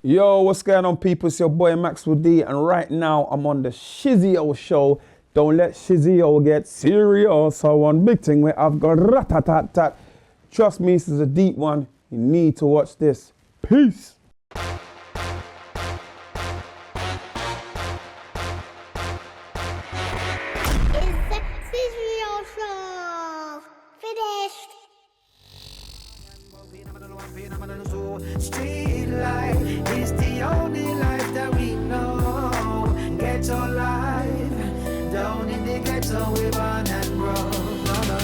Yo, what's going on, people? It's your boy Maxwell D, and right now I'm on the Shizzio show. Don't let Shizzio get serious. So one big thing where I've got rat-tat-tat. Trust me, this is a deep one. You need to watch this. Peace. Streetlife is the only life that we know. Ghetto life, down in the ghetto we born and grow. No.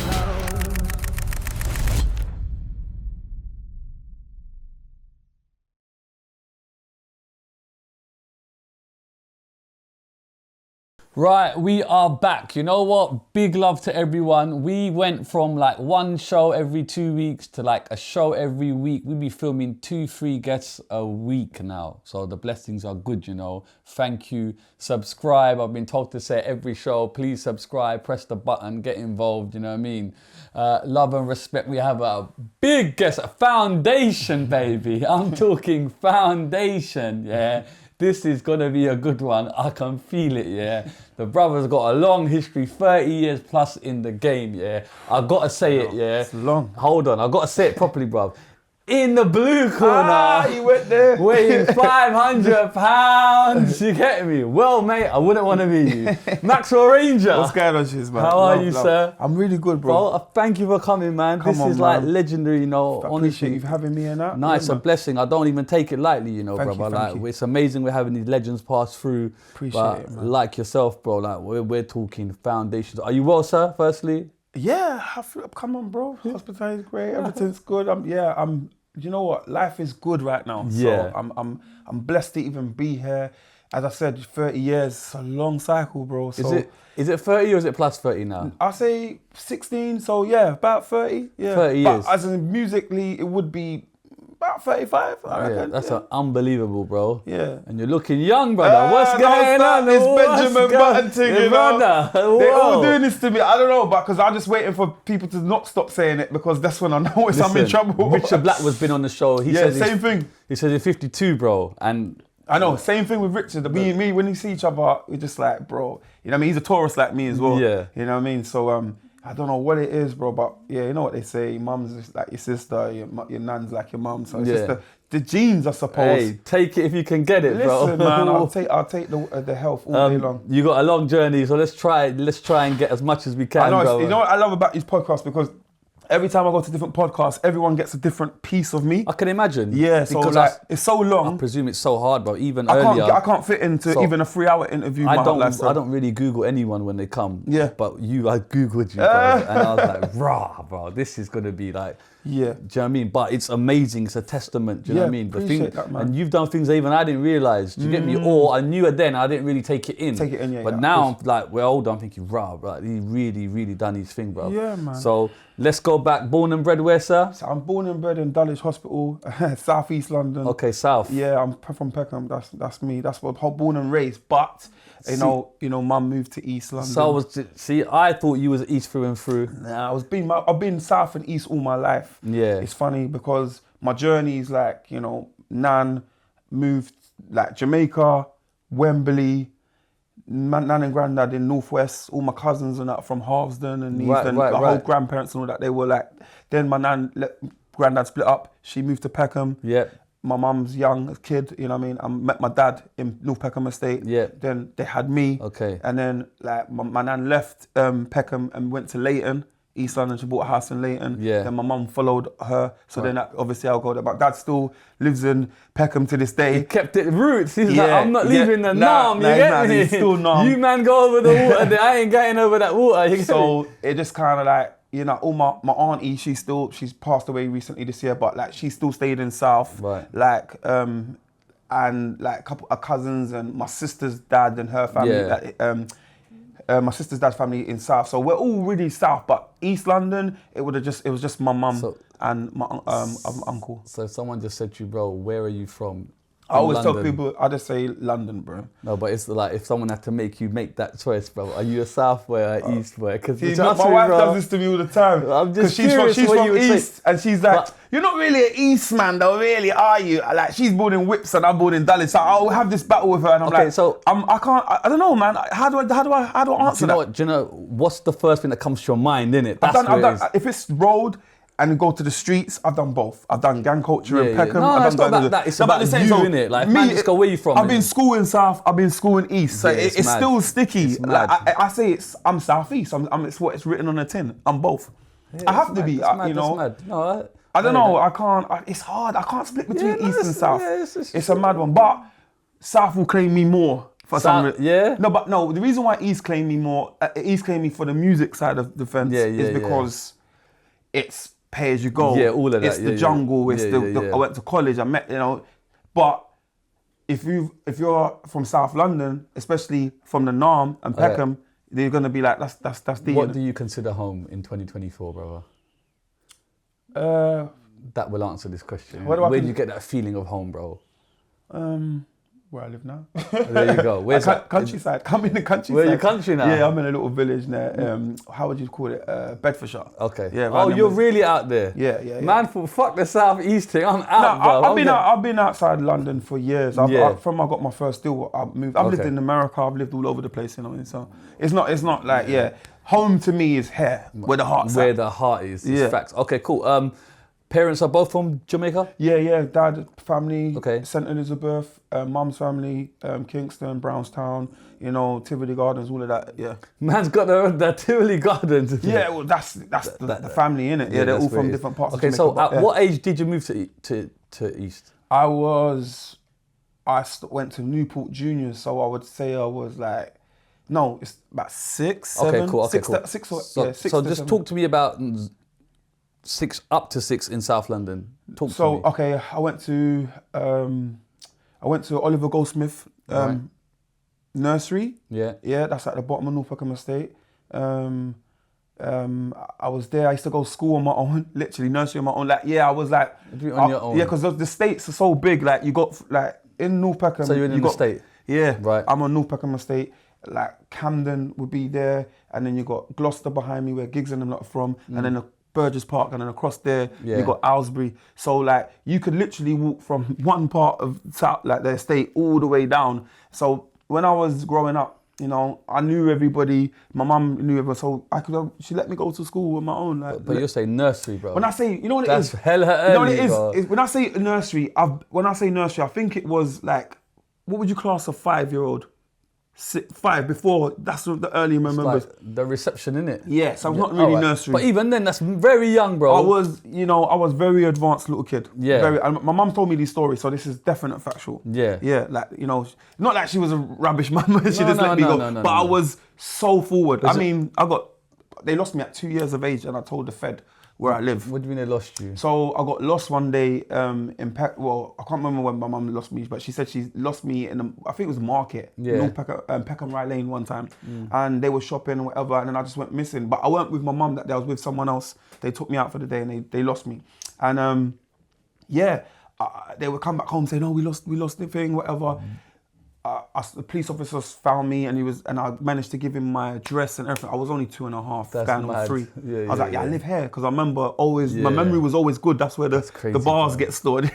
Right, we are back. You know what? Big love to everyone. We went from like one show every 2 weeks to like a show every week. We be filming 2-3 guests a week now. So the blessings are good, you know. Thank you. Subscribe. I've been told to say every show, please subscribe, press the button, get involved, you know what I mean? Love and respect. We have a big guest, a foundation, baby. I'm talking foundation, yeah. This is gonna be a good one. I can feel it, yeah. The brother's got a long history, 30 years plus in the game, yeah. I gotta say it, yeah. It's long. Hold on, I gotta say it properly, bruv. In the blue corner, You went there. weighing 500 pounds. You get me? Well, mate, I wouldn't want to be you. Maxwell Ranger. What's going on, Shiz, man? How are you, sir? I'm really good, bro. Bro, thank you for coming, man. This is like legendary, you know. I Honestly, appreciate you for having me and that. no, it's a blessing. I don't even take it lightly, you know, Thank brother. you, thank you. It's amazing we're having these legends pass through. Appreciate but it, man. like yourself, bro, like we're talking foundations. Are you well, sir? Firstly, Yeah, come on, bro. Hospitality is great. Everything's good. You know what? Life is good right now. Yeah. So I'm blessed to even be here. As I said, 30 years, it's a long cycle, bro. So is it 30 or is it plus 30 now? I say 16, so yeah, about 30. Yeah. 30 years. But as in musically, it would be about 35, I reckon. Yeah, that's unbelievable, bro. Yeah. And you're looking young, brother. What's going on? This What's Benjamin going- Button thing, you know? brother. They're all Whoa. doing this to me. I don't know, but because I'm just waiting for people to not stop saying it, because that's when I know I'm in Listen, trouble. Richard Black was been on the show. He says same thing. He says you're 52, bro. And I know, same thing with Richard. Me and me, when we see each other, we're just like, bro, you know what I mean? He's a Taurus like me as well. Yeah. You know what I mean? So I don't know what it is, bro, but yeah, you know what they say, your mum's just like your sister, your nan's like your mum. So it's just the genes, I suppose. hey, take it if you can get it, bro. Listen, man, I'll take the health all day long. You got a long journey, so let's try and get as much as we can, I know, bro. you know what I love about these podcasts, because every time I go to different podcasts, everyone gets a different piece of me. I can imagine. Yeah, so because like, it's so long. I presume it's so hard, bro. Even I earlier, can't fit into even a 3-hour interview. I don't really Google anyone when they come. Yeah. But I Googled you, bro. And I was like, rah, bro, this is going to be like, Yeah. do you know what I mean? But it's amazing. It's a testament. Do you know what I mean? Appreciate that, man. And you've done things that even I didn't realize. Do you get me? Or I knew it then. I didn't really take it in. But now, I'm like, we're older. I'm thinking, rah, bro, he really, really done his thing, bro. Yeah, man. So let's go back. Born and bred where, sir? So I'm born and bred in Dulwich Hospital, South East London. Okay, South. Yeah, I'm from Peckham. That's me. That's what I'm born and raised. But you know, mum moved to East London. So I thought you was East through and through. Nah, I've been South and East all my life. Yeah. It's funny because my journey is like, you know, Nan moved like Jamaica, Wembley, Nan and Grandad in Northwest, all my cousins and that from Harvesden and Easton, whole grandparents and all that, they were like, then my Grandad split up, she moved to Peckham. Yeah. My mum's young as kid, you know what I mean? I met my dad in North Peckham Estate. Yeah. Then they had me. Okay. And then like my nan left Peckham and went to Leighton, East London. She bought a house in Leighton. Yeah. Then my mum followed her. So then obviously I'll go there. My dad still lives in Peckham to this day. He kept it roots. He's like, I'm not leaving the Nam, you get me? He's still Nam. You man go over the water, I ain't getting over that water. You get So me? it just kind of like, you know, all my auntie, she's passed away recently this year, but like she still stayed in South. Right. Like, and like a couple of cousins and my sister's dad and her family. Yeah. Like, my sister's dad's family in South, so we're all really South. But East London, it was just my mum and my uncle. So someone just said to you, bro, where are you from? I always tell London. people, I just say London, bro. No, but it's like if someone had to make you make that choice, bro. Are you a South boy or an East boy? Because My wife does this to me all the time. I'm just she's curious from what you would say. East, and she's like, "You're not really an East man, though, really, are you?" Like she's born in Whips and I'm born in Dulwich, so I'll have this battle with her, and I'm Okay, like, so- I don't know, man. How do I answer that? Do you know what's the first thing that comes to your mind, innit? I've That's done, if it's road and go to the streets, I've done both. I've done gang culture in Peckham. No, I've it's done not about that. It's about you, innit? Like, man, just go where you from. I've been school in South. I've been school in East. So Yeah, it's it's mad. still sticky. It's Like mad. I say, I'm Southeast. It's what it's written on the tin. I'm both. I have to be. You know. That's mad. No, I don't know. I can't. It's hard. I can't split between Yeah, no, East and it's- South. yeah, it's a mad one. But South will claim me more for some reason. Yeah? No, but no. The reason why East claim me more, East claim me for the music side of the fence is because it's pay as you go. Yeah, all of that. It's the jungle. It's I went to college. I met, But if you're from South London, especially from the Narm and Peckham, they're gonna be like, that's the. What do you consider home in 2024, brother? That will answer this question. Where do you get that feeling of home, bro? Where I live now. There you go. Where's that? Countryside. I'm in the countryside. Where are you country now? Yeah, I'm in a little village there. How would you call it? Bedfordshire. Okay. Yeah. Oh, you're really out there. Yeah. Man, fuck the South East thing. I'm out, bro. I've been outside London for years. From I got my first deal, I moved. I've lived Okay. in America. I've lived all over the place. So it's not like home to me is here where the heart's Where at. the heart is. Yeah. It's facts. Okay, cool. Parents are both from Jamaica? Yeah. Dad family. Okay. St Elizabeth. Mum's family. Kingston, Brownstown. Tivoli Gardens. All of that. Yeah. Man's got the Tivoli Gardens. Yeah, well, that's the family, innit? Yeah, they're all that's where from it is. different parts Okay, of Jamaica. so at but, what age did you move to East? I went to Newport Juniors, so I would say I was like, no, it's about 6, 7. Okay, cool. Six So to just 7. talk to me about 6 up to 6 in South London. Talk to me. Okay, I went to Oliver Goldsmith Right. nursery. Yeah. Yeah, that's at the bottom of North Peckham Estate. I was there. I used to go to school on my own, literally nursery on my own. I was like, Do it on your own. Yeah, because the states are so big. Like you got in North Peckham. So you're in the state? Yeah, Right. I'm on North Peckham Estate. Like Camden would be there, and then you got Gloucester behind me, where Giggs and them lot are from, and then the Burgess Park, and then across there you got Aylesbury. So like you could literally walk from one part of South, like the estate, all the way down. So when I was growing up, I knew everybody. My mum knew everyone, so she let me go to school on my own. But you're saying nursery, bro. When I say, you know what it That's is? hella You know what early, it bro. is? When I say nursery, I think it was like, what would you class a 5-year-old? 5 before, that's the early remembers. Like the reception, innit? Yeah, so I'm not really nursery. But even then, that's very young, bro. I was very advanced little kid. Yeah. And my mum told me these stories, so this is definite factual. Yeah. Yeah, like, not like she was a rubbish mum, she just let me go. No, but I was so forward. They lost me at 2 years of age, and I told the Fed where I live. What do you mean they lost you? So I got lost one day I can't remember when my mum lost me, but she said she lost me I think it was Market, North Peckham Rye Lane one time, and they were shopping or whatever, and then I just went missing. But I weren't with my mum that day, I was with someone else. They took me out for the day and they lost me. And they would come back home saying, "Oh, we lost the thing, whatever." The police officers found me, and I managed to give him my address and everything. I was only 2.5, That's going on mad. 3. Yeah, I was like, I live here, because I remember always, my Yeah. memory was always good. That's where the crazy, bars bro. get stored.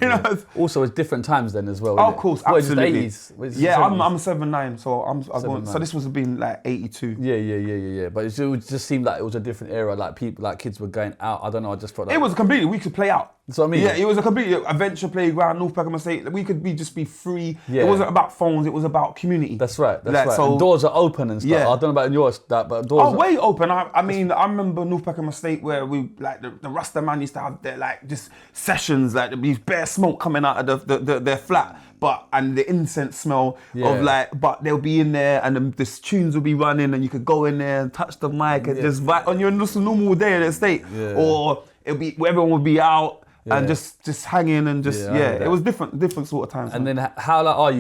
Also, it's different times then as well. Oh, innit? of course, What, is it absolutely. 80s? What is it, Yeah, 70s? I'm 7'9", so so 7'9". this was been like 82. Yeah. But it would just seemed like it was a different era. Like kids were going out. I don't know. I just felt like It was completely, we could play out. That's what I mean. Yeah, it was a complete adventure playground, North Peckham Estate. We could just be free. Yeah. It wasn't about phones, it was about community. That's right. Like, right. so- and doors are open and stuff. Yeah. I don't know about yours, but doors. Oh, way open. I mean, I remember North Peckham Estate where we, like, the Rasta man used to have their, like, just sessions, like, there'd be bare smoke coming out of their flat, and the incense smell of, like, but they'll be in there, and the tunes will be running, and you could go in there and touch the mic and just vibe on your just normal day in the estate. Yeah. Or everyone would be out and just hanging and just, I heard that. it was different sort of times. And man. then how are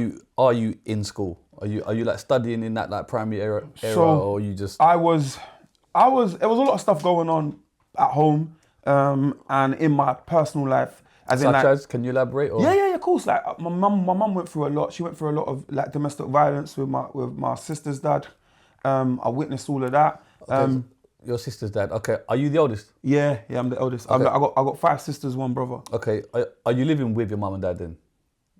you in school? Are you like studying in that like primary era or you just? There was a lot of stuff going on at home and in my personal life, As Such as, can you elaborate? Or? Yeah, of course. Like my mum went through a lot. She went through a lot of like domestic violence with my sister's dad. I witnessed all of that. Okay, your sister's dad. Okay, are you the oldest? Yeah, I'm the eldest. Okay. I got 5 sisters, 1 brother. Okay, are you living with your mum and dad then?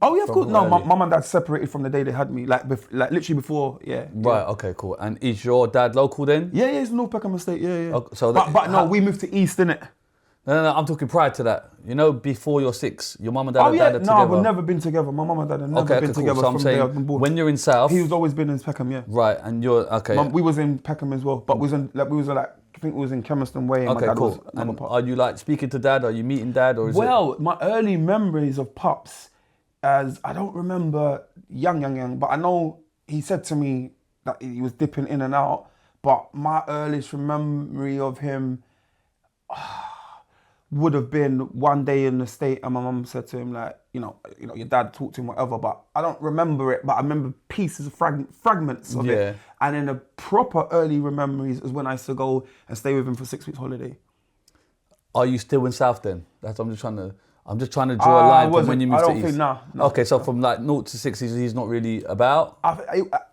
Oh yeah, of course. No, early? my mum and dad separated from the day they had me. Like literally before. Yeah. Right. Okay. Cool. And is your dad local then? Yeah, it's North Peckham Estate. Yeah. Okay, so but no, we moved to East, innit? No, I'm talking prior to that. You know, before you're 6, your mum and dad Oh and yeah, dad are no, together. we've never been together. My mum and dad have never been cool. together So I'm from the day I've been saying, born. when you're in South, He's always been in Peckham, yeah. right, and you're okay. We was in Peckham as well, but we was I think we was in Kemerton Way. And Okay, my dad cool. Was another And part. are you like speaking to dad? Are you meeting dad, or is Well, my early memories of Pops, as I don't remember young, but I know he said to me that he was dipping in and out. But my earliest memory of him would have been one day in the state, and my mum said to him like, you know, your dad talked to him, whatever. But I don't remember it. But I remember pieces of fragments of it. And then the proper early memories is when I used to go and stay with him for 6 weeks holiday. Are you still in South then? I'm just trying to draw a line from when you moved to East. I don't think, no. Okay, so from like 0 to 6, he's not really about? I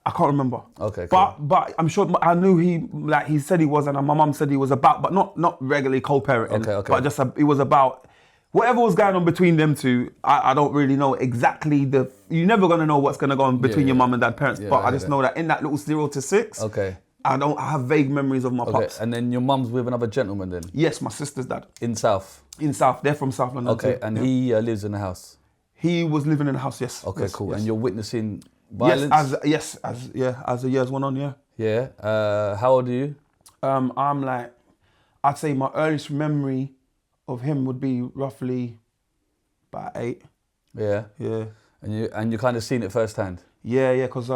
can't remember. Okay, cool. But I'm sure I knew he said he was, and my mum said he was about, but not regularly co-parenting. Okay. But just it was about whatever was going on between them two. I don't really know exactly you're never gonna know what's gonna go on between your mum and dad parents. But I just know that in that little 0 to 6. Okay. I have vague memories of my pops. And then your mum's with another gentleman then? Yes, my sister's dad. In South? In South, they're from South London too. And he lives in the house? He was living in the house, yes. Okay, yes, cool. Yes. And you're witnessing violence? As the years went on, yeah. Yeah. How old are you? I'm like, I'd say my earliest memory of him would be roughly about 8. Yeah. Yeah. And you kind of seen it firsthand? Yeah, because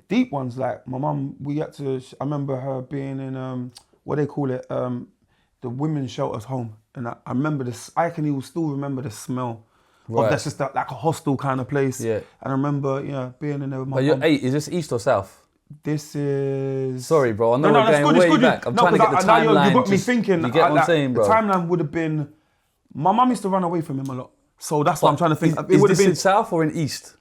deep ones, like my mum, I remember her being in what they call it, the women's shelters home, and I remember this. I can still remember the smell. Right. That's just like a hostel kind of place. Yeah. And I remember, being in there with my But you're mum. 8. Is this East or South? This is. Sorry, bro. I know we're that's going good, it's way good. back. I'm trying to get the now timeline. You got me thinking. You get what I'm saying, bro? The timeline would have been. My mum used to run away from him a lot, so that's what I'm trying to think. Is this in South or in East?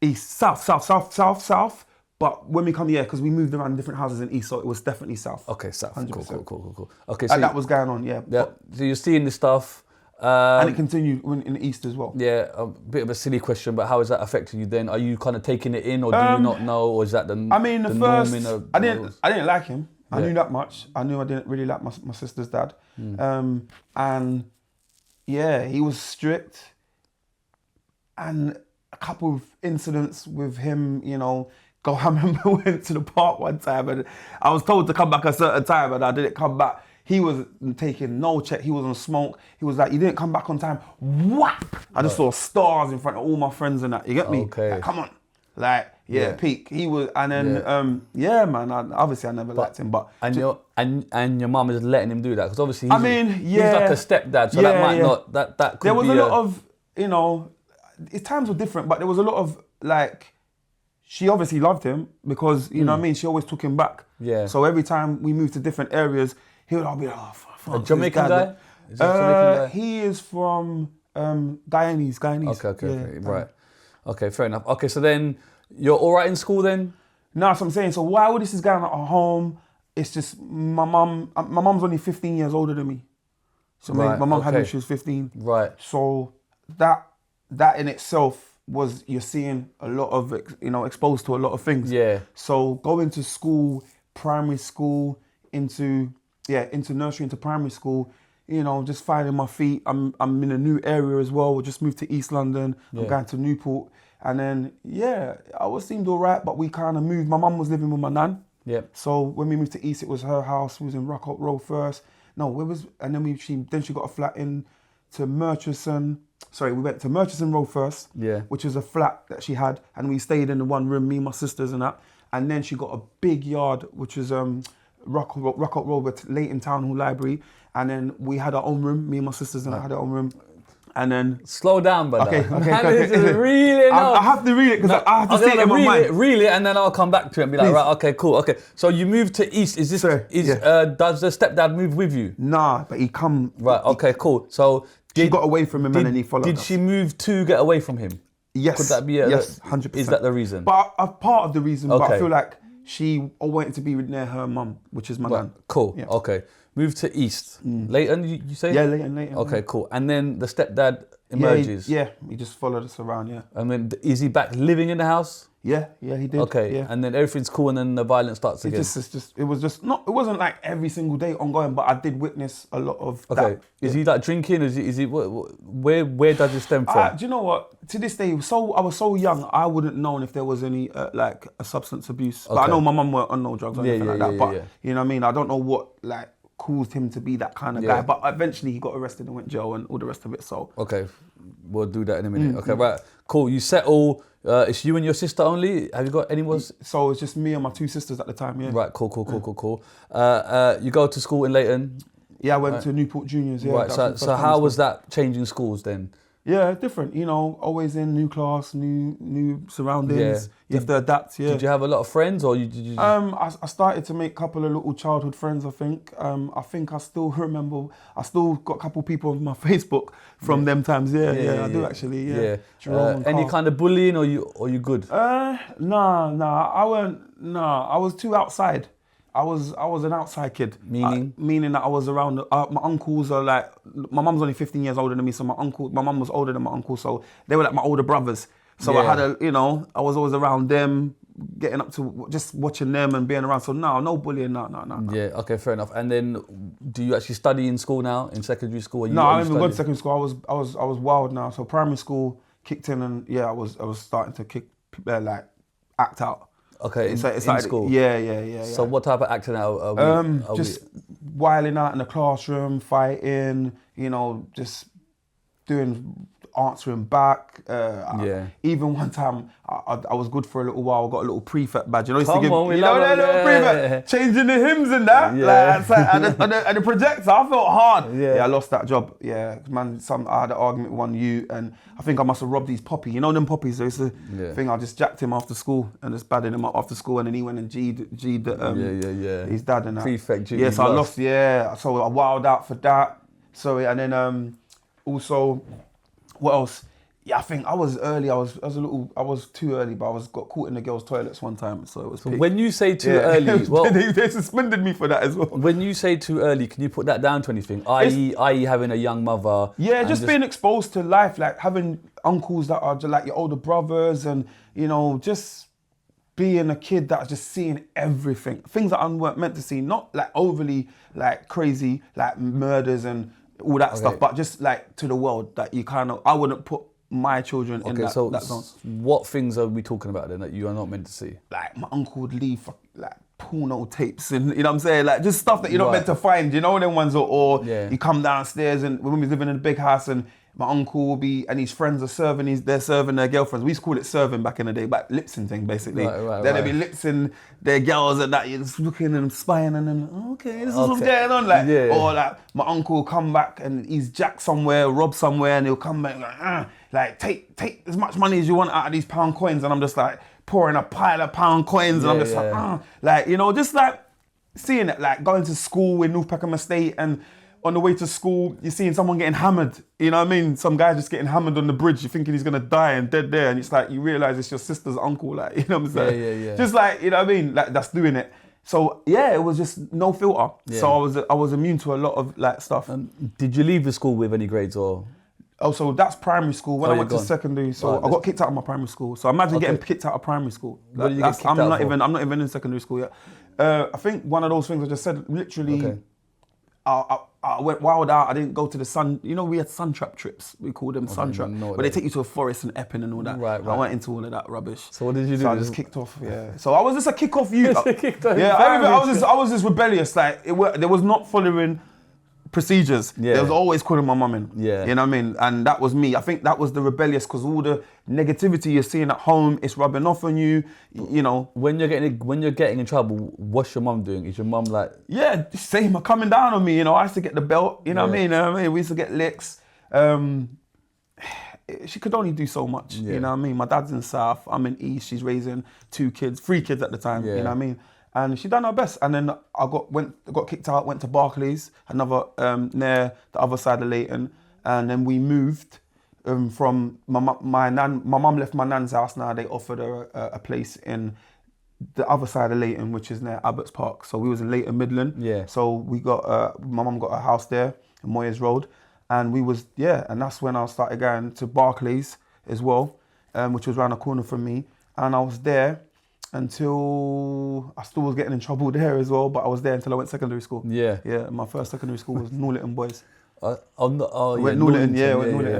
East, South. But when we come here, because we moved around different houses in East, so it was definitely South. Okay, South. 100%. Cool. Okay, so that was going on, yeah. Yeah. So you're seeing this stuff. And it continued in the East as well. Yeah, a bit of a silly question, but how is that affecting you then? Are you kind of taking it in, or do you not know, or is that the first, norm I didn't like him. I knew that much. I knew I didn't really like my sister's dad. And yeah, he was strict. And a couple of incidents with him, I remember we went to the park one time and I was told to come back a certain time and I didn't come back. He was taking no check. He was on smoke. He was like, you didn't come back on time. Whap! I just saw stars in front of all my friends and that. You get me? Okay. Like, come on. Like, peak. He was, and then, man, obviously I never liked him, but. And your mum is letting him do that? Because obviously he's yeah. like a stepdad, so that might not, that could be. There was a lot of, his times were different, but there was a lot of, like, she obviously loved him because, you know what I mean, she always took him back. Yeah. So every time we moved to different areas, he would all be like, oh, fuck. A Jamaican guy? Is he a Jamaican guy? He is from Guyanese. Okay, right. Okay, fair enough. Okay, so then you're all right in school then? No, that's what I'm saying. So while this is going on at home, it's just my mum's only 15 years older than me. So my mum had me when she was 15. Right. So that in itself was, you're seeing a lot of, exposed to a lot of things. Yeah. So going to school, primary school, into nursery, into primary school, just finding my feet. I'm in a new area as well. We just moved to East London. I'm going to Newport. And then, seemed all right, but we kind of moved. My mum was living with my nan. Yeah. So when we moved to East, it was her house. We was in Rock Road first. And then she got a flat to Murchison. Sorry, we went to Murchison Road first, which was a flat that she had, and we stayed in the one room, me and my sisters and that. And then she got a big yard, which was Rock Road with Leighton Town Hall Library. And then we had our own room, me and my sisters and I had our own room. And then... Slow down, brother. Okay. Reel it I have to read it because I have to see it in my mind. Reel it, and then I'll come back to it and be like, right, okay, cool, okay. So you moved to East. Does the stepdad move with you? Nah, but he come... Right, okay, cool. So She got away from him and then he followed Did us. she move to get away from him? Yes. Could that be yes, 100%. Is that the reason? But part of the reason, but I Okay. feel like she wanted to be near her mum, which is my nan. Cool. Yeah. Okay. Move to East. Leighton, you say? Yeah, Leighton. Okay, cool. And then the stepdad emerges. Yeah, he just followed us around, yeah. And then is he back living in the house? Yeah, he did. Okay. Yeah. And then everything's cool and then the violence starts again. It wasn't like every single day ongoing, but I did witness a lot of Okay. that. Is he like drinking? Is he where does it stem from? Do you know what? To this day, I was so young, I wouldn't known if there was any like a substance abuse. But I know my mum weren't on no drugs or anything like that. But you know what I mean? I don't know what like caused him to be that kind of guy. But eventually he got arrested and went jail and all the rest of it. So okay, we'll do that in a minute. Okay, right, cool. You settle. It's you and your sister only. Have you got any more? So it's just me and my two sisters at the time. Yeah. Right. Cool. You go to school in Leighton. Yeah, I went to Newport Juniors. Yeah. Right. So how was that changing schools then? Yeah, different. You know, always in new class, new surroundings. Yeah. You have to adapt. Yeah. Did you have a lot of friends, or did you? I started to make a couple of little childhood friends. I think I still remember. I still got a couple people on my Facebook from them times. Yeah, I do actually. Yeah. Jerome and any Carl. kind of bullying, or you good? Nah. I weren't. Nah, I was too outside. I was an outside kid. Meaning? Meaning that I was around. My uncles are like. My mum's only 15 years older than me, so my mum was older than my uncle, so they were like my older brothers. So I had I was always around them, getting up to just watching them and being around. So no bullying, no. Yeah, okay, fair enough. And then, do you actually study in school now, in secondary school? No, I didn't even go to secondary school. I was wild now. So primary school kicked in, and I was starting to like act out. Okay, It's in like, school. Yeah. So what type of acting out? Just wiling out in the classroom, fighting. Just answering back. Even one time, I was good for a little while. I got a little prefect badge. Used to give, we that love little prefect, changing the hymns and that. Yeah. And the projector, I felt hard. Yeah. I lost that job. Yeah, man. I had an argument with one you, and I think I must have robbed his poppy. You know them poppies. There was a thing. I just jacked him after school and just badded him up after school, and then he went and G'd his dad and that. Prefect. G. Yes, I lost. Yeah, so I wilded out for that. Sorry, and then also, what else? Yeah, I think I was early. I was too early, but got caught in the girls' toilets one time, so it was. So when you say too early, well, they suspended me for that as well. When you say too early, can you put that down to anything? I.e., having a young mother. Yeah, just being exposed to life, like having uncles that are like your older brothers, and just being a kid that's just seeing everything, things that I weren't meant to see, not like overly like crazy, like murders and all that stuff, but just like to the world that I wouldn't put my children in that zone. What things are we talking about then that you are not meant to see? Like my uncle would leave like porno tapes and you know what I'm saying, like just stuff that you're not meant to find, them ones, or you come downstairs and when we was living in a big house and my uncle will be, and his friends are they're serving their girlfriends. We used to call it serving back in the day, but lipsing thing basically. Then they'd be lipsing their girls and that, you're just looking and spying and then, this is what's going on. Or like my uncle will come back and he's jacked somewhere, robbed somewhere, and he'll come back like take as much money as you want out of these pound coins, and I'm just like pouring a pile of pound coins, and I'm just just like seeing it, like going to school in North Peckham Estate, and on the way to school, you're seeing someone getting hammered. You know what I mean? Some guy just getting hammered on the bridge. You're thinking he's gonna die and dead there, and it's like you realise it's your sister's uncle. Like, you know what I'm saying? Yeah. Just like, you know what I mean? Like that's doing it. So yeah, it was just no filter. Yeah. So I was immune to a lot of like stuff. Did you leave the school with any grades or? Oh, so that's primary school. When I went to secondary, so I got kicked out of my primary school. So imagine getting kicked out of primary school. What did you get kicked out for? I'm not even in secondary school yet. I think one of those things I just said, literally, I went wild out. I didn't go to the sun. We had sun trap trips. We called them sun trap. Where they take you to a forest and Epping and all that. Right. I went into all of that rubbish. So what did you do? So I just kicked off. Yeah. So I was just a kick-off youth. Yeah. I was just rebellious. Like there was not following procedures. Yeah. There was always calling my mum in. Yeah. You know what I mean? And that was me. I think that was the rebellious, because all the negativity you're seeing at home, it's rubbing off on you. When you're getting in trouble, what's your mum doing? Is your mum like? Yeah, same. Coming down on me. I used to get the belt. You know what I mean? We used to get licks. She could only do so much. Yeah. You know what I mean? My dad's in South. I'm in East. She's raising 3 kids at the time. Yeah. You know what I mean? And she done her best. And then I got kicked out, went to Barclays, another near the other side of Leighton. and then we moved from my mum left my nan's house. Now they offered her a place in the other side of Leighton, which is near Abbots Park. So we was in Leighton Midland. Yeah. So we got my mum got a house there in Moyers Road, and we was and that's when I started going to Barclays as well, which was around the corner from me, and I was there until I still was getting in trouble there as well. But I was there until I went secondary school. Yeah. My first secondary school was Norliton Boys. Went Norliton,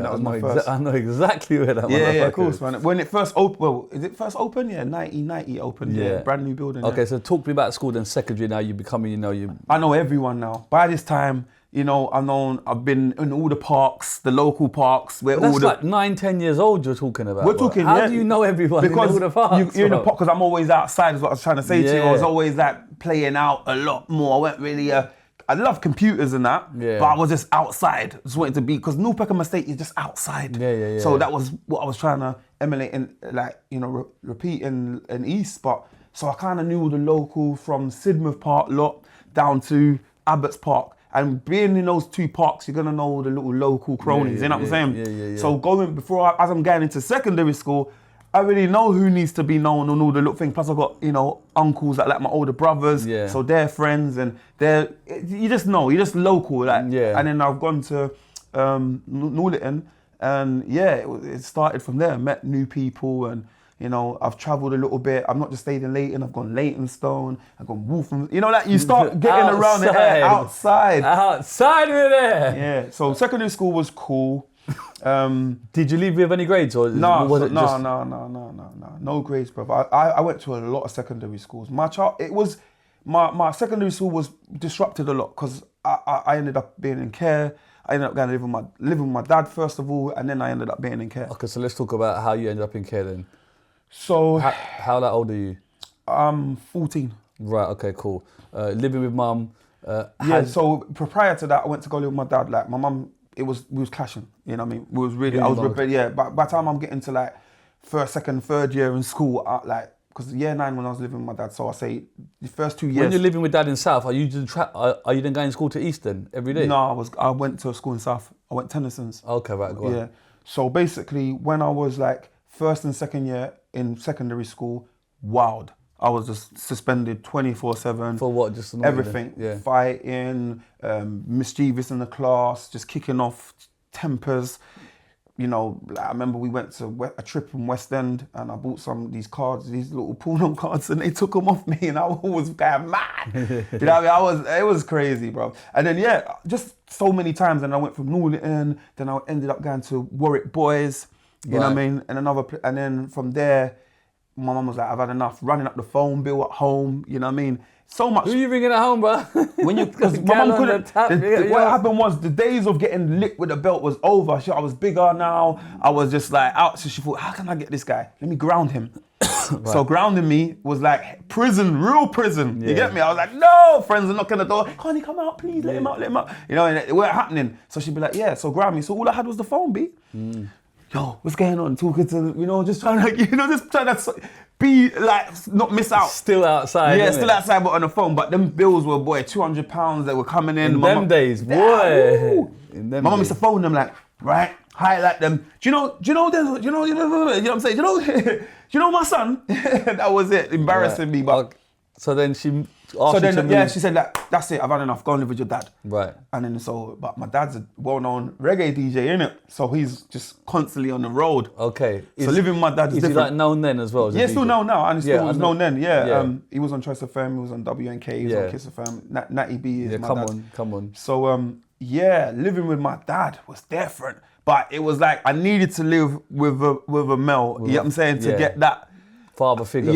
that was my first. I know exactly where that was. Yeah, of course, man. When it first opened, well, is it first open? Yeah, 1990 opened. Yeah, brand new building. Okay, so talk to me about school, then secondary. Now you're becoming, I know everyone now. By this time, I've been in all the parks, the local parks. Where that's like 9-10 years old you're talking about. We're talking, How do you know everyone because in all the parks? You're in the park, because I'm always outside, is what I was trying to say to you. I was always like playing out a lot more. I weren't really I love computers and that, but I was just outside. Just wanted to be, because New Peckham Estate is just outside. So that was what I was trying to emulate and repeat in East. But so I kind of knew the local from Sidmouth Park lot down to Abbots Park. And being in those two parks, you're gonna know the little local cronies, you know what I'm saying? So as I'm going into secondary school, I really know who needs to be known and all the little things. Plus I got, uncles that like my older brothers, so they're friends, and you just know, you're just local. And then I've gone to Norliton, and it started from there. Met new people, and I've travelled a little bit. I've not just stayed in Leighton, I've gone Leytonstone, I've gone Wolfham. You start getting around the air outside. Outside with it. Yeah, so secondary school was cool. Did you leave with any grades, or no grades, bro. I went to a lot of secondary schools. My secondary school was disrupted a lot because I ended up being in care. I ended up going to live with my dad first of all, and then I ended up being in care. Okay, so let's talk about how you ended up in care then. So how old are you? I'm 14. Right. Okay. Cool. Living with mum. So prior to that, I went to go live with my dad. Like my mum. We was clashing, you know what I mean? We was really, I was rebellious. By the time I'm getting to like first, second, third year in school, because year 9 when I was living with my dad, so I say the first 2 years. When you're living with dad in South, are you then going to school to Eastern every day? No, I went to a school in South. I went Tennyson's. Okay, right, go on. Yeah. So basically, when I was like first and second year in secondary school, wild. I was just suspended 24/7. For what? Just everything. Fighting, mischievous in the class, just kicking off tempers. I remember we went to a trip in West End, and I bought these cards, these little porno cards, and they took them off me, and I was going mad. You know what I mean? It was crazy, bro. And then just so many times, and I went from Norliton, then I ended up going to Warwick Boys. You know what I mean? And then from there, my mum was like, I've had enough, running up the phone bill at home, you know what I mean? So much. Who are you ringing at home, bro? Because my mum couldn't, what happened was the days of getting licked with a belt was over. I was bigger now. I was just like out, so she thought, how can I get this guy? Let me ground him. Right. So grounding me was like prison, real prison. You get me? I was like, no, friends are knocking the door. Can't he come out, please? Let him out. And it weren't happening. So she'd be like, yeah, so ground me. So all I had was the phone, B. Yo, what's going on? Talking to, just trying to, be like, not miss out. Still outside. Yeah, still outside, but on the phone. But them bills were, boy, £200 that were coming in. In them days, boy. My mum used to phone them like, right, highlight them. Do you know what I'm saying? Do you know my son? That was it, embarrassing me. But so then she she said like, that's it, I've had enough, go and live with your dad. Right. And then but my dad's a well-known reggae DJ, innit? So he's just constantly on the road. Okay. So living with my dad is different. Is he like known then as well? Still known now, and he still was known then, He was on Choice FM, he was on WNK, he was on Kiss FM, Natty B is my dad. Come on. So living with my dad was different. But it was like, I needed to live with a male, you know what I'm saying, to get that. Father figure.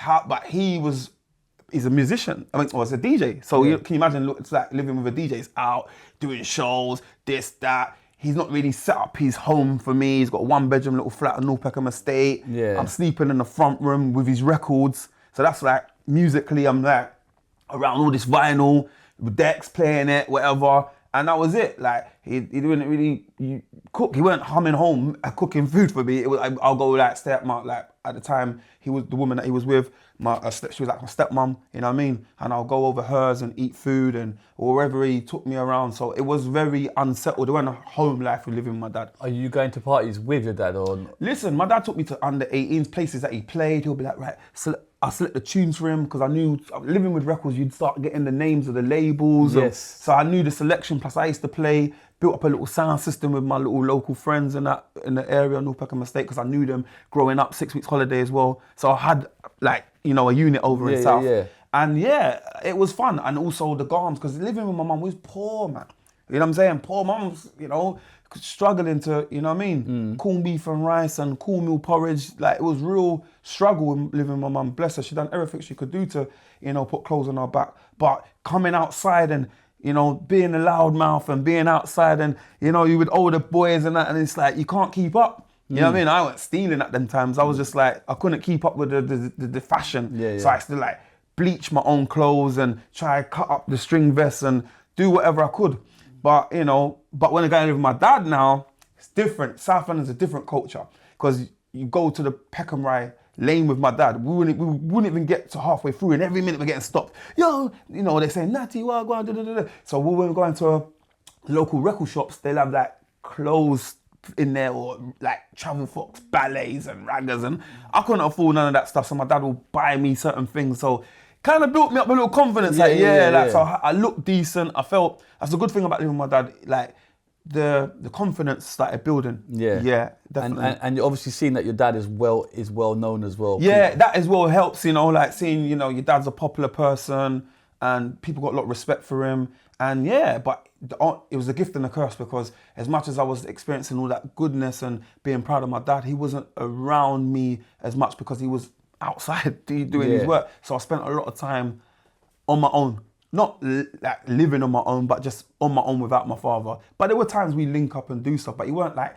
But he's a musician. It's a DJ. So can you imagine? Look, it's like living with a DJ. He's out doing shows, this, that. He's not really set up his home for me. He's got a 1-bedroom little flat in North Peckham Estate. Yeah. I'm sleeping in the front room with his records. So that's like musically, I'm like around all this vinyl, with decks playing it, whatever. And that was it. Like he didn't really cook. He weren't humming home cooking food for me. I'll go like stay at my at the time, the woman that he was with, she was like my stepmom, you know what I mean? And I'll go over hers and eat food and wherever he took me around. So it was very unsettled. It wasn't a home life with living with my dad. Are you going to parties with your dad or? Listen, my dad took me to under 18s, places that he played. He'll be like, right, I select the tunes for him because I knew living with records, you'd start getting the names of the labels. Yes. So I knew the selection. Plus, I used to play, built up a little sound system with my little local friends in the area, North Peckham Estate, because I knew them growing up, 6 weeks holiday as well. So I had like, you know, a unit over in South. Yeah. And yeah, it was fun. And also the garms, because living with my mum was poor, man. You know what I'm saying? Poor mums, you know, struggling to, you know what I mean? Corned beef and rice and cornmeal porridge. Like, it was real struggle living with my mum. Bless her, she done everything she could do to, you know, put clothes on her back. But coming outside and, you know, being a loudmouth and being outside and, you know, you with older boys and that, and it's like, you can't keep up. You know what I mean? I wasn't stealing at them times. I was just like, I couldn't keep up with the fashion. So I used to like bleach my own clothes and try cut up the string vests and do whatever I could. But, you know, when I go live with my dad now, it's different. South London's a different culture. Because you go to the Peckham Rye lane with my dad, we wouldn't even get to halfway through, and every minute we're getting stopped. Yo, you know, they say, Natty, what, go on, da, da, da, da. So when we're going to local record shops, they'll have like clothes in there or like Travel Fox, ballets and raggers, and I couldn't afford none of that stuff, so my dad will buy me certain things. So kind of built me up a little confidence, so I looked decent. I felt, that's the good thing about living with my dad, like the confidence started building. Yeah, definitely. And you're obviously seeing that your dad is well known as well. Yeah, that as well helps, you know, like seeing, you know, your dad's a popular person and people got a lot of respect for him. And yeah, but it was a gift and a curse, because as much as I was experiencing all that goodness and being proud of my dad, he wasn't around me as much because he was outside doing his work. So I spent a lot of time on my own. Not like living on my own, but just on my own without my father. But there were times we link up and do stuff, but he weren't like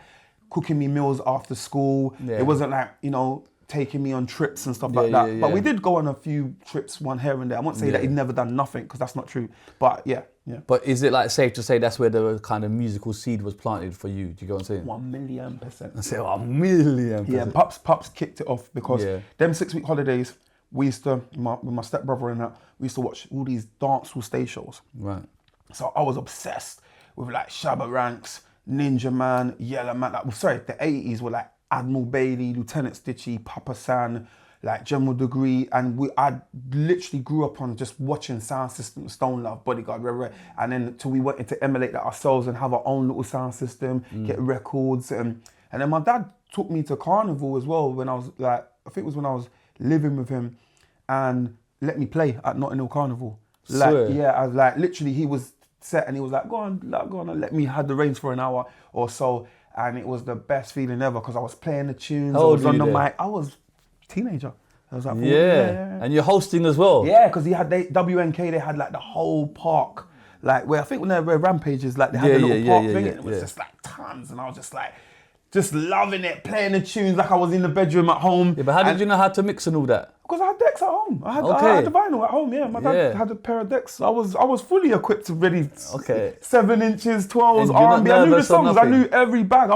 cooking me meals after school. It wasn't like, you know, taking me on trips and stuff like that. But we did go on a few trips, one here and there. I won't say that he'd never done nothing, because that's not true. But yeah. But is it like safe to say that's where the kind of musical seed was planted for you? Do you get what I'm saying? 1,000,000%. I say 1,000,000%. Yeah, Pops kicked it off, because them 6 week holidays, we used to, with my stepbrother and that, we used to watch all these dancehall stage shows. Right. So I was obsessed with like Shabba Ranks, Ninja Man, Yellow Man. Like, sorry, the 80s were like Admiral Bailey, Lieutenant Stitchie, Papa San, like General Degree, and I literally grew up on just watching Sound System, Stone Love, Bodyguard, and then till we went to emulate that ourselves and have our own little sound system, get records, and then my dad took me to Carnival as well when I was like, I think it was when I was living with him, and let me play at Notting Hill Carnival. Like, I was like, literally, he was set and he was like, go on and let me have the reins for an hour or so, and it was the best feeling ever, because I was playing the tunes, I was on the mic, I was a teenager. I was like, and you're hosting as well. Yeah, because WNK, they had like the whole park, like where I think when they were Rampages, like they had a little park thing, and it was just like tons, and I was just like, just loving it, playing the tunes like I was in the bedroom at home. Yeah, but how did you know how to mix and all that? Because I had decks at home. I had the vinyl at home, My dad had a pair of decks. I was fully equipped, ready. 7 inches, 12s, R&B. I knew the songs. I knew every bag.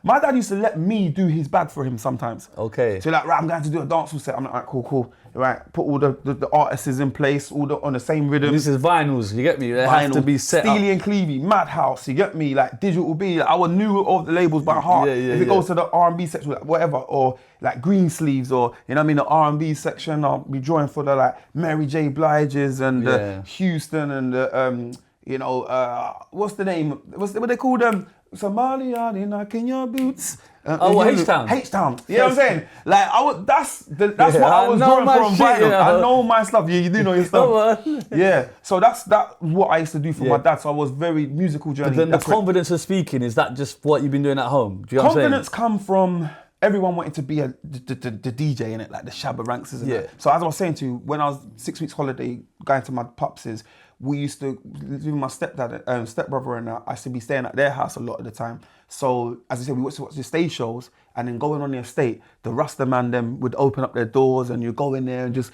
My dad used to let me do his bag for him sometimes. So like, right, I'm going to do a dancehall set. I'm like, all right, cool. Right, put all the artists in place, on the same rhythm. This is vinyls, you get me? They have to be set Steely up. and Clevey, Madhouse, you get me? Like Digital B, like, I knew all the labels by heart. If it goes to the R&B section, like, whatever, or like Green Sleeves, or, you know what I mean, the R&B section, I'll be drawing for the like Mary J. Blige's and Houston and the, you know, what's the name? What they call them? Somalia, they knocking your boots. H-Town. H-Town. You know what I'm saying? Like, that's what I was drawing from vinyl. You know? I know my stuff. You do know your stuff. Yeah. So that's what I used to do for my dad. So I was very musical journey. But then the confidence of speaking, is that just what you've been doing at home? Do you know what I'm saying? Confidence come from everyone wanting to be the DJ in it, like the Shabba Ranks, isn't it? So as I was saying to you, when I was 6 weeks holiday going to my pups's, we used to live with my stepbrother, and I used to be staying at their house a lot of the time. So as I said, we used to watch the stage shows, and then going on the estate, the Rasta man them would open up their doors, and you go in there and just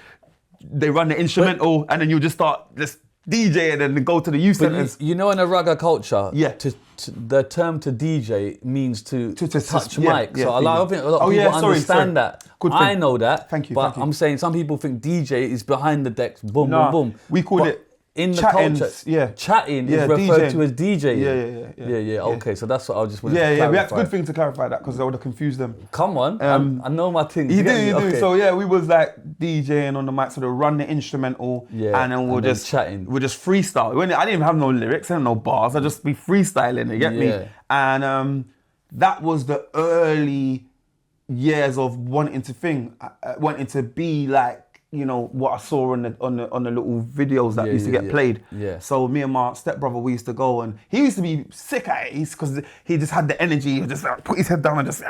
they run the instrumental, and then you just start just DJing and then go to the youth centers. You know, in a ragga culture, the term to DJ means to touch mic. So I think a lot of people understand that. Good I thing. know that. Thank you, But thank you. I'm saying some people think DJ is behind the decks. Boom, Nah, boom, boom. we call But it in the chatting, culture. yeah. Chatting Yeah, is referred DJing. to as DJing. Yeah. Okay, so that's what I just wanted to Yeah, clarify. that's a good thing to clarify that because I would have confused them. Come on, I know my thing. You do. Okay. So yeah, we was like DJing on the mic, so they run the instrumental, Yeah, and then we'll and then just chatting. We'll just freestyle. I didn't even have no lyrics, I didn't have no bars. I just be freestyling. You get me? Yeah. And that was the early years of wanting to be like, you know, what I saw on the little videos that used to get played. Yeah. So me and my stepbrother, we used to go, and he used to be sick at it because he just had the energy. He would just like, put his head down and just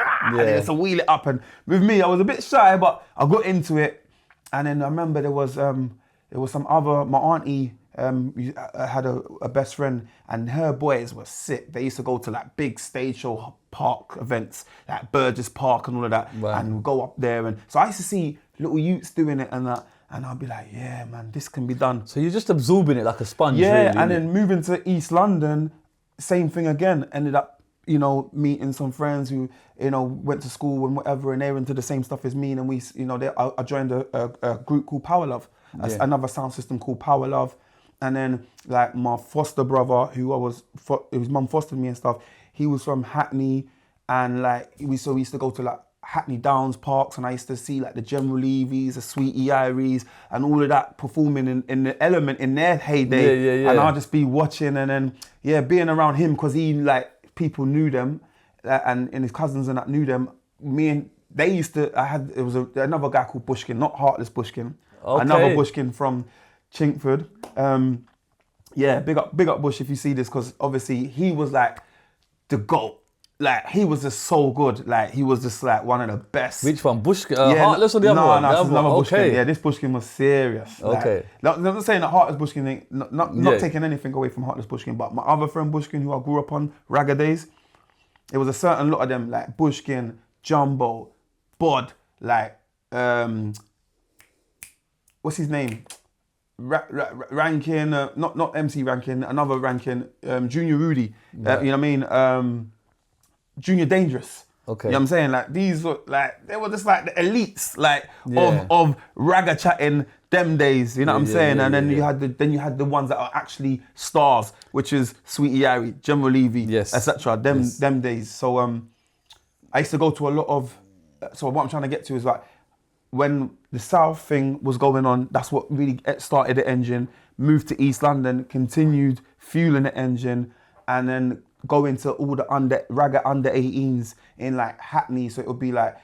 wheel it up. And with me, I was a bit shy, but I got into it. And then I remember there was some other, my auntie had a best friend, and her boys were sick. They used to go to like big stage show park events, like Burgess Park and all of that, Wow. and go up there. And so I used to see little youths doing it and that, and I'd be like, yeah, man, this can be done. So you're just absorbing it like a sponge, Yeah, really, and innit? then moving to East London, same thing again. Ended up, you know, meeting some friends who, you know, went to school and whatever, and they were into the same stuff as me. And we, you know, I joined a group called Power Love, another sound system called Power Love. And then like my foster brother, his mum fostered me and stuff. He was from Hackney, and like we used to go to like Hackney Downs parks, and I used to see like the General Levy's, the Sweetie Iries, and all of that performing in the Element in their heyday. Yeah. And I'd just be watching, and then being around him because he like people knew them, and his cousins and that knew them. They used to. There was another guy called Bushkin, not Heartless Bushkin, Okay. another Bushkin from Chinkford. Big up Bush if you see this, because obviously he was like the GOAT. Like he was just so good. Like he was just like one of the best. Which one? Bushkin? Heartless or the other one? No, this is another Bushkin. Okay. Yeah, this Bushkin was serious. Okay. Like, I'm not saying that Heartless Bushkin, not taking anything away from Heartless Bushkin, but my other friend Bushkin, who I grew up on, Ragga Days, it was a certain lot of them, like Bushkin, Jumbo, Bod, like, what's his name? Rankin, not MC Rankin, another Rankin, Junior Rudy, you know what I mean? Junior Dangerous. Okay. You know what I'm saying? Like these were like, they were just like the elites, like of ragga chatting them days, you know what I'm saying? And then you had the ones that are actually stars, which is Sweetie Irie, General Levy, etc. Them days. So I used to go to a lot of, so what I'm trying to get to is like, when the South thing was going on, that's what really started the engine, moved to East London, continued fueling the engine, and then go into all the ragga under 18s in like Hackney. So it would be like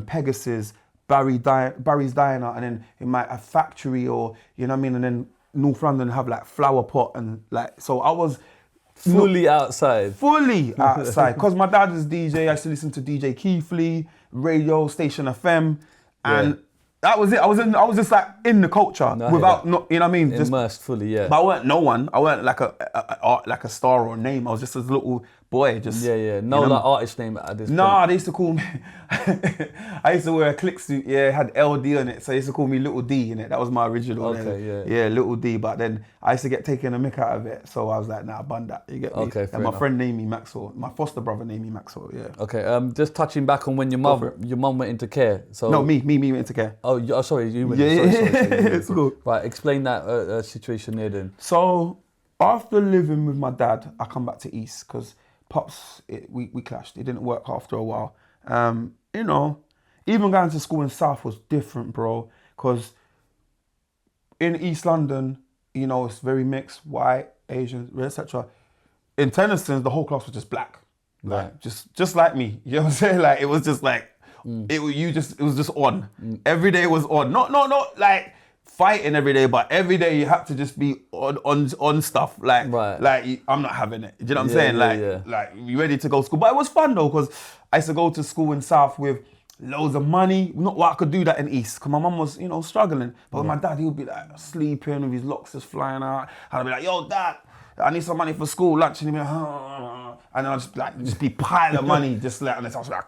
Pegasus, Barry's Diner, and then it might have Factory, or, you know what I mean? And then North London have like Flower Pot, and like, so I was fully outside. Fully outside. Because my dad is DJ, I used to listen to DJ Keithley, radio, Station FM, and that was it. I was just like in the culture without, not, you know what I mean? Immersed fully, yeah. But I weren't no one. I weren't like a star or a name. I was just a little boy. Just No, you know, like artist name at this point. Nah, they used to call me. I used to wear a click suit. Yeah, it had LD on it, so they used to call me Little D in it. That was my original name. Yeah, Little D. But then I used to get taken a mick out of it, so I was like, nah, bun that. You get me? Okay, fair and my enough. friend named me Maxwell. My foster brother named me Maxwell. Yeah. Okay, just touching back on when your mum went into care. So no, me went into care. Oh, sorry, you went. Yeah, sorry, it's cool. Right, explain that situation there then. So after living with my dad, I come back to East because Pops, we clashed. It didn't work after a while. You know, even going to school in South was different, bro, because in East London, you know, it's very mixed, white, Asian, etc. In Tennyson, the whole class was just black, like just like me. You know what I'm saying? Like it was just like it was just on. Every day was on. Not like fighting every day, but every day you had to just be on stuff. Like I'm not having it. Do you know what I'm saying? Like you ready to go to school. But it was fun though, because I used to go to school in South with loads of money. Not what I could do that in East, because my mum was, you know, struggling. But with my dad, he would be like sleeping with his locks just flying out. And I'd be like, yo, Dad, I need some money for school lunch. And he'd be like, and I'd just be pile of money, just like, and I was like,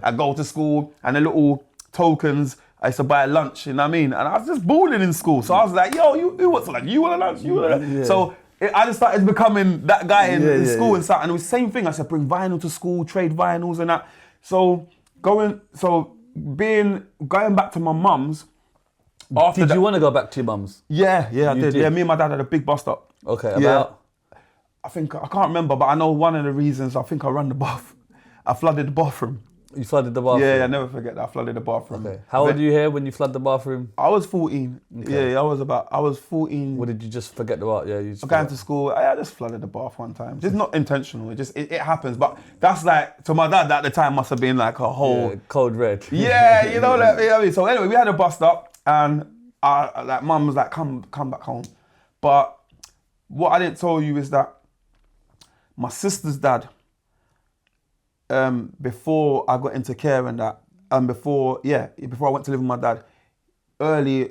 I'd go to school, and the little tokens, I used to buy lunch, you know what I mean? And I was just balling in school. So I was like, yo, you what's like, you want a lunch? You want a lunch? Yeah. So I just started becoming that guy in school and it was the same thing. I said, bring vinyl to school, trade vinyls and that. So going back to my mum's. After Did you want to go back to your mum's? Yeah, I did. did? Yeah, me and my dad had a big bust up. Okay, Yeah. about? I can't remember, but I know one of the reasons. I think I ran the bath. I flooded the bathroom. You flooded the bathroom? Yeah, I never forget that. I flooded the bathroom. Okay. How old were you here when you flooded the bathroom? I was 14. Okay. Yeah, I was 14. Or did you just forget the bath? Yeah, you just Going to school, I just flooded the bath one time. Just not intentional. It happens. But that's like, to my dad at the time must have been like a whole... Yeah, cold red. Yeah, you know what I mean? So anyway, we had a bust up and like mum was like, come back home. But what I didn't tell you is that my sister's dad, before I got into care and that, and before I went to live with my dad, early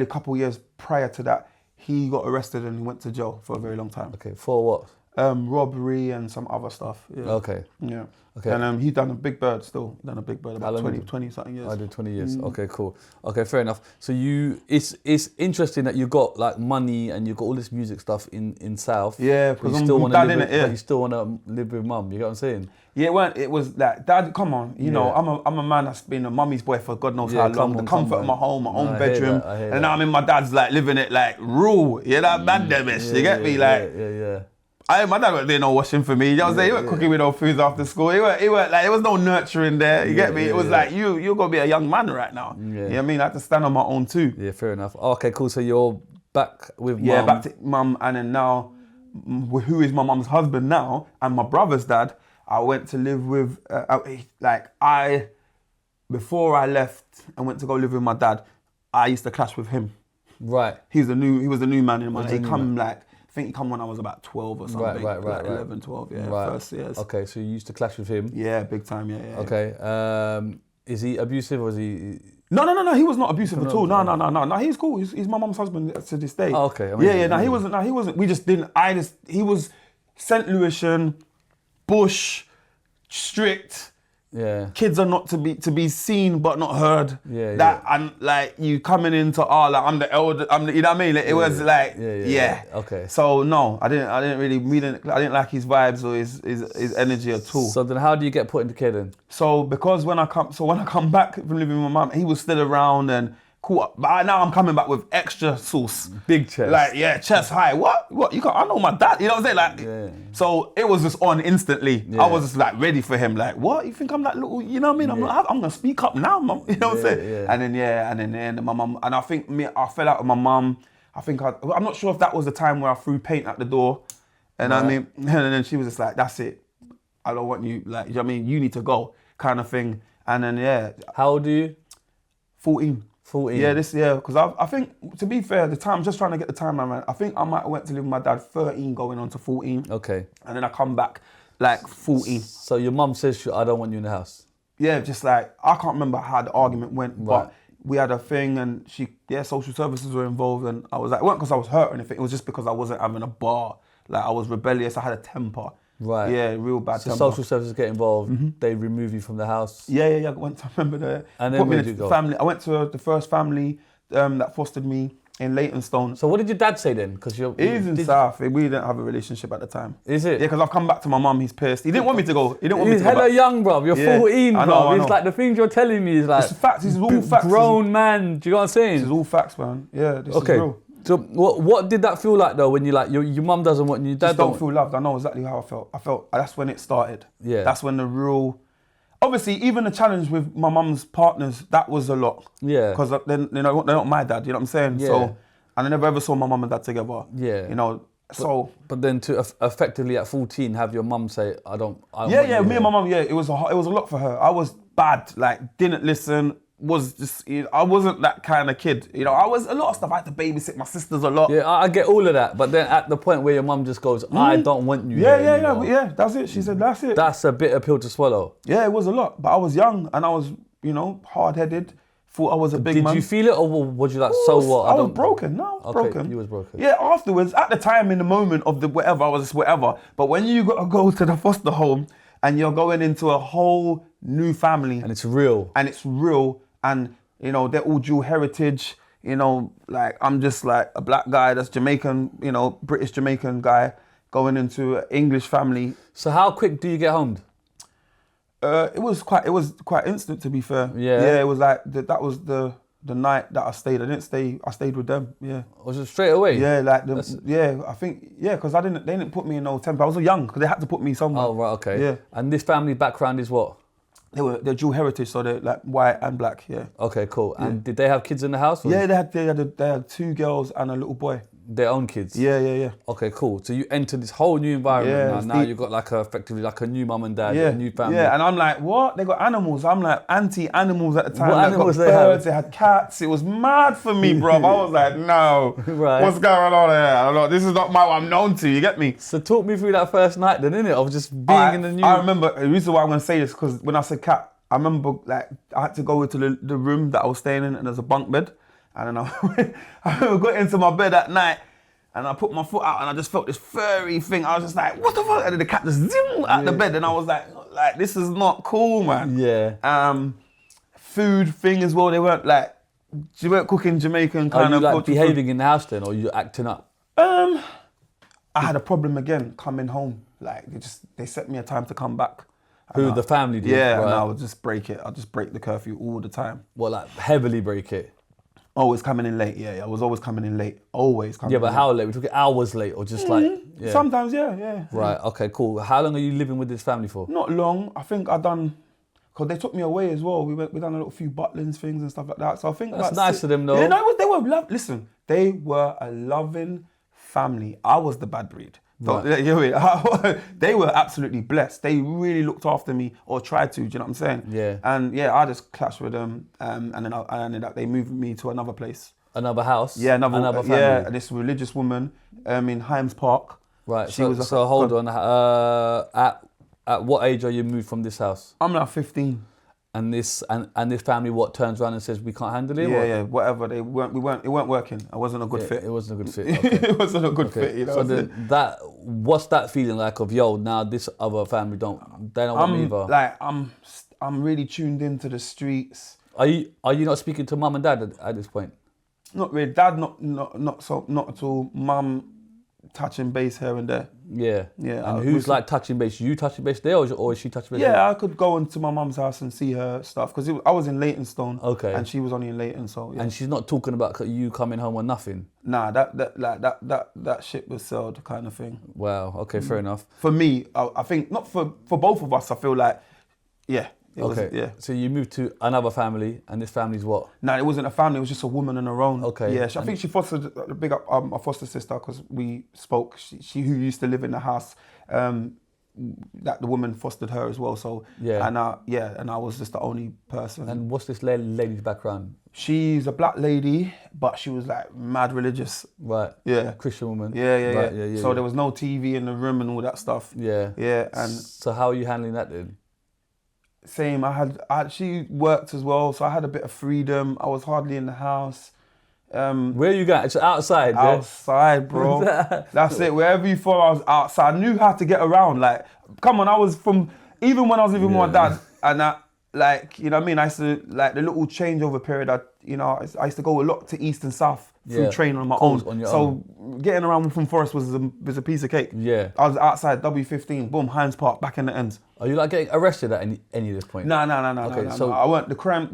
couple years prior to that, he got arrested and he went to jail for a very long time. Okay, for what? Robbery and some other stuff. Yeah. Okay. Yeah. Okay. And he done a big bird still. Done a big bird about 20 something years. I did 20 years. Okay, cool. Okay, fair enough. So it's interesting that you got like money and you got all this music stuff in South. Yeah, but because you still I'm want dad to in live it. Yeah. but you still want to live with mum. You get what I'm saying? Yeah, it was like, Dad, come on, you know, I'm a man that's been a mummy's boy for God knows how long. The comfort of my home, my own bedroom, and now I'm in my dad's like living it like rule. You know, bad demish. You get me? Like, my dad wasn't doing no washing for me. You know what I'm saying? He weren't cooking me no foods after school. He weren't like, there was no nurturing there. You get me? It was like, you're gonna be a young man right now. You know what I mean? I had to stand on my own too. Yeah, fair enough. Okay, cool. So you're back with mum. Yeah, back to mum, and then now, who is my mum's husband now, and my brother's dad. I went to live with, before I left and went to go live with my dad, I used to clash with him. Right. He was the new man in my life. He come I think he come when I was about 12 or something. Right. 11, 12, yeah, first years. Okay, so you used to clash with him. Yeah, big time, yeah. Okay, is he abusive or is he... No, he was not abusive at all. No, he's cool. He's my mum's husband to this day. Oh, okay. He wasn't. We just didn't, he was St. Louisian, bush, strict. Yeah. Kids are not to be seen but not heard. Yeah. And like you coming into like I'm the elder. You know what I mean? Like, it was like Okay. So no, I didn't like his vibes or his energy at all. So then how do you get put into care then? So because when I come back from living with my mum, he was still around and cool. But now I'm coming back with extra sauce. Big chest. Like, chest high. What? You can't, I know my dad. You know what I'm saying? Like, so it was just on instantly. I was just like ready for him. Like, what? You think I'm that little, you know what I mean? I'm going to speak up now, mum. You know what I'm saying? And then my mum, and I think I fell out with my mum. I'm not sure if that was the time where I threw paint at the door. And I mean, and then she was just like, that's it. I don't want you, like, you know what I mean? You need to go, kind of thing. And then, How old are you? 14. 14. Yeah, because I think, to be fair, I'm just trying to get the timeline right. I think I might have went to live with my dad 13 going on to 14. Okay. And then I come back like 14. So your mum says, I don't want you in the house? Yeah, just like, I can't remember how the argument went, but we had a thing and social services were involved and I was like, it wasn't because I was hurt or anything, it was just because I wasn't having a bar. Like I was rebellious, I had a temper. Right. Yeah, real bad temper. Social services get involved, they remove you from the house? Yeah. I remember that. And then where did you go? Family. I went to the first family that fostered me in Leytonstone. So what did your dad say then? Because He's in South. We didn't have a relationship at the time. Is it? Yeah, because I've come back to my mum, he's pissed. He didn't want me to go. He's hella young, bro. You're 14, I bro. know. It's like the things you're telling me is like... It's facts, this is all facts. Grown man, do you know what I'm saying? This is all facts, man. Yeah, this is real. So what did that feel like though when you like your mum doesn't want you, your dad don't feel loved. I know exactly how I felt. That's when it started. Yeah. That's when the real... Obviously, even the challenge with my mum's partners, that was a lot. Yeah. Because they're not my dad, you know what I'm saying? Yeah. So, and I never ever saw my mum and dad together. Yeah. You know, But then to effectively at 14 have your mum say, I don't me and my mum, it was a lot for her. I was bad, like didn't listen, was just, I wasn't that kind of kid. You know, I was a lot of stuff. I had to babysit my sisters a lot. Yeah, I get all of that. But then at the point where your mum just goes, I don't want you here anymore. Yeah, that's it. She said, that's it. That's a bitter pill to swallow. Yeah, it was a lot. But I was young and I was, hard-headed. Thought I was a big man. Did you feel it or was you like, so what? I was broken. No, I was broken. You was broken. Yeah, afterwards, at the time, in the moment of the whatever, I was just whatever. But when you got to go to the foster home and you're going into a whole new family. And it's real. And they're all dual heritage, like I'm just like a black guy that's Jamaican, British Jamaican guy going into an English family. So how quick do you get home? It was quite instant, to be fair. Yeah. It was like that was the night that I stayed. I stayed with them. Yeah. Was it straight away? Yeah, I think because they didn't put me in no temper. I was young because they had to put me somewhere. Oh right, okay. Yeah. And this family background is what? They're dual heritage, so they're like white and black. Yeah. Okay, cool. And did they have kids in the house? Yeah, they had 2 girls and a little boy. Their own kids? Yeah. Okay, cool. So you entered this whole new environment now. Now you've got effectively a new mum and dad, a new family. Yeah, and I'm like, what? They got animals. I'm like anti-animals at the time. What animals they birds, have? They had cats. It was mad for me, bro. I was like, no. Right. What's going on here? I'm like, this is not what I'm known to. You get me? So talk me through that first night then, innit? Of just being in the new... I remember, the reason why I'm going to say this, because when I said cat, I remember I had to go into the room that I was staying in and there's a bunk bed. And then I remember got into my bed at night and I put my foot out and I just felt this furry thing. I was just like, what the fuck? And then the cat just zoom out the bed and I was like, this is not cool, man. Yeah. Food thing as well. They weren't cooking Jamaican kind of. Are you behaving in the house then, or are you acting up? I had a problem again coming home. They set me a time to come back. Who, the family did? Yeah, right. and I would just break it. I'd just break the curfew all the time. Well, heavily break it? Always coming in late, yeah. I was always coming in late. Always coming in late. Yeah, but how late? We're talking hours late or just yeah. Sometimes, yeah. Right, okay, cool. How long are you living with this family for? Not long. I think because they took me away as well. We done a little few butlins things and stuff like that. So I think that's nice of them though. Yeah, no, they were listen, they were a loving family. I was the bad breed. Right. They were absolutely blessed. They really looked after me or tried to, do you know what I'm saying? Yeah. And I just clashed with them and then I ended up, they moved me to another place. Another house? Yeah, another family? Yeah, this religious woman in Hymes Park. Right, so hold on. At what age are you moved from this house? I'm like 15. And this family turns around and says we can't handle it? Yeah, whatever. It weren't working. I wasn't a good fit. It wasn't a good fit. Okay. It wasn't a good fit, you know. So what's that feeling like of now this other family they don't want me either? I'm really tuned into the streets. Are you not speaking to mum and dad at this point? Not really. Dad not at all. Mum touching base here and there. Yeah. Yeah. And who's touching base? You touching base there or is she touching base there? Yeah, I could go into my mum's house and see her stuff because I was in Leytonstone. Okay. And she was only in Leyton, so yeah. And she's not talking about you coming home or nothing? Nah, that shit was sold kind of thing. Wow, okay, fair enough. For me, I think, not for both of us, I feel like, yeah. So you moved to another family, and this family's what? No, it wasn't a family. It was just a woman on her own. Okay. Yeah, I think she fostered, big up my foster sister because we spoke. She who used to live in the house, that the woman fostered her as well. So yeah, and I was just the only person. And what's this lady's background? She's a black lady, but she was mad religious. Right. Yeah. Christian woman. Yeah. Right, yeah. So there was no TV in the room and all that stuff. Yeah. Yeah. And so how are you handling that then? Same. She worked as well, so I had a bit of freedom. I was hardly in the house. Where are you going? It's outside. Outside, bro. That's it. Wherever you thought I was outside, I knew how to get around. Come on, I was even when I was living with my dad, and you know what I mean. I used to the little changeover period. I used to go a lot to east and south through train on my own. So getting around from Forest was a piece of cake. Yeah. I was outside W15, boom, Hynes Park, back in the ends. Are you getting arrested at any of this point? No. Okay, So I weren't the crime.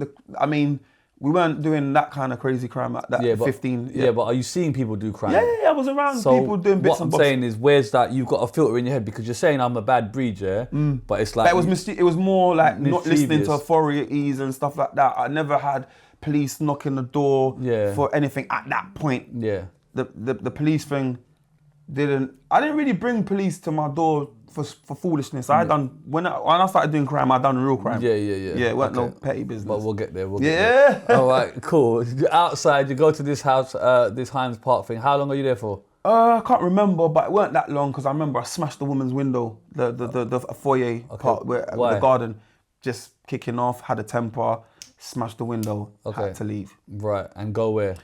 We weren't doing that kind of crazy crime at that 15. Yeah, but are you seeing people do crime? Yeah, I was around people doing bits and bobs. What I'm saying is, where's that? You've got a filter in your head because you're saying I'm a bad breed, yeah. But it's But it was more not listening to authorities and stuff like that. I never had police knocking the door for anything at that point. Yeah. The police thing I didn't really bring police to my door for foolishness. When I started doing crime, I done real crime. Yeah. Yeah, it wasn't no petty business. But we'll get there. Yeah. All right, cool. Outside, you go to this house, this Hynes Park thing. How long are you there for? I can't remember, but it weren't that long because I remember I smashed the woman's window, the foyer part with the garden, just kicking off, had a temper, smashed the window, had to leave. Right, and go where?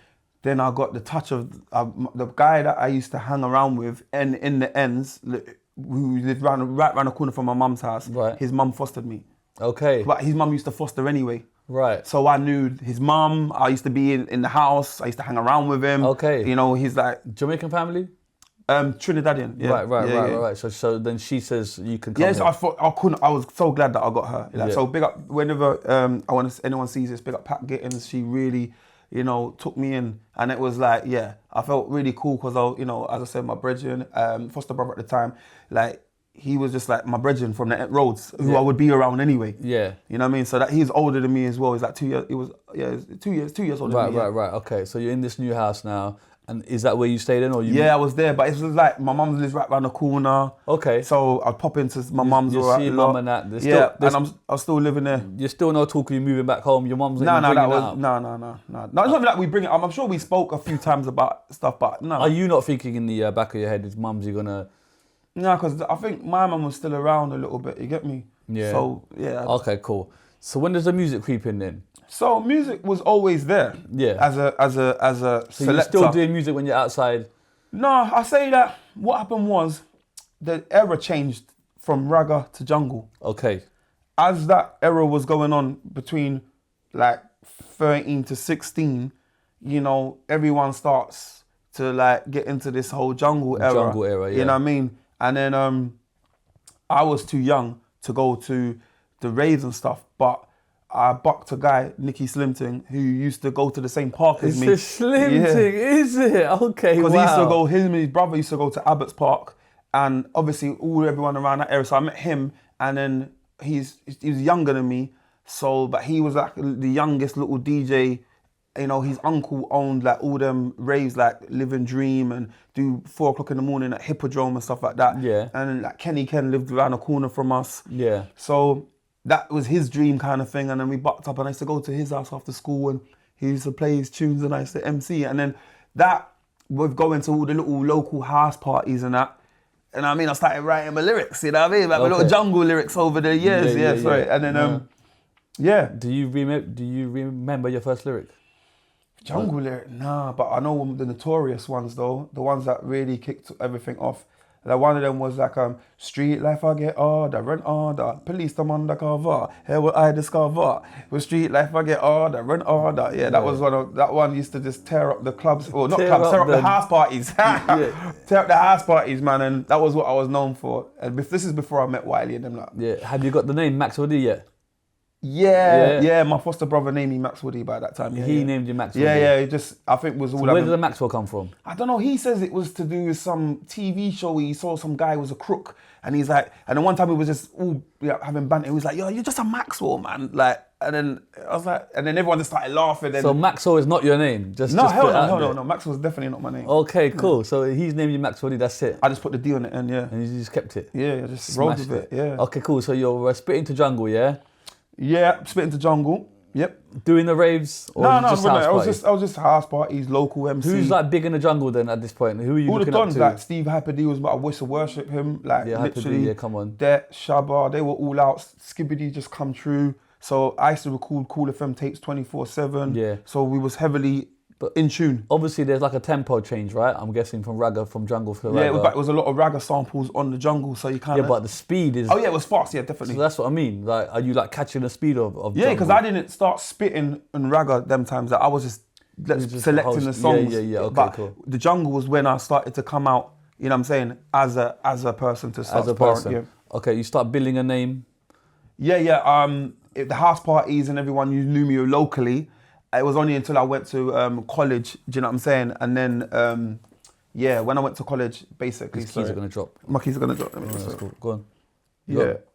Then I got the touch of the guy that I used to hang around with in the ends, who lived right around the corner from my mum's house. Right. His mum fostered me. Okay. But his mum used to foster anyway. Right. So I knew his mum. I used to be in the house. I used to hang around with him. Okay. You know, he's Jamaican family? Trinidadian. Yeah. Right. So then she says you can come. Yes, here. I thought I couldn't. I was so glad that I got her. Like, so big up. Whenever anyone sees this, big up Pat Gittins. She really, took me in, and it was like, I felt really cool because as I said, my brethren, foster brother at the time, like he was just like my brethren from the roads who I would be around anyway. Yeah, you know what I mean. So that he's older than me as well. He's like 2 years. It was 2 years older than me. Right. Okay, so you're in this new house now. And is that where you stayed in, or you? Yeah, I was there, but it was like my mum lives right around the corner. Okay. So I'd pop into my mum's. You see mum and that. And I'm still living there. You're still no talk of you moving back home. Your mum's no. It's not like we bring it up. I'm sure we spoke a few times about stuff, but no. Are you not thinking in the back of your head, is mum's you gonna? No, because I think my mum was still around a little bit. You get me? Yeah. So yeah. Okay, cool. So when does the music creep in then? So music was always there. Yeah. As a so selector. You're still doing music when you're outside? No, I say that what happened was the era changed from ragga to jungle. Okay. As that era was going on between like 13 to 16, everyone starts to like get into this whole jungle era. Jungle era, yeah. You know what I mean? And then I was too young to go to the raves and stuff, but I bucked a guy, Nicky Slimting, who used to go to the same park as me. It's a Slimting, is it? Okay, because he used to go, him and his brother used to go to Abbott's Park, and obviously everyone around that area. So I met him, and then he was younger than me, but he was like the youngest little DJ. His uncle owned like all them raves like Living Dream and do 4 o'clock in the morning at Hippodrome and stuff like that. Yeah. And like Kenny Ken lived around the corner from us. Yeah. So that was his dream kind of thing, and then we bucked up and I used to go to his house after school and he used to play his tunes and I used to MC, and then that with going to all the little local house parties and that, and I started writing my lyrics, you know what I mean? Like my little jungle lyrics over the years, and then Do you remember your first lyric? Jungle lyric? Nah, but I know the notorious ones though, the ones that really kicked everything off. Like one of them was like, street life I get order, rent order, police them undercover, here will I discover. With street life I get order, rent order. Yeah, that was that one used to just tear up the clubs, or not clubs, tear up the house parties. Tear up the house parties, man, and that was what I was known for. And this is before I met Wiley and them like. Yeah, have you got the name Maxwell D yet? Yeah, my foster brother named me Maxwell D by that time. He named you Maxwell D? Yeah, it just, I think was all so where did the Maxwell come from? I don't know, he says it was to do with some TV show where he saw some guy was a crook, and he's like, and then one time we was just all having banter, he was like, yo, you're just a Maxwell, man, like, and then I was like, and then everyone just started laughing. So Maxwell is not your name? No, Maxwell's definitely not my name. Okay, cool, so he's named you Maxwell D, that's it? I just put the D on it and And you just kept it? Yeah, I just rolled with it, yeah. Okay, cool, so you're spitting to jungle, yeah? Yeah, spitting to jungle. Yep. Doing the raves? Or I was just house parties, local MC. Who's like big in the jungle then at this point? Who are you looking up to? All the dons, like Steve Hyper D was, I used to worship him. Like literally, come on. Det, Shabba, they were all out. Skibbity just come true. So I used to record Kool Fm tapes 24/7. Yeah. So we was heavily in tune. Obviously, there's like a tempo change, right? I'm guessing from jungle to ragga. Yeah, it was a lot of ragga samples on the jungle, so you kind of. Yeah, but the speed is. Oh yeah, it was fast. Yeah, definitely. So that's what I mean. Like, are you like catching the speed of? Yeah, because I didn't start spitting in ragga them times. Like, I was just selecting the songs. Yeah. Okay, but cool. The jungle was when I started to come out. You know what I'm saying? As a person to start. As a person. Yeah. Okay, you start building a name. Yeah. The house parties and everyone knew me locally. It was only until I went to college, do you know what I'm saying? And then, when I went to college, basically... His keys are going to drop. My keys are going to drop. That's cool. Go on.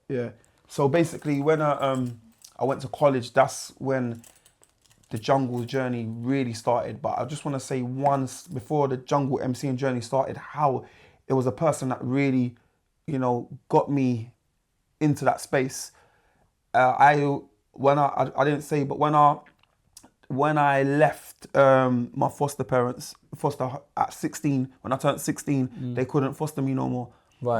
Yeah. So basically, when I went to college, that's when the jungle journey really started. But I just want to say once, before the jungle MCing journey started, how it was a person that really, got me into that space. When I left my foster at 16, when I turned 16, they couldn't foster me no more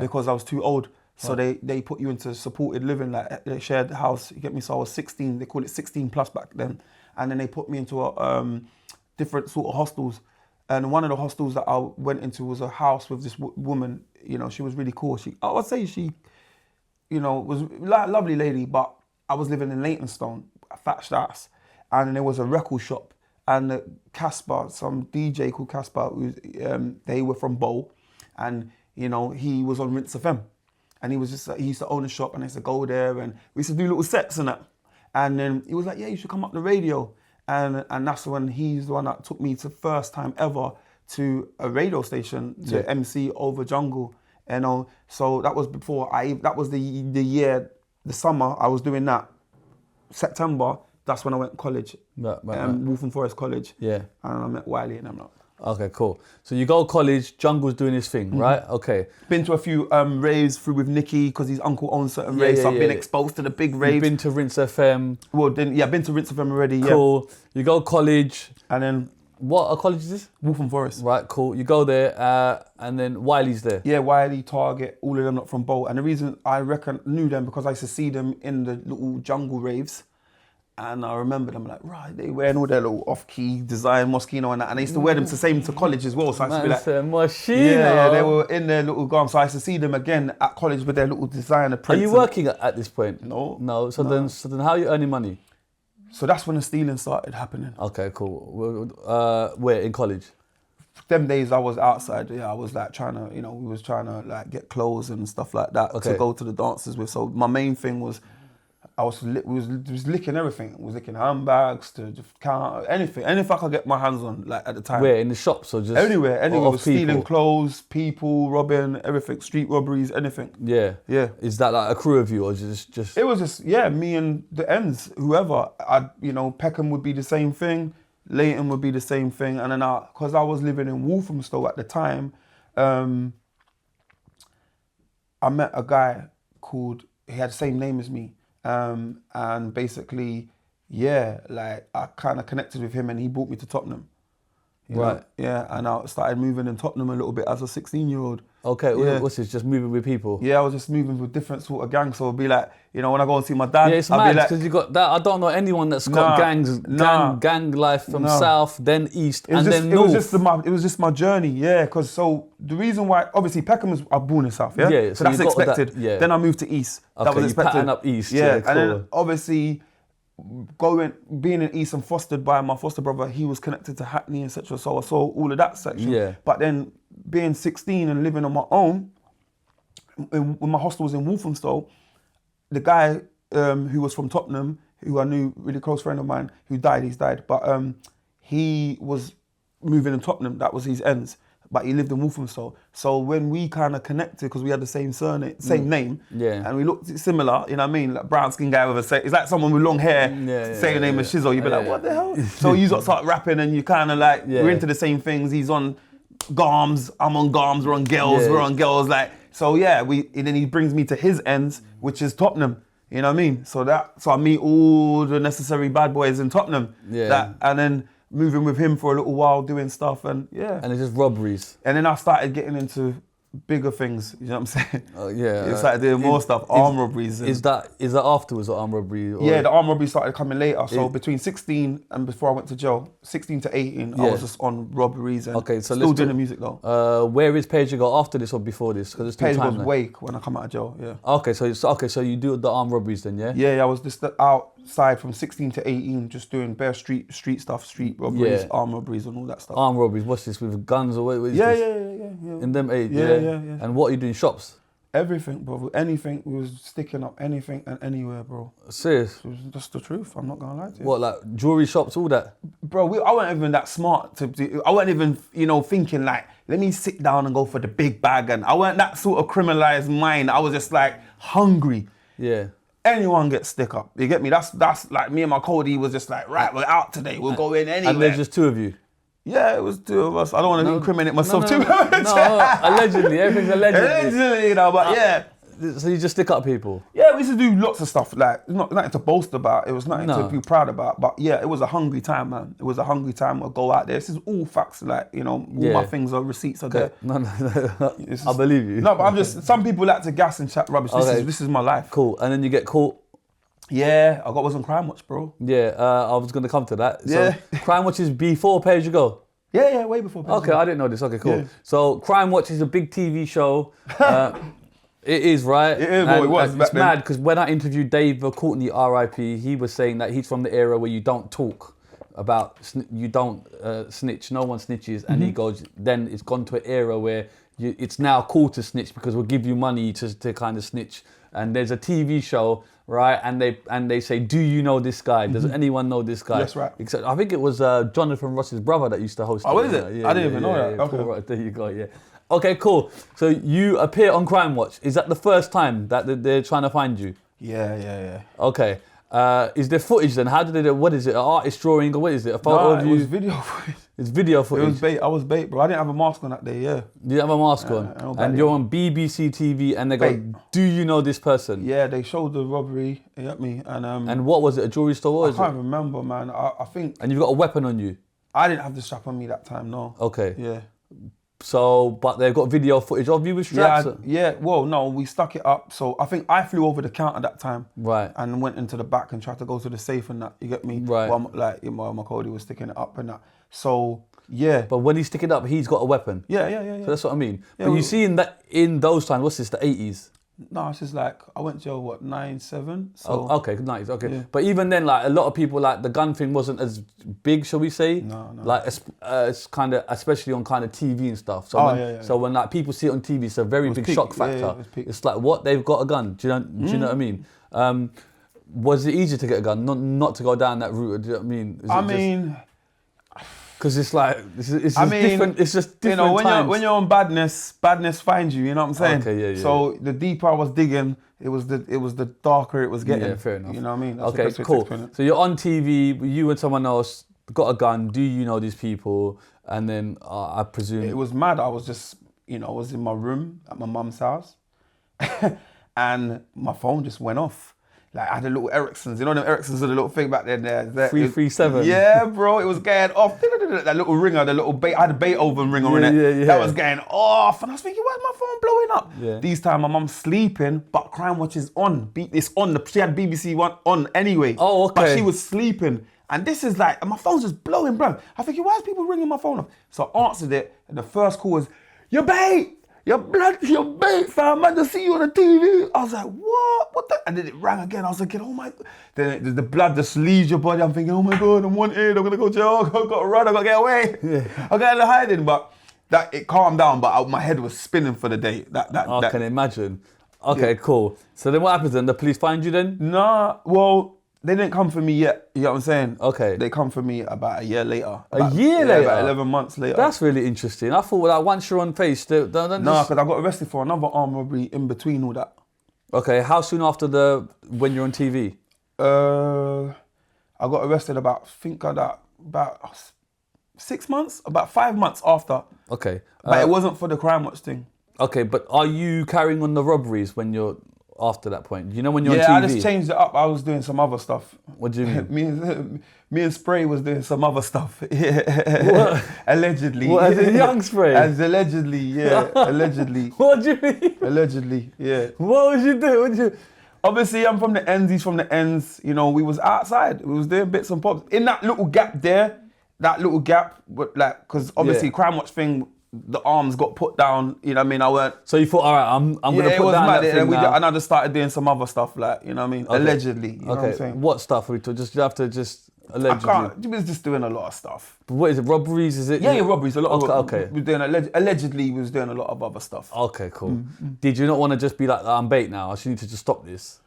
because I was too old. So they put you into supported living, like they shared the house, you get me? So I was 16, they called it 16 plus back then. And then they put me into a different sort of hostels. And one of the hostels that I went into was a house with this woman, she was really cool. I would say she, was like a lovely lady, but I was living in Leytonstone, a thatched house. And there was a record shop, and Casper, some DJ called Casper, they were from Bow, and you know, he was on Rinse FM, and he was just he used to own a shop, and I used to go there, and we used to do little sets and that. And then he was like, yeah, you should come up the radio, and that's when he's the one that took me to first time ever to a radio station to MC over Jungle, you know. So that was before that was the year, the summer I was doing that. September, that's when I went to college, Wolfram Forest College. Yeah. And I met Wiley and I'm like. Okay, cool. So you go to college, Jungle's doing his thing, right? Okay. Been to a few raves through with Nicky, because his uncle owns certain raves, so I've been exposed to the big raves. You've been to Rinse FM. Well, then, I've been to Rinse FM already, Cool. You go to college. And then... What college is this? Wolfram Forest. Right, cool. You go there, and then Wiley's there. Yeah, Wiley, Target, all of them not from Bolt. And the reason I knew them, because I used to see them in the little jungle raves. And I remember them like, right, they wearing all their little off-key design, Moschino and that. And I used to wear them the same to college as well. So I used to be like, Moschino. Yeah, they were in their little garb. So I used to see them again at college with their little designer prints. Are you working at this point? No. So then how are you earning money? So that's when the stealing started happening. Okay, cool. Where, in college? Them days I was outside, I was like trying to, we was trying to like get clothes and stuff like that to go to the dances with. So my main thing was, I was licking everything. I was licking handbags to just count anything I could get my hands on, like at the time. Where, in the shops or just anywhere? Was stealing clothes, people, robbing, everything, street robberies, anything. Yeah. Is that like a crew of you or just? It was just me and the ends, whoever. Peckham would be the same thing, Leighton would be the same thing, and then because I was living in Walthamstow at the time, I met a guy he had the same name as me. And basically, I kind of connected with him and he brought me to Tottenham. You know? Yeah, and I started moving in Tottenham a little bit as a 16-year-old. Okay, what's this, just moving with people? Yeah, I was just moving with different sort of gangs. So it'd be like, when I go and see my dad, yeah, it's mad because you got that. I don't know anyone that's got gang life from south, then east, and then north. It was just my journey, because so the reason why, obviously Peckham was born in south, so that's expected. Then I moved to east. Okay, that was expected. Pattern up east. Yeah, cool. And then obviously being in East and fostered by my foster brother, he was connected to Hackney, etc. So I saw all of that section. Yeah. But then being 16 and living on my own, when my hostel was in Walthamstow, the guy who was from Tottenham, who I knew, really close friend of mine, he's died, but he was moving in Tottenham, that was his ends. But he lived in Walthamstow. So when we kind of connected, because we had the same surname, same name, and we looked similar, you know what I mean? Like brown skin guy with it's like someone with long hair, same name as Shizzio, you'd be like, what the hell? So you start rapping and you kind of like, we're into the same things. He's on Garms, I'm on Garms, we're on Girls, we're on Girls. Like, so and then he brings me to his ends, which is Tottenham. You know what I mean? So I meet all the necessary bad boys in Tottenham. And then moving with him for a little while, doing stuff, and And it's just robberies. And then I started getting into bigger things, you know what I'm saying? I started doing more stuff, arm robberies. Is that afterwards, or arm robbery? Or? Yeah, the arm robbery started coming later. So between 16 and before I went to jail, 16 to 18, I was just on robberies and still doing the music though. Where is PAYG after this or before this? Because it's PAYG was Wake when I come out of jail, Okay, so you do the arm robberies then, yeah? Yeah, I was just outside from 16 to 18, just doing bare street stuff, street robberies, arm robberies and all that stuff. Arm robberies, what's this, with guns or what is this? Yeah. In them age, yeah. And what are you doing, shops? Everything, bro. Anything. We was sticking up anything and anywhere, bro. Serious? It was just the truth. I'm not gonna lie to you. What, like jewelry shops, all that? Bro, I wasn't even that smart I wasn't even, thinking like, let me sit down and go for the big bag. And I wasn't that sort of criminalized mind. I was just like hungry. Yeah. Anyone gets stick up. You get me? That's like me and my Cody was just like, right, we're out today. We'll go in anywhere. And there's just two of you? Yeah, it was two of us. I don't want to incriminate myself too much. No, allegedly. Everything's allegedly. Allegedly, but yeah. So you just stick up people? Yeah, we used to do lots of stuff. Like, nothing to boast about. It was nothing to be proud about. But yeah, it was a hungry time, man. It was a hungry time. We'll go out there. This is all facts. Like, all my things are receipts are there. No. I believe you. No, but I'm just, some people like to gas and chat rubbish. This is my life. Cool. And then you get caught? Yeah, I was on Crime Watch, bro. Yeah, I was going to come to that. So Crime Watch is before PAYG Go? Yeah, way before PAYG. Okay, I didn't know this. Okay, cool. Yeah. So Crime Watch is a big TV show. It is, right? It is, it was. It's mad because when I interviewed Dave Courtney, RIP, he was saying that he's from the era where you don't talk about, you don't snitch, no one snitches, and he goes, then it's gone to an era where it's now cool to snitch because we'll give you money to kind of snitch. And there's a TV show, right? And they say, do you know this guy? Does anyone know this guy? That's right. Except I think it was Jonathan Ross's brother that used to host. Oh, it. is it? Yeah, I didn't even know that. Yeah. Okay. Cool, right, there you go. Yeah. Okay, cool. So you appear on Crime Watch. Is that the first time that they're trying to find you? Yeah. Okay. Is there footage then? How did they do? What is it? An artist drawing or what is it? A photo of you? It was video footage. It's video footage. It was bait. I was bait, bro. I didn't have a mask on that day, yeah. You didn't have a mask on? And you're on BBC TV and they go, Bait. do you know this person? Yeah, they showed the robbery, you get me? And what was it? A jewelry store? What I is can't it? remember, man. I think And you've got a weapon on you? I didn't have the strap on me that time, no. Okay. Yeah. So, but they've got video footage of you with straps? Well, no, we stuck it up. So I think I flew over the counter that time. Right. And went into the back and tried to go to the safe and that, you get me? Right. While, my Cody was sticking it up and that. So, yeah. But when he's sticking it up, he's got a weapon? Yeah. So that's what I mean. Yeah, But you see in those times, what's this, the 80s? No, it's just like, I went to jail, 9/7? So, Oh, okay, nice, okay. Yeah. But even then, like, a lot of people, like, the gun thing wasn't as big, shall we say? No. Like, it's kind of, especially on kind of TV and stuff. So, Oh, when, like, people see it on TV, it's a very big peak. shock Yeah, factor. it was peak. It's like, what? They've got a gun. Do you know what I mean? Was it easier to get a gun, not to go down that route? Do you know what I mean? I mean... Because it's like, it's just different, it's just different You know, times. when you're on badness finds you, you know what I'm saying? Okay, yeah. So the deeper I was digging, it was the darker it was getting. Yeah, fair enough. You know what I mean? That's the Okay, best way to cool. explain it. So you're on TV, you and someone else got a gun, do you know these people? And then I presume... It was mad. I was just, I was in my room at my mum's house and my phone just went off. Like I had a little Ericssons, them Ericssons are the little thing back there. 337. Yeah, bro, it was going off. That little ringer, I had a Beethoven ringer in it. Yeah. That was going off, and I was thinking, why is my phone blowing up? Yeah. These time my mum's sleeping, but Crime Watch is on. It's on. She had BBC One on anyway. Oh, okay. But she was sleeping, and this is like, and my phone's just blowing, bro. I thinking, why is people ringing my phone off? So I answered it, and the first call was, "Your bait. Your bait, fam, man, to see you on the TV." I was like, what the? And then it rang again. I was like, oh my. Then the blood just leaves your body. I'm thinking, oh my God, I'm wanted. I'm going to go to jail. I've got to run. I've got to get away. Yeah. I got to hiding. But it calmed down, but my head was spinning for the day. I can imagine. Okay, cool. So then what happens then? The police find you then? Nah, well, they didn't come for me yet. You know what I'm saying? Okay. They come for me about a year later. A year later? About 11 months later. That's really interesting. I thought that once you're on face, Nah, because I got arrested for another armed robbery in between all that. Okay, how soon after when you're on TV? I got arrested about 6 months, about 5 months after. Okay. But it wasn't for the Crime Watch thing. Okay, but are you carrying on the robberies when you're after that point? You know when you're on TV? Yeah, I just changed it up. I was doing some other stuff. What do you mean? me and Spray was doing some other stuff. Yeah. What? Allegedly. What, as in Young Spray? As allegedly, yeah. Allegedly. What do you mean? Allegedly, yeah. What was you doing? Obviously, I'm from the ends, he's from the ends. You know, we was outside. We was doing bits and pops. In that little gap there, because obviously Crime Watch thing, the arms got put down, you know what I mean? I weren't... So you thought, all right, I'm going to put down that thing now. And I just started doing some other stuff, like, you know what I mean? Okay. Allegedly, you know what I'm saying? What stuff? You have to just allegedly... I was just doing a lot of stuff. But what is it, robberies, is it? Yeah, robberies, a lot of... Okay. We were doing allegedly, we was doing a lot of other stuff. Okay, cool. Did you not want to just be like, I'm bait now, I should need to just stop this?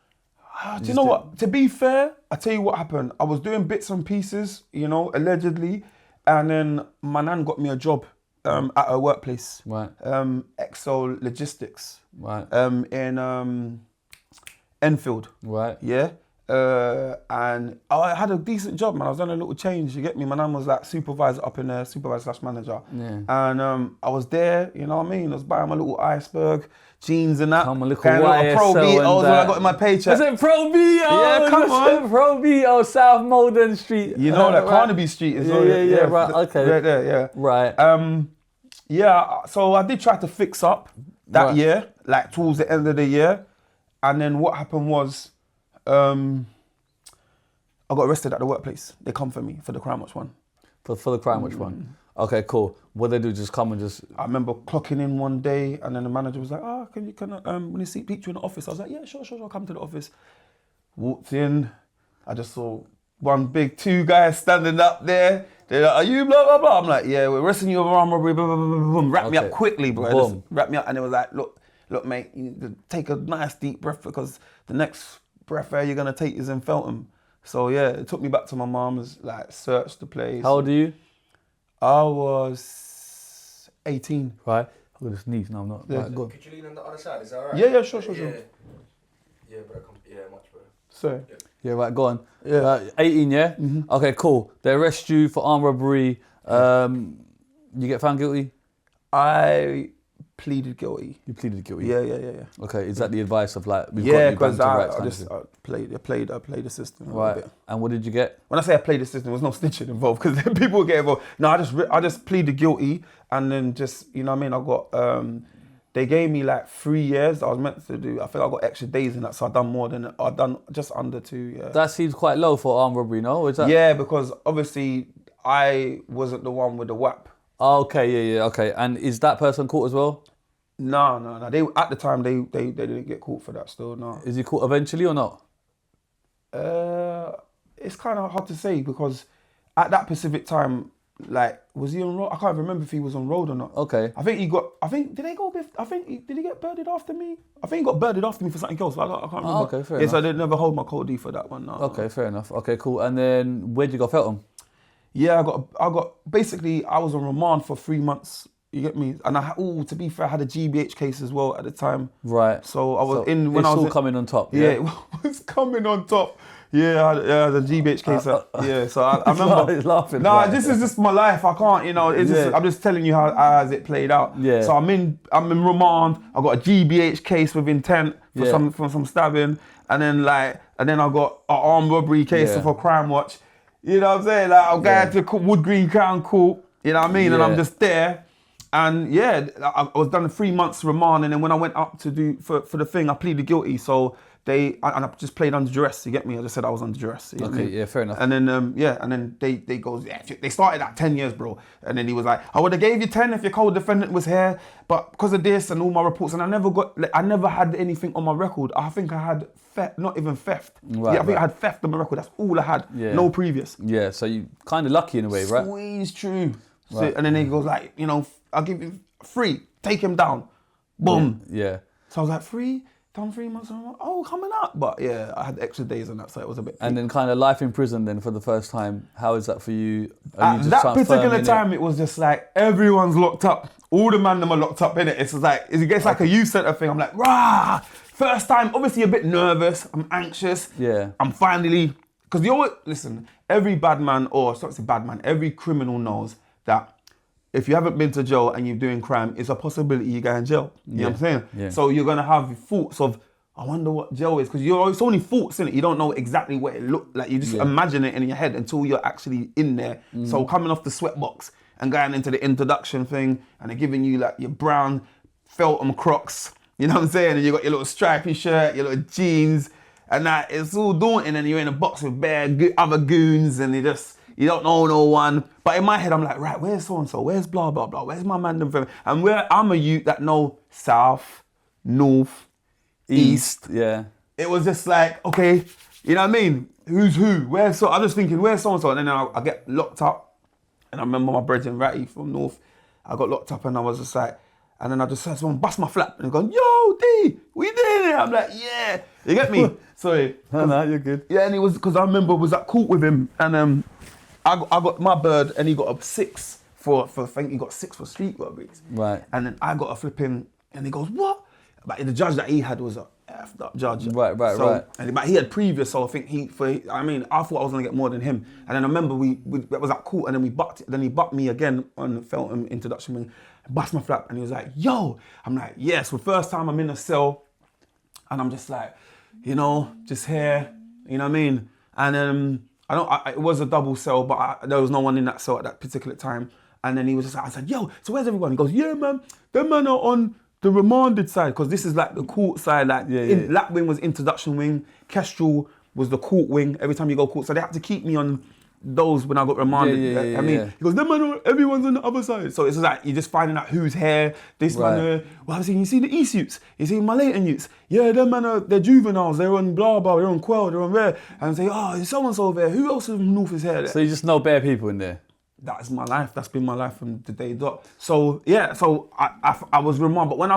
Do you know what? To be fair, I tell you what happened. I was doing bits and pieces, you know, allegedly, and then my nan got me a job at her workplace. Right. Exo Logistics. Right. In Enfield. Right. Yeah. And I had a decent job, man. I was on a little change, you get me? My nan was like supervisor up in there, supervisor/manager. Yeah. And I was there, you know what I mean? I was buying my little iceberg, jeans and that. Come a little kind of YSL Pro and Beatles when that. I got in my paycheck. Is it Pro B? Yeah, come on. Pro B, South Molden Street. You know that Carnaby Street is Yeah, right, okay. Right there, yeah. Right. Yeah, so I did try to fix up that year, like towards the end of the year. And then what happened was, I got arrested at the workplace. They come for me for the Crime Watch one. For the Crime Watch one? Okay, cool. What they do, just come and just... I remember clocking in one day and then the manager was like, can we see picture in the office? I was like, yeah, sure, come to the office. Walked in, I just saw two guys standing up there, They're like, are you blah, blah, blah? I'm like, yeah, we're arresting you of armed robbery, blah, blah, blah, blah, blah. Wrap me up quickly, bro. Just wrap me up. And it was like, look, mate, you need to take a nice deep breath because the next breath air you're going to take is in Feltham. So yeah, it took me back to my mum's, like, searched the place. How old are you? I was 18. Right. I'm going to sneeze. No, I'm not. Yeah. Right, go on. Could you lean on the other side? Is that alright? Yeah, sure. Yeah, bro. Yeah, much better. Sorry. Yeah, right, go on. Yeah. 18, yeah? Mm-hmm. Okay, cool. They arrest you for armed robbery. You get found guilty? I pleaded guilty. You pleaded guilty? Yeah. Okay, is that the advice of like, we've Yeah, got you because banned to rights? I played the system. Right, and what did you get? When I say I played the system, there was no snitching involved because people would get involved. No, I just pleaded guilty and then just, you know what I mean, I got, they gave me like 3 years I was meant to do. I think I got extra days in that, so I've done just under 2, yeah. That seems quite low for armed robbery, no? Is that? Yeah, because obviously I wasn't the one with the WAP. Okay, yeah, okay. And is that person caught as well? No. They at the time they didn't get caught for that still, no. Is he caught eventually or not? It's kind of hard to say because at that specific time, like, was he on road? I can't remember if he was on road or not. Okay. Did he get birded after me? I think he got birded after me for something else. I can't remember. Oh, okay, fair enough. enough. So I didn't never hold my code D for that one. No. Okay, fair enough. Okay, cool. And then where'd you go, Feltham? Yeah, I got basically I was on remand for 3 months. You get me? And to be fair, I had a GBH case as well at the time. Right. So I was when I was coming on top. Yeah, it was coming on top. Yeah, I had a GBH case. Yeah, so I remember. He's laughing. Nah, right. This is just my life. I can't, I'm just telling you how it played out. Yeah. So I'm in remand. I got a GBH case with intent for some stabbing, and then I got an armed robbery case for Crime Watch. You know what I'm saying? Like I'm going to Wood Green Crown Court. You know what I mean? And I'm just there. And yeah, I was done 3 months remand, and then when I went up to do for the thing, I pleaded guilty. So I just played under duress. You get me? I just said I was under duress. Okay, yeah, fair enough. And then and then they goes, yeah, they started at 10 years, bro. And then he was like, I would have gave you 10 if your co-defendant was here, but because of this and all my reports, and I never had anything on my record. I think I had not even theft. Right, I think I had theft on my record. That's all I had. Yeah. No previous. Yeah, so you kind of lucky in a way, right? Squeeze true. So, Right. and then he goes like, I'll give you 3. Take him down. Boom. Yeah. So I was like, 3? Done 3 months, and I'm like, oh, coming up. But yeah, I had extra days on that, so it was a bit. And then kind of life in prison then for the first time. How is that for you? At that particular time, it was just like, everyone's locked up. All the man them are locked up, innit? It's like, it gets like a youth centre thing. I'm like, rah! First time, obviously a bit nervous. I'm anxious. Yeah. I'm finally, because listen, every bad man, or it's not say bad man, every criminal knows that if you haven't been to jail and you're doing crime, it's a possibility you go in jail. You know what I'm saying? Yeah. So you're gonna have thoughts of, I wonder what jail is, because it's only thoughts, innit? You don't know exactly what it looked like. You just imagine it in your head until you're actually in there. So coming off the sweatbox and going into the introduction thing, and they're giving you like your brown Feltham Crocs, you know what I'm saying? And you got your little stripy shirt, your little jeans, and that it's all daunting. And you're in a box with other goons, and you don't know no one. But in my head, I'm like, right, where's so-and-so? Where's blah, blah, blah? Where's my man? And I'm a youth that know south, north, east. Yeah. It was just like, okay, you know what I mean? Who's who? I'm just thinking, where's so-and-so? And then I get locked up. And I remember my brethren, Ratty from north, I got locked up and I was just like, and then I just heard someone bust my flap and going, yo, D, we did it. I'm like, yeah. You get me? Sorry. No, you're good. Yeah, and it was, because I remember I was at court with him, and I got my bird, and he got a 6 for I think he got 6 for street robberies. Right. And then I got a flipping, and he goes, what? But the judge that he had was a effed up judge. Right. But he had previous, so I think I thought I was gonna get more than him. And then I remember we was at court, and then he bucked me again on the Feltham introduction ring, bust my flap, and he was like, yo. I'm like, yes, for the first time I'm in a cell, and I'm just like, just here, you know what I mean? And it was a double cell, but there was no one in that cell at that particular time. And then he was just like, I said, yo, so where's everyone? He goes, yeah, man, them man are on the remanded side, because this is like the court side, like Lap wing was introduction wing, Kestrel was the court wing, every time you go court. So they had to keep me on those when I got remanded. He goes, them man, everyone's on the other side. So it's just like, you're just finding out who's here, this man, well, I've seen, you see the East youths, you see my Leighton youths, yeah, them man, they're juveniles, they're on blah, blah, they're on Quell, they're on Rare, and say, oh, there's so-and-so over there, who else from North is here? So you just know bare people in there? that is my life. That's been my life from the day dot. So yeah, so I was remand, but when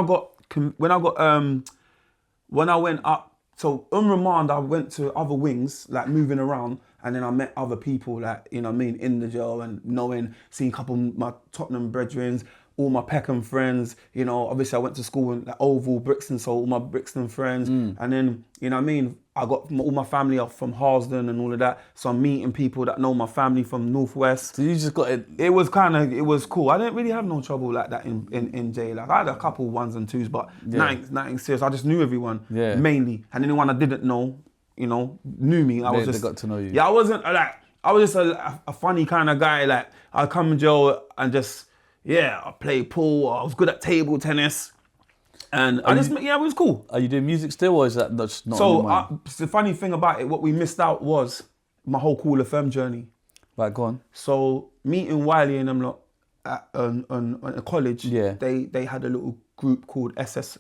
I went up, so on remand, I went to other wings, like moving around, and then I met other people, like, you know what I mean, in the jail, and seeing a couple of my Tottenham brethrens, all my Peckham friends, you know, obviously I went to school in like Oval, Brixton, so all my Brixton friends, and then, you know what I mean, I got all my family up from Harlesden and all of that, so I'm meeting people that know my family from Northwest. So you just got it. It was cool. I didn't really have no trouble like that in jail. Like I had a couple ones and twos, but nothing serious. I just knew everyone, mainly, and anyone I didn't know, you know, knew me. They got to know you. Yeah, I wasn't like, I was just a funny kind of guy. Like I'd come in jail and just, I played pool. I was good at table tennis. And it was cool. Are you doing music still, or is that just not? So the funny thing about it, what we missed out was my whole Kool Fm journey. Right, go on. So meeting Wiley and them lot at a college, they had a little group called SS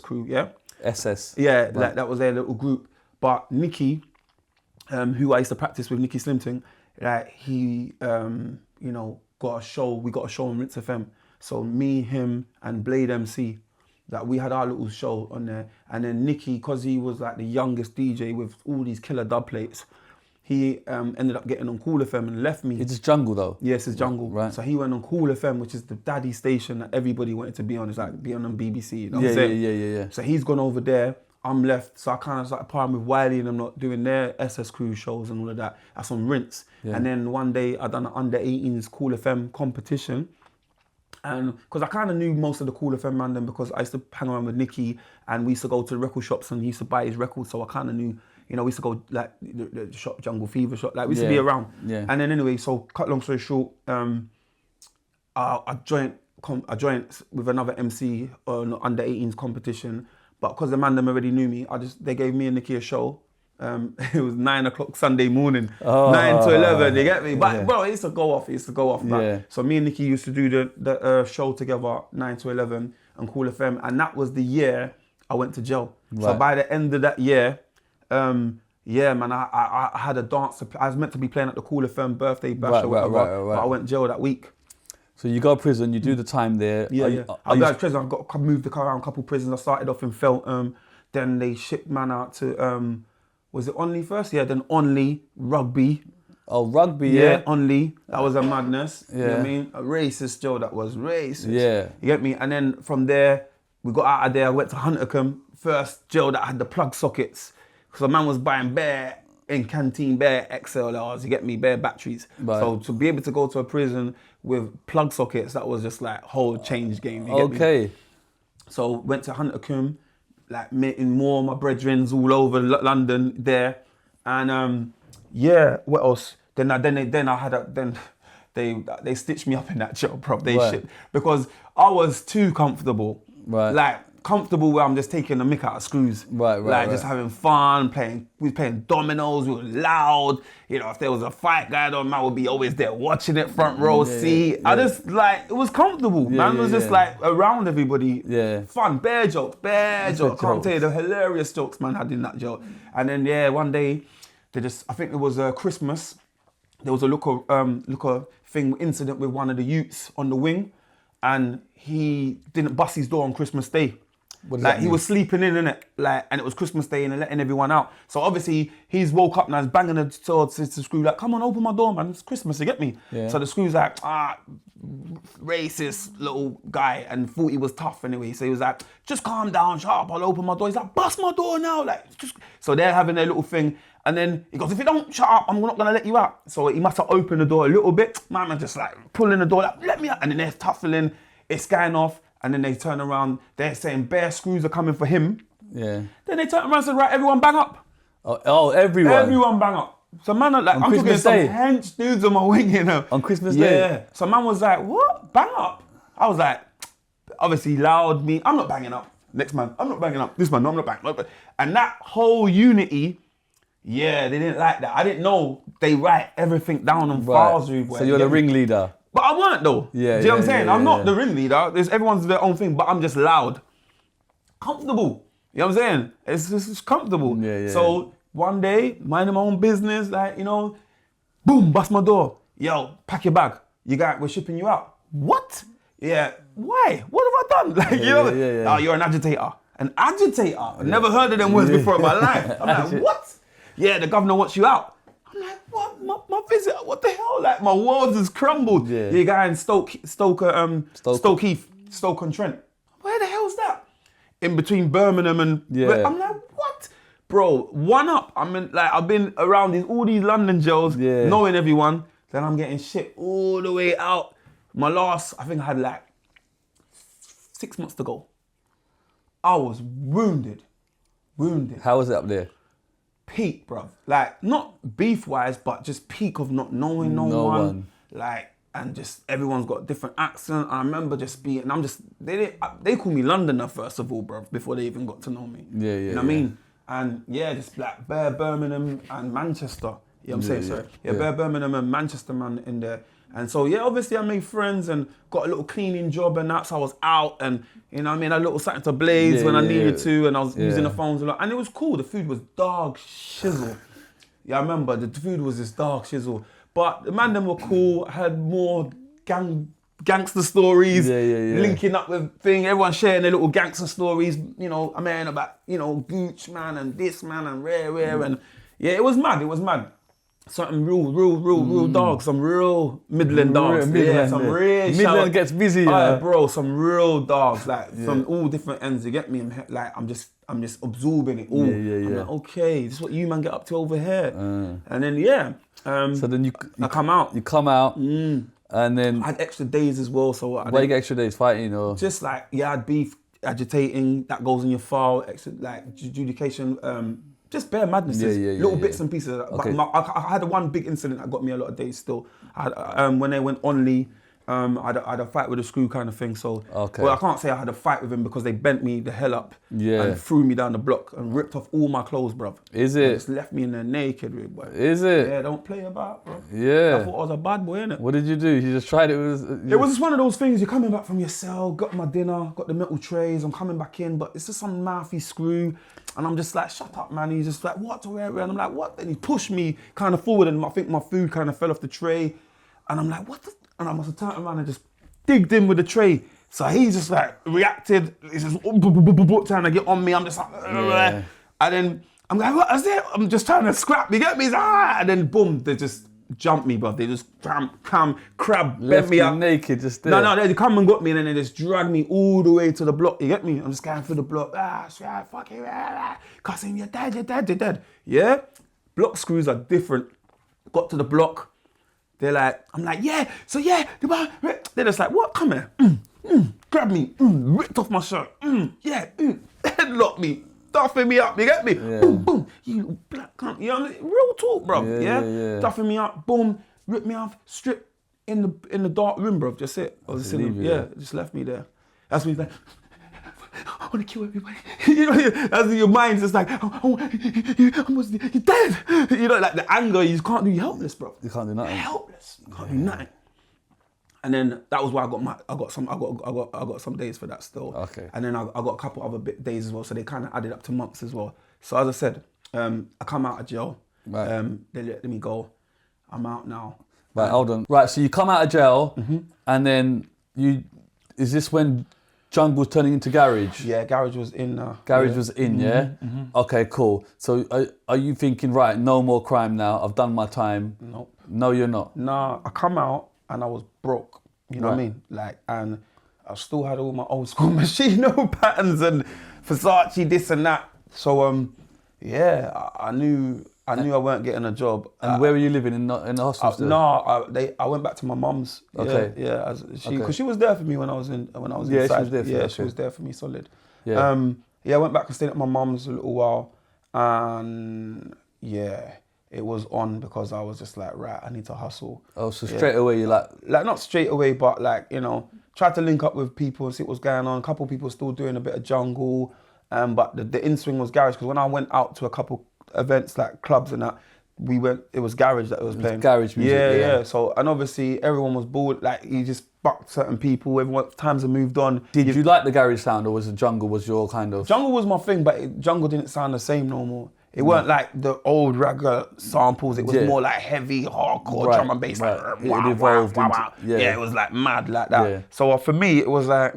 Crew, yeah? SS. Yeah, right. like that was their little group. But Nicky, who I used to practice with, Nicky Slimting, like he, you know, got a show. We got a show on Rinse FM. So me, him, and Blade MC, that we had our little show on there. And then Nicky, because he was like the youngest DJ with all these killer dub plates, he ended up getting on Kool Fm and left me. It's just jungle though? Yes, it's jungle. Right. So he went on Kool Fm, which is the daddy station that everybody wanted to be on. It's like be on BBC, you know what I'm saying? Yeah. So he's gone over there, I'm left. So I kind of started partying with Wiley and I'm not doing their SS Crew shows and all of that. That's on Rinse. Yeah. And then one day I done an under 18s Kool Fm competition. And because I kind of knew most of the Kool Fm man then, because I used to hang around with Nicky and we used to go to the record shops and he used to buy his records. So I kind of knew, you know, we used to go like the shop, Jungle Fever shop, like we used to be around. Yeah. And then anyway, so cut long story short, I joined with another MC on under 18s competition. But because the man them already knew me, they gave me and Nicky a show. It was 9 o'clock Sunday morning, 9 to 11, you get me? But bro, it used to go off. So me and Nicky used to do the show together, 9 to 11 on Kool Fm. And that was the year I went to jail. Right. So by the end of that year, man, I had a dance. I was meant to be playing at the Kool Fm birthday bash or whatever, but I went jail that week. So you go to prison, you do the time there. I got to prison, I moved the car around a couple of prisons. I started off in Feltham, then they shipped man out to, was it Only first? Yeah, then Only, Rugby. Oh, Rugby, yeah. Only, that was a madness. You know what I mean? A racist jail, that was racist. Yeah. You get me? And then from there, we got out of there, I went to Huntercombe, first jail that had the plug sockets. Because a man was buying bare in canteen, bare XLRs, you get me, bare batteries. Right. So to be able to go to a prison with plug sockets, that was just like whole change game. You get me? So went to Huntercombe, like meeting more of my brethrens all over London there, and what else? Then they stitched me up in that jail, bro. They shit, because I was too comfortable. Right. Like comfortable where I'm just taking the mick out of screws. Right. Just having fun, we were playing dominoes, we were loud. You know, if there was a fight going on, man would be always there watching it, front row seat. I just like, it was comfortable. Man was just like around everybody. Yeah. Fun, bare jokes. I can't tell you the hilarious jokes man had in that jail. And then one day, I think it was Christmas, there was a looker thing incident with one of the youths on the wing, and he didn't bust his door on Christmas Day. Like he was sleeping in it, like, and it was Christmas Day and letting everyone out. So obviously he's woke up now, he's banging the door to the screw, like, come on, open my door, man, it's Christmas, you get me? Yeah. So the screw's like, racist little guy, and thought he was tough anyway. So he was like, just calm down, shut up, I'll open my door. He's like, bust my door now, like, just. So they're having their little thing, and then he goes, if you don't shut up, I'm not gonna let you out. So he must have opened the door a little bit. My man just like pulling the door, like, let me out, and then they're tuffling, it's going off. And then they turn around, they're saying bare screws are coming for him. Yeah. Then they turn around and say, right, everyone bang up. Oh, everyone? Everyone bang up. So man, like, I'm talking some hench dudes on my wing, you know. On Christmas Day? Yeah. So man was like, what? Bang up? I was like, obviously loud me, I'm not banging up. Next man, I'm not banging up. This man, no, I'm not banging up. And that whole unity, they didn't like that. I didn't know they write everything down on files. So you're the ringleader? But I weren't though. Yeah, do you know what I'm saying? I'm not the ringleader. Everyone's their own thing, but I'm just loud. Comfortable. You know what I'm saying? It's just comfortable. So one day, minding my own business, like, you know, boom, bust my door. Yo, pack your bag. we're shipping you out. What? Yeah, why? What have I done? Like, you know, oh, you're an agitator. An agitator? I've never heard of them words before in my life. I'm like, what? Yeah, the governor wants you out. I'm like, what? My visit? What the hell? Like, my world has crumbled. Yeah. You're a guy in Stoke-on-Trent. Where the hell's that? In between Birmingham and... I'm like, what? Bro, one up. I've been around all these London jails, knowing everyone. Then I'm getting shit all the way out. My last, I think I had like 6 months to go. I was wounded. How was it up there? Peak, bruv. Like, not beef-wise, but just peak of not knowing no one. Like, and just everyone's got a different accent. I remember just being, and I'm just, they call me Londoner first of all, bruv, before they even got to know me. You know what I mean? And yeah, just like bare Birmingham and Manchester. You know what I'm saying? Sorry. Bare Birmingham and Manchester, man, in there. And so, yeah, obviously I made friends and got a little cleaning job and that's how I was out and, you know what I mean, a little something to blaze when I needed to and I was using the phones a lot. And it was cool. The food was dog shizzle. Yeah, I remember the food was just dog shizzle. But the man them were cool, had more gangster stories, linking up with thing, everyone sharing their little gangster stories, you know, I mean about, you know, Gooch man and this man and rare and yeah, it was mad. Something real dogs, some real Midland dogs. Some real Midland gets busy, bro, some real dogs, like from all different ends, you get me? Like I'm just absorbing it all. I'm like, okay, this is what you man get up to over here. And then so then I come out. You come out and then I had extra days as well, so why you get extra days fighting or just like I had beef, agitating, that goes in your file, extra like adjudication, just bare madnesses, little bits and pieces. Okay. But I had one big incident that got me a lot of days still. I had, when they went only, I had a fight with a screw kind of thing. So, well, I can't say I had a fight with him because they bent me the hell up and threw me down the block and ripped off all my clothes, bruv. Is it? Just left me in there naked, bro. Is it? Yeah, don't play about, bro. Yeah. I thought I was a bad boy, innit? What did you do? You just tried it? It was just one of those things, you're coming back from your cell, got my dinner, got the metal trays, I'm coming back in, but it's just some mouthy screw. And I'm just like, shut up, man. He's just like, what? And I'm like, what? And he pushed me kind of forward and I think my food kind of fell off the tray. And I'm like, what the? And I must have turned around and just digged in with the tray. So he just like reacted. He's just trying to get on me. I'm just like, and then I'm like, what is it? I'm just trying to scrap. You get me? And then boom, they just jumped me, bro. They just crab bent me up. Naked, just there. No, they come and got me and then they just dragged me all the way to the block. You get me? I'm just going through the block. Fuck you. Cousin, you're dead. Yeah? Block screws are different. Got to the block. They're like, I'm like, yeah. So yeah. They're just like, what? Come here. Grab me. Ripped off my shirt. Headlock me. Duffing me up, you get me? Boom. You black cunt. You know what I mean? Real talk, bro. Yeah. Duffing me up, boom, rip me off, strip in the dark room, bro. Just it. Just left me there. That's when he's like, I want to kill everybody. You know, that's your mind's just like, you're dead. You know, like the anger, you can't do. You're helpless, bro. You can't do nothing. You're helpless. You can't do nothing. And then that was why I got some days for that still. Okay. And then I got a couple other days as well, so they kind of added up to months as well. So as I said, I come out of jail. Right. They let me go. I'm out now. Right, hold on. Right, so you come out of jail, and then is this when Jungle's turning into Garage? Yeah, Garage was in. Garage was in, yeah? Okay, cool. So are you thinking, right, no more crime now, I've done my time? Nope. No, you're not? Nah, I come out and I was broke, you know what I mean? Like, and I still had all my old school Machino patterns and Versace, this and that. So, I knew I weren't getting a job. And where were you living, in the hostel still? No, I went back to my mum's. Okay. Yeah, because she was there for me when I was inside. She was there for you. She was there for me, solid. Yeah. I went back and stayed at my mum's a little while, and it was on because I was just like, right, I need to hustle. Oh, so straight away you like not straight away, but like, you know, tried to link up with people and see what was going on. A couple of people still doing a bit of jungle, but the in-swing was Garage, because when I went out to a couple events like clubs and that, it was Garage that was playing. Garage music. Yeah. So, and obviously everyone was bored, like he just bucked certain people, times have moved on. Did you like the Garage sound, or was the jungle was your kind of? Jungle was my thing, but jungle didn't sound the same no more. It weren't like the old regular samples. It was more like heavy, hardcore drum and bass. Right. Like, It wow, evolved wow, into- wow. yeah. Yeah, it was like mad like that. Yeah. So for me, it was like,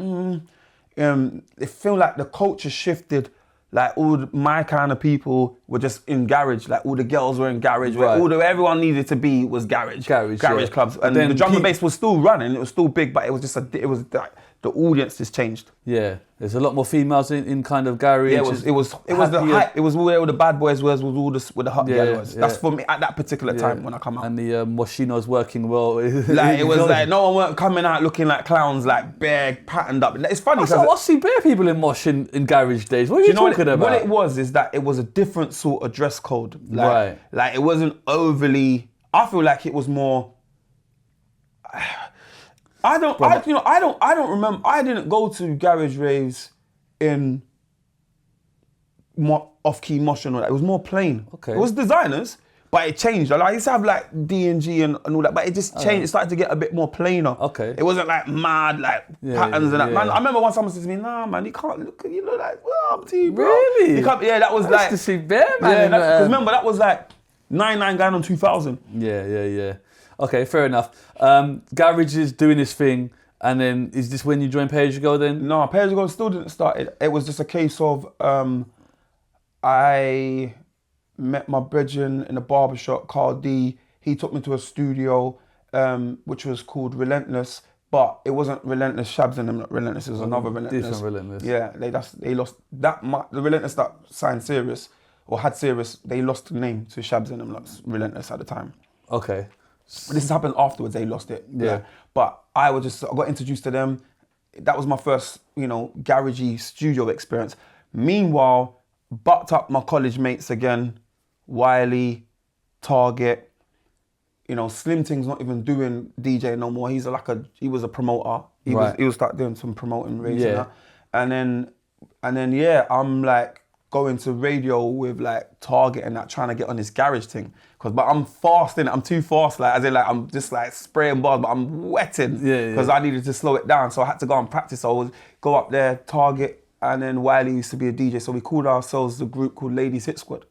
it felt like the culture shifted. Like my kind of people were just in garage. Like all the girls were in garage. Right. Where everyone needed to be was garage. Garage yeah. clubs. And Then the drum and bass was still running. It was still big, but it was just it was like the audience just changed. Yeah, there's a lot more females in kind of garage. Yeah, it was the hype. It was where all the bad boys was all the with the hot Yeah, girls. yeah. That's for me at that particular time when I come out. And the Moschino's working well. Like it was like no one weren't coming out looking like clowns, like bare patterned up. It's funny because I see bare people in Mosh in garage days. What are you talking about? What it was is that it was a different sort of dress code. Like, Right. Like it wasn't overly. I feel like it was more. I don't remember. I didn't go to garage raves in more off-key mosh and all that. It was more plain. Okay. It was designers, but it changed. Like I used to have like D&G and all that, but it just changed. It started to get a bit more plainer. Okay. It wasn't like mad like patterns and that. Man, I remember once someone said to me, "Nah, man, you can't look. You look like well, up to you, bro." Really? You can't, yeah, that was I like. used to see bare man. Yeah, because remember that was like 99 going on 2000. Yeah. Okay, fair enough. Garage is doing his thing, and then is this when you joined PAYG then? No, PAYG still didn't start it. It was just a case of I met my brethren in a barbershop, Carl D. He took me to a studio which was called Relentless, but it wasn't Relentless Shabs and them. Relentless, it was another Relentless. Different Relentless. Yeah, they lost that the Relentless that signed Serious or had Serious. They lost the name to Shabs and them Relentless at the time. Okay. This has happened afterwards. They lost it. Yeah. But I got introduced to them. That was my first, garagey studio experience. Meanwhile, bucked up my college mates again, Wiley, Target. Slimting's not even doing DJ no more. He was a promoter. He was start doing some promoting raves and that. And then yeah, I'm like going to radio with like Target and that, trying to get on this garage thing. But I'm fasting, I'm too fast, like as in like I'm just like spraying bars, but I'm wetting because I needed to slow it down. So I had to go and practice. So I would go up there, Target, and then Wiley used to be a DJ. So we called ourselves the group called Ladies Hit Squad.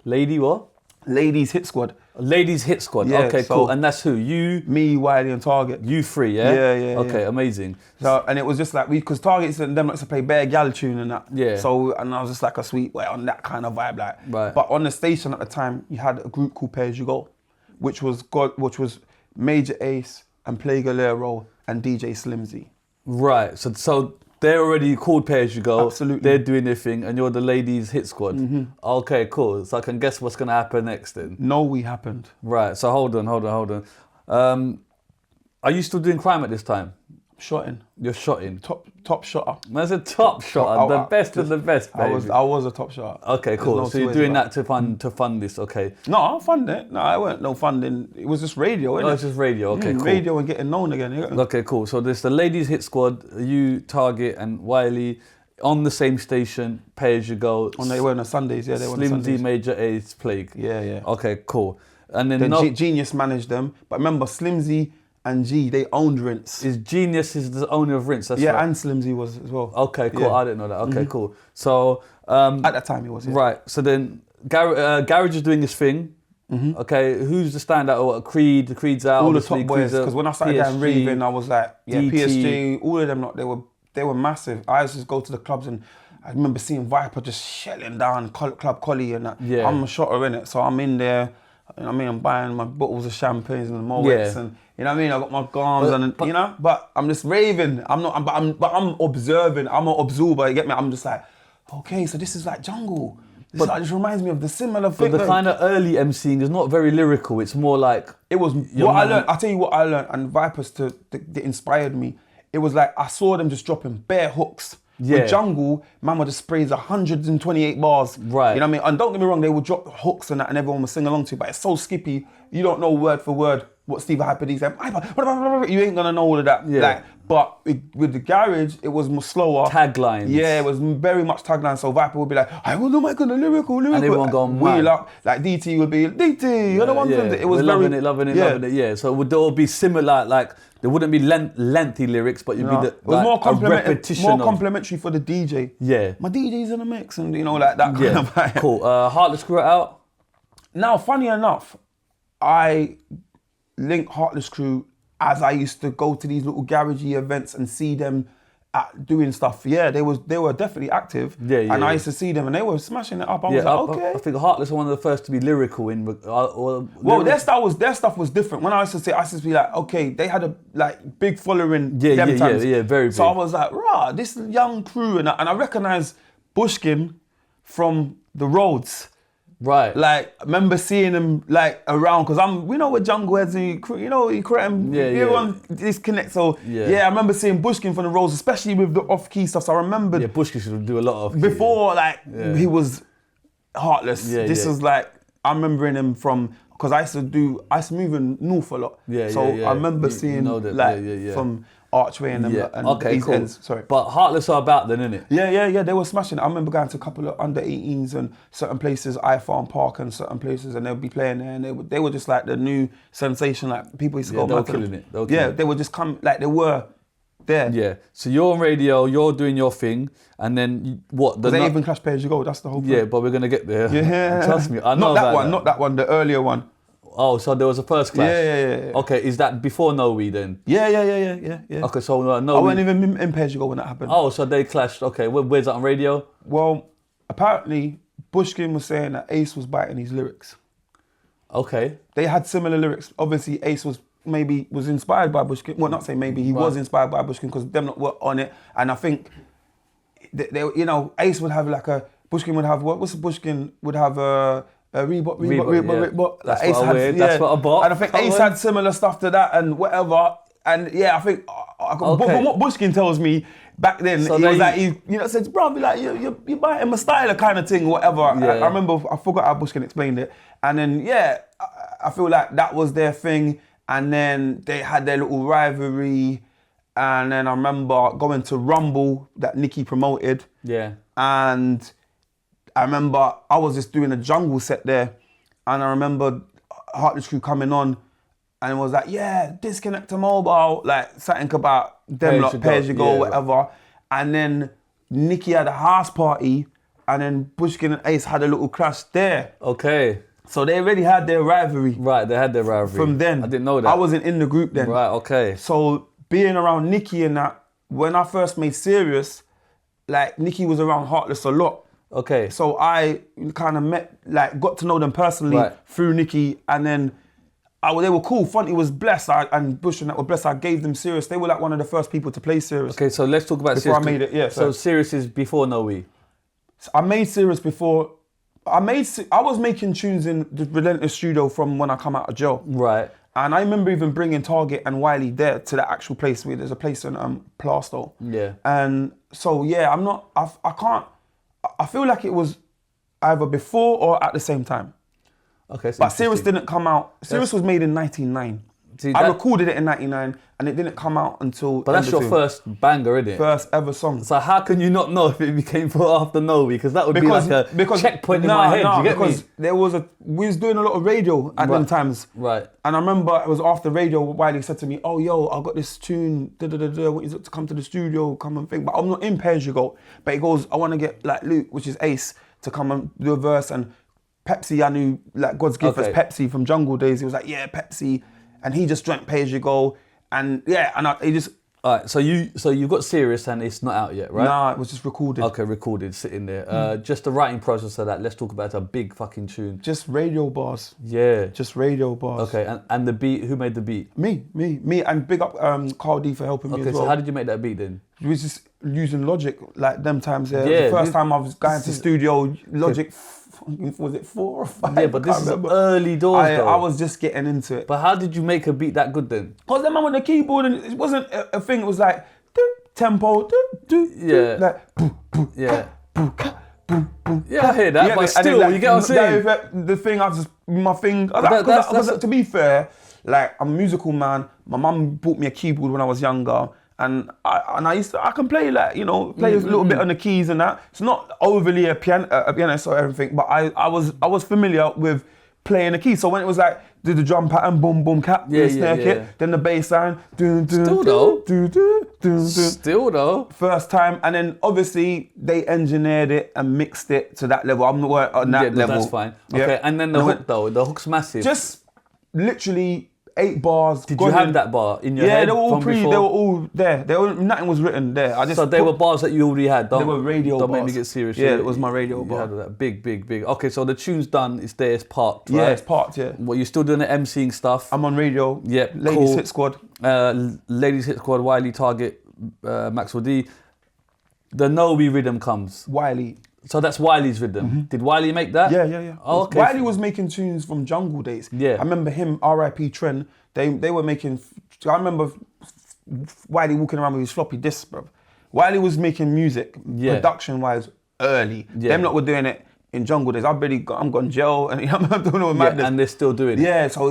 Lady what? Ladies Hit Squad. Ladies Hit Squad. Yeah, okay, so cool. And that's who? You? Me, Wiley, and Target. You three, yeah? Yeah. Okay, amazing. So, and it was just like, because Target and them likes to play bare gal tune and that. Yeah. So, and I was just like a sweet way on that kind of vibe, like. Right. But on the station at the time, you had a group called PAYG, which was Major Ace and Play Galero and DJ Slimzy. Right, so they're already called PAYG. Absolutely. They're doing their thing, and you're the ladies hit squad. Mm-hmm. Okay, cool. So I can guess what's gonna happen next then. No, we happened. Right. So hold on. Are you still doing crime at this time? Shotting. You're shotting. Top shotter. Man's a top shotter, the best of the best, baby. I was a top shotter. Okay, cool. No so you're doing that to fund this, okay? No, I funded it. No, I weren't no funding. It was just radio, innit? Oh, it's just radio. Okay, cool. Radio and getting known again. Yeah. Okay, cool. So there's the ladies hit squad. You, Target, and Wiley on the same station. PAYG. And they were on Sundays. Yeah, they were on Slimzy, Sundays. Major Ace, Plague. Yeah. Okay, cool. And then Genius managed them. But remember, Slimzy and G, they owned Rinse. Genius is the owner of Rinse. That's yeah, right. and Slimzy was as well. Okay, cool. Yeah. I didn't know that. Okay, cool. So at that time he was. Yeah. right. So then Garage is doing this thing. Mm-hmm. Okay, who's the standout? Oh, Creed. The Creed's out. All the obviously. top boys. Because when I started down raving, I was like, DT. PSG, all of them. They were massive. I used to go to the clubs and I remember seeing Viper just shelling down Club Collie and that. Yeah. I'm a shotter in it, so I'm in there. I'm buying my bottles of champagnes and the Moets and I got my gums but I'm just raving. I'm observing. I'm an absorber. You get me? I'm just like, okay, so this is like jungle. This just reminds me of the similar thing. But the kind of early MCing is not very lyrical. It's more like it was what I learned. I'll tell you what I learned, and Vipers that inspired me. It was like I saw them just dropping bare hooks. Yeah. With jungle, man would just sprays 128 bars. Right. You know what I mean? And don't get me wrong, they would drop hooks and that and everyone would sing along to it, but it's so skippy, you don't know word for word what Steve Hyper D said. You ain't gonna know all of that. Yeah. But with the garage, it was more slower. Taglines. Yeah, it was very much tagline. So Viper would be like, I will do my kind of lyrical. And everyone going mad. Wheel up. Like DT would be, DT, you're the one from it was loving it. Yeah. So would there all be similar, like there wouldn't be lengthy lyrics, but you'd be It was more a repetition more of, complimentary for the DJ. Yeah. My DJ's in the mix, and you know, like that kind of vibe. Cool. Heartless Crew out. Now, funny enough, I link Heartless Crew as I used to go to these little garagey events and see them doing stuff. Yeah, they were definitely active. And I used to see them and they were smashing it up. I was like, okay. I think Heartless were one of the first to be lyrical in. Well, their stuff was different. When I used to be like, okay, they had a big following. Very big. So I was like, rah, this young crew, and I recognise Bushkin from the roads. Right. Like, I remember seeing him around, because we know we're jungle heads and you create them, everyone disconnect. So I remember seeing Bushkin from the roads, especially with the off-key stuff. So I remember Bushkin should do a lot of before he was Heartless. This was I remembering him from, because I used to move in North a lot. I remember seeing from Archway and these ends. Sorry. But Heartless are about then, innit? Yeah, they were smashing it. I remember going to a couple of under 18s and certain places, Farm Park and certain places, and they'd be playing there, and they were just like the new sensation. Like, people used to go they were mad to killing them. it. They would just come, like they were there. Yeah. So you're on radio, you're doing your thing, and then what? They even clash PAYG. That's the whole thing. Yeah, but we're gonna get there. Yeah. Trust me, I know not that one, the earlier one. Oh, so there was a first clash? Yeah. Okay, is that before No We then? Yeah. Okay, so No I wasn't even in PAYG when that happened. Oh, so they clashed. Okay, where's that on radio? Well, apparently, Bushkin was saying that Ace was biting his lyrics. Okay. They had similar lyrics. Obviously, Ace was inspired by Bushkin. Well, not say maybe, he was inspired by Bushkin, because them lot were on it. And I think, Ace would have Bushkin would have, Bushkin would have a Reebok. That's what I wear. That's what I bought. And I think Ace had similar stuff to that and whatever. And I think, from what Bushkin tells me back then, so he was like, said, bro, you're biting my style kind of thing, whatever. I remember, I forgot how Bushkin explained it. And then, I feel like that was their thing. And then they had their little rivalry. And then I remember going to Rumble that Nicky promoted. Yeah. And I remember I was just doing a jungle set there, and I remember Heartless Crew coming on, and it was like, disconnect to mobile, like something about them lot, PAYG, whatever. And then Nicky had a house party, and then Bushkin and Ace had a little clash there. Okay. So they already had their rivalry. Right, they had their rivalry. From then. I didn't know that. I wasn't in the group then. Right, okay. So being around Nicky and that, when I first made Serious, Nicky was around Heartless a lot. Okay. So I kind of got to know them personally through Nicky, and then they were cool. Funny was Blessed, and Bush and that were Blessed. I gave them Serious. They were like one of the first people to play Serious. Okay, so let's talk about before Serious. I made it, So Serious is before No We. So I made Serious before. I was making tunes in the Relentless studio from when I come out of jail. Right. And I remember even bringing Target and Wiley there to the actual place where there's a place in Plasto. Yeah. And so I feel like it was either before or at the same time. Okay. But Serious didn't come out. Serious was made in 99. I recorded it in 99 and it didn't come out until... But that's your first banger, isn't it? First ever song. So how can you not know if it became after No We? Because that would be like a checkpoint in my head, you get me? Because we was doing a lot of radio at them times. Right. And I remember it was after radio, Wiley said to me, oh, yo, I got this tune, I want you to come to the studio, come and think. But I'm not in PAYG. But he goes, I want to get Luke, which is Ace, to come and do a verse. And Pepsi, I knew God's gift was Pepsi from Jungle Days. He was like, yeah, Pepsi. And he just drank PAYG, and he just... All right, so you've got Serious and it's not out yet, right? Nah, it was just recorded. Okay, recorded, sitting there. Just the writing process of that, let's talk about a big fucking tune. Just radio bars. Yeah. Just radio bars. Okay, and the beat, who made the beat? Me, and big up Carl D for helping me as well. Okay, so how did you make that beat then? We was just using Logic, like them times there. Yeah, the first time I was going to studio, Logic... Was it 4 or 5? Yeah, but this is early doors though. I was just getting into it. But how did you make a beat that good then? Because the man with the keyboard, and it wasn't a thing, it was like tempo, like yeah, I hear that, but still, you get what I'm saying? The thing, because to be fair, like, I'm a musical man. My mum bought me a keyboard when I was younger. And I can play play a little bit on the keys and that. It's not overly a pianist or everything, but I was familiar with playing the key. So when it was like, do the drum pattern, boom, boom, cap, Yeah, the snare yeah. kit, then the bass line, dun, dun, Still dun, though. dun, dun, dun, dun. Still though. First time, and then obviously they engineered it and mixed it to that level. I'm not on that level. That's fine. Yeah. Okay, and then the And hook though, the hook's massive. Just literally 8 bars. Did you have that bar in your head? Yeah, they were all from before? they were all there. Nothing was written there. I just So they were bars that you already had. They were radio Don't bars. make me get serious. Yeah, it was my radio You bar. had that big. Okay, so the tune's done. It's there. It's parked. Yeah, right? it's parked, yeah. Well, you're still doing the MCing stuff. I'm on radio. Yeah, Ladies cool. Hit Squad. Ladies Hit Squad, Wiley Target, Maxwell D. The No We rhythm comes. Wiley. So that's Wiley's rhythm. Did Wiley make that? Yeah. Oh, okay. Wiley was making tunes from Jungle days. Yeah. I remember him, R.I.P. Trent. They were making. I remember Wiley walking around with his floppy disks, bro. Wiley was making music, Yeah. production-wise, early. Yeah. Them lot were doing it in Jungle days. I'm gone gel, and I'm doing all Yeah, madness. and they're still doing it. Yeah, so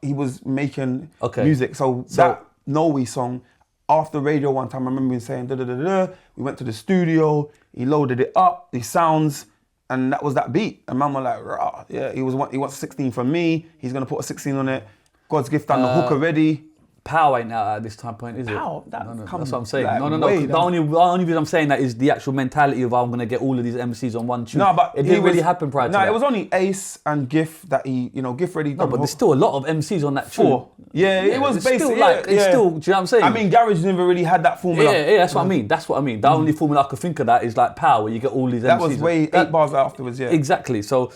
he was making Okay. music. So that No We song, after radio one time, I remember him saying da da da da. We went to the studio, he loaded it up, the sounds, and that was that beat. And man was like, rah, yeah, he wants 16 from me. He's gonna put a 16 on it. God's gift done the hook already. Pow ain't out at this time point, is it? Pow? That No, comes that's what I'm saying. like No. way The down. only reason I'm saying that is the actual mentality of I'm gonna get all of these MCs on one tune. No, but it didn't really happen prior to that. No, it was only Ace and GIF that GIF already No, done. but the there's hook. still a lot of MCs on that tune. 4. Yeah, it was it's still basically like it's still. Do you know what I'm saying? I mean, Garage never really had that formula. Yeah, that's what I mean. That's what I mean. The only formula I could think of that is like Power, where you get all these MCs. That was way 8 bars afterwards. Yeah. Exactly. So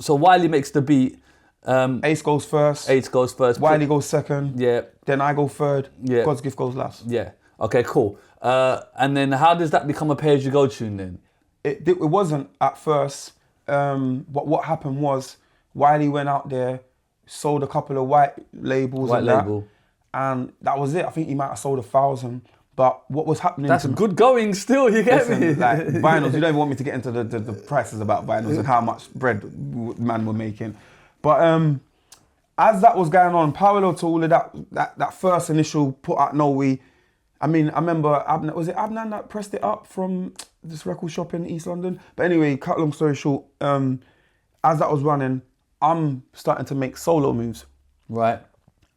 Wiley makes the beat. Ace goes first. Ace goes first. Wiley goes second. Yeah. Then I go third. Yeah. God's gift goes last. Yeah. Okay. Cool. And then how does that become a pay-as-you-go tune then? It wasn't at first. What happened was Wiley went out there, sold a couple of white labels. White and label. That, and that was it. I think he might have sold 1,000. But what was happening? That's good going still. You get me? Listen, like vinyls. You don't even want me to get into the prices about vinyls and how much bread man were making. But as that was going on, parallel to all of that first initial put out No We, I mean, I remember was it Abnan that pressed it up from this record shop in East London? But anyway, cut long story short, as that was running, I'm starting to make solo moves. Right.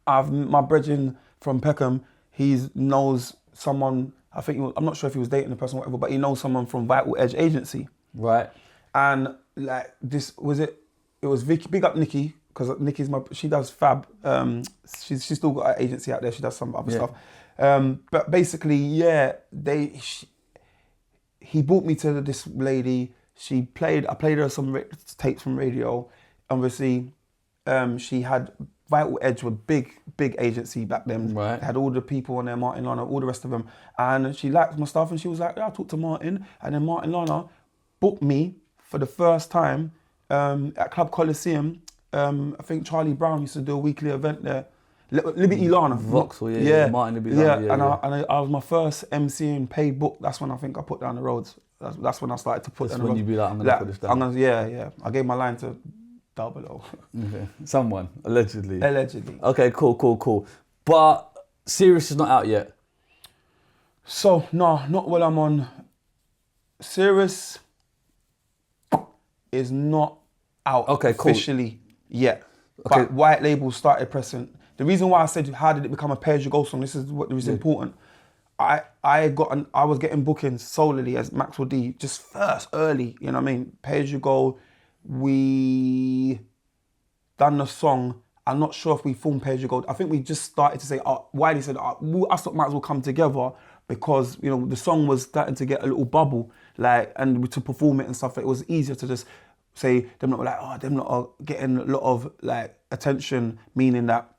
My brethren from Peckham, he knows someone. I'm not sure if he was dating the person or whatever, but he knows someone from Vital Edge Agency. Right. And like this was it. It was Vicky. Big up Nikki, because Nikki's she does fab. She's still got an agency out there. She does some other stuff. But basically, yeah, he brought me to this lady. I played her some tapes from radio. Obviously, she had Vital Edge, were big agency back then. Right. They had all the people on there, Martin Lana, all the rest of them. And she liked my stuff, and she was like, yeah, I'll talk to Martin. And then Martin Lana booked me for the first time at Club Coliseum. I think Charlie Brown used to do a weekly event there. Liberty Lana. Vauxhall, yeah. Martin Liberty Lana, and I was my first MC in paid book. That's when I think I put down the roads. That's when I started to put That's down the when roads. you be like, I'm gonna put this down. Yeah. I gave my line to Double O. Okay. Someone, allegedly. Allegedly. Okay, cool. But Sirius is not out yet. So, no, not while I'm on. Sirius is not out officially yet. Okay. But white labels started pressing. The reason why I said, how did it become a pay-as-you-go song? This is what is important. I was getting bookings solely as Maxwell D, just first, early, you know what I mean? Pay-as-you-go, we done the song. I'm not sure if we formed Pay-as-you-go. I think we just started to say, Wiley said, us might as well come together because, you know, the song was starting to get a little bubble, like, and to perform it and stuff, it was easier to just say, them not like, them not are getting a lot of, like, attention, meaning that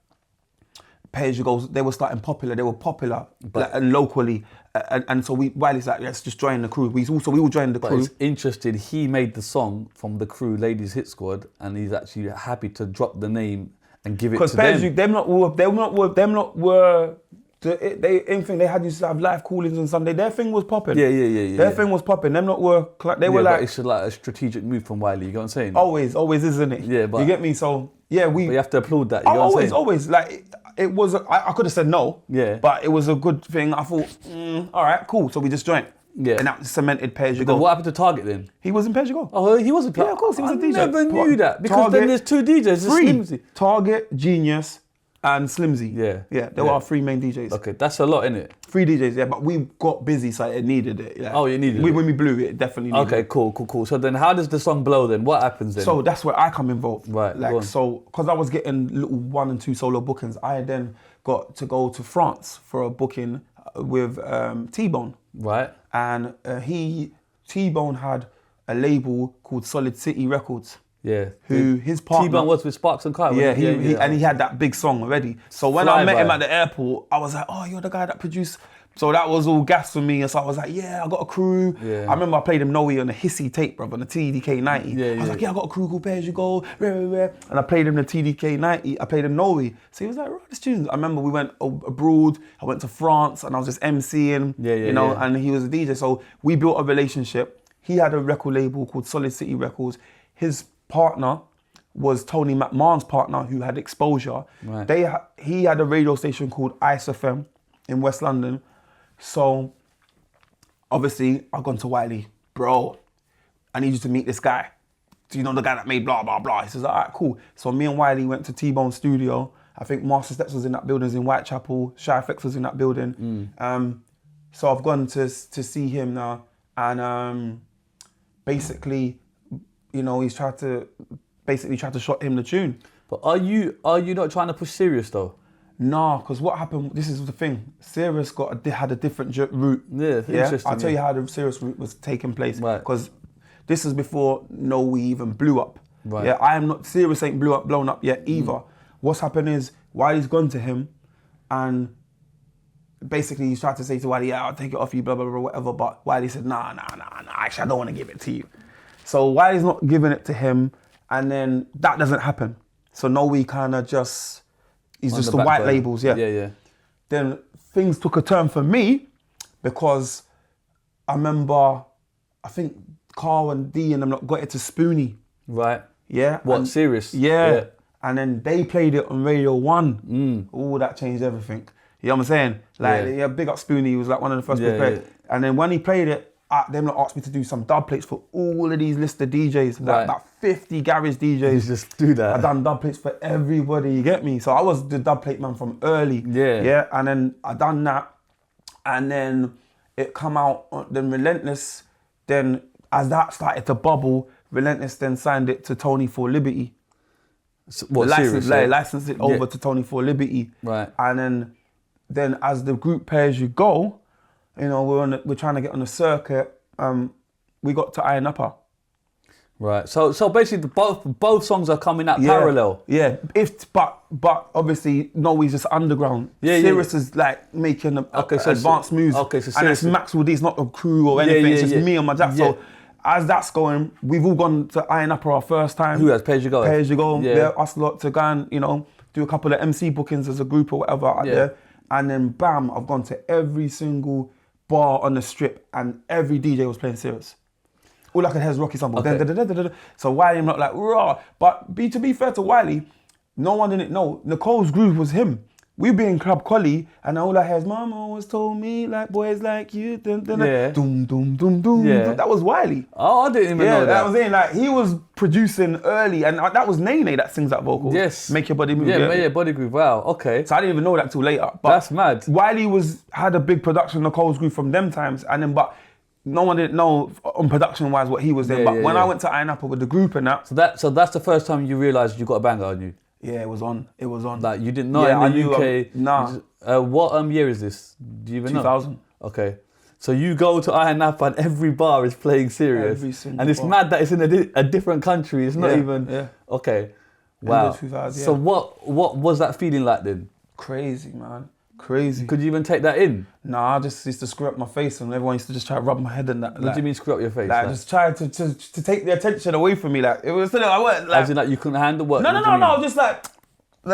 Pay-as-you-go, they were starting popular, they were popular and locally, and so Wiley's like, let's just join the crew. We all joined the crew. But it's interesting, he made the song from the crew, Ladies Hit Squad, and he's actually happy to drop the name and give it to them. Because them not were, they had used to have live call-ins on Sunday. Their thing was popping. Yeah. Their thing was popping. Them not were, they were but like... it's like a strategic move from Wiley, you know what I'm saying? Always, isn't it? Yeah, but... You get me? So, yeah, But you have to applaud that, you know what I'm saying? Always. Like, it was, I could have said no. Yeah. But it was a good thing. I thought, all right, cool. So we just joined. Yeah. And that cemented PAYG. Then what happened to Target then? He was in PAYG. Oh, he was a Yeah, of course, he was a DJ. I never knew that because then there's two DJs. There's Three. Slimzy. Target, Genius, and Slimzy. Yeah. They were our three main DJs. Okay, that's a lot, innit? 3 DJs, yeah, but we got busy, so it needed it. Yeah. Oh, you needed it. When we blew it, definitely needed it. Okay, cool. So then how does the song blow then? What happens then? So that's where I come involved. Right, go Like, on. so, because I was getting little 1 and 2 solo bookings, I then got to go to France for a booking with T-Bone. Right. And T-Bone had a label called Solid City Records. Yeah. Who his partner T-Bone was with Sparks and Kai. Yeah, and he had that big song already. So when I met him at the airport, I was like, oh, you're the guy that produced. So that was all gas for me. And so I was like, yeah, I got a crew. Yeah. I remember I played him Noe on a hissy tape, bro, on the TDK 90. I was like, yeah, I got a crew called PAYG. And I played him the TDK 90. I played him Noe. So he was like, right, this tune. I remember we went abroad. I went to France and I was just MCing, and he was a DJ. So we built a relationship. He had a record label called Solid City Records. His partner was Tony McMahon's partner who had Exposure. Right. He had a radio station called Ice FM in West London. So obviously I've gone to Wiley, bro, I need you to meet this guy. Do you know the guy that made blah, blah, blah? He says, all right, cool. So me and Wiley went to T-Bone's studio. I think Master Steps was in that building, was in Whitechapel. Shy FX was in that building. So I've gone to see him now. And basically, you know, he's tried to shot him the tune. But are you not trying to push Serious though? Nah, because what happened, this is the thing, Serious had a different route. Yeah, interesting. I'll tell you how the Serious route was taking place. Right. Because this is before We even blew up. Right. Yeah, Serious ain't blown up yet either. What's happened is, Wiley's gone to him and basically he's tried to say to Wiley, yeah, I'll take it off you, blah, blah, blah, whatever. But Wiley said, nah, actually I don't want to give it to you. So Wiley's not giving it to him, and then that doesn't happen. So we kind of just, he's On just the the white back burner. labels, yeah. Yeah. Then things took a turn for me because I remember, I think Carl and D and them got it to Spoonie. Right. Yeah. What, and, Serious? Yeah. And then they played it on Radio 1. Oh, that changed everything. You know what I'm saying? Like, big up Spoonie, he was like one of the first people to play it. And then when he played it, them asked me to do some dub plates for all of these listed DJs, like about 50 garage DJs. You just do that. I done dub plates for everybody, you get me? So I was the dub plate man from early. Yeah. And then I done that, and then it come out, then Relentless, then as that started to bubble, Relentless then signed it to Tony for Liberty. So, what, Serious? Licensed it over to Tony for Liberty. Right. And then as the group PAYG, you know, we're trying to get on the circuit. We got to Ayia Napa. Right. So basically, both songs are coming out parallel. Yeah. But obviously, he's just underground. Serious is like making advanced moves. Okay. So and it's Maxwell D. It's not a crew or anything. It's just me and my jack. Yeah. So as that's going, we've all gone to Ayia Napa our first time. Who has PAYG? PAYG. Yeah. Us lot to go and do a couple of MC bookings as a group or whatever out there. And then bam, I've gone to every single bar on the strip, and every DJ was playing Serious. All I could hear is Rocky Sample. Okay. So Wiley, I'm not like, raw. But to be fair to Wiley, no one didn't know. Nicole's groove was him. We be in Club Collie, and all I hear is, Mama always told me, like boys like you. Doom, doom, doom, doom. Yeah. That was Wiley. Oh, I didn't even know that. That was it. Like, he was producing early, and that was Nene that sings that vocal. Yes. Make your body move. Yeah, body groove. Wow, okay. So I didn't even know that till later. But that's mad. Wiley had a big production, Nicole's groove from them times, and then no one didn't know on production wise what he was doing. But when I went to Ayia Napa with the group and that. So that's the first time you realised you got a banger on you. Yeah, it was on. Like you didn't know in the UK. Nah. What year is this? Do you even know? 2000. Okay. So you go to Ayia Napa and every bar is playing Serious. Every single and it's bar. mad that it's in a different country. It's not even. Yeah. Okay. Wow. 2000, So what was that feeling like then? Crazy, man. Crazy. Could you even take that in? Nah, I just used to screw up my face, and everyone used to just try to rub my head in that. What do you mean screw up your face? Like, just try to take the attention away from me. Like, it was still, I wasn't like. As in, like, you couldn't handle what? No, just like. No,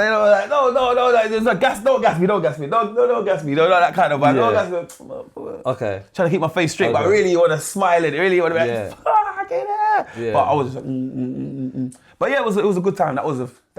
just like don't gas me, don't gas me, don't gas me, that kind of vibe. Don't gas me. Okay. Trying to keep my face straight, but I really want to smile and really want to be like, fuck it. Yeah. But I was just like, But yeah, it was a good time. That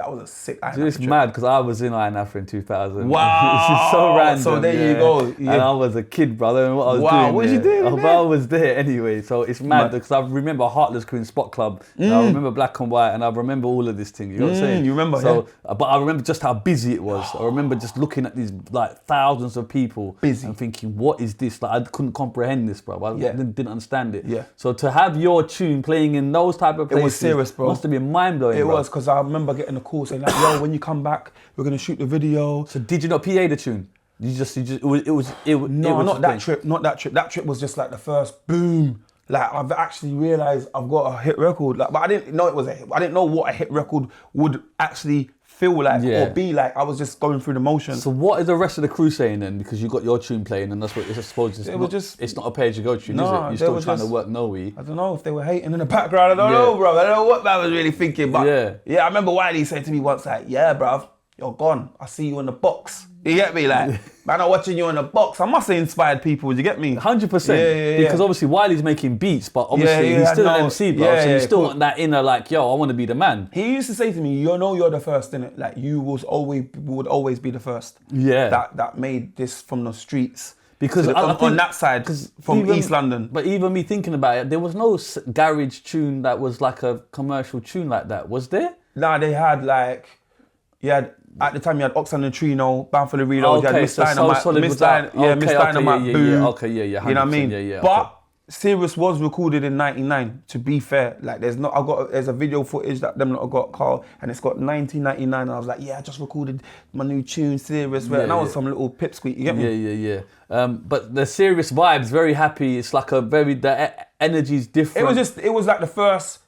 That was a sick Ayia It's Napa trip. mad because I was in Ayia Napa in 2000. Wow. This is so random. So there you go. Yeah. And I was a kid, brother, and what I was Wow, doing what was you there. doing Oh, there? but I was there anyway. So it's mad because I remember Heartless Queen Spot Club. And I remember Black and White, and I remember all of this thing. You know what I'm saying? You remember? So, but I remember just how busy it was. I remember just looking at these like thousands of people Busy. and thinking, what is this? Like I couldn't comprehend this, bro. I Yeah. didn't understand it. Yeah. So to have your tune playing in those type of places, was serious, bro. must have been mind blowing. It was, because I remember getting a call saying like, yo, when you come back, we're gonna shoot the video. So did you not PA the tune? You just it was No, not just that playing. trip, not that trip. That trip was just like the first boom. Like I've actually realised I've got a hit record. Like, but I didn't know it was a hit. I didn't know what a hit record would actually feel like Yeah. or be like. I was just going through the motions. So what is the rest of the crew saying then? Because you got your tune playing, and that's what it's I suppose it's They not. were just- It's not a pay-as-you-go tune, No, is it? You're they still were trying to just- work no way. I don't know if they were hating in the background. I don't Yeah. know, bro. I don't know what man was really thinking. But Yeah. yeah, I remember Wiley saying to me once, like, yeah, bruv, you're gone. I see you in the box. You get me? Like, man, I'm watching you in the box. I must have inspired people. You get me? 100%. Yeah. Because obviously Wiley's making beats, but obviously he's still an MC, bro. Yeah, so you still cool. want that inner like, yo, I want to be the man. He used to say to me, you know you're the first, innit? Like, you would always be the first. Yeah. That made this from the streets. Because So I on think- that side, from even- East London. But even me thinking about it, there was no garage tune that was like a commercial tune like that, was there? Nah, they had like, at the time you had Ox and Neutrino, Bound for the Reload, you had Ms so Dynamite, Solid Ms was that. Ms Dynamite, yeah, Boo. yeah, okay, yeah, You know what I 100%, mean? yeah, But okay. Serious was recorded in '99. To be fair, like there's a video footage that them lot got called, and it's got 1999. And I was like, yeah, I just recorded my new tune, Serious. And that was some little pipsqueak. You get me? Yeah. But the serious vibes, very happy. It's like the energy's different. It was like the first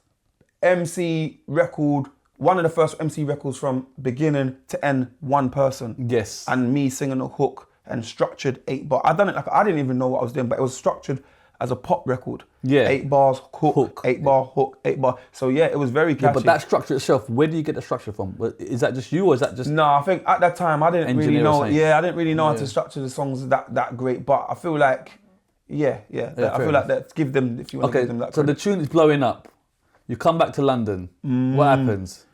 MC record, one of the first MC records from beginning to end, one person. Yes. And me singing a hook and structured 8 bars. I done it like, I didn't even know what I was doing, but it was structured as a pop record. Yeah. 8 bars, hook, 8 bar, hook, 8 bar. So yeah, it was very catchy. Yeah, but that structure itself, where do you get the structure from? Is that just you or is that just... No, I think at that time I didn't really Engineer or know. something? Yeah, I didn't really know how to structure the songs that great. But I feel like, I fair feel like that. Give them, if you want to give them that. So the credit. tune is blowing up. You come back to London. What happens?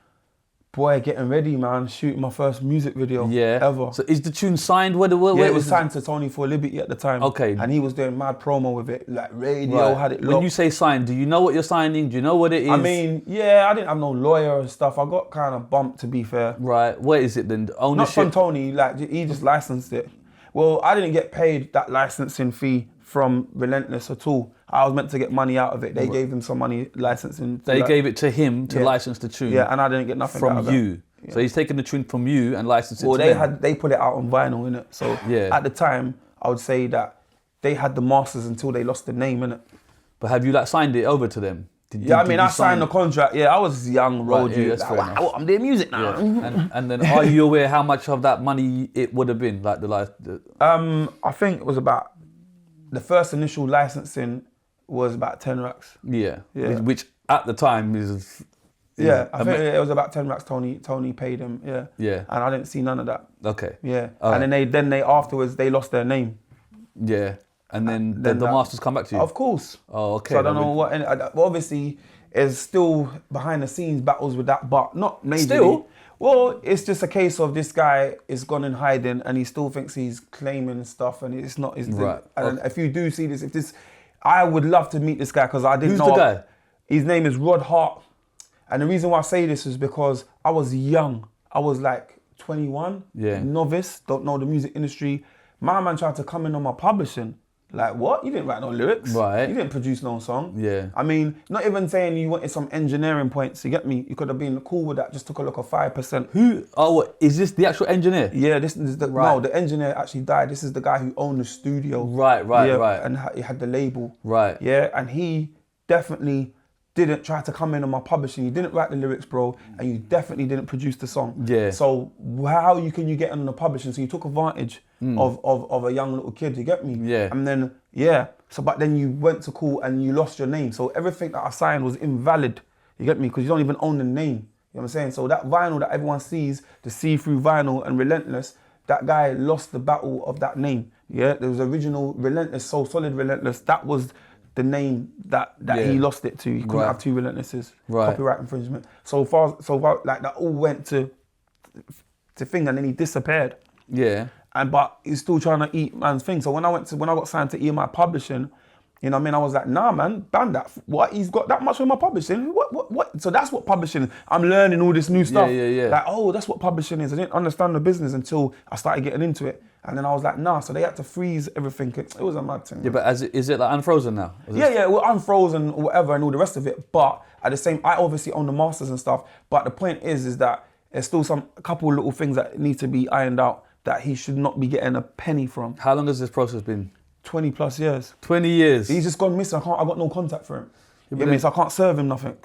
Boy, getting ready, man. Shooting my first music video ever. So is the tune signed? Where It was signed to Tony for Liberty at the time. Okay. And he was doing mad promo with it. Like radio had it locked. When you say signed, do you know what you're signing? Do you know what it is? I mean, yeah, I didn't have no lawyer and stuff. I got kind of bumped, to be fair. Right, what is it then? Not Ownership? from Tony, like he just licensed it. Well, I didn't get paid that licensing fee from Relentless at all. I was meant to get money out of it. They gave them some money licensing. They gave it to him to license the tune. Yeah, and I didn't get nothing out from of it. you. Yeah. So he's taken the tune from you and licensed it Well, to them. they put it out on vinyl, innit? So at the time, I would say that they had the masters until they lost the name, innit? But have you signed it over to them? I signed the contract. Yeah, I was young, road you. that's fair enough. Wow, I'm doing music now. Yeah. And then are you aware how much of that money it would have been? I think it was about, the first initial licensing was about 10 racks. Yeah. Yeah. Which at the time is I think it was about 10 racks Tony paid him, Yeah. And I didn't see none of that. Okay. Yeah. And then they afterwards, they lost their name. Yeah. And then the masters come back to you? Of course. Oh, okay. So I don't know what, obviously, there's still behind the scenes battles with that, but not majorly. Still? Well, it's just a case of this guy is gone in hiding and he still thinks he's claiming stuff and it's not his thing. Right. And if you do see this, I would love to meet this guy because I didn't know. Who's the guy? His name is Rod Hart. And the reason why I say this is because I was young. I was like 21, novice, don't know the music industry. My man tried to come in on my publishing. Like, what? You didn't write no lyrics. Right. You didn't produce no song. Yeah. I mean, not even saying you wanted some engineering points, you get me? You could have been cool with that, just took a look at 5%. Who? Oh, is this the actual engineer? Yeah, this is no, the engineer actually died. This is the guy who owned the studio. Right. And he had the label. Right. Yeah, and he definitely didn't try to come in on my publishing. You didn't write the lyrics, bro, and you definitely didn't produce the song. Yeah. So how can you get on the publishing? So you took advantage of a young little kid, you get me? Yeah. And then, but then you went to court and you lost your name. So everything that I signed was invalid, you get me? Because you don't even own the name. You know what I'm saying? So that vinyl that everyone sees, the see-through vinyl and Relentless, that guy lost the battle of that name. Yeah, there was original Relentless, So Solid Relentless. That was the name that he lost it to. He couldn't have two relentlesses. Copyright infringement. So far, like that all went to thing, and then he disappeared. Yeah. But he's still trying to eat man's thing. So when I got signed to EMI Publishing, you know what I mean? I was like, nah, man, ban that. What? He's got that much for my publishing? What? So that's what publishing is. I'm learning all this new stuff. Yeah. Like, oh, that's what publishing is. I didn't understand the business until I started getting into it. And then I was like, nah. So they had to freeze everything. It was a mad thing. Yeah, but is it like unfrozen now? Well, unfrozen or whatever and all the rest of it. But at the same, I obviously own the masters and stuff. But the point is that there's still a couple little things that need to be ironed out that he should not be getting a penny from. How long has this process been? 20 plus years. 20 years? He's just gone missing. I got no contact for him. So I can't serve him nothing.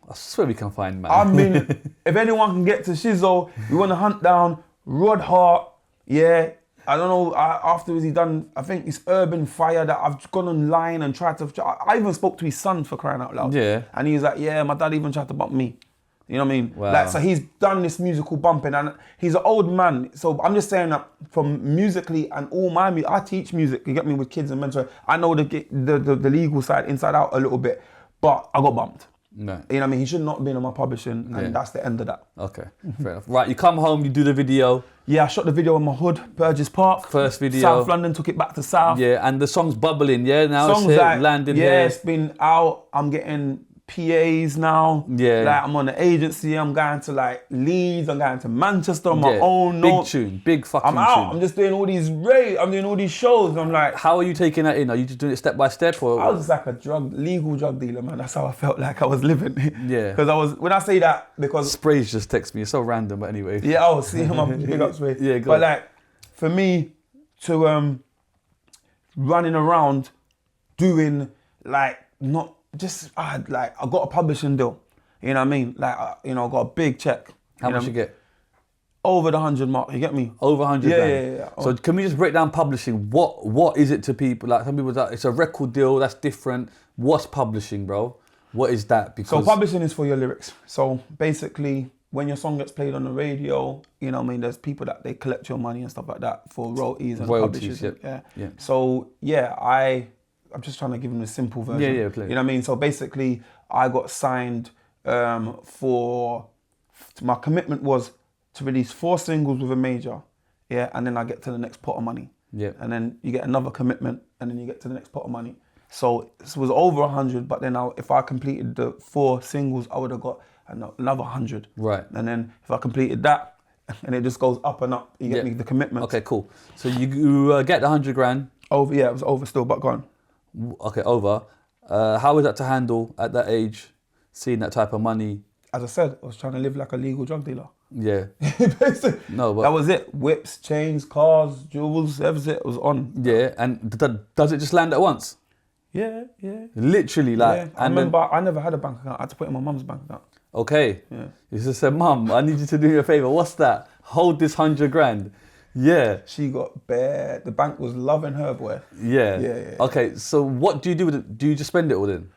I swear we can find, man. I mean, if anyone can get to Shizzio, we want to hunt down Rod Hart. Yeah. I don't know, afterwards he done, I think it's Urban Fire that I've gone online and tried to, I even spoke to his son for crying out loud. Yeah. And he was like, yeah, my dad even tried to bump me. You know what I mean? Wow. Like, so he's done this musical bumping, and he's an old man. So I'm just saying that from musically and all my music, I teach music, you get me, with kids and mentor. I know the legal side inside out a little bit, but I got bumped. No. You know what I mean? He should not have been on my publishing, and that's the end of that. Okay, fair enough. Right, you come home, you do the video. Yeah, I shot the video in my hood, Burgess Park. First video. South London, took it back to South. Yeah, and the song's bubbling, yeah? Now it's landing here. Yeah, it's been out. I'm getting PAs now. Yeah. Like, I'm on the agency. I'm going to like Leeds. I'm going to Manchester on my own. Big tune. Big fucking tune. I'm out. I'm just doing all these I'm doing all these shows. I'm like, how are you taking that in? Are you just doing it step by step, or? I was just like a legal drug dealer, man. That's how I felt like I was living. Yeah. Because when I say that, because Sprays just text me. It's so random, but anyway. Yeah. Oh, see him. I'm big up Sprays. Yeah. But like, for me to running around doing like not. I got a publishing deal, you know what I mean? Like, I got a big check. How much you get? Over the 100 mark, you get me? Over 100 Yeah. So can we just break down publishing? What is it to people? Like, some people it's a record deal, that's different. What's publishing, bro? What is that? So publishing is for your lyrics. So basically, when your song gets played on the radio, you know what I mean, there's people that they collect your money and stuff like that for royalties and publishers. Yeah. So I'm just trying to give them a simple version. Yeah, please. You know what I mean? So basically, I got signed my commitment was to release 4 singles with a major, and then I get to the next pot of money. Yeah. And then you get another commitment, and then you get to the next pot of money. So it was over 100, but then if I completed the 4 singles, I would have got another 100. Right. And then if I completed that, and it just goes up and up, you get me the commitment. Okay, cool. So you get the 100 grand. Over, it was over still, but gone. Okay, over. How was that to handle at that age, seeing that type of money? As I said, I was trying to live like a legal drug dealer. Yeah. No, but that was it. Whips, chains, cars, jewels, everything. It was on. Yeah, and does it just land at once? Yeah. Literally, like. Yeah. I remember I never had a bank account. I had to put it in my mum's bank account. Okay. Yeah. You just said, Mum, I need you to do me a favour. What's that? Hold this 100 grand. Yeah. She got bare. The bank was loving her, boy. Yeah. Okay, so what do you do with it? Do you just spend it all then?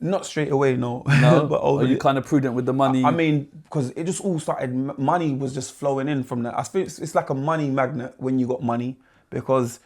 Not straight away, no. No? But are you kind of prudent with the money? I mean, because it just all started, money was just flowing in from that. I think it's like a money magnet when you got money, because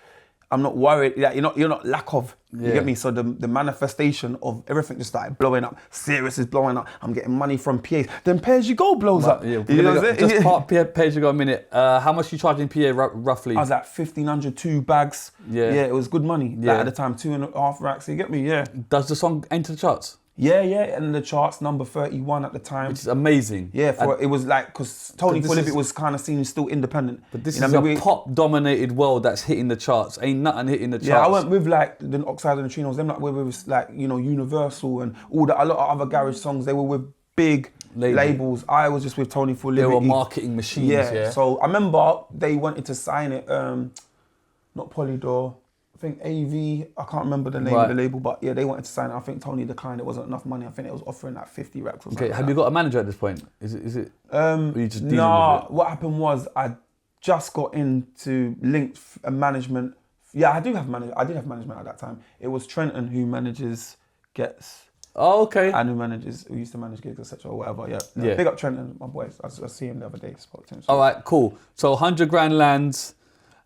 I'm not worried. Like, you're not lack of. You get me? So the manifestation of everything just started blowing up. Sirius is blowing up. I'm getting money from PAs. Then PAYG blows up. Yeah, you know just part PAYG a minute. How much you charging PA roughly? I was at 1,500, 2 bags. Yeah, it was good money. Yeah. Like at the time, 2.5 racks. You get me? Yeah. Does the song enter the charts? Yeah, and the charts, number 31 at the time. Which is amazing. Yeah, it was like, because Tony Full was kind of seen still independent. But this is a pop-dominated world that's hitting the charts. Ain't nothing hitting the charts. Yeah, I went with like the Oxide and the Trinos, them like with like, Universal and all that, a lot of other garage songs, they were with big labels. I was just with Tony Full. They were marketing machines, yeah. So I remember they wanted to sign it, not Polydor, I think AV, I can't remember the name of the label, but yeah, they wanted to sign it. I think Tony declined, it wasn't enough money. I think it was offering like 50 racks or something. Okay, have you got a manager at this point? Is it? You just nah, what happened was I just got into linked management. Yeah, I did have management at that time. It was Trenton who manages Gets. Oh, okay. And who used to manage gigs, etc. or whatever, yeah. Big up Trenton, my boys. I see him the other day, spoke to him. So. All right, cool. So 100 grand lands.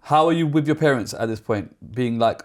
How are you with your parents at this point? Being like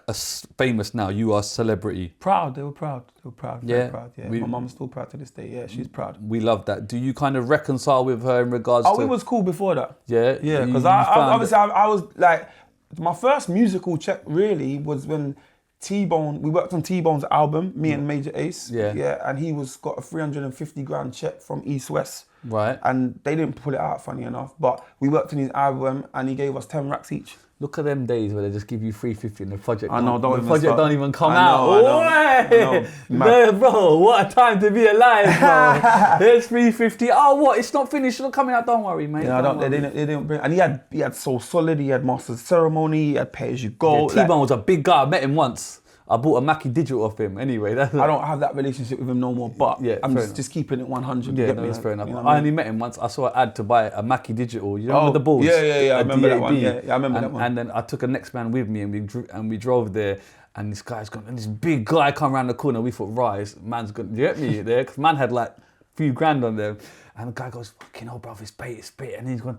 famous now, you are a celebrity. Proud, they were proud. Very Yeah. proud, yeah. My mum's still proud to this day, yeah, she's proud. We love that. Do you kind of reconcile with her in regards to... Oh, it was cool before that. Yeah? Yeah, You- because you found obviously I was like, my first musical check really was when T-Bone, we worked on T-Bone's album, me and Major Ace. Yeah. And he got a 350 grand check from East West. Right. And they didn't pull it out, funny enough, but we worked on his album and he gave us 10 racks each. Look at them days where they just give you 350 and the project I know, don't even come out. I know. No, bro, what a time to be alive, bro. Here's 350. Oh, what? It's not finished. It's not coming out. Don't worry, mate. Yeah, they didn't bring. And he had So Solid. He had Master's Ceremony. He had PAYG. Yeah, T-Bone was a big guy. I met him once. I bought a Mackie Digital off him. Anyway, I don't have that relationship with him no more. But Yeah, I'm fair just keeping it 100. Yeah, you get no, me? that's fair enough. You know what I I only mean? met him once. I saw an ad to buy a Mackie Digital. You know, with the balls. Yeah. I A remember that one. DAB. Yeah, I remember that one. And then I took a next man with me, and we drove there. And this guy's gone, and this big guy come around the corner. We thought, right, man's gonna get me there, because man had like a few grand on them. And the guy goes, fucking hell, bruv, it's bait. And he's going,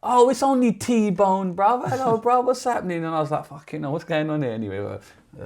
oh, it's only T-Bone, bruv. Hello, bruv, what's happening? And I was like, fucking hell, what's going on here? Anyway,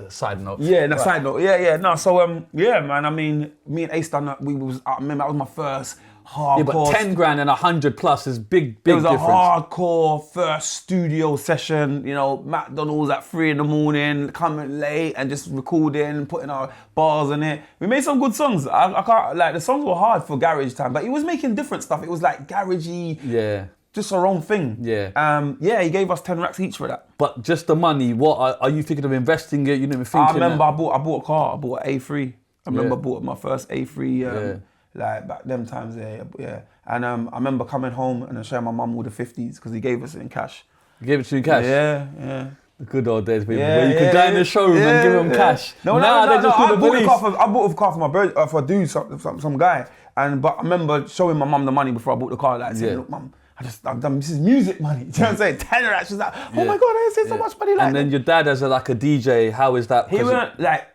side note. Yeah, no, side note. Yeah. No, so yeah, man. I mean, me and Ace done that. I remember that was my first hardcore. Yeah, but 10 grand and 100 plus is big It was difference. a hardcore first studio session, you know, McDonald's at 3 a.m, coming late and just recording, putting our bars in it. We made some good songs. I can't, like, the songs were hard for garage time, but he was making different stuff. It was like garagey, Yeah. just our own thing. Yeah. Yeah, he gave us 10 racks each for that. But just the money, what are you thinking of investing it? You didn't even think I remember I bought a car. I bought an A3. I remember I bought my first A3. Like back them times, yeah. And I remember coming home and showing my mum all the 50s because he gave us it in cash. You gave it to you in cash? Yeah. The good old days, people. Where you could go in the showroom and give them cash. No, they just I the police. bought a car for my birthday, for a dude, some guy. But I remember showing my mum the money before I bought the car. Like saying, look, mum, I've done, this is music money. Do you know what I'm saying? 10 racks. She's like, oh my God, I saved so much money. Like, and then your dad as a DJ, how is that? He weren't like,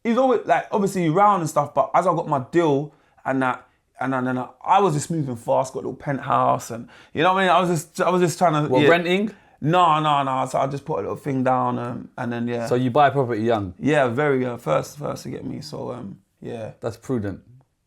he's always like, obviously round and stuff, but as I got my deal and that, and then I was just moving fast, got a little penthouse, and you know what I mean. I was just trying to. What, renting? No. So I just put a little thing down, and then yeah. So you buy property young? Yeah, very first to get me. So yeah. That's prudent.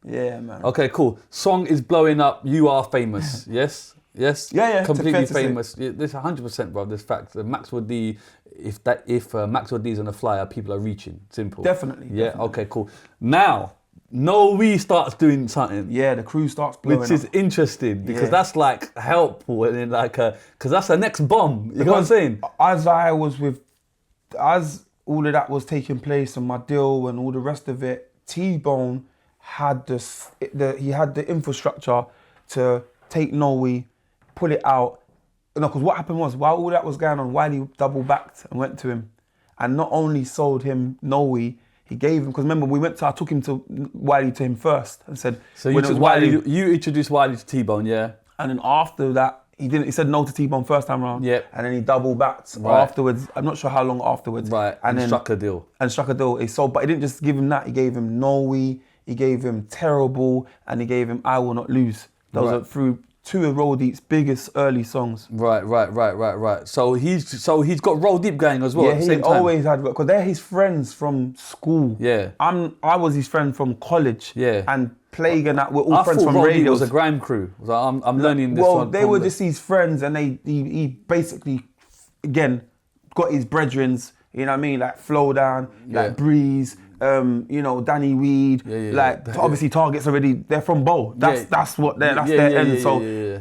Yeah, man. Okay, cool. Song is blowing up. You are famous. Yes. Yeah. Completely famous. Yeah, this 100%, bro. This fact. Maxwell D. If Maxwell D is on a flyer, people are reaching. Simple. Definitely. Yeah. Definitely. Okay. Cool. Now. We starts doing something. Yeah, the crew starts blowing Which is up. interesting because that's like helpful and then because that's the next bomb. You know what I'm saying? As all of that was taking place and my deal and all the rest of it, T-Bone had he had the infrastructure to take Noe, pull it out. No, because what happened was while all that was going on, Wiley double backed and went to him, and not only sold him Noe. He gave him, because remember I took him to Wiley to him first and said. So you introduced Wiley to T-Bone, yeah? And then after that, he said no to T-Bone first time round. Yep. And then he double backed afterwards. I'm not sure how long afterwards. Right. And then struck a deal. He sold, but he didn't just give him that. He gave him Noe, he gave him Terrible, and he gave him I Will Not Lose. Those are through two of Roll Deep's biggest early songs. Right. So he's got Roll Deep going as well. Yeah, at the same he time. always had, because they're his friends from school. Yeah. I was his friend from college. Yeah. And Plague and that were all friends from radio. I thought was a grime crew. So I'm learning this one. Well, they were just his friends, and he basically, again, got his brethrens. You know what I mean? Like Flow Down, like Breeze. Danny Weed, obviously Target's already, they're from Bow. That's what their end. So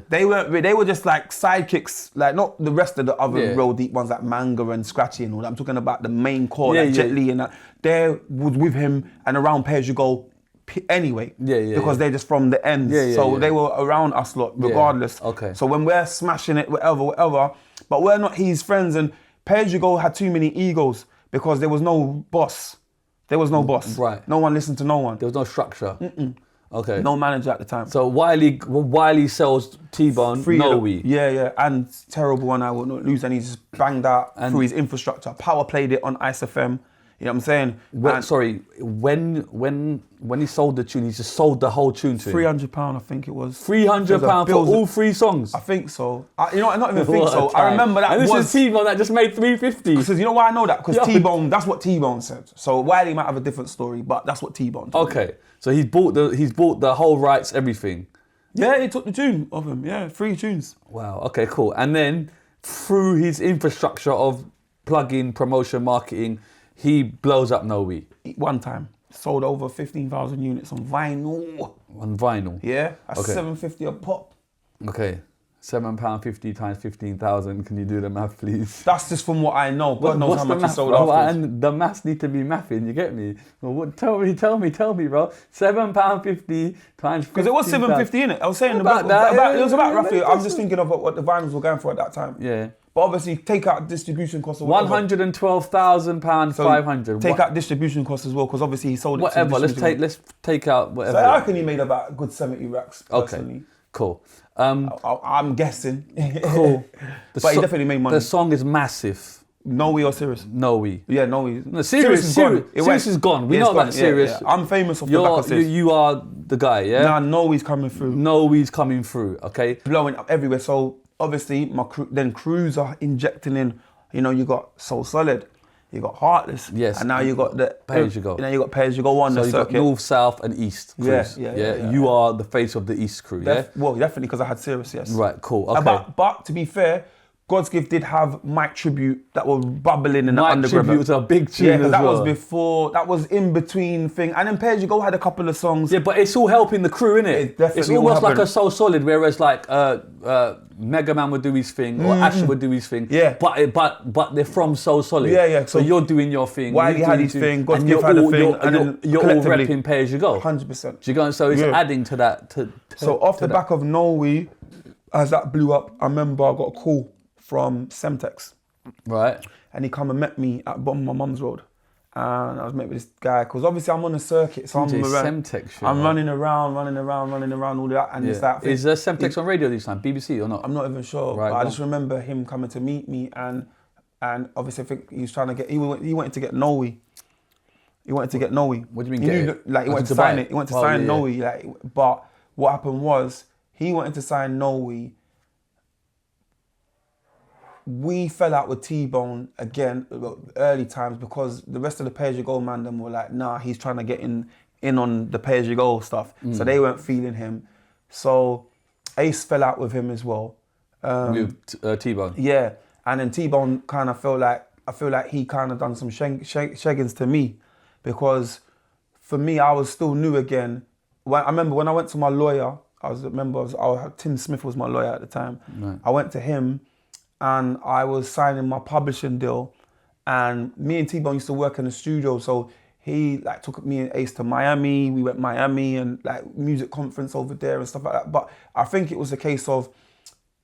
they were just like sidekicks, like not the rest of the other real deep ones like Manga and Scratchy and all that. I'm talking about the main core, like Jet Li and that. They was with him and around PAYG anyway. Because they're just from the end. So they were around us lot regardless. Okay. So when we're smashing it, whatever, but we're not his friends, and PAYG had too many egos because there was no boss. There was no boss. Right. No one listened to no one. There was no structure. Okay. No manager at the time. So Wiley sells T-Bone, Noe. Yeah. And Terrible, and I Will Not Lose. And he just banged out through his infrastructure. Power played it on Ice FM. You know what I'm saying? When he sold the tune, he just sold the whole tune to him. £300, I think it was. £300 for all 3 songs. I think so. You know, I not even think so. I remember that. And this is T-Bone that just made $350. Because you know why I know that? Because T-Bone, that's what T-Bone said. So Wiley might have a different story, but that's what T-Bone told me. Okay, so he's bought the whole rights, everything. Yeah, he took the tune of him. Yeah, 3 tunes. Wow. Okay, cool. And then through his infrastructure of plug-in, promotion, marketing, he blows up No We. One time, sold over 15,000 units on vinyl. On vinyl? Yeah, at $7.50 a pop. Okay, £7.50 times 15,000. Can you do the math, please? That's just from what I know. God knows how much he sold afterwards. And the maths need to be mathing, you get me? Well, tell me, bro. £7.50 times 15,000. Because it was $7.50 in it. I was saying it was about roughly. I'm just thinking of what the vinyls were going for at that time. Yeah. But obviously, take out distribution costs or whatever. £112,000, 500. Take out distribution costs as well, because obviously he sold it. Whatever. Let's take out whatever. So I reckon he made about a good 70 racks. Personally. Okay. Cool. I'm guessing. Cool. But he definitely made money. The song is massive. No We or Serious? No We. Yeah, No We. No, Serious is gone. Serious is gone. We know that Serious. Yeah. I'm famous off the back of Serious. You are the guy, yeah? Nah, No We's coming through. No We's coming through, okay? Blowing up everywhere. So obviously, my crews are injecting in. You know, you got Soul Solid, you got Heartless, yes, and now you got the PAYG. You know, you got PAYG on the circuit. So you got North, South, and East crews. Yeah. You are the face of the East crew, yeah. Well, definitely because I had Serious, yes. Right, cool. Okay. But to be fair, God's Gift did have Mike Tribute that was bubbling in the underground. Mike Tribute was a big tune. Yeah, that was before. That was in between thing, and then PAYG had a couple of songs. Yeah, but it's all helping the crew, innit? It definitely it's almost like a Soul Solid, whereas like Mega Man would do his thing, or Asher would do his thing. Yeah. But they're from Soul Solid. Yeah. So you're doing your thing. Wiley had his thing. God's Gift had a thing, and then you're all repping PAYG. 100%. Do you go? So it's adding to that. So off the back of No We, as that blew up, I remember I got a call from Semtex. Right. And he come and met me at bottom of my mum's road. And I was met with this guy, because obviously I'm on a circuit, so I'm running around, all of that. And it's that thing. Is Semtex on radio this time, BBC or not? I'm not even sure. Right, but I just remember him coming to meet me, and obviously I think he was trying to get, he wanted to get No We. He wanted to get No We. What do you mean he wanted to sign it. He wanted to sign No We. But what happened was, he wanted to sign No We. We fell out with T-Bone again, early times, because the rest of the PAYG man them were like, nah, he's trying to get in on the PAYG stuff. So they weren't feeling him. So Ace fell out with him as well. With T-Bone? Yeah. And then T-Bone kind of felt like, I feel like he kind of done some shaggins to me, because for me, I was still new again. I remember when I went to my lawyer, Tim Smith was my lawyer at the time. Right. I went to him, and I was signing my publishing deal, and me and T-Bone used to work in the studio, so he like took me and Ace to Miami. We went Miami and like music conference over there and stuff like that. But I think it was a case of,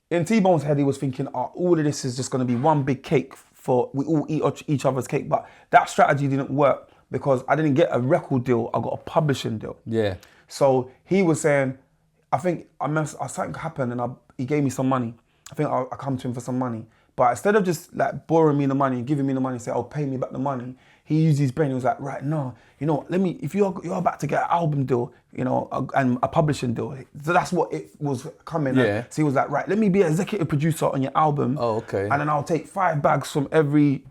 in T-Bone's head, he was thinking, all of this is just going to be one big cake for we all eat each other's cake. But that strategy didn't work, because I didn't get a record deal. I got a publishing deal. Yeah. So he was saying, I think something happened, and he gave me some money. I think I come to him for some money. But instead of just like borrowing me the money and giving me the money and say, pay me back the money, he used his brain. He was like, right, no, if you're about to get an album deal, and a publishing deal. So that's what it was coming. Yeah. So he was like, right, let me be an executive producer on your album. Oh, okay. And then I'll take 5 bags from every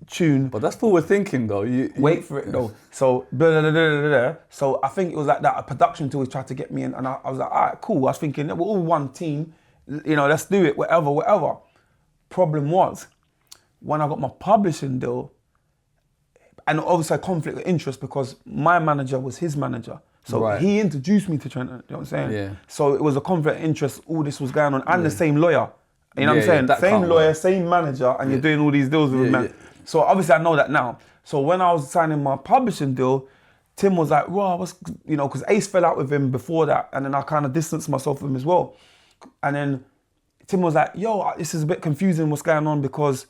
tune. But that's forward thinking though. Wait for it though. So, blah, blah, blah, blah, blah. So I think it was like that, a production tool tried to get me in, and I was like, all right, cool. I was thinking, we're all one team. Let's do it, whatever. Problem was, when I got my publishing deal, and obviously a conflict of interest, because my manager was his manager. So he introduced me to Trent, you know what I'm saying? Yeah. So it was a conflict of interest, all this was going on, and the same lawyer. You know what I'm saying? Yeah, same lawyer, same manager, and you're doing all these deals with him, man. So obviously I know that now. So when I was signing my publishing deal, Tim was like, "Raw, because Ace fell out with him before that, and then I kind of distanced myself from him as well." And then Tim was like, "Yo, this is a bit confusing what's going on, because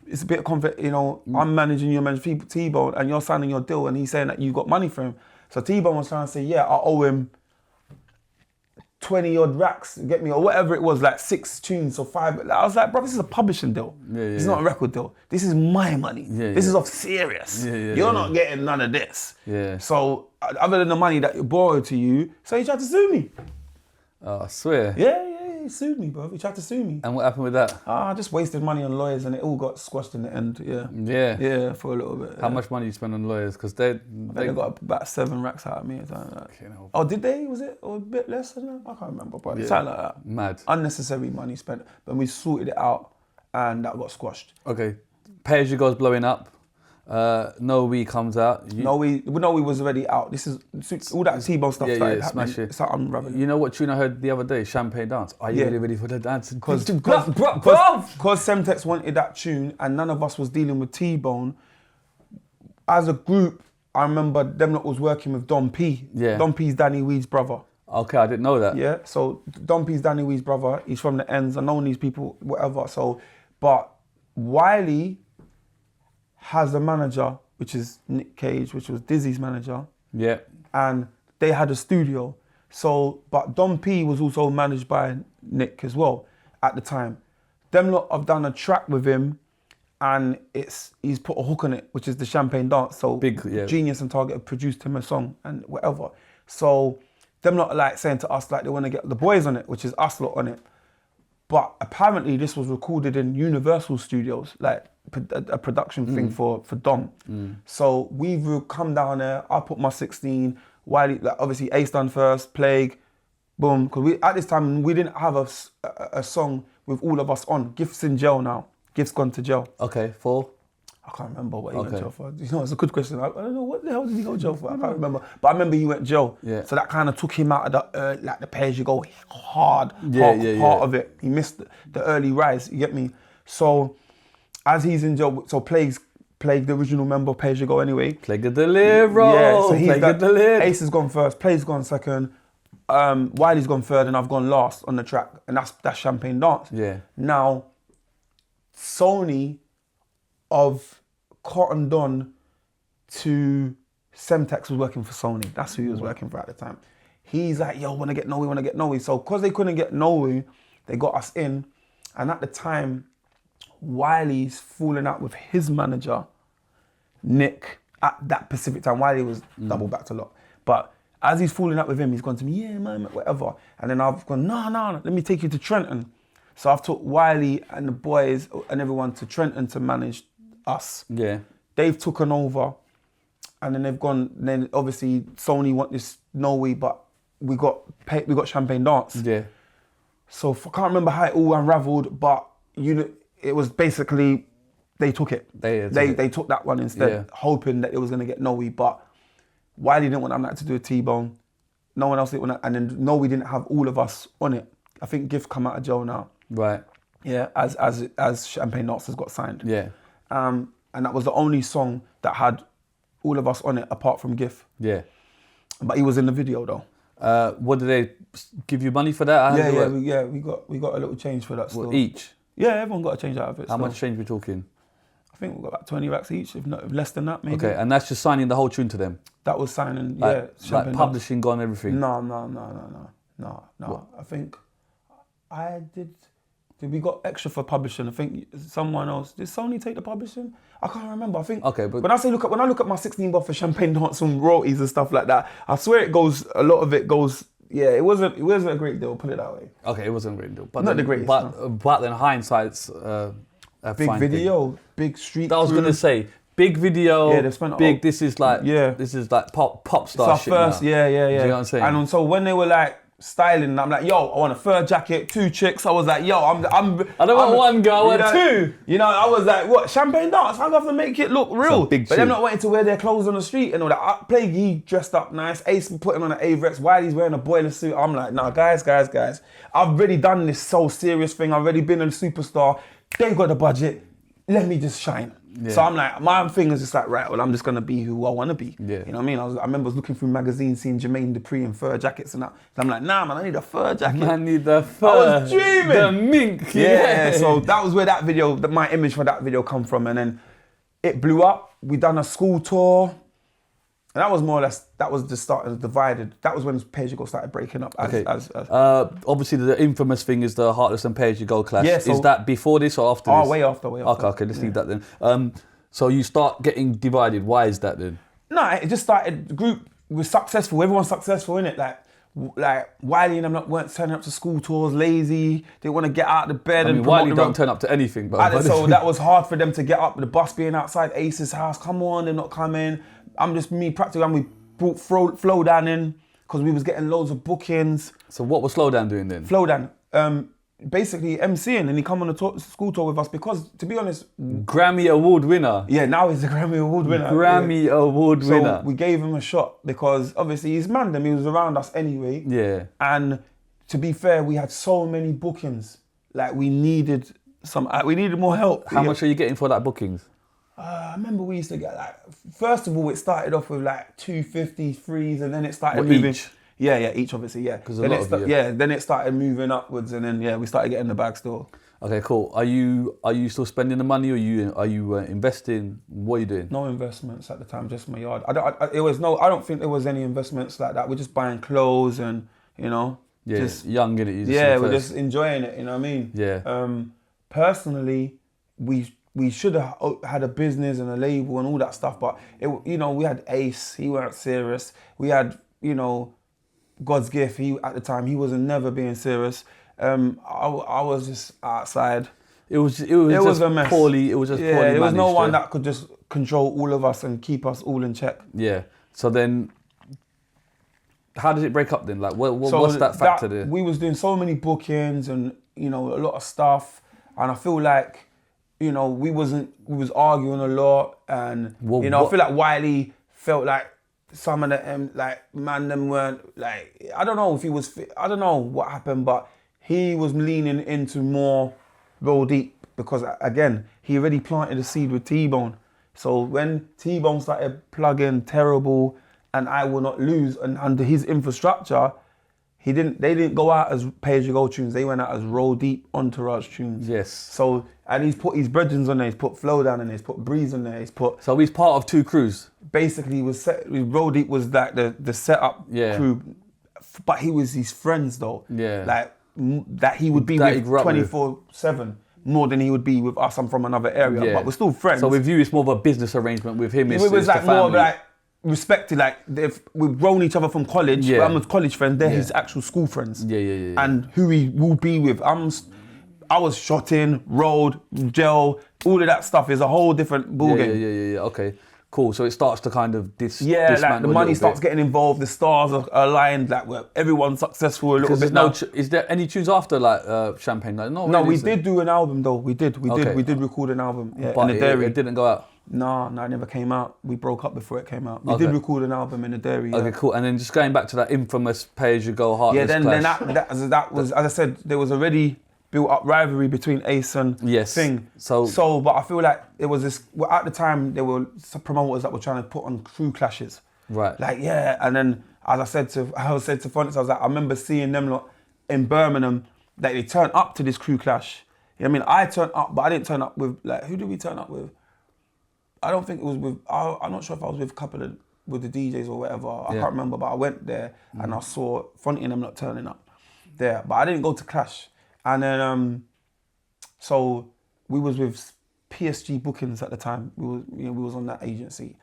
it's a bit of conflict, I'm managing, you're managing T-Bone, and you're signing your deal," and he's saying that you got money for him. So T-Bone was trying to say, yeah, I owe him 20 odd racks, get me, or whatever it was, like 6 tunes or 5. Like, I was like, bro, this is a publishing deal. It's not a record deal. This is my money. This is off serious. You're not getting none of this. So other than the money that you borrowed to you, so he tried to sue me. Oh, I swear. Yeah, he sued me, bro. He tried to sue me. And what happened with that? I just wasted money on lawyers and it all got squashed in the end. Yeah, for a little bit. How much money you spend on lawyers? Because they got about 7 racks out of me or something like that. Oh, did they? Was it or a bit less than that? I can't remember, but something like that. Mad. Unnecessary money spent. But we sorted it out and that got squashed. Okay. PAYG goes blowing up. No We comes out. No We was already out. This is all that T-Bone stuff started happening. Smash it. It's unraveling. You know what tune I heard the other day? Champagne Dance. Are you really ready for the dance? Because Semtex wanted that tune and none of us was dealing with T-Bone. As a group, I remember them lot was working with Don P. Yeah. Don P's Danny Weed's brother. Okay, I didn't know that. Yeah, so Don P's Danny Weed's brother. He's from the ends. I know these people, whatever. So, but Wiley has a manager, which is Nick Cage, which was Dizzy's manager. Yeah. And they had a studio. So, but Don P was also managed by Nick as well at the time. Them lot have done a track with him and he's put a hook on it, which is the Champagne Dance. So Genius and Target have produced him a song and whatever. So them lot are like saying to us like they want to get the boys on it, which is us lot on it. But apparently this was recorded in Universal Studios, like a production thing for Dom. So we've come down there, I put my 16, Wiley, like obviously Ace done first, PAYG, boom. Because at this time we didn't have a song with all of us on. Gift's in jail now. Gift's gone to jail. Okay, for? I can't remember what he went to jail for. You know, it's a good question. I don't know, what the hell did he go to jail for? I can't remember. But I remember he went to jail. Yeah. So that kind of took him out of the, like the pay-as-you-go hard part of it. He missed the early rise, you get me? So as he's in jail, so PAYG, the original member of pay-as-you-go anyway. PAYG the Lero. Yeah, so he's PAYG Ace has gone first, PAYG's gone second, Wiley's gone third, and I've gone last on the track. And that's Champagne Dance. Yeah. Now, Sony of Cotton Don to Semtex was working for Sony. That's who he was working for at the time. He's like, yo, wanna get Noe. So because they couldn't get Noe, they got us in. And at the time, Wiley's falling out with his manager, Nick, at that specific time. Wiley was double backed a lot. But as he's falling out with him, he's gone to me, yeah, man, whatever. And then I've gone, no, let me take you to Trenton. So I've took Wiley and the boys and everyone to Trenton to manage us. Yeah. They've taken over and then they've gone, then obviously Sony want this Noe, but we got Champagne Dance. Yeah. So I can't remember how it all unraveled, but it was basically, they took it. They took that one instead, hoping that it was gonna get Noe, but Wiley didn't want that to do a T-Bone. No one else didn't want that, and then Noe didn't have all of us on it. I think Gift come out of jail now. Right. Yeah, as Champagne Dance has got signed. Yeah. And that was the only song that had all of us on it apart from Gift. Yeah. But he was in the video though. What did they give you money for that? We got a little change for that still. What, each? Yeah, everyone got a change out of it. How much change are we talking? I think we've got about 20 racks each, if less than that maybe. Okay, and that's just signing the whole tune to them? That was signing, like publishing gone, everything? No. What? I think I did we got extra for publishing? I think someone else. Did Sony take the publishing? I can't remember. I think. Okay, but when I look at my 16 bar for Champagne Dance and royalties and stuff like that, I swear it goes. A lot of it goes. Yeah, it wasn't a great deal. Put it that way. Okay, it wasn't a great deal, but not the greatest. But then hindsight's a big video, thing. Big street. I was gonna say. Big video, yeah, they've spent big. This is like pop star shit. First, now. Yeah. Do you know what I'm saying? And so when they were like styling, I'm like, yo, I want a fur jacket, 2 chicks. I was like, yo, I don't want one girl, I want 2. You know, I was like, what, Champagne Dance? I have to make it look real. But they're not wanting to wear their clothes on the street and all that. PAYG, he dressed up nice. Ace putting on an Averex. Wiley's wearing a boiler suit. I'm like, nah, guys. I've already done this so serious thing. I've already been a superstar. They got the budget. Let me just shine. Yeah. So I'm like, my thing is just like, right, well, I'm just going to be who I want to be. Yeah. You know what I mean? I remember looking through magazines, seeing Jermaine Dupri in fur jackets and that. So I'm like, nah, man, I need a fur jacket. I need the fur. I was dreaming. The mink. Yeah. So that was where that video, my image for that video come from. And then it blew up. We done a school tour. And that was more or less, that was the start of the divided. That was when PAYG started breaking up. Obviously, the infamous thing is the Heartless and PAYG clash. Yeah, so, is that before this or after this? Way after. Okay, let's leave that then. So you start getting divided. Why is that then? No, it just started, the group was successful. Everyone's successful, innit? Like Wiley and them weren't turning up to school tours, lazy. They want to get out of the bed and Wiley don't turn up to anything. But so that was hard for them to get up. The bus being outside Ace's house. Come on, they're not coming. I'm just me practically. And we brought Flow Down in because we was getting loads of bookings. So what was Flow Down doing then? Flow Down, basically MCing, and he come on a school tour with us because, to be honest, Grammy Award winner. Yeah, now he's a Grammy Award winner. Award winner. So we gave him a shot because obviously he's Mandem. He was around us anyway. Yeah. And to be fair, we had so many bookings. Like we needed more help. How much are you getting for that bookings? I remember we used to get like, first of all, it started off with like 250 threes, and then it started What, moving. each? Yeah, each obviously, yeah. Then it started moving upwards, and then we started getting the bag still. Okay, cool. Are you still spending the money, or are you investing? What are you doing? No investments at the time, just my yard. I don't think there was any investments like that. We're just buying clothes and just young in it. We're just enjoying it. You know what I mean? Yeah. Personally, we should have had a business and a label and all that stuff, but we had Ace. He weren't serious. We had God's Gift. At the time he wasn't never being serious. I was just outside. It was just a mess. Poorly. It was just poorly there was managed, no one that could just control all of us and keep us all in check. Yeah. So then, how did it break up then? Like, what's that factor there? We was doing so many bookings and a lot of stuff, and I feel like we was arguing a lot, and I feel like Wiley felt like some of them weren't like, I don't know if he was, I don't know what happened, but he was leaning into more roll deep because again, he already planted a seed with T-Bone. So when T-Bone started plugging Terrible and I Will Not Lose, and under his infrastructure, they didn't go out as pay-as-you-go tunes, they went out as roll deep entourage tunes. Yes. So, and he's put his brethren on there, he's put Flow Down in there, he's put Breeze on there, So he's part of two crews? Basically, roll deep was like the setup crew, but he was his friends though. Yeah. Like, that he would be with 24/7 more than he would be with us. I'm from another area, but we're still friends. So with you, it's more of a business arrangement. With him, it's was like the family. more like respected. Like we've grown each other from college. Yeah. I'm with college friends. They're his actual school friends. Yeah. And who he will be with. I was shot in, rolled, gel. All of that stuff is a whole different ballgame. Yeah. Okay. Cool. So it starts to kind of like the money starts getting involved. The stars are aligned. Like everyone's successful a little bit now. Is there any tunes after like Champagne? Like, no, we did do an album though. We did record an album. Yeah, but in the Dairy. It didn't go out. No, it never came out. We broke up before it came out. We did record an album in the Dairy. Okay, cool. And then just going back to that infamous Pay-as-you-go Heartless clash. Then that was, as I said, there was already built up rivalry between Ace and Thing. So, but I feel like there was this, at the time, there were some promoters that were trying to put on crew clashes. Right. Like, and then, as I said to Phonics, I was like, I remember seeing them lot in Birmingham, like they turned up to this crew clash. You know what I mean? I turned up, but I didn't turn up with, like, who did we turn up with? I don't think it was with, I'm not sure if I was with a couple of, with the DJs or whatever. I can't remember, but I went there and I saw Fonty and them not turning up there. But I didn't go to clash. And then, so we was with PSG Bookings at the time. We was on that agency.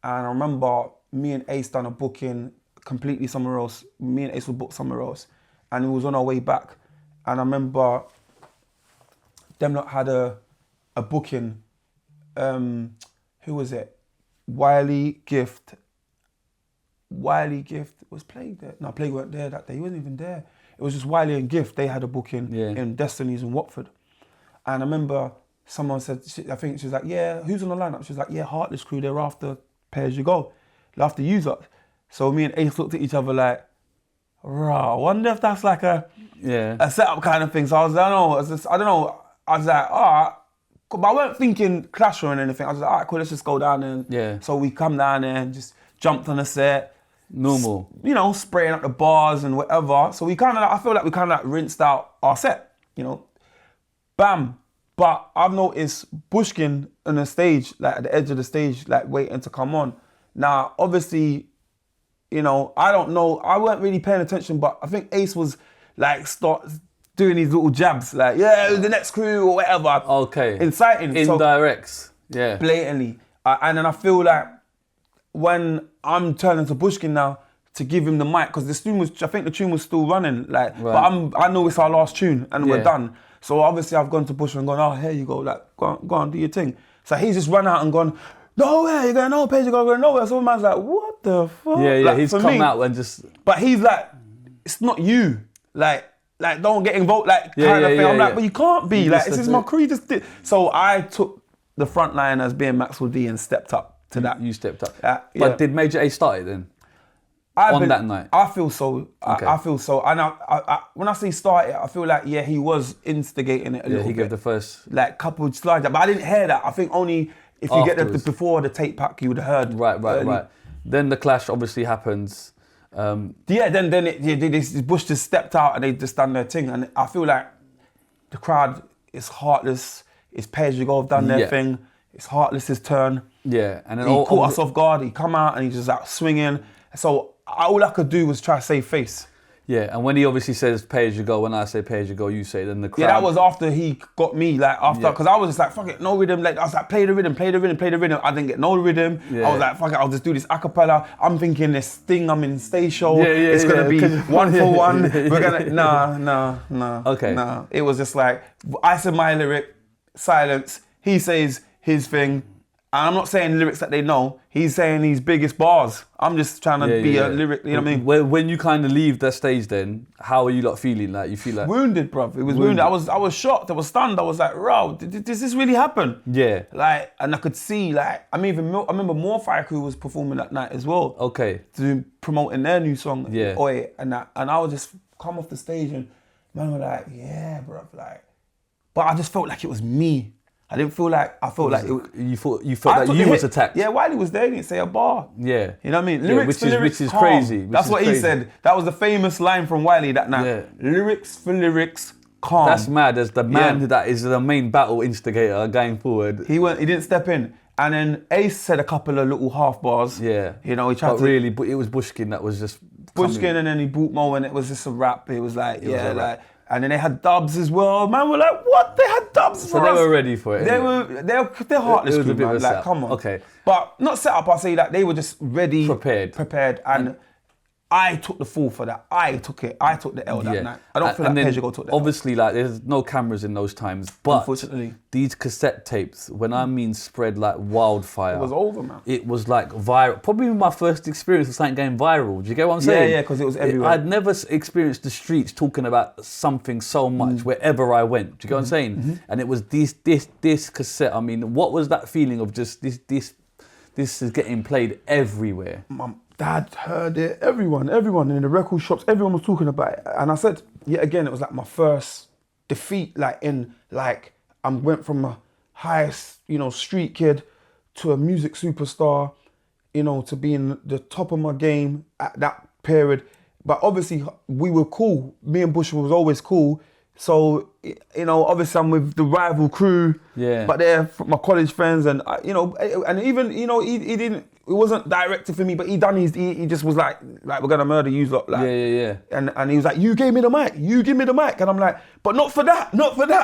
And I remember me and Ace done a booking completely somewhere else. Me and Ace were booked somewhere else. And we was on our way back. And I remember them lot had a booking. Who was it? Wiley Gift was PAYG there. No, PAYG weren't there that day. He wasn't even there. It was just Wiley and Gift. They had a booking in Destinies in Watford. And I remember someone said, I think she was like, yeah, who's on the lineup? She was like, yeah, Heartless crew, they're after Pay-as-you-go. They're after you lot. So me and Ace looked at each other like, rah, I wonder if that's like a setup kind of thing. So I was like, I don't know. I was like, all right. But I weren't thinking clash or anything. I was like, all right, cool, let's just go down there. Yeah. So we come down there and just jumped on the set. Normal. Spraying up the bars and whatever. So I feel like we kind of rinsed out our set, Bam. But I've noticed Bushkin on the stage, like at the edge of the stage, like waiting to come on. Now, obviously, you know, I don't know. I weren't really paying attention, but I think Ace was like start doing these little jabs, like the next crew or whatever. Okay. Inciting. Indirects. Yeah. Blatantly. And then I feel like when I'm turning to Bushkin now to give him the mic, because I think the tune was still running. Like, right. but I know it's our last tune and we're Yeah. done. So obviously I've gone to Bushkin and gone, oh, here you go, like go on, do your thing. So he's just run out and gone, nowhere, you're going no PAYG, you're going nowhere. So man's like, what the fuck? Yeah, like, he's come out and just. But he's like, it's not you. Like don't get involved, like kind of thing. I'm like, but you can't be. Like, this is my crew. Just did. So I took the front line as being Maxwell D and stepped up to that. You stepped up. Yeah. Did Major A start it then? That night? I feel so. Okay. I feel so. And I when I say start it, I feel like, yeah, he was instigating it a little bit. He gave the first. Like, couple of slides. But I didn't hear that. I think only if you get before the tape pack, you would have heard. Right. Then the clash obviously happens. Then Bush just stepped out and they just done their thing. And I feel like the crowd is Heartless. It's PAYG have done their thing. It's Heartless's turn. Yeah, and then he caught us off guard. He come out and he just out swinging. So all I could do was try to save face. Yeah, and when he obviously says PAYG, when I say PAYG, you say, then the crowd. Yeah, that was after he got me. Like after, because I was just like, fuck it, no rhythm. Like I was like, play the rhythm. I didn't get no rhythm. Yeah. I was like, fuck it, I'll just do this a cappella. I'm thinking this thing, I'm in stage show. It's gonna be 1 for 1. We're gonna no. Okay. No. It was just like I said my lyric, silence. He says his thing. And I'm not saying lyrics that they know. He's saying these biggest bars. I'm just trying to be a lyric, you know what I mean? When you kind of leave that stage then, how are you lot feeling? Like, you feel like... Wounded, bruv. It was wounded. I was shocked. I was stunned. I was like, bro, does this really happen? Yeah. Like, and I could see, like, I remember More Fire Crew was performing that night as well. Okay. Promoting their new song, Yeah. Oi, and I would just come off the stage and man were like, yeah, bruv, like... But I just felt like it was me. I didn't feel like, I felt like... You felt that you was attacked? Yeah, Wiley was there, he didn't say a bar. Yeah. You know what I mean? Lyrics for lyrics, which is crazy. That's what he said. That was the famous line from Wiley that night. Yeah. Lyrics for lyrics, calm. That's mad, as the man that is the main battle instigator going forward. He didn't step in. And then Ace said a couple of little half bars. Yeah. You know, he tried to... really, it was Bushkin that was just... Bushkin, and then he boot Mo, and it was just a rap. It was like, and then they had dubs as well. Man, we're like, what? They had dubs for us. So they were ready for it. They're Heartless crew, man. Like, setup. come on. Okay. But not set up, I say that they were just ready. Prepared. And I took the fall for that. I took it. I took the L that night. I don't feel like PAYG took the L. Obviously, like, there's no cameras in those times, but unfortunately, these cassette tapes, when I mean spread like wildfire. It was over, man. It was like viral. Probably my first experience of something going viral. Do you get what I'm saying? Yeah, because it was everywhere. I'd never experienced the streets talking about something so much wherever I went. Do you get what I'm saying? And it was this cassette. I mean, what was that feeling of just this is getting played everywhere? My dad heard it. Everyone in the record shops, everyone was talking about it. And I said, yet again, it was like my first defeat. I went from a highest, street kid to a music superstar, to being the top of my game at that period. But obviously, we were cool. Me and Bush was always cool. So, obviously I'm with the rival crew. Yeah. But they're my college friends, and and even he didn't. It wasn't directed for me, but he just was like we're gonna murder you lot. Like, yeah. And he was like, you gave me the mic, and I'm like, but not for that.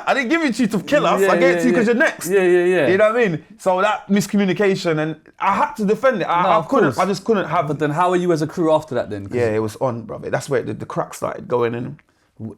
I didn't give it to you to kill us. I gave it to you because you're next. Yeah. You know what I mean? So that miscommunication, and I had to defend it. I just couldn't have. But then how are you as a crew after that then? Yeah, it was on, brother. That's where the crack started going in.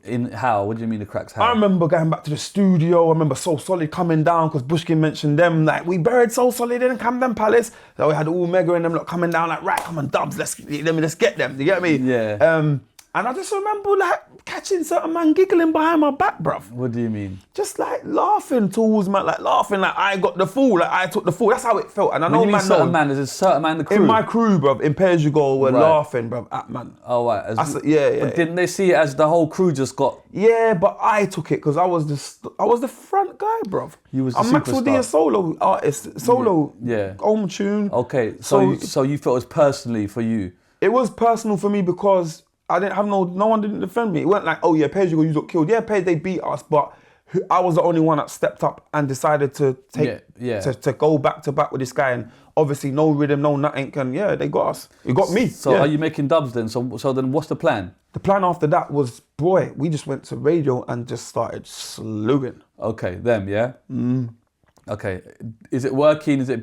In how? What do you mean the cracks? How? I remember going back to the studio. I remember So Solid coming down because Bushkin mentioned them. Like, we buried So Solid in Camden Palace. So we had all Mega and them lot coming down like, right, come on, dubs, let's get them. You get me? Yeah. And I just remember like catching certain man giggling behind my back, bruv. What do you mean? Just like laughing towards man, like laughing like I got the fall, like I took the fall. That's how it felt. And I know man, there's a certain man in the crew. In my crew, bruv, in PAYG were laughing, bruv, at man. Oh right. But didn't they see it as the whole crew just got? Yeah, but I took it because I was the front guy, bruv. You was the I'm Maxwell D, a solo artist, home tune. Okay, so you felt it was personally for you. It was personal for me because I didn't have no one didn't defend me. It wasn't like, oh yeah, PAYG you got killed. Yeah, they beat us, but I was the only one that stepped up and decided to take to go back to back with this guy, and obviously no rhythm, no nothing, and yeah, they got us. It got me. So are you making dubs then? So then what's the plan? The plan after that was, boy, we just went to radio and just started slewing. Okay, them, yeah? Okay, is it working? Is it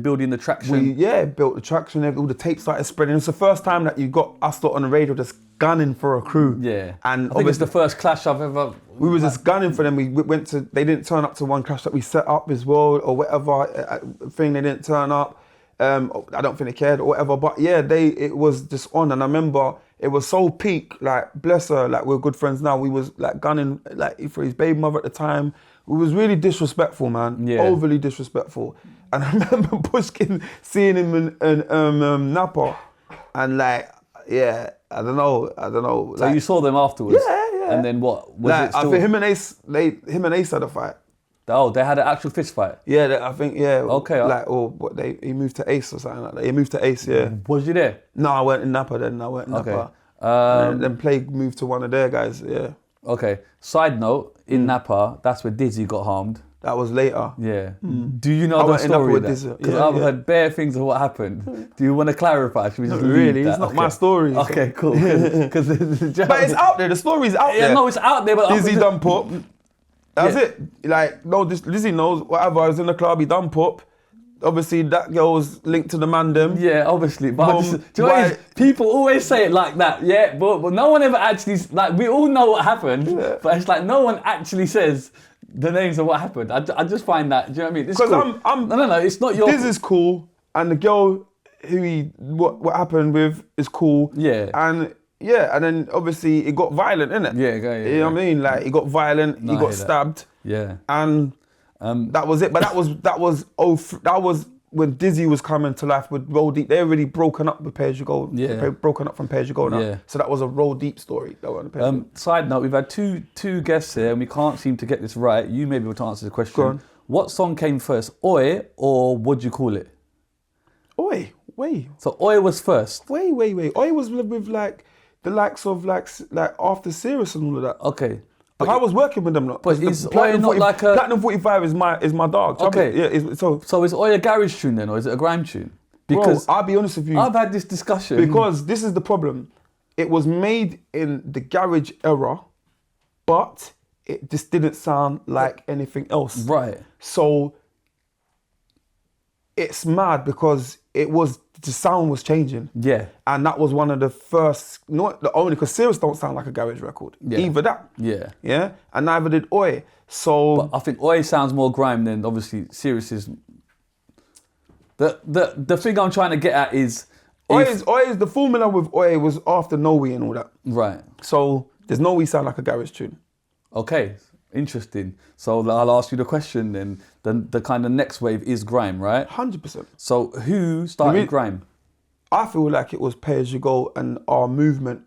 building the traction? We built the traction, all the tapes started spreading. It's the first time that you got us on the radio just gunning for a crew. Yeah, and I think it's the first clash I've ever... We were just gunning for them. We went to, they didn't turn up to one clash that we set up as well, or whatever thing, they didn't turn up. I don't think they cared or whatever, but yeah, it was just on. And I remember it was so peak, like, bless her, like, we're good friends now. We was like gunning like for his baby mother at the time. We was really disrespectful, man. Overly disrespectful. And I remember Pushkin seeing him in Napa, and like, yeah, I don't know. So like, you saw them afterwards? Yeah. And then what? Was like, it still... I think him and Ace had a fight. Oh, they had an actual fist fight? Yeah, I think, yeah. Okay. Like, he moved to Ace or something like that. He moved to Ace, yeah. Was you there? No, I went in Napa then. Napa. Then PAYG moved to one of their guys, yeah. Okay. Side note, in Napa, that's where Dizzee got harmed. That was later. Yeah. Do you know the story? Because I've heard bare things of what happened. Do you want to clarify? Should we just really? It's not my story. Okay, cool. But it's out there. The story's out there. Yeah, no, it's out there. But Dizzee done pop. That's it. Like, no, Dizzee knows whatever. I was in the club, he done pop. Obviously, that girl was linked to the mandem. Yeah, obviously. But do you know what it is? People always say it like that, yeah, but no one ever actually, like, we all know what happened, but it's like no one actually says the names of what happened. I just find that, do you know what I mean? Because cool. No, it's not your... This is cool, and the girl who what happened with is cool. Yeah. And then obviously it got violent, innit? Yeah. You know what I mean? Like, it got violent, he got stabbed. Yeah. And that was it. But that was when Dizzee was coming to life with Roll Deep. They're already broken up with PAYG. Yeah. Broken up from PAYG now. Yeah. So that was a Roll Deep story. Side note, we've had two guests here and we can't seem to get this right. You may be able to answer the question. Go on. What song came first, Oi or Wot You Call It? Oi, wait. So Oi was first. Wait. Oi was with like the likes of like After Serious and all of that. Okay. But I was working with them. But is Oi not like a... Platinum 45 is my dog. Okay. Yeah. So is Oi a garage tune then, or is it a grime tune? Because bro, I'll be honest with you. I've had this discussion. Because this is the problem. It was made in the garage era, but it just didn't sound like anything else. Right. So it's mad because the sound was changing. Yeah. And that was one of the first, not the only, because Serious don't sound like a garage record. Yeah. Either that. Yeah. Yeah. And neither did Oi. So. But I think Oi sounds more grime than obviously Serious is. The thing I'm trying to get at is. Oi is the formula with Oi was after No We and all that. Right. So there's No We sound like a garage tune. Okay. Interesting. So I'll ask you the question then. The kind of next wave is grime, right? 100%. So who started grime? I feel like it was PAYG and our movement,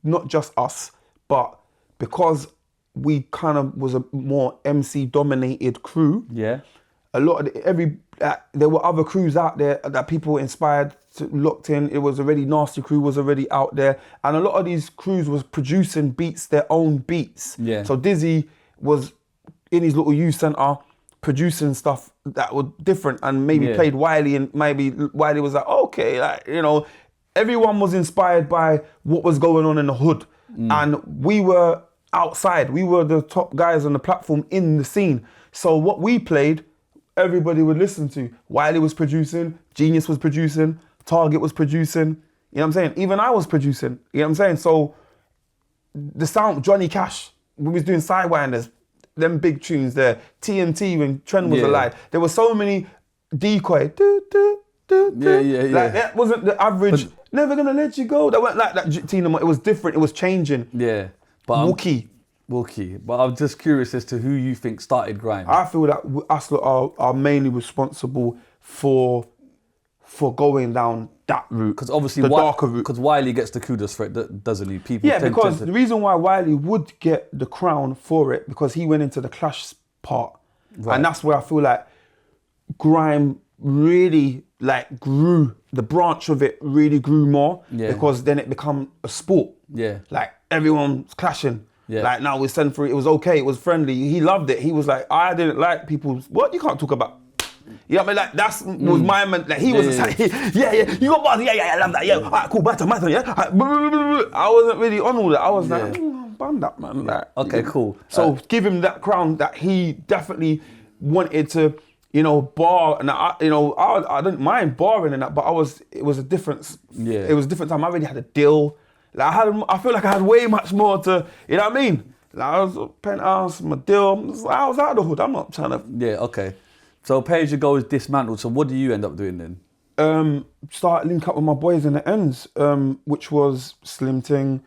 not just us, but because we kind of was a more MC dominated crew. Yeah. A lot of there were other crews out there that people inspired to locked in. It was already Nasty Crew was already out there, and a lot of these crews was producing beats, their own beats. Yeah. So Dizzee was in his little youth center producing stuff that were different, and maybe played Wiley, and maybe Wiley was like, okay, like, you know, everyone was inspired by what was going on in the hood, and we were outside. We were the top guys on the platform in the scene. So what we played, everybody would listen to. Wiley was producing, Genius was producing, Target was producing, you know what I'm saying? Even I was producing, you know what I'm saying? So the sound, Johnny Cash, we was doing Sidewinders, them big tunes there, TNT when Trend was alive. There were so many Decoy, like that wasn't the average, never gonna let you go. That weren't like that Tina, it was different, it was changing. Yeah. But Wookie. But I'm just curious as to who you think started grime. I feel that us are mainly responsible for going down that route. Because obviously the darker route. Because Wiley gets the kudos for it, doesn't he? People because the reason why Wiley would get the crown for it, because he went into the Clash part. Right. And that's where I feel like grime really like grew, the branch of it really grew more, because then it become a sport. Yeah. Like everyone's clashing. Yeah. Like now we send for it. It was okay. It was friendly. He loved it. He was like, I didn't like people's. What you can't talk about. You know what I mean? Like that's was my man. Like he was like, yeah, you got bars. Yeah, I love that. Yeah, all right, cool, matter. Yeah. I wasn't really on all that. I was like, I'm bummed up, man. Like, Okay, cool. So give him that crown that he definitely wanted to, bar. And I didn't mind barring and that, but it was a difference. Yeah. It was a different time. I already had a deal. Like I feel like I had way much more to, you know what I mean? Like I was a penthouse, my deal. I was out of the hood. I'm not trying to. Yeah, okay. So PAYG is dismantled. So what do you end up doing then? Start link up with my boys in the ends, which was Slimting,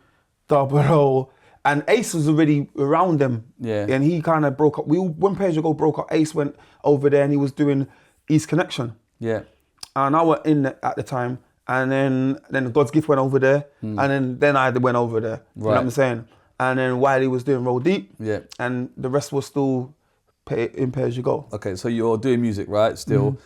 Double O, and Ace was already around them. Yeah. And he kind of broke up. When PAYG broke up, Ace went over there and he was doing East Connection. Yeah. And I was in at the time. And then God's Gift went over there. And then I went over there. You know what I'm saying? And then Wiley was doing Roll Deep. Yeah. And the rest was still in PAYG. Okay, so you're doing music, right? Still.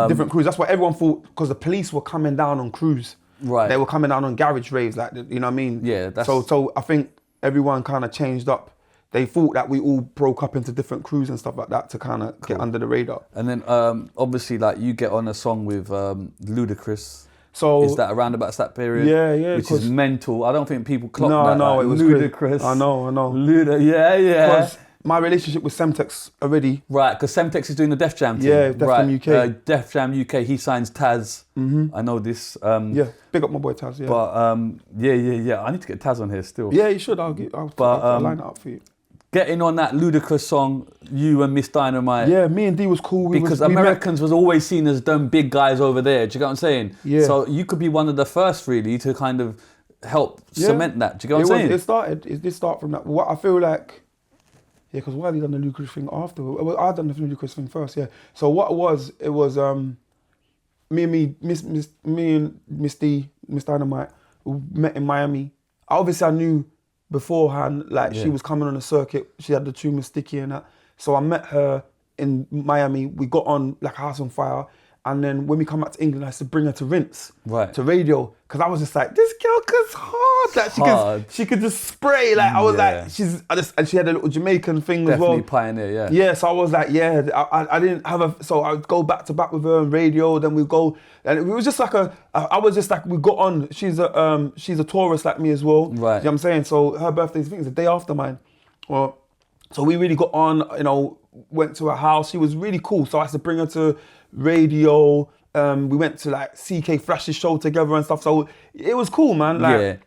Different crews. That's what everyone thought, because the police were coming down on crews. Right. They were coming down on garage raves, like, you know what I mean? Yeah, that's... So I think everyone kind of changed up. They thought that we all broke up into different crews and stuff like that to kind of get under the radar. And then obviously, like, you get on a song with Ludacris. So is that around about that period? Yeah. Which is mental. I don't think people clock that. No, like, it was Ludacris. crazy. I know. Yeah. Because my relationship with Semtex already. Right, because Semtex is doing the Def Jam team. Yeah, Def Jam UK. Def Jam UK, he signs Taz. I know this. Yeah, big up my boy Taz, yeah. But yeah. I need to get Taz on here still. Yeah, you should. I'll line it up for you. Getting on that Ludacris song, you and Ms Dynamite. Yeah, me and D was cool. Because Americans was always seen as them big guys over there. Do you get what I'm saying? Yeah. So you could be one of the first really to kind of help cement that. Do you get what I'm saying? It did start from that. What I feel like, yeah, because Wiley done the Ludacris thing after. Well, I done the Ludacris thing first, yeah. So what it was me and Miss D, Ms Dynamite, we met in Miami. Obviously, I knew beforehand, like she was coming on the circuit. She had the tune with Sticky and that. So I met her in Miami. We got on like a house on fire. And then when we come back to England, I used to bring her to Rinse, to radio. Because I was just like, this girl is hard. Like she could just spray. Like I was like, and she had a little Jamaican thing as well. Definitely pioneer, yeah. Yeah, so I was like, I didn't have so I would go back to back with her on radio. Then we'd go, and it was just like we got on. She's a Taurus like me as well. Right. You know what I'm saying? So her birthday, I think, is the day after mine. Well, so we really got on, went to her house. She was really cool. So I had to bring her to radio. We went to like CK Flash's show together and stuff. So it was cool, man. Like,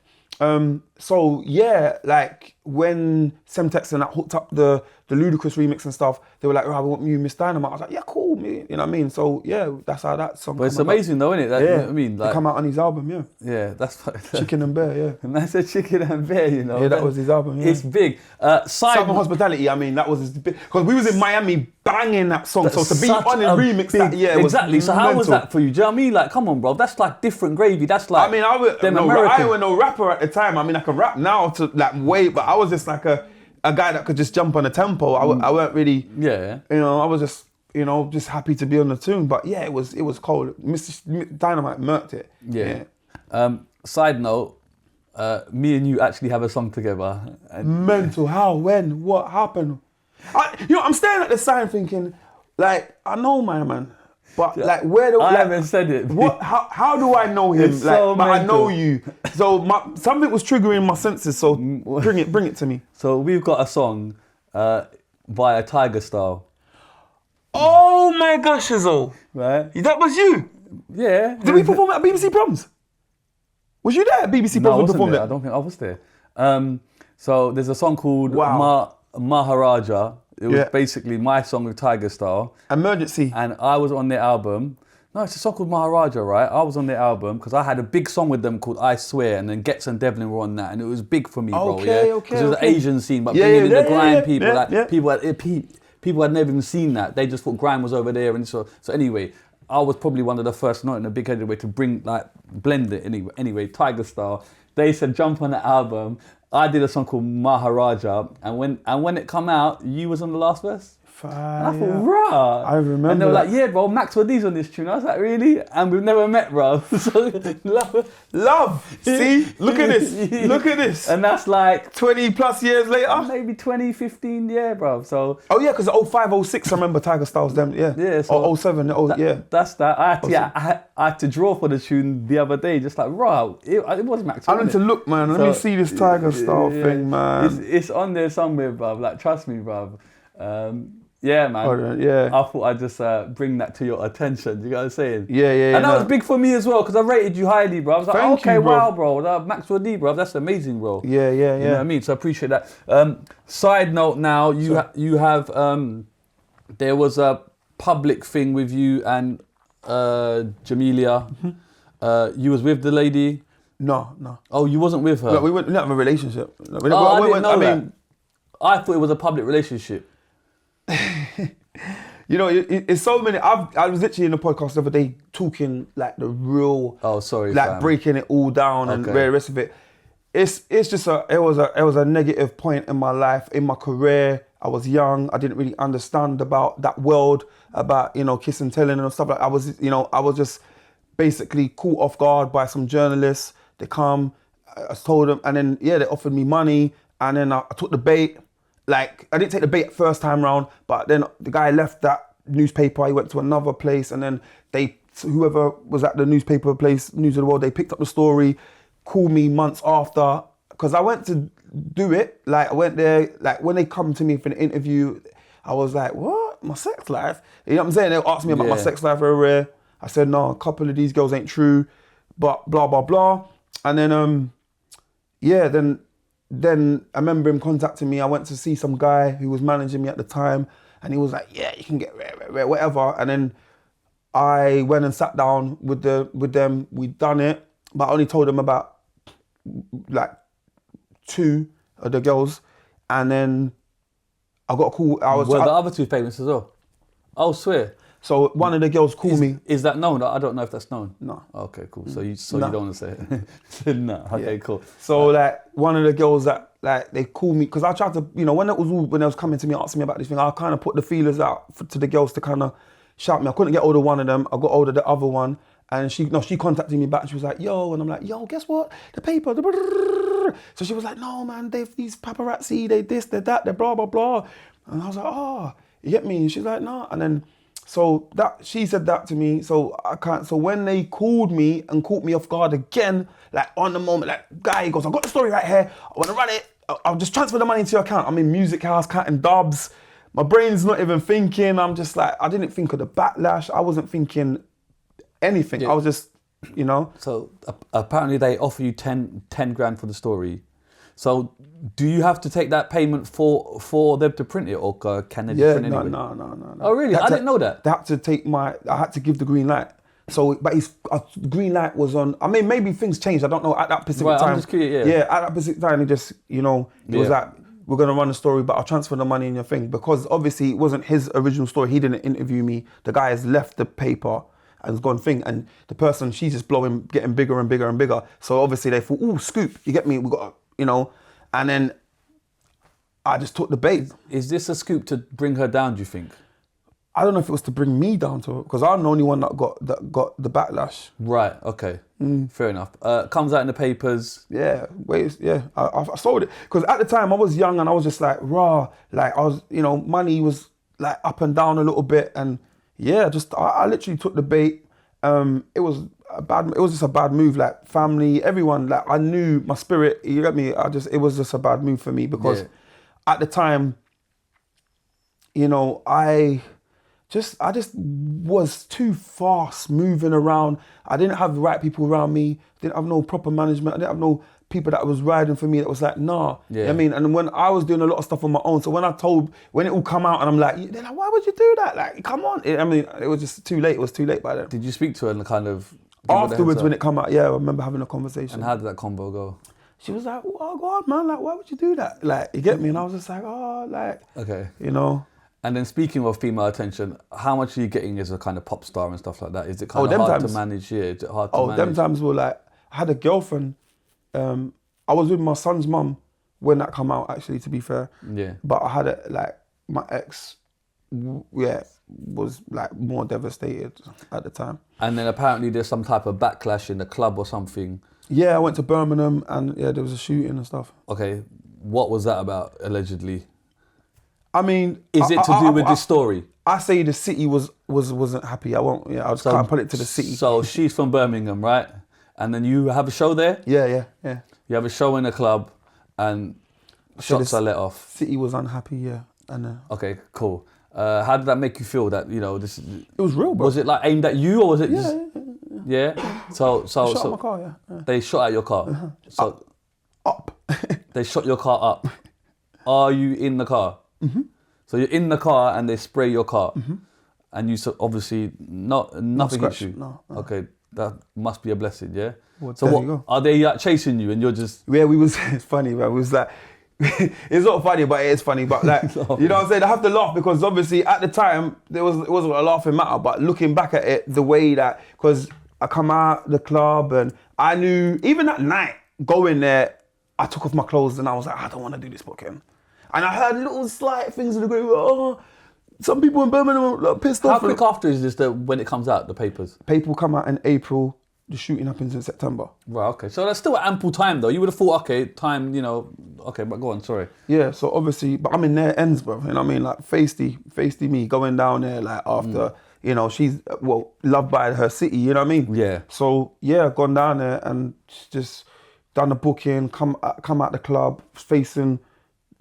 so yeah, like when Semtex and that hooked up the Ludacris remix and stuff, they were like, oh, I want you, Ms Dynamite. I was like, yeah, cool, me. You know what I mean? So yeah, that's how that song. But it's amazing though, isn't it? That, yeah, you know what I mean, like, it come out on his album, yeah. Yeah, that's Chicken and Bear, yeah. And that's a Chicken and Bear, Yeah, that was his album. Yeah. It's big. Southern Hospitality. I mean, that was his big, because we was in Miami banging that song. So to be on a remix that year was exactly. So how was that for you? Do you know what I mean? Like, come on, bro. That's like different gravy. That's like. I mean, I was no rapper at the time. I mean, I can rap now to like but I was just like a guy that could just jump on a tempo. I weren't really. Yeah. I was just just happy to be on the tune. But yeah, it was cold. Mr. Dynamite murked it. Yeah. Side note, me and you actually have a song together. Mental. How? When? What happened? I'm staring at the sign thinking, like, I know my man, but like, where do I haven't said it. What? How do I know him? It's like, so but mental. I know you. So something was triggering my senses. So bring it to me. So we've got a song via Tiger Style. Oh my gosh, Shizzle. Right? That was you. Yeah. Did we perform at BBC Proms? Was you there at BBC Proms? No, I wasn't performed there. it? I don't think I was there. So there's a song called Maharaja. It was basically my song with Tiger Style. Emergency. And I was on their album. No, it's a song called Maharaja, right? I was on their album because I had a big song with them called I Swear, and then Gets and Devlin were on that, and it was big for me, bro. Because it was an Asian scene, but bringing in the grime people, people had never even seen that. They just thought grime was over there, and so anyway, I was probably one of the first, not in a big-headed way, to blend it anyway, Tiger Style. They said jump on the album. I did a song called Maharaja, and when it come out, you was on the last verse. And I thought, rah. I remember. And they were that. like, yeah, bro, Maxwell D's on this tune. I was like, really? And we've never met, bro. So, Love. See? Look at this. Look at this. And that's like 20 plus years later. maybe 2015, yeah, bro. So. Oh yeah, because 05, 06, I remember Tiger Styles them. Yeah. Yeah. So Or 07. Yeah. That's that. I had to draw for the tune the other day, just like, rah. It was Maxwell. I need to look, man. Let me see this Tiger Style thing, man. It's on there somewhere, bruv. Like, trust me, bruv. Yeah, man. I thought I'd just bring that to your attention. You know what I'm saying? Yeah. And that was big for me as well, because I rated you highly, bro. I was like, Thank you, bro. wow, bro. Maxwell D, bro. That's amazing, bro. Yeah. You know what I mean? So I appreciate that. Side note now, you have, there was a public thing with you and Jamelia. You was with the lady? No. Oh, you wasn't with her? No, we didn't have a relationship. I didn't know that. I thought it was a public relationship. You know, it's so many. I was literally in the podcast the other day talking like the real. Oh, sorry. Like fam. breaking it all down and the rest of it. It's just it was a negative point in my life, in my career. I was young. I didn't really understand about that world, about kiss and telling and stuff like. I was just basically caught off guard by some journalists. They come, I told them, and then they offered me money, and then I took the bait. Like, I didn't take the bait first time round, but then the guy left that newspaper, he went to another place, and then whoever was at the newspaper place, News of the World, they picked up the story, called me months after, because I went to do it. Like, I went there, like, when they come to me for an interview, I was like, what? My sex life? You know what I'm saying? They asked me about my sex life very rare. I said, no, a couple of these girls ain't true, but blah, blah, blah. And then, then I remember him contacting me. I went to see some guy who was managing me at the time, and he was like, yeah, you can get whatever. And then I went and sat down with them. We'd done it, but I only told them about like 2 of the girls, and then I got a call. The other 2 payments as well? Oh, swear. So one of the girls called me. Is that known? I don't know if that's known. No. Okay, cool. So you don't want to say it. No. Okay, cool. So like one of the girls that like they called me, because I tried to, when they was coming to me asking me about this thing, I kind of put the feelers out to the girls to kind of shout me. I couldn't get hold of one of them. I got hold of the other one, and she contacted me back. She was like, yo, and I'm like, yo, guess what? The paper. So she was like, no man, these paparazzi, they this, they that, they blah blah blah. And I was like, oh, you get me? And she's like, no. And then. So that she said that to me, so I can't. So when they called me and caught me off guard again, like on the moment, like guy goes, I got the story right here. I want to run it. I'll just transfer the money into your account. I'm in Music House, counting dubs. My brain's not even thinking. I'm just like, I didn't think of the backlash. I wasn't thinking anything. I was just, So apparently they offer you 10 grand for the story. So do you have to take that payment for them to print it, or can they just print it anyway? No. Oh really? I didn't know that. They had to I had to give the green light. So, but the green light was on. I mean, maybe things changed. I don't know at that specific time. I'm just curious. Yeah, at that specific time, it just, it was like, we're gonna run the story, but I'll transfer the money in your thing, because obviously it wasn't his original story. He didn't interview me. The guy has left the paper and has gone thing, and the person, she's just getting bigger and bigger and bigger. So obviously they thought, ooh, scoop, you get me? We got, and then I just took the bait. Is this a scoop to bring her down, do you think? I don't know if it was to bring me down to her, because I'm the only one that got the backlash. Right, okay. Fair enough. Comes out in the papers. Yeah, I sold it. Because at the time I was young and I was just like, raw. Like I was, money was like up and down a little bit. And yeah, I literally took the bait. It was just a bad move. Like family, everyone, like I knew my spirit, you get me? It was just a bad move for me, because at the time, I just was too fast moving around. I didn't have the right people around me. Didn't have no proper management. I didn't have no people that was riding for me that was like, nah. Yeah. You know what I mean? And when I was doing a lot of stuff on my own, so when it all come out and I'm like, they're like, why would you do that? Like, come on. It was just too late. It was too late by then. Did you speak to her and kind of... Afterwards, when it come out, I remember having a conversation. And how did that convo go? She was like, oh, go on, man. Like, why would you do that? Like, you get me? And I was just like, oh, like, okay. And then speaking of female attention, how much are you getting as a kind of pop star and stuff like that? Is it kind of hard to manage? Yeah, is it hard to manage? Them times were like, I had a girlfriend. I was with my son's mum when that come out, actually, to be fair. Yeah. But I had my ex was like more devastated at the time. And then apparently there's some type of backlash in the club or something. Yeah, I went to Birmingham and there was a shooting and stuff. Okay, what was that about, allegedly? I mean... Is it to do with this story? I say the city wasn't happy. I'll just can't put it to the city. So she's from Birmingham, right? And then you have a show there? Yeah. You have a show in a club and shots are let off. City was unhappy, yeah. And okay, cool. How did that make you feel that, this... It was real, bro. Was it like aimed at you or was it just... Yeah? So shot at my car, yeah. They shot at your car? So up. They shot your car up. Are you in the car? Mm-hmm. So you're in the car and they spray your car. Mm-hmm. And you obviously, nothing hits you? No. Okay, that must be a blessing, yeah? Well, so what, are they chasing you and you're just... Yeah, it's funny, man. It was like, it's not funny, but it is funny. But like, you know what I'm saying? I have to laugh because obviously at the time, it wasn't a laughing matter. But looking back at it, the way that, because I come out the club and I knew, even that night, going there, I took off my clothes and I was like, I don't want to do this booking. And I heard little slight things in the group, some people in Birmingham are like, pissed off. How quick after is this when it comes out, the papers? Paper come out in April, the shooting happens in September. Right, okay. So that's still ample time though. You would have thought, okay, time, okay, but go on, sorry. Yeah, so obviously, but I'm in their ends, bro. You know what I mean? Like, feisty me, going down there, like, after, she's, loved by her city, you know what I mean? Yeah. So, yeah, gone down there and just done the booking, come out the club, facing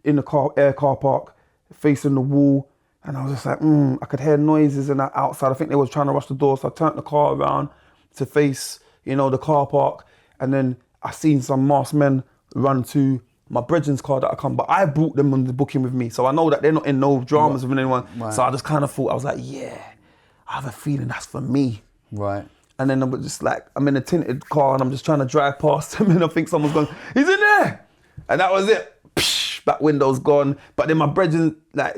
in the car park, facing the wall. And I was just like, I could hear noises and that outside. I think they was trying to rush the door. So I turned the car around to face, the car park. And then I seen some masked men run to my brethren's car that I come. But I brought them on the booking with me. So I know that they're not in no dramas with anyone. Right. So I just kind of thought, I was like, yeah, I have a feeling that's for me. Right. And then I'm just like, I'm in a tinted car and I'm just trying to drive past him and I think someone's going, he's in there. And that was it. Back window's gone. But then my brethren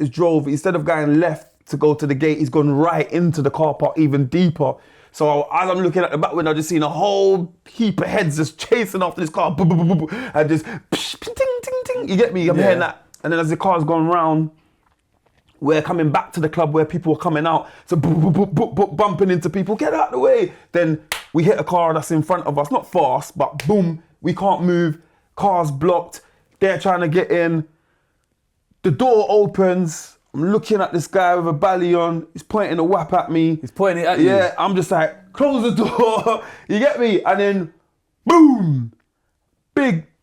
drove, instead of going left to go to the gate, he's gone right into the car park even deeper. So as I'm looking at the back window, I just seen a whole heap of heads just chasing after this car. And just ting, ting, ting. You get me? I'm hearing that. And then as the car's gone round, we're coming back to the club where people were coming out. So bumping into people, get out of the way. Then we hit a car that's in front of us, not fast, but boom, we can't move. Car's blocked. They're trying to get in. The door opens. I'm looking at this guy with a belly on. He's pointing a whap at me. He's pointing it at you? Yeah, I'm just like, close the door. You get me? And then, boom. Big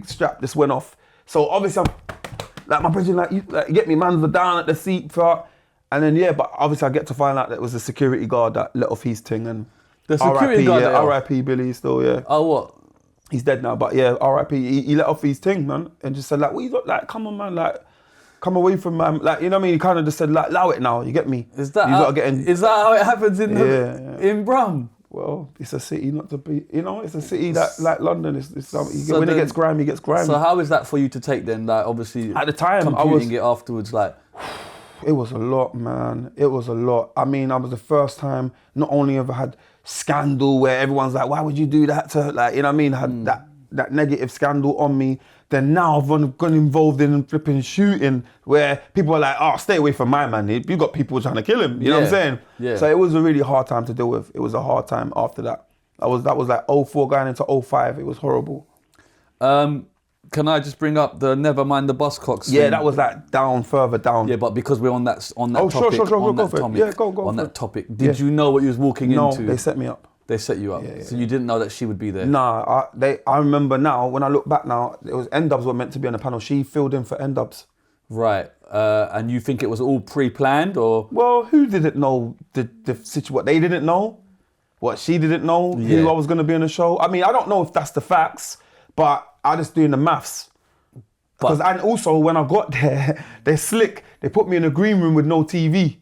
strap just went off. So obviously, I'm my brethren, you get me, mans were down at the seat part. And then, but obviously I get to find out that it was the security guard that let off his thing. And the security guard? R.I.P. Billy still, yeah. Oh, what? He's dead now, but yeah, R.I.P. He let off his thing, man, and just said what you got, come on, man, come away from man, you know what I mean? He kind of just said allow it now. You get me? Is that how it happens in Brum? Well, it's a city not to be. It's a city that like London. When it gets grimy, it gets grimy. So how is that for you to take then? Like obviously at the time, computing it afterwards, like. It was a lot, man. It was a lot. I mean, I was the first time. Not only have I had scandal where everyone's like, why would you do that to, you know what I mean? Had that negative scandal on me. Then now I've gone involved in flipping shooting where people are like, stay away from my man. You got people trying to kill him. You know what I'm saying? Yeah. So it was a really hard time to deal with. It was a hard time after that. That was like 04 going into 05. It was horrible. Can I just bring up the never mind the buzzcocks thing? Yeah, that was like further down. Yeah, but because we're on that topic, Go for it. Topic. Did you know what you was walking into? No, they set me up. They set you up. Yeah. So you didn't know that she would be there. Nah, I remember now when I look back now, it was N-Dubs were meant to be on the panel. She filled in for N-Dubs. Right, and you think it was all pre-planned or? Well, who didn't know the situation? What they didn't know, what she didn't know, who I was going to be on the show. I mean, I don't know if that's the facts, but I just doing the maths. And also when I got there, they're slick. They put me in a green room with no TV.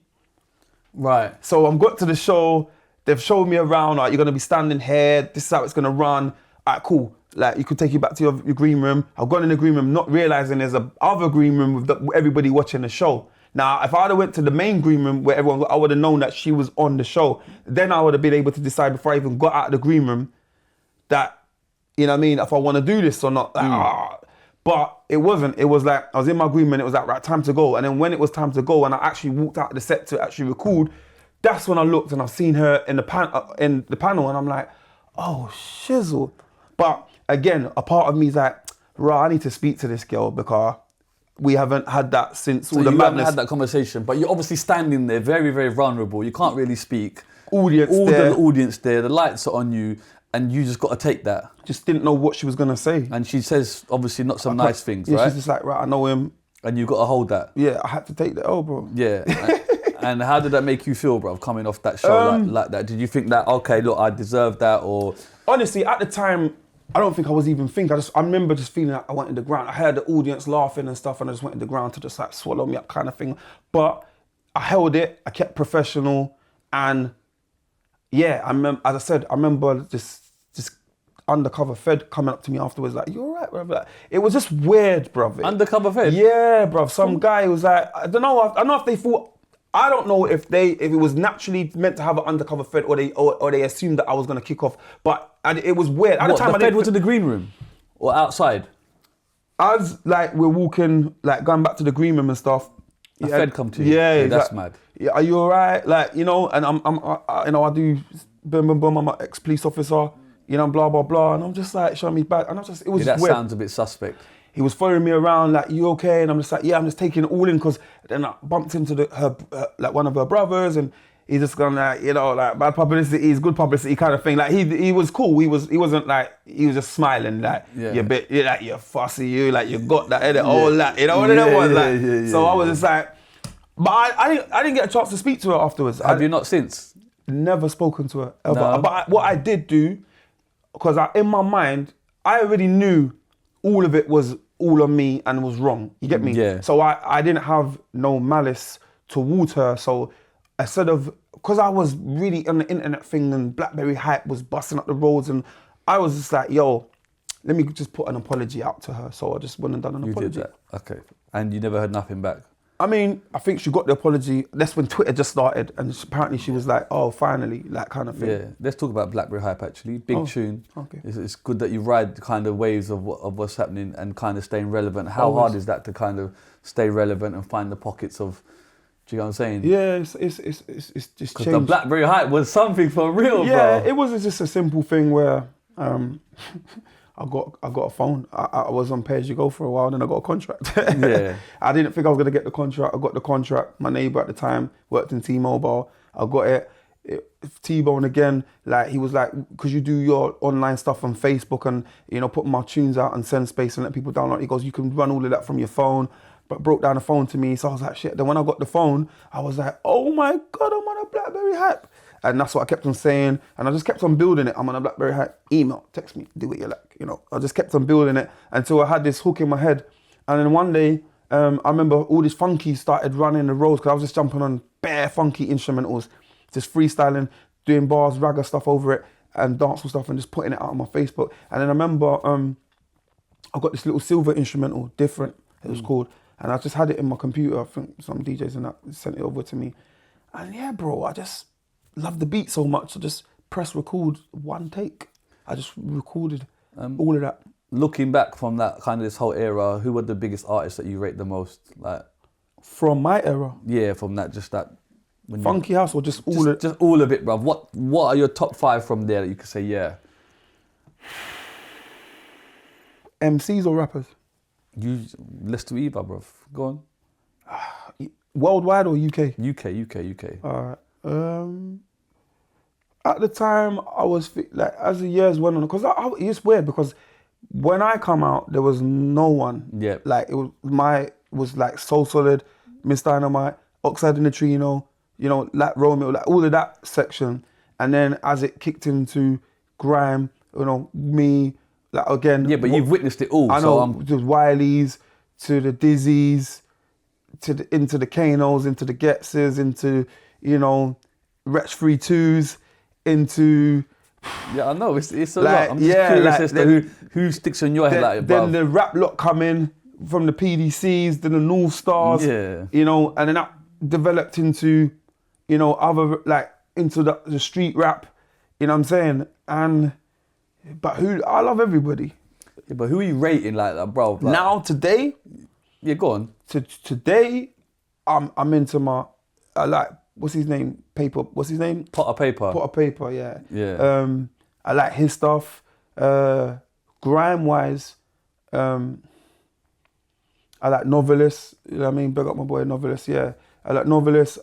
Right. So I've got to the show. They've showed me around. Like, you're going to be standing here. This is how it's going to run. All right, cool. Like, you could take you back to your green room. I've gone in the green room, not realizing there's a other green room with everybody watching the show. Now, if I'd have went to the main green room where everyone, I would have known that she was on the show. Then I would have been able to decide before I even got out of the green room that, you know what I mean, if I want to do this or not. But it wasn't. It was like, I was in my Grime and it was like, right, time to go. And then when it was time to go and I actually walked out of the set to actually record, that's when I looked and I've seen her in the panel and I'm like, oh, shizzle. But again, a part of me is like, right, I need to speak to this girl because we haven't had that since all the madness. Haven't had that conversation, but you're obviously standing there very, very vulnerable. You can't really speak. All the audience there, the lights are on you, and you just got to take that. Just didn't know what she was going to say. And she says, obviously, not some nice things, yeah, right? She's just like, right, I know him. And you got to hold that. Yeah, I had to take that, bro. Yeah. And how did that make you feel, bro, coming off that show like that? Did you think that, okay, look, I deserve that, or...? Honestly, at the time, I don't think I was even thinking. I remember just feeling like I wanted the ground. I heard the audience laughing and stuff, and I just wanted the ground to just like swallow me up, kind of thing. But I held it. I kept professional, and yeah, I remember. As I said, I remember this undercover Fed coming up to me afterwards, like, "You alright, bro?" Like, it was just weird, bro. Undercover Fed? Yeah, bro. Some guy was like, I don't know. I don't know if they thought. I don't know if it was naturally meant to have an undercover Fed or they assumed that I was gonna kick off, but it was weird. At the time, the Fed was in the green room or outside? As like we're walking, like going back to the green room and stuff. A Fed come to you. Yeah, that's mad. Yeah, are you alright? Like, you know, and I do boom boom boom. I'm an ex-police officer. You know, blah blah blah, and I'm just like showing me back, and it was that weird. Sounds a bit suspect. He was following me around, like, you okay? And I'm just like, yeah, I'm just taking it all in, because then I bumped into like one of her brothers, and he's just gone like, you know, like bad publicity is good publicity kind of thing. Like he was cool. He wasn't like, he was just smiling like, you're like, you're fussy, you like, you got that edit, all that, you know what it was like. So I was just like, but I didn't get a chance to speak to her afterwards. Have you not since? Never spoken to her ever. No. But what I did do, because in my mind, I already knew all of it was all on me and was wrong. You get me? Yeah. So I didn't have no malice towards her. So instead of, because I was really on the internet thing and Blackberry Hype was busting up the roads, and I was just like, yo, let me just put an apology out to her. So I just went and done an apology. You did that? Okay. And you never heard nothing back? I mean, I think she got the apology. That's when Twitter just started, and apparently she was like, "Oh, finally," that kind of thing. Yeah, let's talk about Blackberry Hype actually. Big tune. Okay. It's good that you ride the kind of waves of what's happening and kind of staying relevant. How hard is that to kind of stay relevant and find the pockets of? Do you know what I'm saying? Yeah, it's just Because changed. the Blackberry Hype was something for real, bro. Yeah, it was just a simple thing where I got a phone. I was on PAYG for a while, then I got a contract. Yeah. I didn't think I was gonna get the contract. I got the contract. My neighbour at the time worked in T-Mobile. I got it. T-Bone again, like he was like, because you do your online stuff on Facebook and, you know, put my tunes out on SendSpace and let people download. He goes, you can run all of that from your phone. But broke down the phone to me, so I was like, shit. Then when I got the phone, I was like, oh my God, I'm on a Blackberry Hype. And that's what I kept on saying. And I just kept on building it. I'm on a Blackberry Hype. Email, text me, do what you like. You know, I just kept on building it until I had this hook in my head. And then one day, I remember all these funky started running the roads, because I was just jumping on bare funky instrumentals, just freestyling, doing bars, ragga stuff over it, and dancehall stuff, and just putting it out on my Facebook. And then I remember I got this little silver instrumental, Different, it was called. And I just had it in my computer. I think some DJs and that sent it over to me. And yeah, bro, I just love the beat so much. I just press record one take. I just recorded all of that. Looking back from that kind of this whole era, who were the biggest artists that you rate the most? Like from my era? Yeah, from that, just that. Funky house or just all of it? Just all of it, bruv. What are your top 5 from there that you could say, yeah? MCs or rappers? Let's do either, bruv. Go on. Worldwide or UK? UK. Alright. At the time, I was like, as the years went on, because it's weird, because when I come out, there was no one. Yeah. Like it was like So Solid, Ms Dynamite, Oxide and Neutrino, you know, like Romeo, like all of that section. And then as it kicked into Grime, you know, me, like again. Yeah, but you've witnessed it all. I know, to Wileys, to the Dizzies, into the Kanos, into the Getses, into, you know, Wretch 3-2s, into... Yeah, I know, it's a lot. I'm just curious as to who sticks in your head. Then the rap lot come in from the PDCs, then the North Stars, you know, and then that developed into, you know, other, like, into the street rap, you know what I'm saying? But I love everybody. Yeah, but who are you rating like that, bro? Like, Now today, yeah, go on. today, I'm into my I like what's his name? What's his name? Pot of Paper. Pot of Paper, yeah. Yeah. I like his stuff. Grime wise, I like Novelist. You know what I mean? Big up my boy Novelist, yeah. I like Novelist.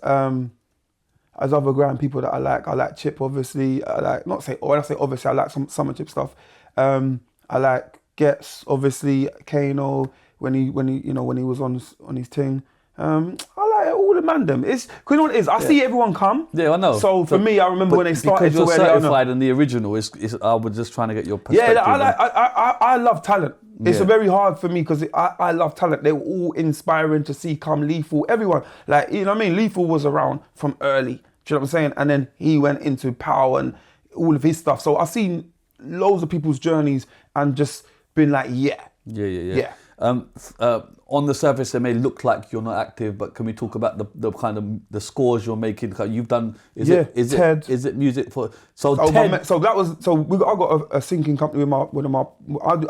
As other grime people that I like Chip obviously. I like when I say obviously I like some Summer Chip stuff. I like Gets obviously, Kano when he was on his thing. I like all the man them. It's cause you know what it is. I see everyone come. Yeah, I know. So for me, I remember when they started. Because you're certified in the original. I was just trying to get your perspective. Yeah, I love talent. It's very hard for me because I love talent. They were all inspiring to see. Come Lethal, everyone. Like, you know what I mean? Lethal was around from early. Do you know what I'm saying? And then he went into Power and all of his stuff. So I've seen loads of people's journeys and just been like, yeah. On the surface, it may look like you're not active, but can we talk about the kind of the scores you're making? You've done is it music for Ted? I got a syncing company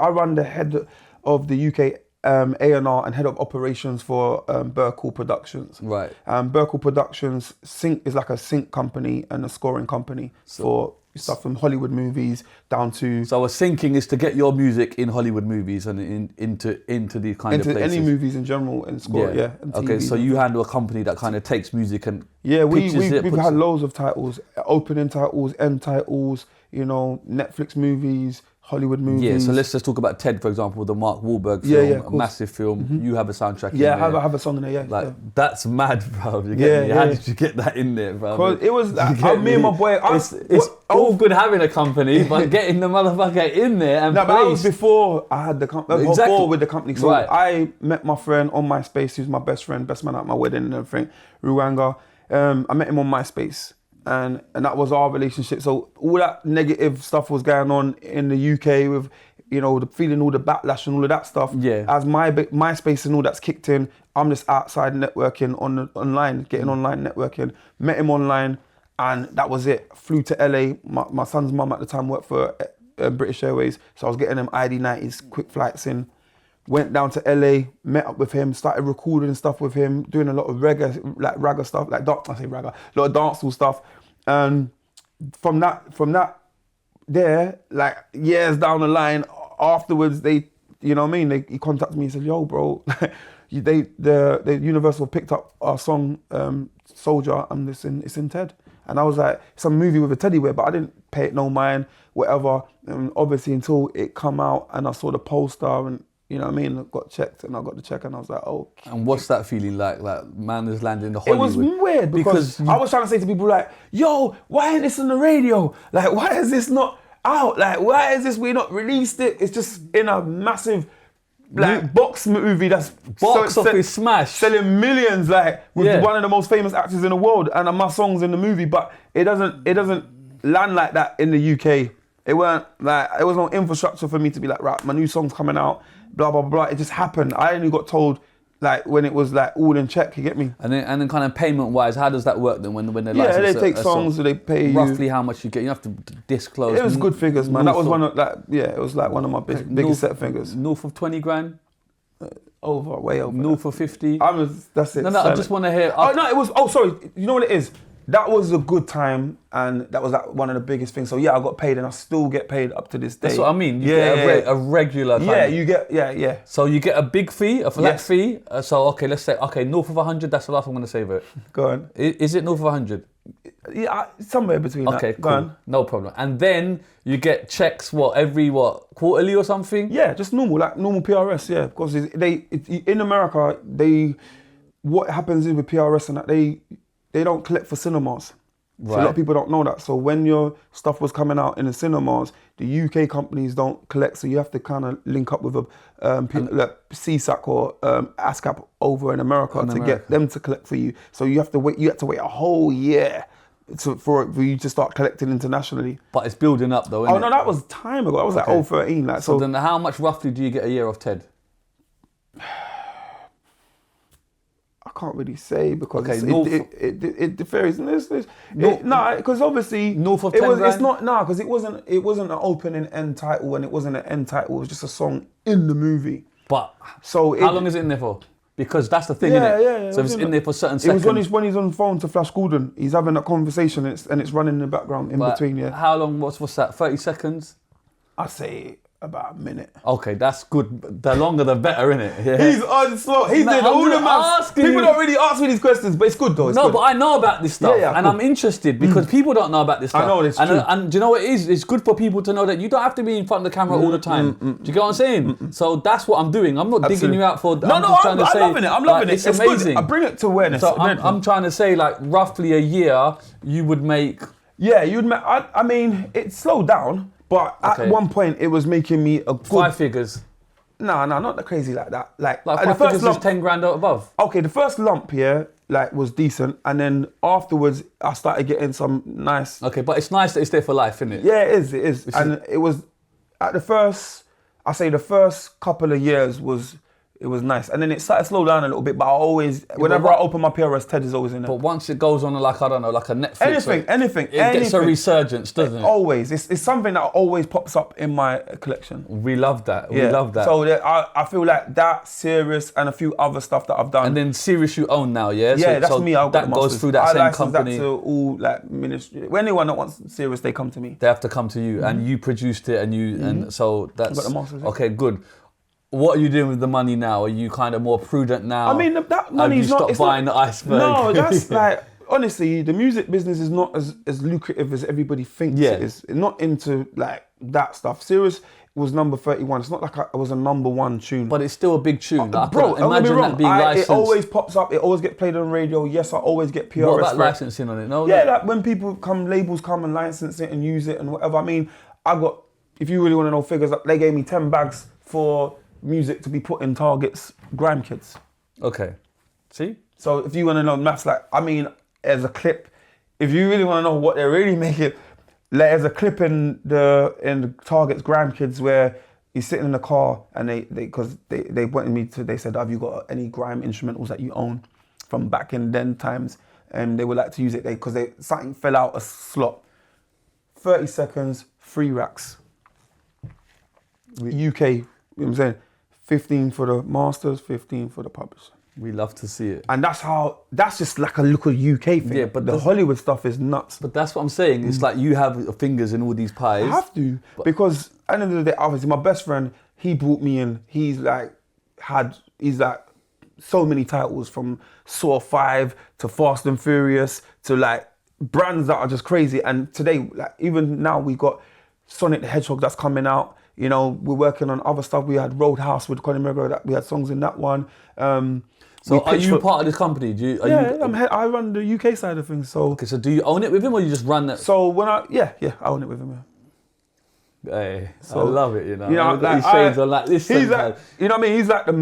I run the head of the UK A&R and head of operations for Burkle Productions. Right. Burkle Productions is like a sync company and a scoring company for stuff from Hollywood movies down to. So a syncing is to get your music in Hollywood movies and into these kind of places. Any movies in general and score, yeah. And okay, so you handle a company that kind of takes music and we've had loads of titles, opening titles, end titles, Netflix movies, Hollywood movies. Yeah, so let's just talk about Ted, for example, the Mark Wahlberg film, a massive film. Mm-hmm. You have a soundtrack in there. I have a song in there, That's mad, bro. You get me? How did you get that in there, bro? Because it was, me and my boy... It's all good having a company, but getting the motherfucker in there and but that was before I had the company, before with the company. So I met my friend on MySpace, who's my best friend, best man at my wedding and everything, Ruanga. I met him on MySpace. And that was our relationship. So all that negative stuff was going on in the UK with, feeling all the backlash and all of that stuff. Yeah. As MySpace and all that's kicked in, I'm just outside networking online, getting online networking. Met him online, and that was it. Flew to LA. My son's mum at the time worked for British Airways, so I was getting them ID90s, quick flights in. Went down to LA, met up with him, started recording stuff with him, doing a lot of ragga stuff, a lot of dancehall stuff. And from that, like years down the line, afterwards he contacted me and said, "Yo, bro, the Universal picked up our song Soldier, and it's in Ted." And I was like, it's a movie with a teddy bear, but I didn't pay it no mind, whatever. And obviously until it come out and I saw the poster and. You know what I mean? I got checked and I got the check and I was like, oh. And what's that feeling like? Like, man is landing in the Hollywood. It was weird because I was trying to say to people like, yo, why ain't this on the radio? Like, why is this not out? Like, why is this, we not released it? It's just in a massive, box movie that's office smash. Selling millions, with one of the most famous actors in the world and my song's in the movie, but it doesn't land like that in the UK. It was no infrastructure for me to be like, right, my new song's coming out, blah, blah, blah. It just happened. I only got told when it was all in check, you get me? And then kind of payment wise, how does that work then when they license they take songs, so they pay you. Roughly how much you get, you have to disclose. It was good figures, man. That was one of it was one of my biggest set figures. North of 20 grand? Way over. North of 50? That's it. No, I just want to hear. Sorry, you know what it is? That was a good time, and that was one of the biggest things. So I got paid, and I still get paid up to this day. That's what I mean. You get a regular. You get. So you get a big fee, a flat fee. So let's say north of 100. That's the last I'm going to say of it. Go on. Is it north of 100? Yeah, somewhere between that. Okay, cool. Go on. No problem. And then you get checks. Every quarterly or something? Yeah, just normal PRS. Yeah, because in America what happens is with PRS and that they don't collect for cinemas. Right. So a lot of people don't know that. So when your stuff was coming out in the cinemas, the UK companies don't collect. So you have to kind of link up with a CSAC or ASCAP over in America get them to collect for you. So you have to wait. You had to wait a whole year for you to start collecting internationally. But it's building up though, isn't it? No, that was time ago. That was 2013. So then how much roughly do you get a year of Ted? I can't really say because Okay, it varies. Because obviously North of it 10 was. grand? It's not because it wasn't an opening end title and it wasn't an end title. It was just a song in the movie. But So how long is it in there for? Because that's the thing, Yeah, innit? yeah. So if it's in there for certain It seconds. was when he's on the phone to Flash Gordon. He's having that conversation and it's running in the background in But between. Yeah, How long? What's that? 30 seconds. I say about a minute. Okay, that's good. The longer the better, innit? Yeah. He's on slot. He's No, doing I'm all the just maths. asking People you. don't really ask me these questions, but it's good though. It's No, good. but I know about this stuff, Yeah, and cool. I'm interested because people don't know about this stuff. I know, it's and, true. And do you know what it is? It's good for people to know that you don't have to be in front of the camera all the time. Do you get what I'm saying? So that's what I'm doing. I'm not digging you out for. No, I'm just trying to say, I'm loving it. I'm loving like, it. It's amazing. good. I bring it to awareness. So I'm trying to say, like, roughly a year, you would make. Yeah, I mean, it slowed down, but Okay. at one point it was making me a good. 5 figures. No, not that crazy like that. Like Like the 5 first figures lump. is 10 grand or above. Okay, the first lump here was decent, and then afterwards I started getting some nice. Okay, but it's nice that it's there for life, isn't it? Yeah, it is, and it was at the first. I say the first couple of years it was nice, and then it started to slow down a little bit. But I always, whenever I open my PRS, Ted is always in it. But once it goes on, like, I don't know, like a Netflix. Anything, It gets a resurgence, doesn't it? Always, it's something that always pops up in my collection. We love that. We Yeah. love that. So I feel like that, Serious, and a few other stuff that I've done. And then Serious you own now, yeah? Yeah, that's me. I've got that the goes masters. through that I same license company. that to all like ministry. When anyone that wants Serious, they come to me. They have to come to you, and you produced it, and so that's I've got the masters, yeah. okay. Good. What are you doing with the money now? Are you kind of more prudent now? I mean, that Have money's you not. stopped It's buying not, the iceberg? No, that's like honestly, the music business is not as lucrative as everybody thinks Yeah. it is. Not into like that stuff. Serious was number 31. It's not like I was a number one tune. But it's still a big tune. Like, Bro, I don't could get me imagine wrong. that being licensed. It always pops up. It always gets played on radio. Yes, I always get PRS. What about for it. licensing on it? No. Yeah, like when labels come and license it and use it and whatever. I mean, if you really want to know figures, they gave me 10 bags for music to be put in Target's Grime Kids. Okay. See. So if you want to know maths, as a clip, if you really want to know what they're really making, there's a clip in the Target's Grime Kids where he's sitting in the car and they wanted me to, they said, have you got any grime instrumentals that you own from back in then times? And they would like to use it because something fell out a slot. 30 seconds, 3 racks. UK, you know what I'm saying? 15 for the masters, 15 for the publisher. We love to see it. And that's just like a local UK thing. Yeah, but the Hollywood stuff is nuts. But that's what I'm saying. It's like you have fingers in all these pies. I have to, because at the end of the day, obviously my best friend, he brought me in. He's like so many titles from Saw 5 to Fast and Furious to like brands that are just crazy. And today, like even now we got Sonic the Hedgehog that's coming out. You know, we're working on other stuff. We had Roadhouse with Conor McGregor, we had songs in that one. So are you part of this company? I run the UK side of things. So Okay, so do you own it with him or you just run that? So when I own it with him. Yeah. Hey, So, I love it, you know. like, These shades are like this. He's sometimes. like, you know what I mean? He's like the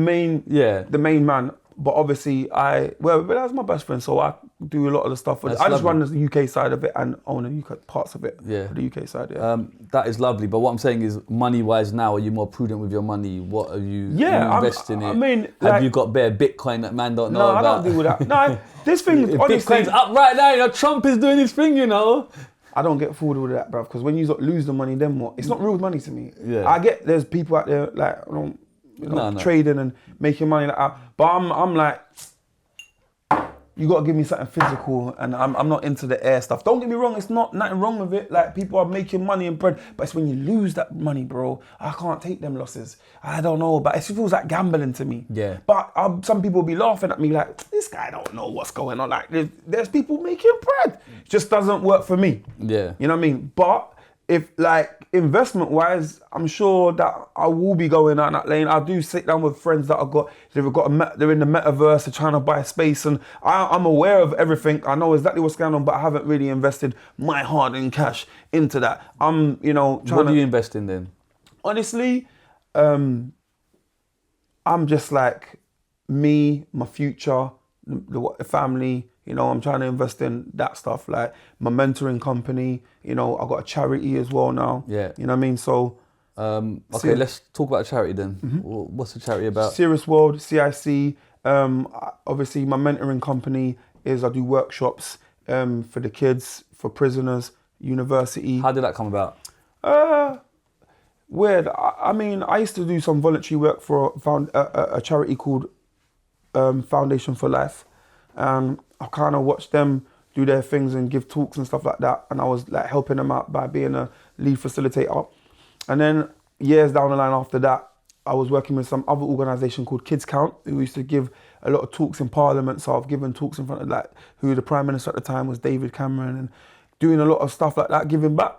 main man. But obviously but that's my best friend, so I do a lot of the stuff. That's I just lovely. run the UK side of it and own the UK parts of it. Yeah. The UK side, yeah. That is lovely, but what I'm saying is, money-wise now, are you more prudent with your money? What are you investing in? I mean, have like- you got bare Bitcoin that man don't know No, about? I don't deal with that. No, this thing, If honestly, Bitcoin's up right now, you know, Trump is doing his thing, you know. I don't get fooled with that, bruv, because when you lose the money, then what? It's not real money to me. Yeah. I get there's people out there like, No. trading and making money like that, but I'm like, you got to give me something physical, and I'm not into the air stuff. Don't get me wrong, it's nothing wrong with it. Like, people are making money and bread, but it's when you lose that money, bro. I can't take them losses. I don't know, but it feels like gambling to me. Yeah. But some people will be laughing at me like, this guy don't know what's going on. Like, there's people making bread. It just doesn't work for me. Yeah. You know what I mean? But if like investment wise, I'm sure that I will be going down that lane. I do sit down with friends that they're in the metaverse, they're trying to buy space, and I'm aware of everything. I know exactly what's going on, but I haven't really invested my hard-earned cash into that. I'm, trying What do you invest in then? Honestly, I'm just like me, my future, the family. I'm trying to invest in that stuff, like my mentoring company. I've got a charity as well now. Yeah. You know what I mean? So, Okay, let's talk about charity then. What's the charity about? Serious World, CIC, Obviously, my mentoring company is I do workshops for the kids, for prisoners, university. How did that come about? Weird. I mean, I used to do some voluntary work for a charity called Foundation for Life. And I kind of watched them do their things and give talks and stuff like that. And I was like helping them out by being a lead facilitator. And then years down the line after that, I was working with some other organisation called Kids Count, who used to give a lot of talks in Parliament. So I've given talks in front of like who the Prime Minister at the time was, David Cameron, and doing a lot of stuff like that, giving back.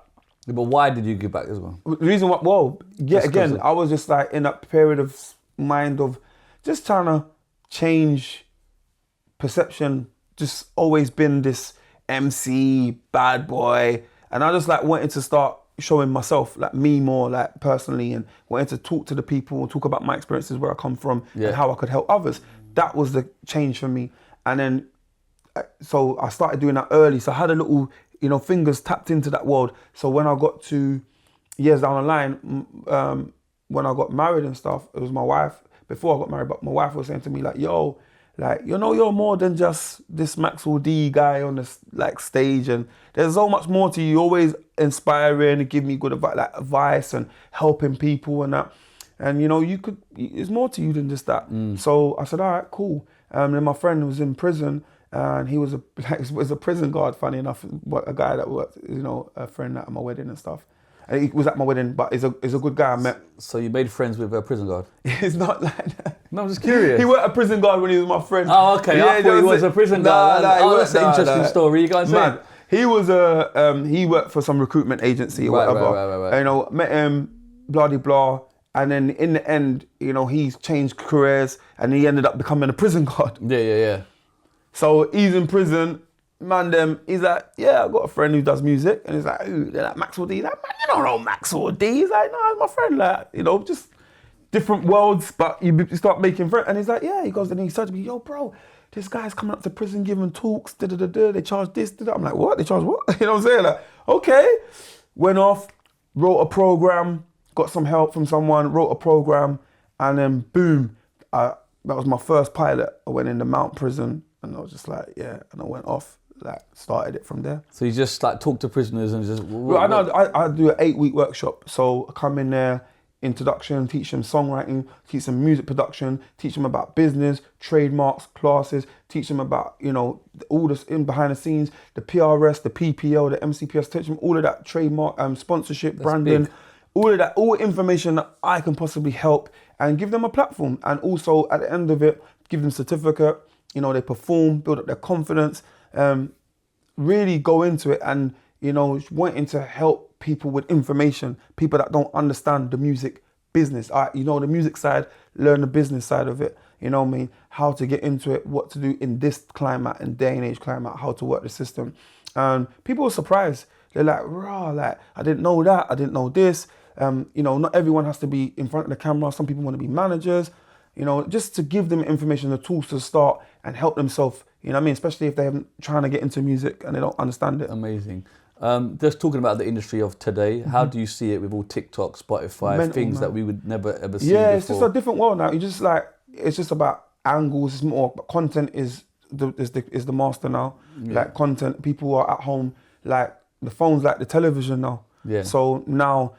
Yeah, but why did you give back as well? The reason why, well, yeah, again, I was just like in that period of mind of just trying to change perception. Just always been this MC, bad boy. And I just like wanted to start showing myself, like me more like personally, and wanted to talk to the people, talk about my experiences, where I come from and how I could help others. That was the change for me. And then, so I started doing that early. So I had a little, fingers tapped into that world. So when I got to years down the line, when I got married and stuff, it was my wife, before I got married, but my wife was saying to me like, yo, like, you're more than just this Maxwell D guy on this like stage, and there's so much more to you. You're always inspiring and give me good advice and helping people and that. And there's more to you than just that. So I said, all right, cool. Then my friend was in prison, and he was a prison guard, funny enough, a guy that worked, a friend at my wedding and stuff. And he was at my wedding, but he's a good guy I met. So you made friends with a prison guard? It's not like that. No, I'm just curious. He worked a prison guard when he was my friend. Oh, okay. I thought he was a prison guard. That's an interesting story. You guys say? He was he worked for some recruitment agency or whatever. Right. Met him, blah de blah. And then in the end, he's changed careers and he ended up becoming a prison guard. Yeah. So he's in prison. He's like, yeah, I've got a friend who does music. And he's like, ooh, they're like Maxwell D. He's like, man, you don't know Maxwell D. He's like, no, he's my friend. Like, just different worlds, but you start making friends. And he's like, yeah. He goes and he started to be, yo, bro, this guy's coming up to prison giving talks, They charge this, I'm like, what? They charge what? You know what I'm saying? Like, okay. Went off, wrote a program, got some help from someone, wrote a program, and then boom, that was my first pilot. I went into Mount Prison, and I was just like, yeah, and I went off. Like, started it from there. So you just like talk to prisoners and just... Well, I do an 8-week workshop. So I come in there, introduction, teach them songwriting, teach them music production, teach them about business, trademarks, classes, teach them about, all this in behind the scenes, the PRS, the PPL, the MCPS, teach them all of that trademark, sponsorship, branding, big. all of that, all information that I can possibly help and give them a platform. And also at the end of it, give them a certificate, they perform, build up their confidence, really go into it and, wanting to help people with information, people that don't understand the music business. The music side, learn the business side of it. You know what I mean? How to get into it, what to do in this climate, in day and age climate, how to work the system. And people are surprised. They're like, rah, like, I didn't know that, I didn't know this. Not everyone has to be in front of the camera. Some people want to be managers. Just to give them information, the tools to start and help themselves, especially if they're trying to get into music and they don't understand it. Amazing. Just talking about the industry of today, how do you see it with all TikTok, Spotify, things that we would never ever see before? Yeah, it's just a different world now. It's just about angles, it's more, content is the master now. Yeah. Like content, people are at home, like the phone's like the television now. Yeah. So now,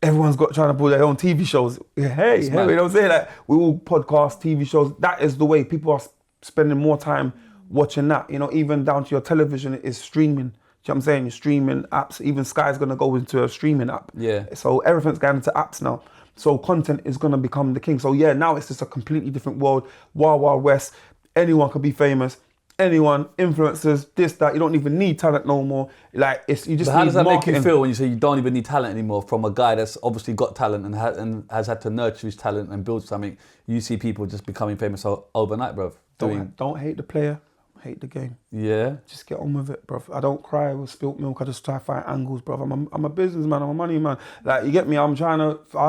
everyone's trying to build their own TV shows. Hey, you know what I'm saying? Like, we all podcast, TV shows. That is the way. People are spending more time watching that. Even down to your television is streaming. Do you know what I'm saying? You're streaming apps. Even Sky's going to go into a streaming app. Yeah. So everything's going into apps now. So content is going to become the king. So yeah, now it's just a completely different world. Wild, Wild West. Anyone can be famous. Anyone, influencers, this, that. You don't even need talent no more. Like, you just need marketing. How does that make you feel when you say you don't even need talent anymore from a guy that's obviously got talent and has had to nurture his talent and build something? You see people just becoming famous overnight, bruv. Don't hate the player, hate the game. Yeah. Just get on with it, bruv. I don't cry with spilt milk. I just try to find angles, bruv. I'm a businessman. I'm a money man. Like, you get me? I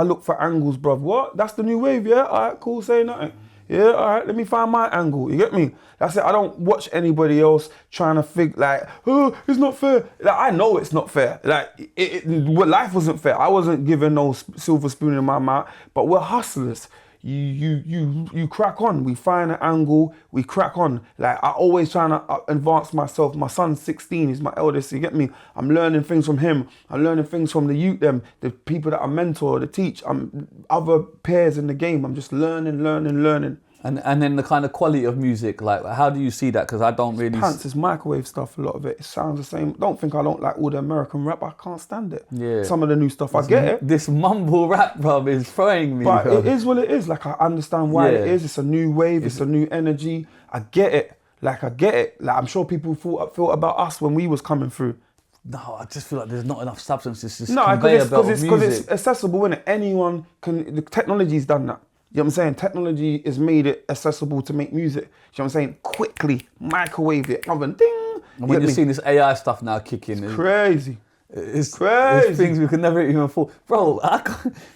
look for angles, bruv. What? That's the new wave, yeah? All right, cool, say nothing. Yeah, all right, let me find my angle. You get me? That's it. I don't watch anybody else trying to think like, oh, it's not fair. Like, I know it's not fair. Like, life wasn't fair. I wasn't given no silver spoon in my mouth, but we're hustlers. you crack on. We find an angle, we crack on. Like I always trying to advance myself. My son's 16, he's my eldest, you get me? I'm learning things from him. I'm learning things from the youth, the people that I mentor, the teach. I'm other peers in the game. I'm just learning. And then the kind of quality of music, like how do you see that? Because I don't really... Pants is microwave stuff, a lot of it. It sounds the same. Don't think I don't like all the American rap. I can't stand it. Yeah. Some of the new stuff, I get it. This mumble rap, bruv, is throwing me. But bro. it is what it is. Like I understand why it is. It's a new wave. It's a new energy. I get it. Like I'm sure people felt about us when we was coming through. No, I just feel like there's not enough substance. It's just No, conveyor belt of because music. it's accessible, innit? Anyone can. The technology's done that. You know what I'm saying? Technology has made it accessible to make music. You know what I'm saying? Quickly microwave it. And ding. And when you're seeing this AI stuff now kicking, it's crazy. It's crazy. It's things we could never even afford. Bro,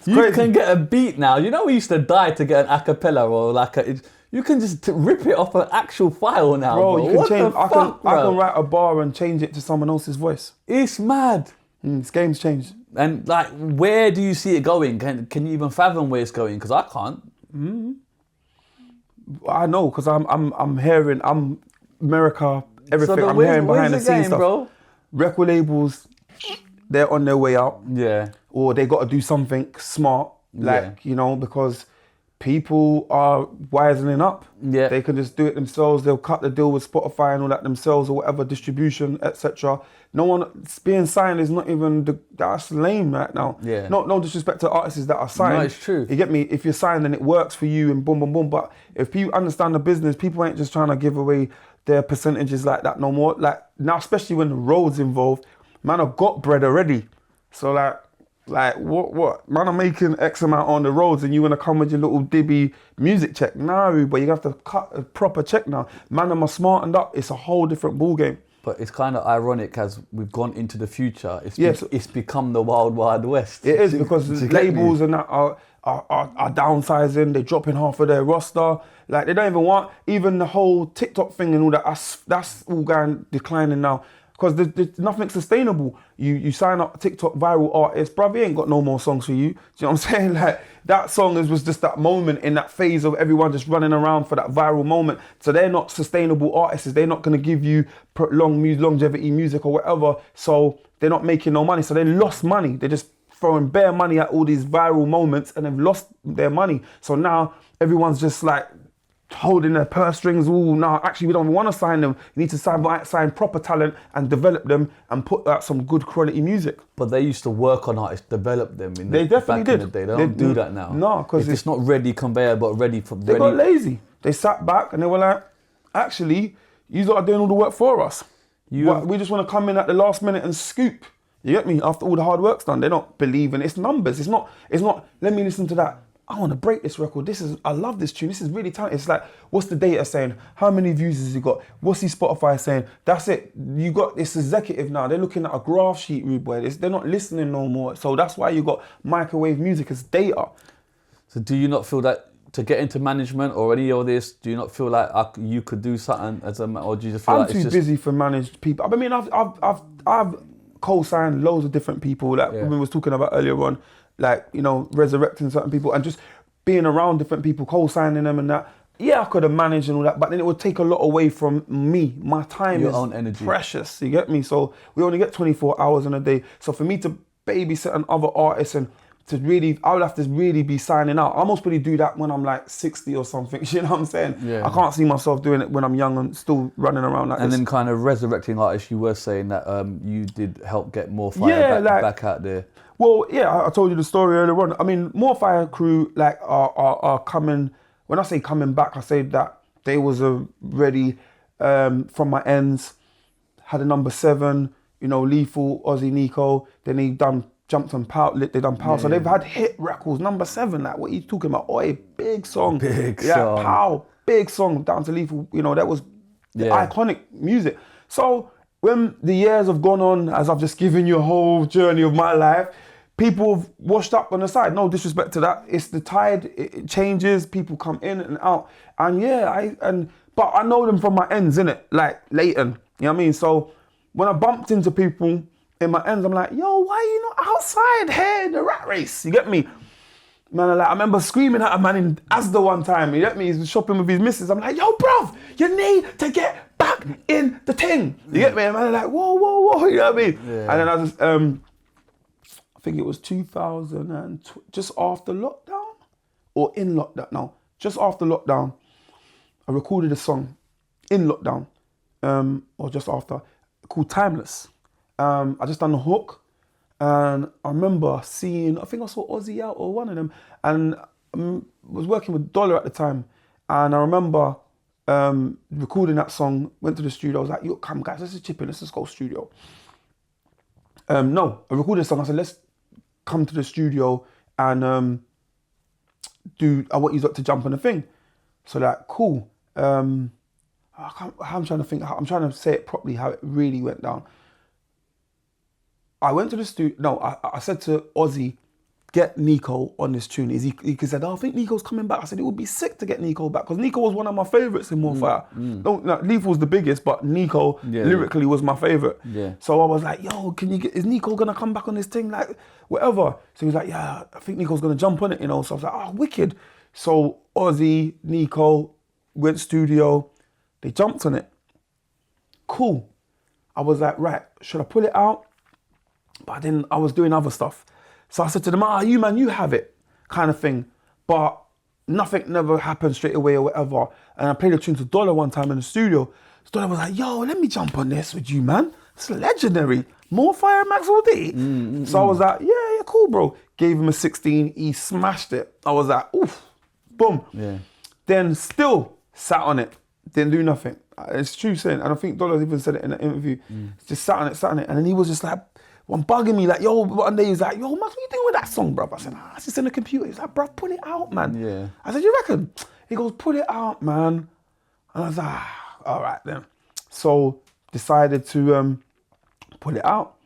you can get a beat now. You know we used to die to get an acapella or like you can just rip it off an actual file now, bro. You can what change. The fuck, I can write a bar and change it to someone else's voice. It's mad. This game's changed. And like, where do you see it going? Can you even fathom where it's going? Because I can't. I know, because I'm hearing, America, everything. So I'm hearing behind the scenes stuff. Bro? Record labels, they're on their way out. Yeah. Or they got to do something smart, because people are wisening up. Yeah. They can just do it themselves. They'll cut the deal with Spotify and all that themselves or whatever, distribution, etc. No one being signed is not even that's lame right now. Yeah. No disrespect to artists that are signed. No, it's true. You get me? If you're signed and it works for you and boom, boom, boom. But if people understand the business, people ain't just trying to give away their percentages like that no more. Like now, especially when the roads involved, man, I've got bread already. So like what? Man, I'm making X amount on the roads and you want to come with your little dibby music check? No, but you have to cut a proper check now. Man, I'm smartened up. It's a whole different ball game. But it's kind of ironic as we've gone into the future. It's become the wild, wild west. It is because labels and that are downsizing. They're dropping half of their roster. Like they don't even want even the whole TikTok thing and all that. That's all going declining now. Because there's nothing sustainable. You sign up TikTok viral artist, bruv, he ain't got no more songs for you. Do you know what I'm saying? Like that song was just that moment in that phase of everyone just running around for that viral moment. So they're not sustainable artists. They're not gonna give you longevity music or whatever. So they're not making no money. So they lost money. They're just throwing bare money at all these viral moments and they've lost their money. So now everyone's just like holding their purse strings. Oh, no, actually we don't want to sign them. You need to sign proper talent and develop them and put out some good quality music. But they used to work on artists, develop them. They definitely did. In the day. They don't do that now. No, because it's not ready conveyor, but ready for. They got lazy. They sat back and they were like, actually, you are doing all the work for us. We just want to come in at the last minute and scoop. You get me? After all the hard work's done, they don't believe in it's numbers. It's not. Let me listen to that. I want to break this record. I love this tune. This is really talented. It's like, what's the data saying? How many views has he got? What's his Spotify saying? That's it. You got this executive now. They're looking at a graph sheet, rude boy. They're not listening no more. So that's why you got microwave music as data. So do you not feel that to get into management or any of this, do you not feel like you could do something or do you just feel I'm too busy for managed people. I mean, I've co-signed loads of different people that we was talking about earlier on. Like, resurrecting certain people and just being around different people, co-signing them and that. Yeah, I could have managed and all that, but then it would take a lot away from me. My time Your is own energy. Precious, you get me? So we only get 24 hours in a day. So for me to babysit other artists and to really, I would have to really be signing out. I almost really do that when I'm like 60 or something, you know what I'm saying? Yeah. I can't see myself doing it when I'm young and still running around like this. And then kind of resurrecting artists, you were saying that you did help get more fire back out there. Well, yeah, I told you the story earlier on. I mean, More Fire crew are coming. When I say coming back, I say that they was already from my ends. Had a number 7, Lethal, Ozzy, Nico. Then they jumped on Pow. They done Pow. So they've had hit records. Number 7, like what you talking about? Oi, big song. Big song. Pow, big song. Down to Lethal. That was the iconic music. So when the years have gone on, as I've just given you a whole journey of my life, people have washed up on the side. No disrespect to that. It's the tide. It changes. People come in and out. And but I know them from my ends, innit? Like Leighton. You know what I mean? So when I bumped into people in my ends, I'm like, yo, why are you not outside here in the rat race? You get me? Man, like, I remember screaming at a man in Asda one time. You get me? He's shopping with his missus. I'm like, yo, bruv, you need to get back in the thing. You get me? And man, like, whoa, whoa, whoa. You know what I mean? Yeah. And then I just, I think it was 2000 and just after lockdown or in lockdown. No, just after lockdown, I recorded a song in lockdown or just after called Timeless. I just done the hook. And I remember seeing, I think I saw Ozzy out or one of them, and was working with Dollar at the time. And I remember recording that song, went to the studio. I was like, yo, come guys, let's just chip in, let's just go studio. No, I recorded a song. I said, let's come to the studio and I want you to jump on the thing. So like, cool. I'm trying to think, I'm trying to say it properly, how it really went down. I went to the studio. No, I said to Ozzy, get Nico on this tune. He said, oh, I think Nico's coming back. I said, it would be sick to get Nico back because Nico was one of my favourites in More Fire. No, Lethal was the biggest, but Nico lyrically was my favourite. Yeah. So I was like, yo, is Nico gonna come back on this thing? Like, whatever. So he was like, yeah, I think Nico's gonna jump on it, you know. So I was like, oh, wicked. So Ozzy, Nico went studio. They jumped on it. Cool. I was like, right, should I pull it out? But then I was doing other stuff. So I said to them, you have it, kind of thing. But nothing never happened straight away or whatever. And I played a tune to Dollar one time in the studio. So Dollar was like, yo, let me jump on this with you, man. It's legendary. More Fire Maxwell D. So I was like, yeah, cool, bro. Gave him a 16, he smashed it. I was like, oof, boom. Yeah. Then still sat on it, didn't do nothing. It's true saying, and I think Dollar even said it in an interview. Just sat on it. And then he was just like, one bugging me, like, yo, one day he was like, yo, Max, what you doing with that song, bruv? I said, it's just in the computer. He's like, bruv, put it out, man. Yeah. I said, you reckon? He goes, put it out, man. And I was like, all right then. So decided to put it out.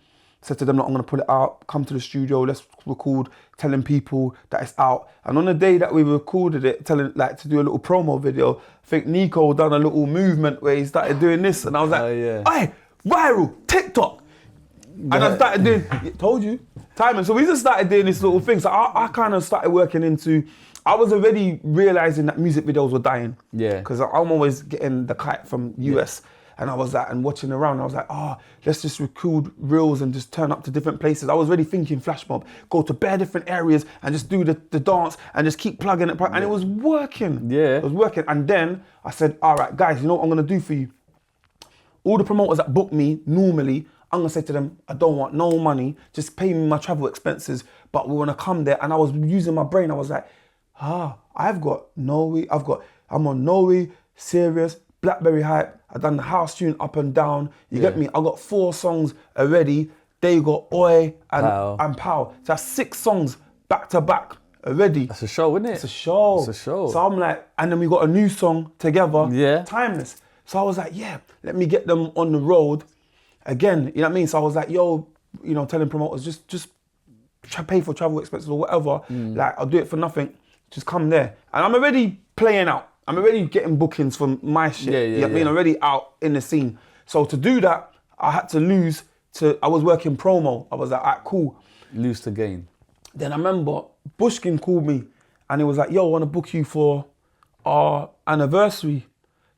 Said to them, look, I'm gonna put it out, come to the studio, let's record, telling people that it's out. And on the day that we recorded it, telling, like, to do a little promo video, I think Nico done a little movement where he started doing this, and I was like, hey, viral, TikTok. And I started doing, told you, timing. So we just started doing this little thing. So I kind of started working into, I was already realizing that music videos were dying. Yeah. Because I'm always getting the kite from US. And I was like, and watching around, I was like, let's just record reels and just turn up to different places. I was already thinking flash mob, go to bare different areas and just do the dance and just keep plugging it. And it was working. Yeah. It was working. And then I said, all right, guys, you know what I'm gonna do for you? All the promoters that book me normally, I'm gonna say to them, I don't want no money, just pay me my travel expenses, but we wanna come there. And I was using my brain, I was like, I'm on Noe, Serious, Blackberry Hype, I've done the house tune up and down, you get me? I got 4 songs already, they got Oi and Pow. So that's 6 songs back to back already. That's a show, isn't it? It's a show. So I'm like, and then we got a new song together, Timeless. So I was like, yeah, let me get them on the road again, you know what I mean? So I was like, yo, you know, telling promoters, just pay for travel expenses or whatever. Like, I'll do it for nothing. Just come there. And I'm already playing out. I'm already getting bookings from my shit. You know what I mean? I'm already out in the scene. So to do that, I had to lose to, I was working promo. I was like, all right, cool. Lose to gain. Then I remember Bushkin called me and he was like, yo, I want to book you for our anniversary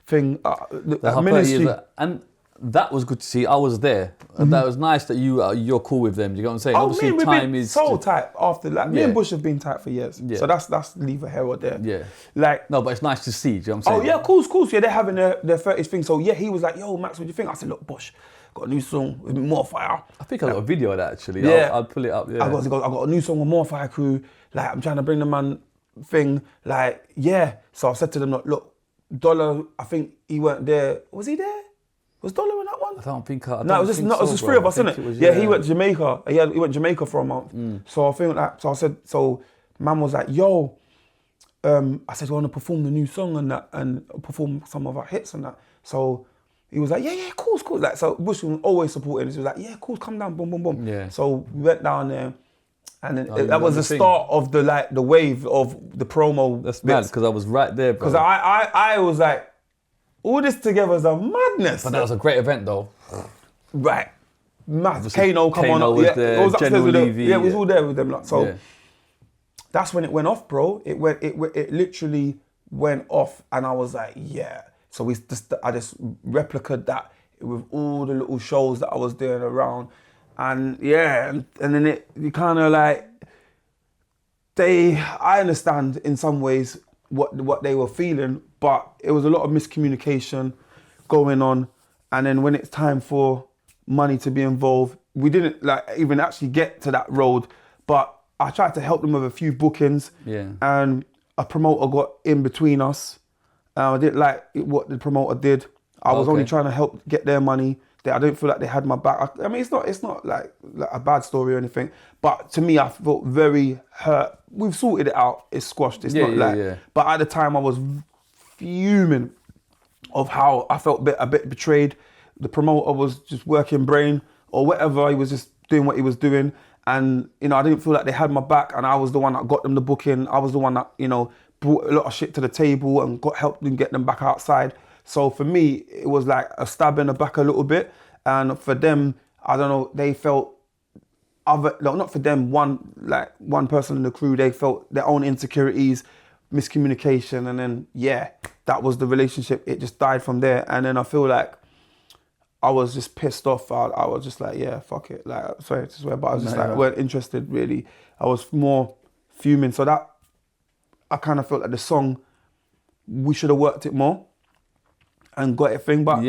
thing, the ministry. And that was good to see. I was there. That was nice that you're cool with them. Do you get what I'm saying? Obviously, we've been so tight after that. Me and Bush have been tight for years. So that's leave a hair there. Yeah. Like, no, but it's nice to see. Do you know what I'm saying? Oh yeah, cool. Yeah, they're having their 30th thing. So yeah, he was like, yo, Max, what do you think? I said, look, Bush, got a new song with More Fire. I think I got a video of that actually. Yeah. I'll pull it up. Yeah. I got a new song with More Fire crew. Like, I'm trying to bring the man thing. Like, yeah. So I said to them, look, Dollar, I think he weren't there. Was he there? Was Dollar in that one? I don't think. No, it was just 3 of us, innit? Yeah, he went to Jamaica. He went to Jamaica for a month. So I think that. So I said. So man was like, yo. I said, I want to perform the new song and that, and perform some of our hits and that. So he was like, yeah, cool. Like, so Bush was always supporting us. He was like, yeah, cool, come down, boom. Yeah. So we went down there, and then that was the start of the wave of the promo. That's mad because I was right there, bro. Because I was like. All this together is a madness. But that was a great event though. Right. Kano, come on. Was there, it was upstairs with them. Levy, yeah, it was all there with them. Like, so that's when it went off, bro. It literally went off, and I was like, yeah. So I just replicated that with all the little shows that I was doing around, and yeah, and then you kind of like, I understand in some ways what they were feeling, but it was a lot of miscommunication going on, and then when it's time for money to be involved, we didn't like even actually get to that road, but I tried to help them with a few bookings, and a promoter got in between us. I didn't like what the promoter did. I was only trying to help get their money. I don't feel like they had my back. I mean, it's not like a bad story or anything, but to me, I felt very hurt. We've sorted it out. It's squashed. It's not like. But at the time, I was fuming of how I felt a bit betrayed. The promoter was just working brain or whatever. He was just doing what he was doing. And, you know, I didn't feel like they had my back, and I was the one that got them the booking. I was the one that, you know, brought a lot of shit to the table and helped them get them back outside. So for me, it was like a stab in the back a little bit. And for them, I don't know, they felt not for them, one person in the crew, they felt their own insecurities, miscommunication. And then, yeah, that was the relationship. It just died from there. And then I feel like I was just pissed off. I was just like, yeah, fuck it. Like, sorry to swear, but I was just weren't interested really. I was more fuming. So that, I kind of felt like the song, we should have worked it more and got it thing. But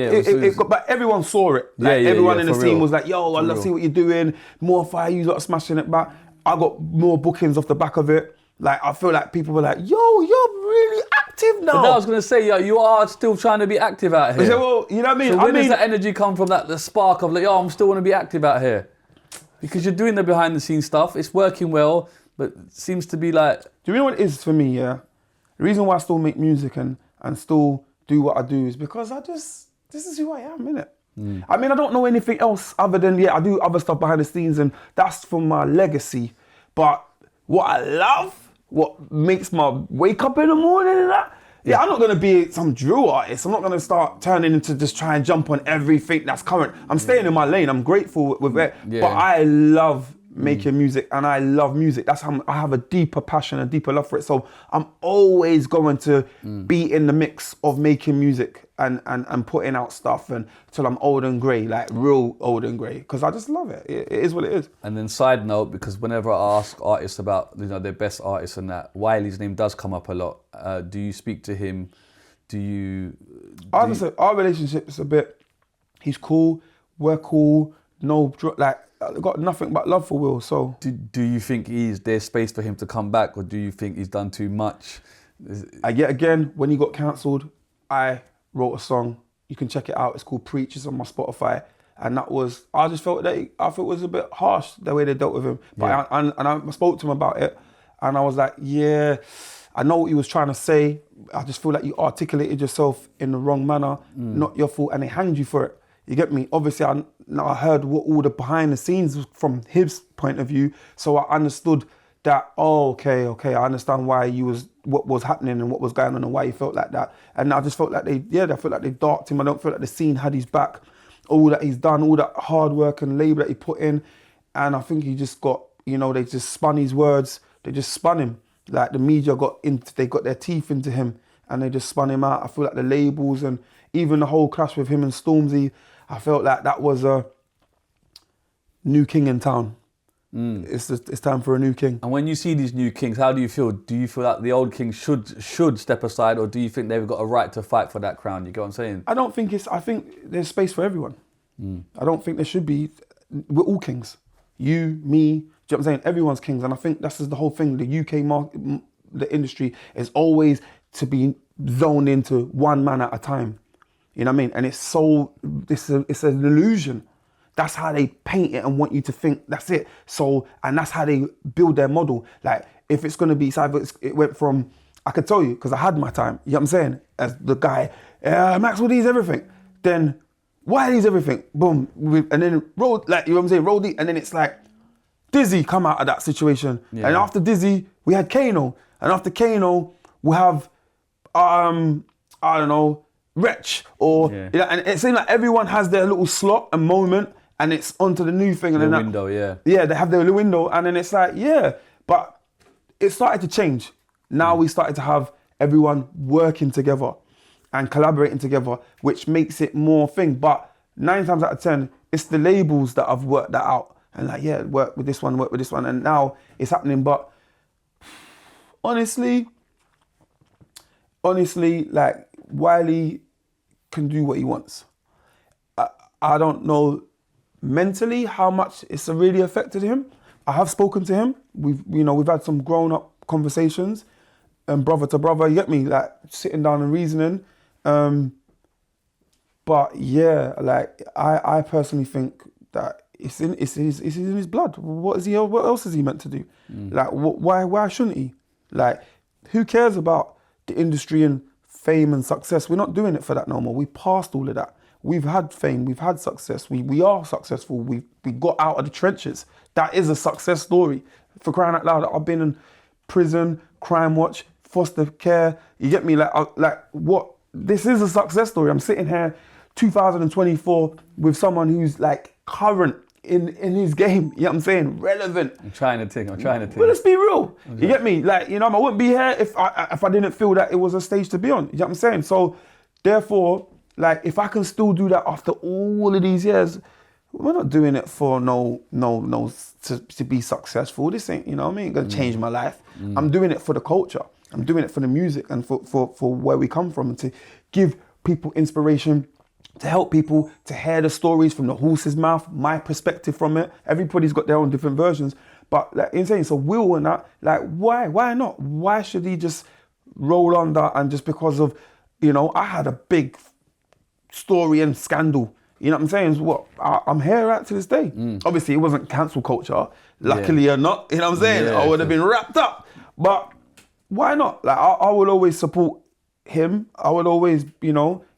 but everyone saw it. Like everyone in the scene was like, yo, I love to see what you're doing. More fire, you lot are smashing it back. I got more bookings off the back of it. Like, I feel like people were like, yo, you're really active now. But I was going to say, yo, you are still trying to be active out here. I said, well, you know what I mean? So where does that energy come from, the spark of like, yo, I'm still want to be active out here? Because you're doing the behind the scenes stuff. It's working well, but it seems to be like... Do you know what it is for me, yeah? The reason why I still make music and still do what I do is because this is who I am, innit? I mean, I don't know anything else other than, I do other stuff behind the scenes, and that's for my legacy. But what I love, what makes my wake up in the morning and that, I'm not gonna be some drill artist. I'm not gonna start turning into just try and jump on everything that's current. I'm staying in my lane. I'm grateful with it, but I love making music, and I love music. That's how I have a deeper passion, a deeper love for it. So I'm always going to be in the mix of making music and putting out stuff until I'm old and grey, like real old and grey, because I just love it. It is what it is. And then side note, because whenever I ask artists about, you know, their best artists and that, Wiley's name does come up a lot. Do you speak to him? Our relationship is a bit, he's cool, we're cool, I've got nothing but love for Will, so. Do you think there's space for him to come back, or do you think he's done too much? Yet again, when he got cancelled, I wrote a song. You can check it out. It's called Preach. It's on my Spotify. And I just felt that I thought it was a bit harsh the way they dealt with him. But I spoke to him about it, and I was like, yeah, I know what he was trying to say. I just feel like you articulated yourself in the wrong manner, not your fault, and they hanged you for it. You get me? Obviously, I heard what all the behind the scenes was from his point of view, so I understood that. Oh, okay, I understand why what was happening and what was going on and why he felt like that. And I just felt like they felt like they darked him. I don't feel like the scene had his back. All that he's done, all that hard work and labour that he put in, and I think he just got, they just spun his words. They just spun him. Like the media they got their teeth into him, and they just spun him out. I feel like the labels and even the whole clash with him and Stormzy, I felt like that was a new king in town. It's time for a new king. And when you see these new kings, how do you feel? Do you feel like the old kings should step aside, or do you think they've got a right to fight for that crown? You get what I'm saying? I think there's space for everyone. I don't think there should be. We're all kings. You, me, do you know what I'm saying? Everyone's kings. And I think that's the whole thing. The UK market, the industry is always to be zoned into one man at a time. You know what I mean? And it's an illusion. That's how they paint it and want you to think that's it. So, and that's how they build their model. Like, if it's gonna be, it went from, I could tell you, because I had my time, you know what I'm saying? As the guy, Maxwell D's everything. Then, Wiley's everything, boom. And then, you know what I'm saying? Roll D, and then it's like, Dizzee come out of that situation. Yeah. And after Dizzee, we had Kano. And after Kano, we have, I don't know, Wretch, and it seems like everyone has their little slot and moment, and it's onto the new thing. And the window, they have their little window, and then it's like, but it started to change. Now we started to have everyone working together and collaborating together, which makes it more thing. But 9 times out of 10, it's the labels that have worked that out. And like, yeah, work with this one, and now it's happening. But honestly, like Wiley can do what he wants. I don't know mentally how much it's really affected him. I have spoken to him. We've had some grown up conversations, and brother to brother, you get me, like sitting down and reasoning. But yeah, like I personally think that it's in his blood. What else is he meant to do? Like why shouldn't he? Like who cares about the industry and fame and success? We're not doing it for that no more. We passed all of that. We've had fame, we've had success, we are successful, we got out of the trenches. That is a success story. For crying out loud, I've been in prison, crime watch, foster care, you get me? Like what? This is a success story. I'm sitting here 2024 with someone who's like current in his game, you know what I'm saying? Relevant. I'm trying to think. But let's be real. Okay. You get me? Like, I wouldn't be here if I didn't feel that it was a stage to be on, you know what I'm saying? So therefore, like, if I can still do that after all of these years, we're not doing it for to be successful. This ain't, you know what I mean, gonna change my life. I'm doing it for the culture. I'm doing it for the music and for where we come from, and to give people inspiration, to help people to hear the stories from the horse's mouth, my perspective from it. Everybody's got their own different versions. But like insane, so Will and that, like why not? Why should he just roll on that? And just because of, I had a big story and scandal. You know what I'm saying? So I'm here right to this day. Obviously, it wasn't cancel culture, luckily or not. You know what I'm saying? I would have been wrapped up. But why not? Like, I would always support him. I would always,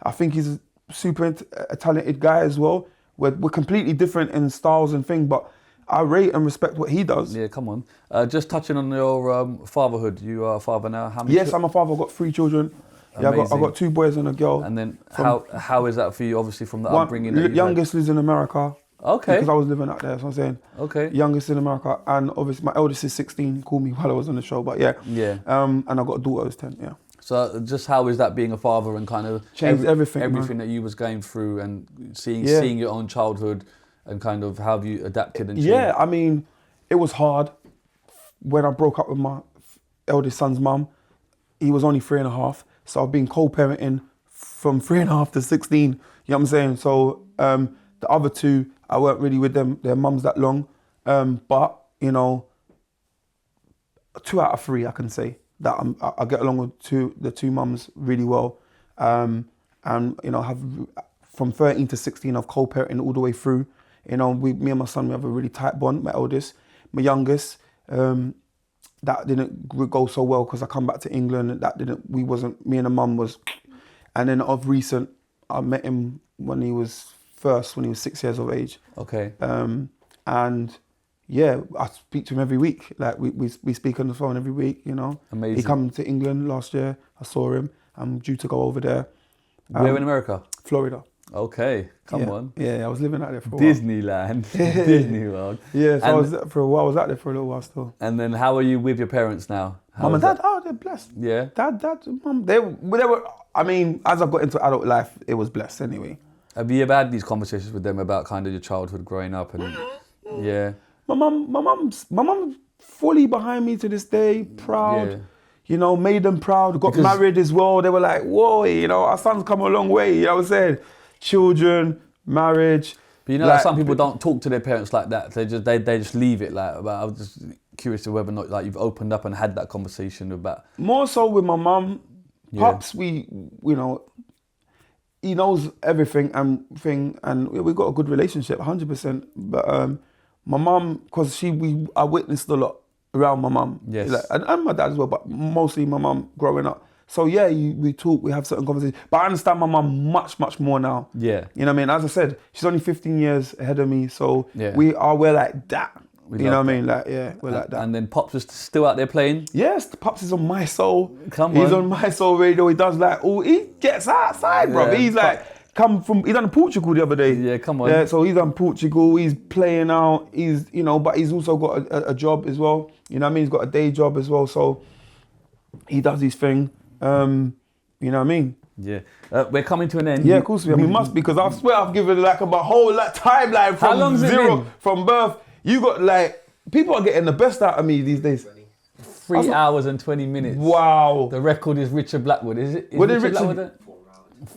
I think he's a super talented guy as well. We're completely different in styles and things, but I rate and respect what he does. Yeah, come on. Just touching on your fatherhood. You are a father now. How many? Yes, I'm a father. I've got 3 children. Yeah, I've got 2 boys and a girl. And then how is that for you, obviously, from the upbringing that you youngest lives in America. Okay. Because I was living out there, that's what I'm saying. Okay. Youngest in America, and obviously my eldest is 16, called me while I was on the show, but yeah. Yeah. And I've got a daughter who's 10, yeah. So just how is that being a father and kind of changed everything that you was going through and seeing your own childhood, and kind of how have you adapted and changed? Yeah, I mean, it was hard when I broke up with my eldest son's mum. He was only 3.5. So I've been co-parenting from 3.5 to 16, you know what I'm saying? So the other 2, I weren't really with their mums that long. But, 2 out of 3, I can say that I get along with the 2 mums really well. And, have from 13 to 16, I've co-parenting all the way through. Me and my son, we have a really tight bond, my eldest. My youngest, that didn't go so well because I come back to England. Me and the mum was, and then of recent, I met him when he was 6 years of age. Okay. And yeah, I speak to him every week. Like we speak on the phone every week, Amazing. He came to England last year. I saw him. I'm due to go over there. Where in America? Florida. Okay, come on. Yeah, I was living out there for a Disneyland. Disney World. Yeah, so I was there for a while. I was out there for a little while still. And then how are you with your parents now? Mum and dad, they're blessed. Yeah? Dad, mum, they were, I mean, as I got into adult life, it was blessed anyway. Have you ever had these conversations with them about kind of your childhood growing up and, yeah? My mum's fully behind me to this day, proud. Yeah. Made them proud, got married as well. They were like, whoa, our son's come a long way, you know what I'm saying? Children, marriage. But like some people don't talk to their parents like that. They just leave it like. But I was just curious to whether or not like you've opened up and had that conversation about. More so with my mum. Pops, he knows everything and we've got a good relationship, 100%. But my mum, because I witnessed a lot around my mum. Yes. And my dad as well, but mostly my mum growing up. So yeah, we talk, we have certain conversations. But I understand my mum much, much more now. Yeah. You know what I mean? As I said, she's only 15 years ahead of me. So we're like that. You know what I mean? Like, yeah, we're like that. And then Pops is still out there playing? Yes, Pops is on My Soul. Come on. He's on My Soul Radio. He does he gets outside, bro. He's like he done Portugal the other day. Yeah, come on. Yeah, so he's done Portugal. He's playing out. He's, you know, but he's also got a job as well. You know what I mean? He's got a day job as well. So he does his thing. You know what I mean? Yeah. We're coming to an end. Yeah, of course we must, because I swear I've given like a whole timeline How long's from it zero, been? from birth. You got like, people are getting the best out of me these days. 3 hours and 20 minutes. Wow. The record is Richard Blackwood, is it? Is What did Richard Richard- Blackwood?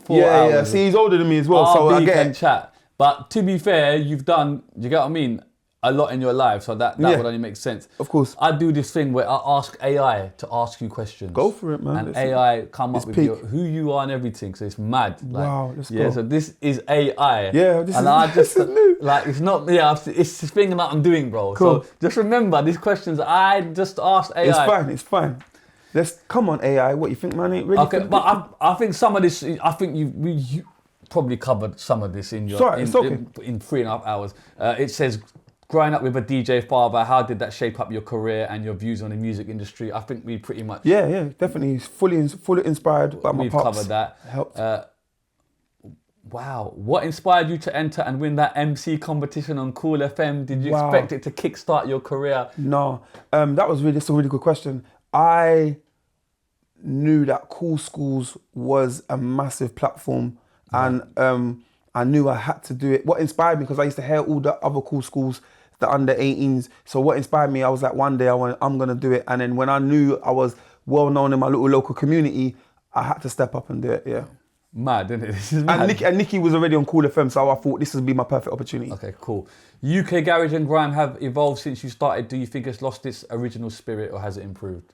4 Yeah, hours. yeah. See, he's older than me as well, so I RB get can it. chat. But to be fair, you've done, do you get what I mean? A lot in your life, so that Yeah. would only make sense. Of course. I do this thing where I ask AI to ask you questions. Go for it, man. And Let's AI come up it's with peak. who you are and everything, so it's mad. Like, Wow, let's yeah, go. so this is AI. Yeah, this and is- I this just is new. like it's not it's the thing that I'm doing, bro. Cool. So just remember these questions I just asked AI. It's fine, it's fine. Let's, come on, AI. What you think, man? Ain't ready Okay, for but I think some of this, I think you probably covered some of this in your Sorry, it's okay. in 3.5 hours. It says, growing up with a DJ father, how did that shape up your career and your views on the music industry? I think we pretty much Yeah, definitely. He's fully inspired by my we've pops. covered that. Helped. Wow, what inspired you to enter and win that MC competition on Kool FM? Did you Wow. expect it to kickstart your career? No, that's a really good question. I knew that Cool Schools was a massive platform, and I knew I had to do it. What inspired me, because I used to hear all the other Cool Schools, the under 18s. So what inspired me, I was like, one day I'm gonna do it. And then when I knew I was well known in my little local community, I had to step up and do it. Yeah. Mad, isn't it? This is mad. And Nicky was already on Kool FM, so I thought this would be my perfect opportunity. Okay, cool. UK Garage and Grime have evolved since you started. Do you think it's lost its original spirit or has it improved?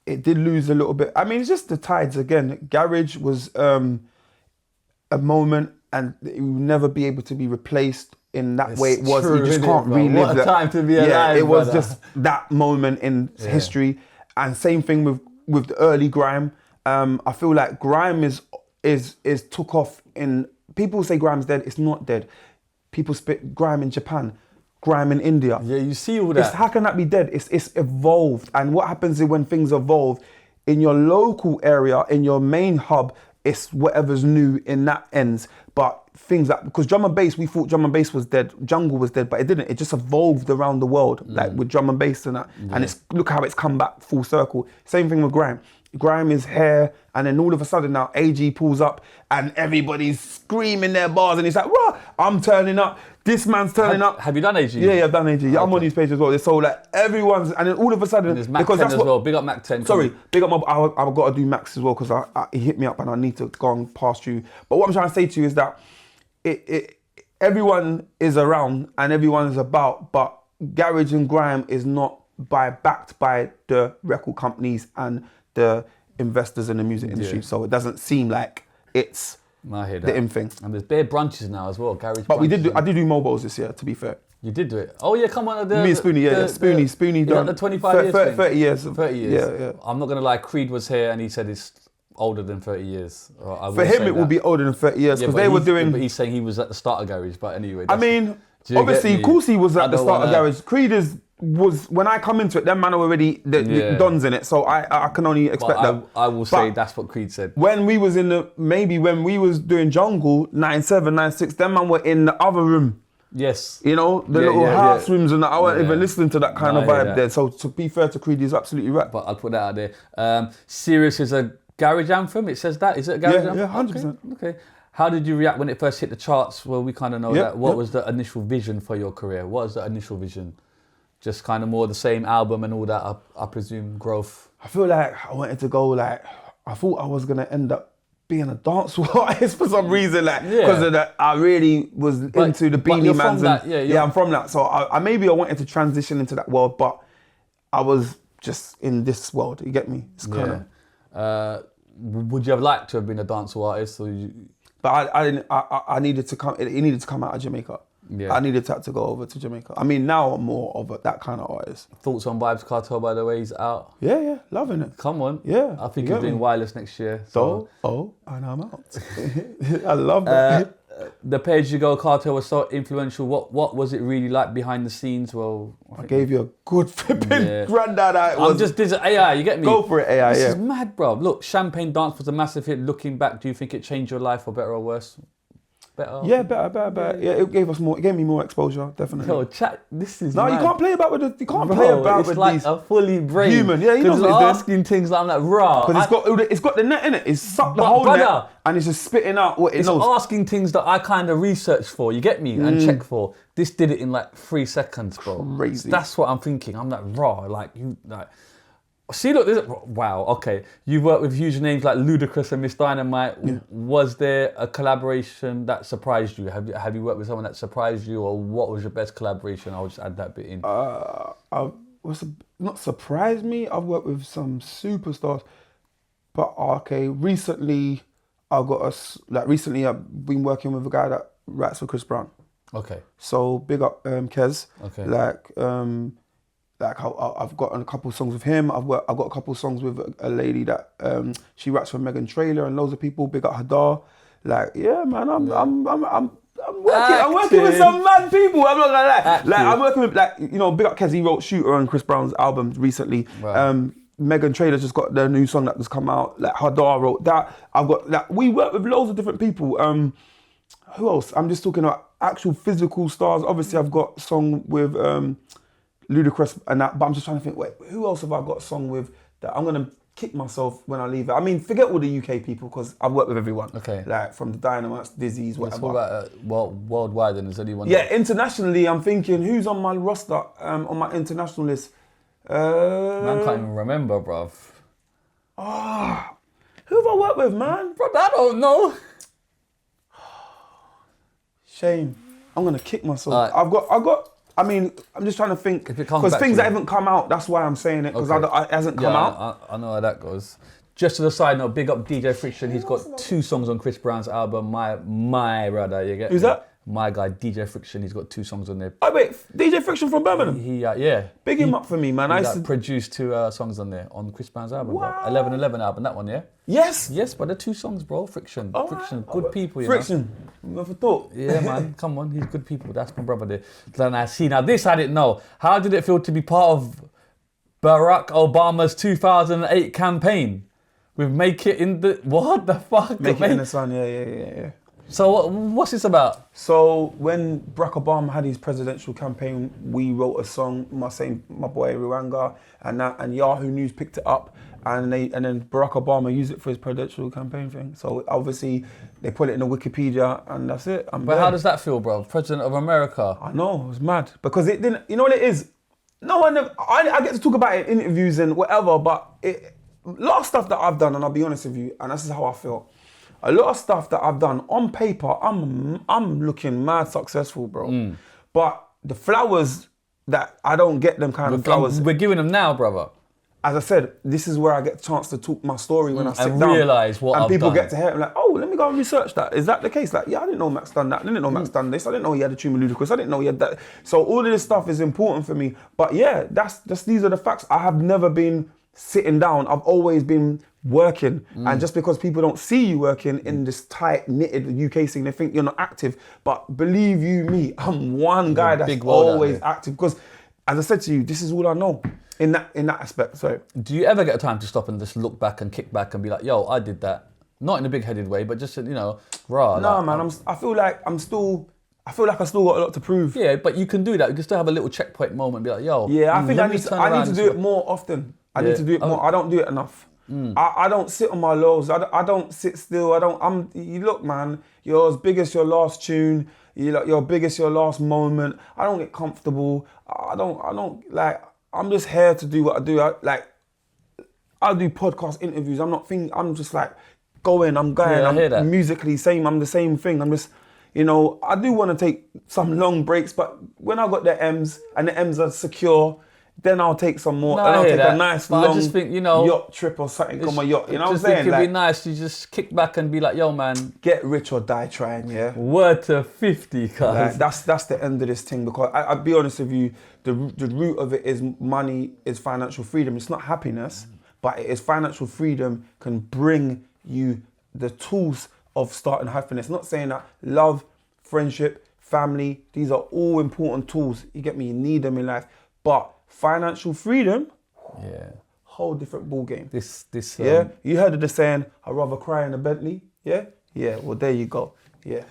It did lose a little bit. I mean, it's just the tides again. Garage was a moment, and it will never be able to be replaced in that way it was. true, You just innit, can't bro? relive What a that. time to be Yeah, alive, it was brother. just that moment in history. And same thing with the early grime. I feel like grime is took off in. People say grime's dead. It's not dead. People spit grime in Japan, grime in India. Yeah, you see all that. How can that be dead? It's evolved. And what happens is when things evolve, in your local area, in your main hub, it's whatever's new in that ends. But things like, because drum and bass, we thought drum and bass was dead, jungle was dead, but it didn't. It just evolved around the world, like with drum and bass and that. And it's, look how it's come back full circle. Same thing with grime. Grime is here, and then all of a sudden now AG pulls up and everybody's screaming their bars, and he's like, "Rah, I'm turning up, this man's turning up." Have you done AG? Yeah, I've done AG. Yeah, I'm on his page as well. So like everyone's, and then all of a sudden, There's Mac 10 as well. Big up Mac 10. Sorry, big up my. I've got to do Max as well, because he hit me up and I need to go on past you. But what I'm trying to say to you is that everyone is around and everyone is about, but garage and grime is not backed by the record companies and the investors in the music industry. Yeah. So it doesn't seem like it's I hear the that. in thing. And there's bare brunches now as well. Garage. But brunches. I did do Mobos this year, to be fair. You did do it. Oh yeah, come on. Me and Spoonie, yeah, Spoonie done the 25 years. 30 years. 30 years. Yeah. I'm not gonna lie. Creed was here and he said it's older than 30 years. For him, it will be older than 30 years, because they were doing. But he's saying he was at the start of Garage. But anyway. I mean, do you obviously, get me? Kool was I at the don't start of wanna- Garage. Creed was when I come into it, them man are already the Yeah. dons in it, so I can only expect But that. I will say But that's what Creed said. when we was when we was doing Jungle 97, 96, them man were in the other room. Yes. You know, the Yeah, little yeah, house yeah. rooms and that. I wasn't Yeah. even listening to that kind No, of I hear vibe that. there. So to be fair to Creed, he's absolutely right. But I'll put that out there. Serious is a garage anthem. It says that. Is it a garage Yeah, anthem? yeah, 100%. Okay. How did you react when it first hit the charts? Well, we kind of know Yeah, that. What yeah. was the initial vision for your career? What was the initial vision? Just kind of more the same album and all that, I presume, growth. I feel like I wanted to go I thought I was gonna end up being a dancehall artist for some reason, because of that. I really was into the but Beanie you're Mans. from that, yeah, I'm from that. So I maybe I wanted to transition into that world, but I was just in this world. You get me? It's kind of. Would you have liked to have been a dancehall artist? Or you... But I didn't. I needed to come. It needed to come out of Jamaica. Yeah. I needed to go over to Jamaica. I mean, now I'm more of that kind of artist. Thoughts on Vibes Cartel, by the way, he's out. Yeah, loving it. Come on. Yeah, I think you he's get doing me. Wireless next year. So, and I'm out. I love that. the PAYG cartel was so influential. What was it really like behind the scenes? Well, I gave you a good flipping granddad. I'm just AI, you get me? Go for it, AI, This is mad, bro. Look, Champagne Dance was a massive hit. Looking back, do you think it changed your life for better or worse? Better? Yeah, better. Yeah, it gave us more. It gave me more exposure, definitely. Yo, chat. This is No, mad. you can't play about with the. You can't Bro, play about it's with like these a fully brain. human. Yeah, you know Because what it's it's asking things that I'm like, raw. Because it's got the net in it. It's sucked the But whole brother, net and it's just spitting out what it It's knows. asking things that I kind of researched for, you get me, and check for. This did it in like 3 seconds, bro. Crazy. That's what I'm thinking. I'm like, raw, like, you, like. See, look, wow, okay. You've worked with huge names like Ludacris and Ms Dynamite. Yeah. Was there a collaboration that surprised you? Have you worked with someone that surprised you, or what was your best collaboration? I'll just add that bit in. Not surprised me. I've worked with some superstars, but okay. Recently, I've been working with a guy that raps for Chris Brown. Okay. So big up Kez. Okay. I've got a couple songs with him. I've got a couple songs with a lady that she raps for Megan Trainor and loads of people. Big up Hadar. Like, yeah, man, I'm working with some mad people. I'm not gonna lie. Like, I'm working with, like, you know, big up Kez. He wrote Shooter on Chris Brown's album recently. Right. Megan Trainor just got the new song that just come out. Like, Hadar wrote that. I've got, like, we work with loads of different people. Who else? I'm just talking about actual physical stars. Obviously, I've got a song with Ludacris and that, but I'm just trying to think, wait, who else have I got a song with that I'm gonna kick myself when I leave it? I mean, forget all the UK people, because I've worked with everyone. Okay. Like, from the Dynamites, Dizzees, whatever. What about worldwide, and is anyone? Yeah, internationally, I'm thinking, who's on my roster, on my international list? Man, can't even remember, bruv. Who have I worked with, man? Bro, I don't know. Shame. I'm gonna kick myself. I've got. I mean, I'm just trying to think, because things that haven't come out. That's why I'm saying it, because it hasn't come out. I know how that goes. Just to the side note, big up DJ Friction. He's got 2 songs on Chris Brown's album. My brother, you get. Who's that? My guy, DJ Friction. He's got 2 songs on there. Oh wait, DJ Friction from Birmingham. Yeah. Big him up for me, man. He produced 2 songs on there on Chris Brown's album. Wow. 11/11 album, that one, yeah. Yes, but they're 2 songs, bro. Friction, good people. You Friction, never thought. Yeah, man, come on, he's good people. That's my brother there. Then I see. Now this I didn't know. How did it feel to be part of Barrack Obama's 2008 campaign with "Make It in the" what the fuck? Make It in the Sun. Yeah. So what's this about? So when Barack Obama had his presidential campaign, we wrote a song. My boy Ruanga and Yahoo News picked it up, and then Barack Obama used it for his presidential campaign thing. So obviously they put it in the Wikipedia, and that's it. But how does that feel, bro? President of America. I know, it was mad, because it didn't. You know what it is? No one. I get to talk about it in interviews and whatever, but a lot of stuff that I've done, and I'll be honest with you, and this is how I feel. A lot of stuff that I've done on paper, I'm looking mad successful, bro. But the flowers that I don't get them kind of flowers. We're giving them now, brother. As I said, this is where I get a chance to talk my story when I sit and down. realise what and I've people done. get to hear it, I'm like, oh, let me go and research that. Is that the case? Like, yeah, I didn't know Max done that. I didn't know Max done this. I didn't know he had a tune with Ludacris. I didn't know he had that. So all of this stuff is important for me. But yeah, these are the facts. I have never been sitting down. I've always been working, and just because people don't see you working in this tight knitted UK scene, they think you're not active. But believe you me, I'm one guy that's always active, because as I said to you, this is all I know in that aspect. So do you ever get a time to stop and just look back and kick back and be like, yo, I did that, not in a big-headed way, but just, you know, raw? No, like, man, I feel like I still got a lot to prove. Yeah, but you can do that. You can still have a little checkpoint moment and be like, yo, yeah, I think I need to do it more often. I need to do it more. I don't do it enough. I don't sit on my laurels. I don't sit still. You look, man, you're as big as your last tune. You're big as your last moment. I don't get comfortable. I don't like, I'm just here to do what I do. I do podcast interviews. I'm just like going. I'm musically same. I'm the same thing. I'm just, you know, I do want to take some long breaks, but when I got the M's and the M's are secure, then I'll take some more. I'll take a nice long I just think, you know, yacht trip or something on my yacht. You know what I'm saying? I just think it'd be nice to just kick back and be like, yo, man. Get rich or die trying, yeah? Word to 50, cuz. Like, that's the end of this thing, because I'll be honest with you, the root of it is money, is financial freedom. It's not happiness, but it is financial freedom can bring you the tools of starting happiness. Not saying that love friendship, family. These are all important tools. You get me? You need them in life. But financial freedom, whole different ball game. Yeah, you heard of the saying, I'd rather cry in a Bentley. Yeah, well there you go. Yeah,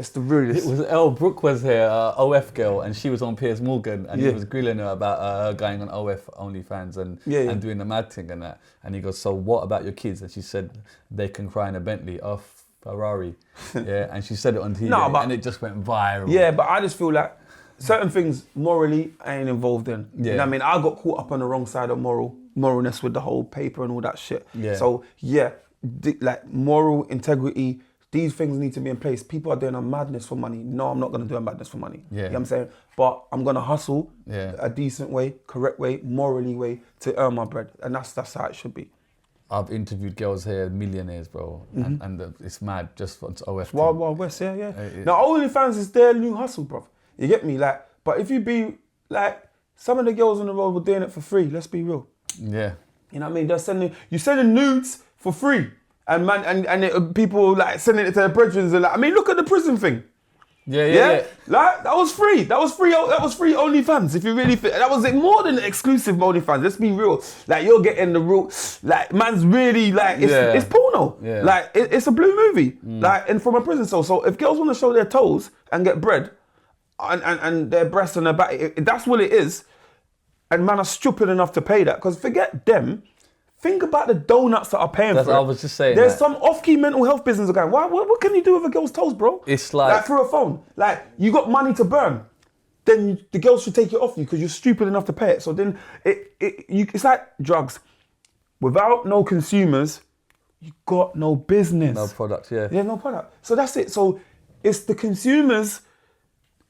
it's the realest. It was Elle Brooke was here, OF girl, and she was on Piers Morgan, and he was grilling her about her going on OF OnlyFans and doing the mad thing and that. And he goes, so what about your kids? And she said, they can cry in a Bentley. Oh, Ferrari. Yeah, and she said it on TV, and it just went viral. Yeah, but I just feel like certain things morally I ain't involved in. You know what I mean? I got caught up on the wrong side of moralness with the whole paper and all that shit. Yeah. So like moral integrity, these things need to be in place. People are doing a madness for money. No, I'm not gonna do a madness for money. You know what I'm saying? But I'm gonna hustle a decent way, correct way, morally way to earn my bread. And that's how it should be. I've interviewed girls here, millionaires, bro, and it's mad just for OF. Wild West, yeah. Now OnlyFans is their new hustle, bro. You get me? Like, but if you be like, some of the girls on the road were doing it for free. Let's be real. Yeah. You know what I mean? They're sending nudes for free, and people like sending it to their brethren. And like, I mean, look at the prison thing. Yeah. Like that was free. That was free OnlyFans. If you really fit, that was more than exclusive OnlyFans. Let's be real. Like you're getting the real. Like man's really like it's porno. Yeah. Like it's a blue movie. Like and from a prison cell. So if girls want to show their toes and get bread, and their breasts and their back, that's what it is. And man are stupid enough to pay that. Because forget them. Think about the donuts that are paying for it. I was just saying. There's some off-key mental health business going. What can you do with a girl's toes, bro? It's like through a phone. Like you got money to burn, then the girls should take it off you because you're stupid enough to pay it. So then it's like drugs. Without no consumers, you got no business. No product. Yeah. Yeah, no product. So that's it. So it's the consumers.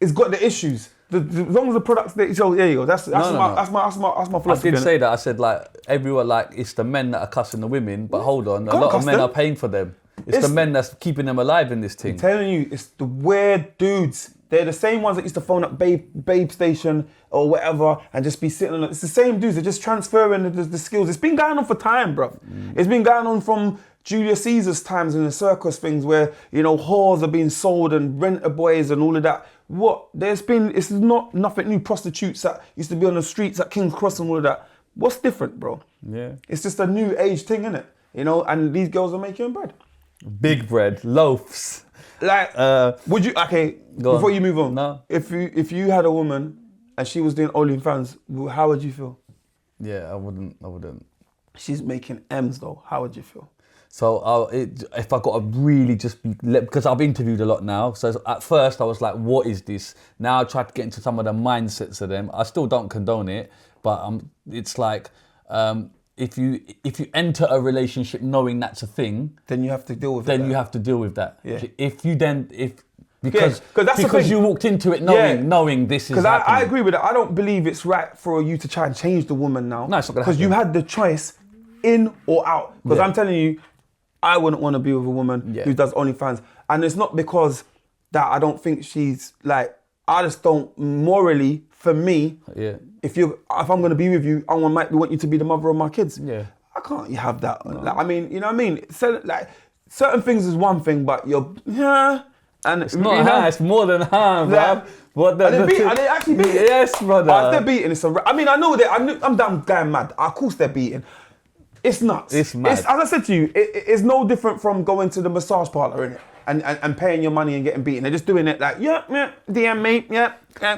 It's got the issues. As long as the products, so there you go. That's my philosophy. I did say that. I said like everyone, like it's the men that are cussing the women, but hold on, a lot of men are paying for them. It's the men that's keeping them alive in this thing. I'm telling you, it's the weird dudes. They're the same ones that used to phone up Babe Station or whatever and just be sitting on it. It's the same dudes. They're just transferring the skills. It's been going on for time, bro. It's been going on from Julius Caesar's times and the circus things where, you know, whores are being sold and renter boys and all of that. It's not nothing new. Prostitutes that used to be on the streets at King's Cross and all of that. What's different, bro? Yeah. It's just a new age thing, innit? You know, and these girls are making bread. Big bread, loaves. Like, would you, before you move on, no. if you had a woman and she was doing OnlyFans, how would you feel? Yeah, I wouldn't. She's making M's though, how would you feel? So if I got to really just be, because I've interviewed a lot now. So at first I was like, what is this? Now I try to get into some of the mindsets of them. I still don't condone it, but it's like, if you enter a relationship knowing that's a thing, then you have to deal with it. Then you have to deal with that. Yeah. Because you walked into it knowing this is happening. Because I agree with that. I don't believe it's right for you to try and change the woman now. No, it's not going to happen. Because you had the choice in or out. Because I'm telling you, I wouldn't want to be with a woman who does OnlyFans. And it's not because that I don't think she's like, I just don't morally, for me, if I'm going to be with you, I might want you to be the mother of my kids. Yeah. I can't have that. No. Like, I mean, you know what I mean? So, like, certain things is one thing, but and it's not it's more than bro. Are they actually beating? Yes, brother. If they're beating, I mean, I know that, I'm damn going mad. Of course they're beating. It's nuts. It's mad. As I said to you, it's no different from going to the massage parlour, innit? And paying your money and getting beaten. They're just doing it like, DM me,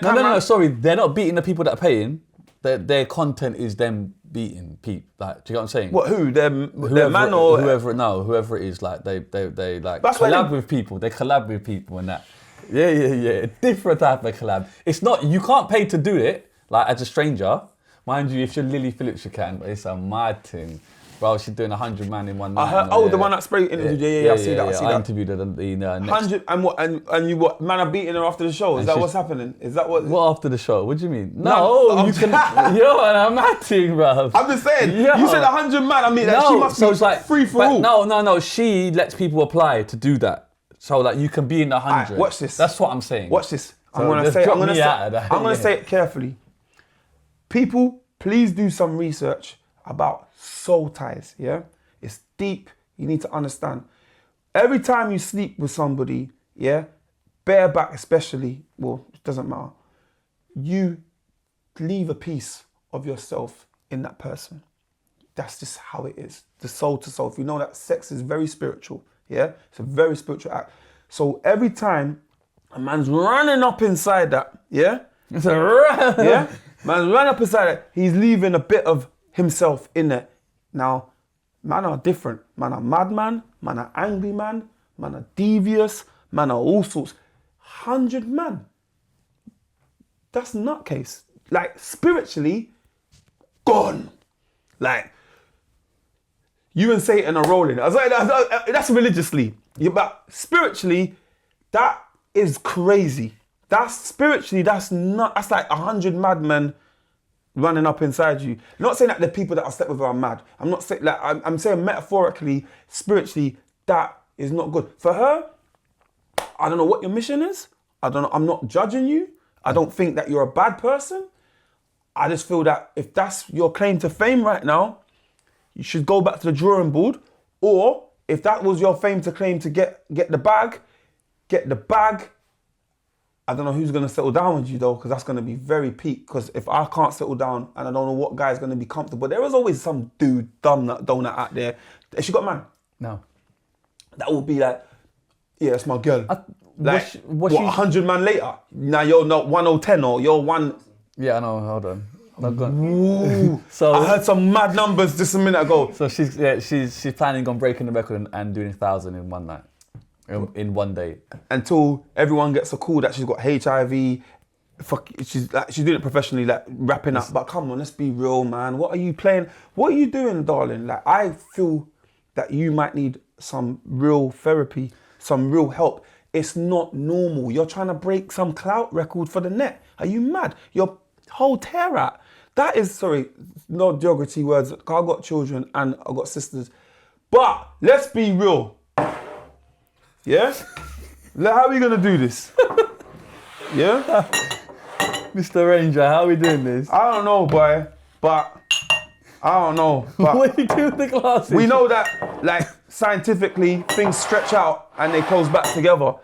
No, sorry. They're not beating the people that are paying. Their content is them beating people. Like, do you get what I'm saying? What, who? Their man or? Whoever it is, like, they like collab with people. They collab with people and that. Yeah. Different type of collab. It's not, you can't pay to do it, like, as a stranger. Mind you, if you're Lily Phillips, you can, but it's a mad thing. Bro, she's doing 100 man in one night. I heard, the one that sprayed interviewed. Yeah, I see that. I interviewed her the next. 100 and what? And you what? Man are beating her after the show. Is that what's happening? Is that what? What after the show? What do you mean? No, you can. I'm mad thing, bro. I'm just saying. You said 100 man. I mean, she must be it's like, free for all. No. She lets people apply to do that, so that you can be in the 100. Right, watch this. That's what I'm saying. Watch this. I'm gonna say it carefully. People, please do some research about soul ties. Yeah. It's deep. You need to understand. Every time you sleep with somebody, bareback especially, well, it doesn't matter. You leave a piece of yourself in that person. That's just how it is. The soul to soul. If you know that sex is very spiritual, yeah? It's a very spiritual act. So every time a man's running up inside that, yeah? It's a run. Yeah? Man's running up inside that, he's leaving a bit of himself in there. Now, man are different. Man are madman, man are angry man are devious, man are all sorts. 100 man. That's nutcase. Like, spiritually, gone. Like, you and Satan are rolling. I was like, that's religiously. Yeah, but spiritually, that is crazy. That's spiritually, that's like 100 madmen running up inside you. I'm not saying that the people that I slept with are mad. I'm not saying like I'm saying metaphorically, spiritually, that is not good. For her, I don't know what your mission is. I don't know. I'm not judging you. I don't think that you're a bad person. I just feel that if that's your claim to fame right now, you should go back to the drawing board. Or if that was your fame to claim to get the bag, get the bag. I don't know who's going to settle down with you though, because that's going to be very peak. Because if I can't settle down and I don't know what guy's going to be comfortable, there is always some dude, dumb donut out there. Has she got a man? No. That would be like, yeah, that's my girl. Like, what 100 man later? Now you're not 1010 or you're one. Yeah, I know, hold on. Ooh. So I heard some mad numbers just a minute ago. So she's planning on breaking the record and doing 1,000 in one night. In one day. Until everyone gets a call that she's got HIV. Fuck, she's doing it professionally, like wrapping up. But come on, let's be real, man. What are you playing? What are you doing, darling? Like, I feel that you might need some real therapy, some real help. It's not normal. You're trying to break some clout record for the net. Are you mad? Your whole tear out. That is, sorry, no geography words. I've got children and I've got sisters. But let's be real. Yeah? How are we going to do this? Yeah? Mr. Ranger, how are we doing this? I don't know, boy. But, I don't know. But what are you doing with the glasses? We know that, like, scientifically, things stretch out and they close back together.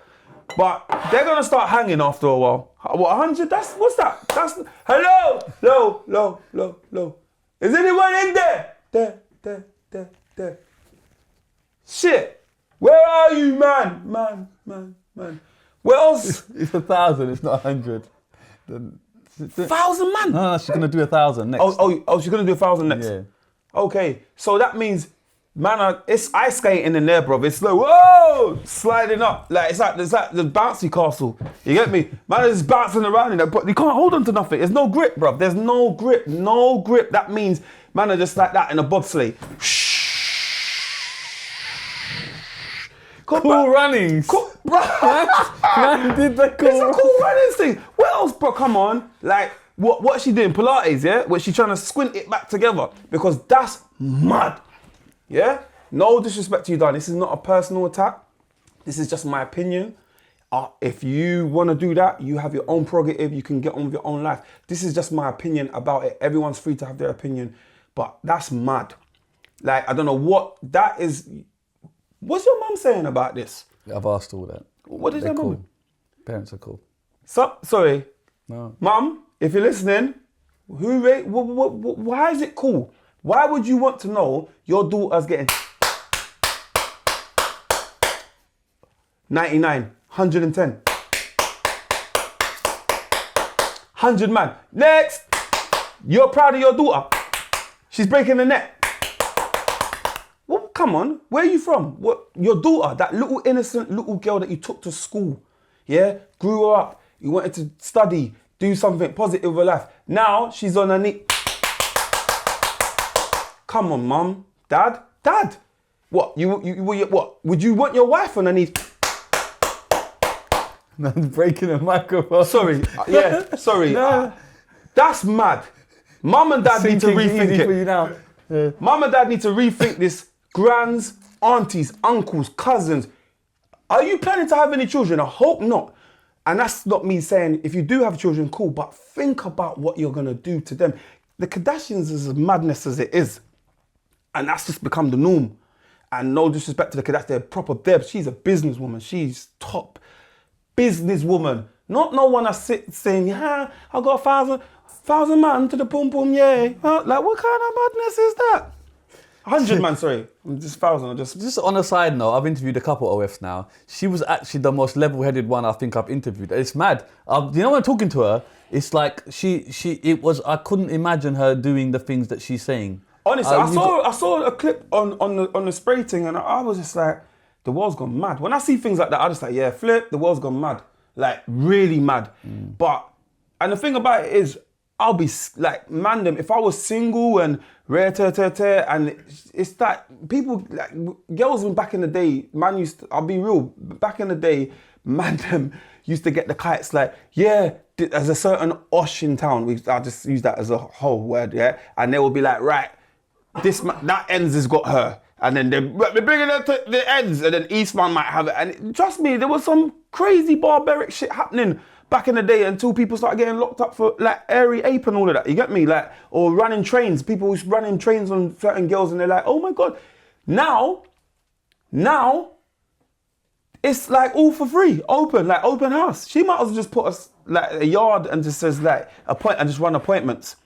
But they're going to start hanging after a while. What, 100? What's that? That's, hello? Low. Is anyone in there? There. Shit. Where are you, man? Where else? It's 1,000, it's not 100. 1,000 man? No, she's going to do 1,000 next. Oh, she's going to do 1,000 next? Yeah. Okay, so that means, man, it's ice skating in there, bro. It's like, whoa, sliding up. Like, it's like the bouncy castle. You get me? Man is bouncing around in there, but you can't hold on to nothing. There's no grip, bro. There's no grip. That means, man are just like that in a bobsleigh. Cool runnings. Man did the cool. It's a cool runnings thing. What else, bro? Come on. Like, what's she doing? Pilates, yeah? Where she trying to squint it back together? Because that's mad. Yeah? No disrespect to you, darling. This is not a personal attack. This is just my opinion. If you want to do that, you have your own prerogative. You can get on with your own life. This is just my opinion about it. Everyone's free to have their opinion. But that's mad. Like, I don't know what that is. What's your mum saying about this? I've asked all that. What is your mum? Cool. Parents are cool. Sorry. No. Mum, if you're listening, why is it cool? Why would you want to know your daughter's getting 99, 110, 100 man? Next! You're proud of your daughter. She's breaking the net. Well, come on, where are you from? What, your daughter, that little innocent little girl that you took to school, yeah? Grew her up, you wanted to study, do something positive with her life. Now she's on her knee. Come on, mum, dad. What, what? Would you want your wife on her knees? I'm breaking the microphone. Sorry, No. That's mad. Mum and dad need to rethink it. For you now. Yeah. Mum and dad need to rethink this. Grands, aunties, uncles, cousins. Are you planning to have any children? I hope not. And that's not me saying if you do have children, cool, but think about what you're going to do to them. The Kardashians is as madness as it is. And that's just become the norm. And no disrespect to the Kardashians, they're proper debs. She's a businesswoman. She's top. businesswoman. Not no one that sits saying, yeah, I got 1,000 man to the boom boom, yeah. Like, what kind of madness is that? 100 man, sorry. I'm just 1,000. Just on a side note, I've interviewed a couple OFs now. She was actually the most level-headed one I think I've interviewed. It's mad. You know when I'm talking to her, it's like I couldn't imagine her doing the things that she's saying. Honestly, I saw a clip on the spray thing and I was just like, the world's gone mad. When I see things like that, I just like, yeah, flip, the world's gone mad. Like, really mad. And the thing about it is, I'll be like, man, if I was single and and it's that people, like, girls back in the day, man I'll be real, back in the day, man them used to get the kites like, yeah, there's a certain osh in town, I'll just use that as a whole word, yeah? And they will be like, right, that ends has got her. And then they're bringing her to the ends, and then Eastman might have it. And trust me, there was some crazy barbaric shit happening back in the day until people started getting locked up for like airy ape and all of that. You get me? Like, or running trains. People was running trains on certain girls, and they're like, oh my God. Now, it's like all for free, open house. She might as well just put us like a yard and just says like and just run appointments.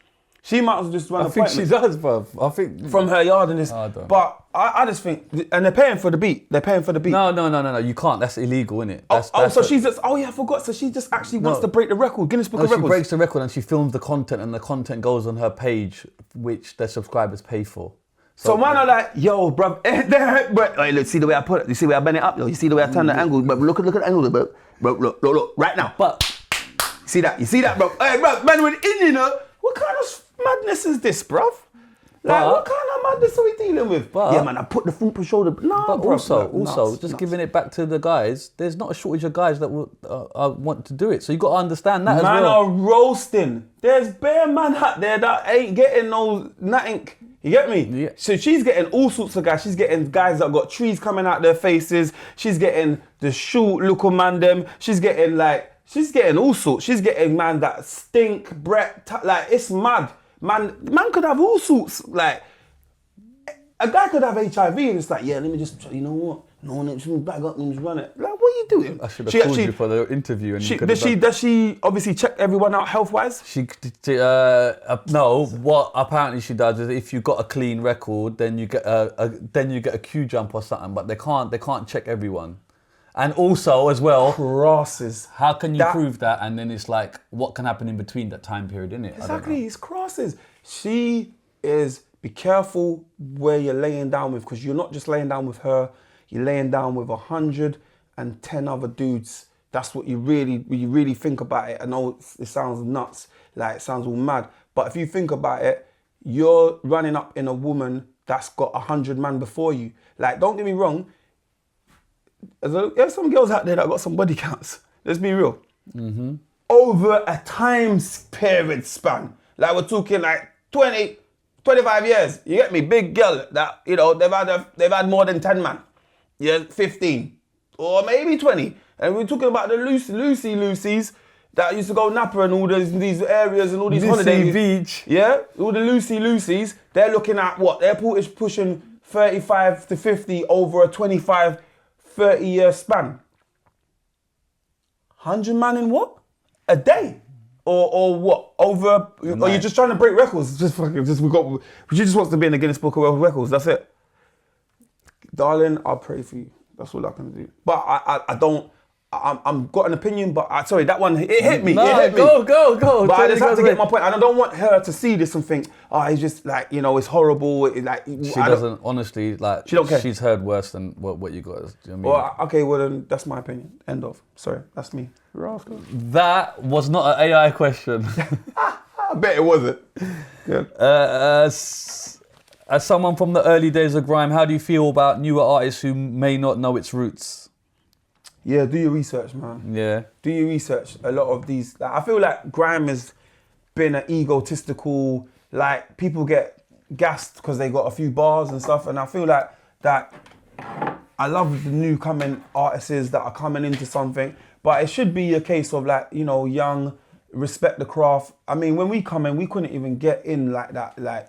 She might as well just run appointments. I think she does, bruv. I think from her yard and this. But I just think, and they're paying for the beat. They're paying for the beat. No. You can't. That's illegal, innit? So she's just. Oh yeah, I forgot. So she just actually wants to break the record, Guinness Book of Records. She breaks the record and she films the content, and the content goes on her page, which their subscribers pay for. So man are like, yo, bruv, wait, look, see the way I put it. You see the way I bend it up, yo. You see the way I turn the angle, but look at the angle, bro. Look, right now. But see that, bro. Hey, bro, man, when in, you know, what kind of madness is this, bruv? Like, what kind of madness are we dealing with? Yeah, man, I put the front shoulder. No, but bruv, also, just giving it back to the guys. There's not a shortage of guys that will want to do it. So you got to understand that as well. Man are roasting. There's bare man out there that ain't getting no nothing. You get me? Yeah. So she's getting all sorts of guys. She's getting guys that got trees coming out their faces. She's getting the short look man them. She's getting all sorts. She's getting man that stink, bred, like it's mad. Man could have all sorts. Like a guy could have HIV and it's like, yeah, let me just, you know what? No, let me back up and just run it. Like, what are you doing? I should have called you for the interview. And does she obviously check everyone out health-wise? No. What apparently she does is if you've got a clean record, then you get a Q jump or something. But they can't check everyone. And also as well, crosses. How can you prove that? And then it's like, what can happen in between that time period, innit? Exactly, it's crosses. Be careful where you're laying down with, because you're not just laying down with her. You're laying down with 110 other dudes. That's what when you really think about it. I know it sounds nuts, like it sounds all mad. But if you think about it, you're running up in a woman that's got 100 man before you. Like, don't get me wrong. There's some girls out there that got some body counts. Let's be real. Mm-hmm. Over a time period span. Like we're talking like 20, 25 years. You get me? Big girl that, you know, they've had more than 10 man. Yeah, 15 or maybe 20. And we're talking about the Lucy's that used to go Napa and all these areas and all these holidays. Beach. Yeah, all the Lucy's. They're looking at what? They're pushing 35 to 50 over a 25, 30 year span. 100 man in what? A day? Or what? Over? Or you're just trying to break records? She just wants to be in the Guinness Book of World Records. That's it. Darling, I'll pray for you. That's all I can do. But I'm got an opinion, but sorry, that one, it hit me. No, it hit me. Go. But I just have to get my point. And I don't want her to see this and think, it's just like, you know, it's horrible. She doesn't, honestly, like, she don't care. She's heard worse than what you got. Do you know what I mean? Well, okay, well then, that's my opinion. End of. Sorry, that's me. Rascal. That was not an AI question. I bet it wasn't. Good. As someone from the early days of grime, how do you feel about newer artists who may not know its roots? Yeah, do your research, man. Yeah. Do your research. A lot of these, I feel like grime has been an egotistical, like people get gassed because they got a few bars and stuff. And I feel like that I love the new coming artists that are coming into something, but it should be a case of like, you know, young respect the craft. I mean, when we come in, we couldn't even get in like that. Like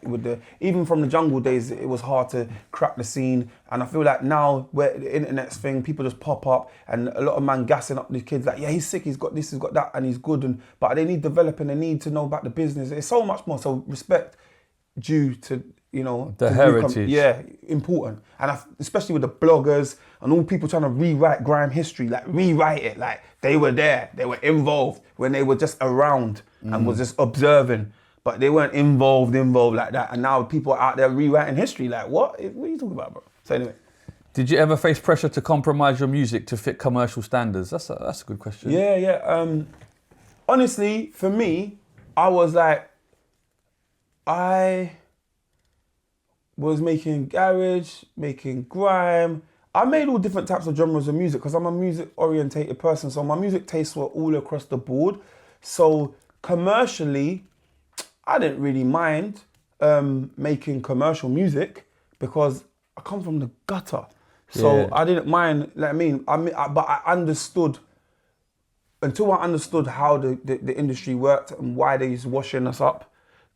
even from the jungle days, it was hard to crack the scene. And I feel like now, where the internet's thing, people just pop up, and a lot of man gassing up these kids like, yeah, he's sick, he's got this, he's got that, and he's good. But they need developing, they need to know about the business. It's so much more. So respect due to, you know, the heritage. Yeah, important. And especially with the bloggers and all people trying to rewrite grime history, like rewrite it, like they were there, they were involved when they were just around and was just observing, but they weren't involved like that. And now people are out there rewriting history. Like, what are you talking about, bro? So anyway. Did you ever face pressure to compromise your music to fit commercial standards? That's a good question. Yeah. Honestly, for me, I was like, I was making garage, making grime. I made all different types of genres of music because I'm a music orientated person. So my music tastes were all across the board. So commercially, I didn't really mind making commercial music because I come from the gutter. So Yeah. I didn't mind, like, but I understood, until I understood how the industry worked and why they was washing us up,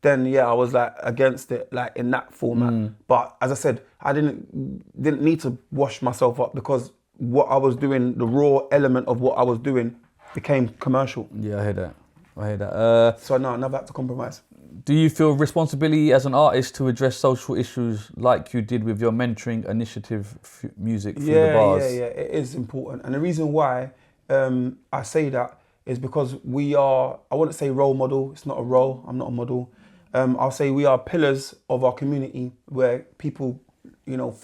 then yeah, I was like against it, like in that format. But as I said, I didn't need to wash myself up because what I was doing, the raw element of what I was doing became commercial. Yeah, I hear that. So no, I never had to compromise. Do you feel responsibility as an artist to address social issues like you did with your mentoring initiative, music through the bars? Yeah, it is important. And the reason why I say that is because we are, I wouldn't say role model, it's not a role, I'm not a model. I'll say we are pillars of our community where people, you know,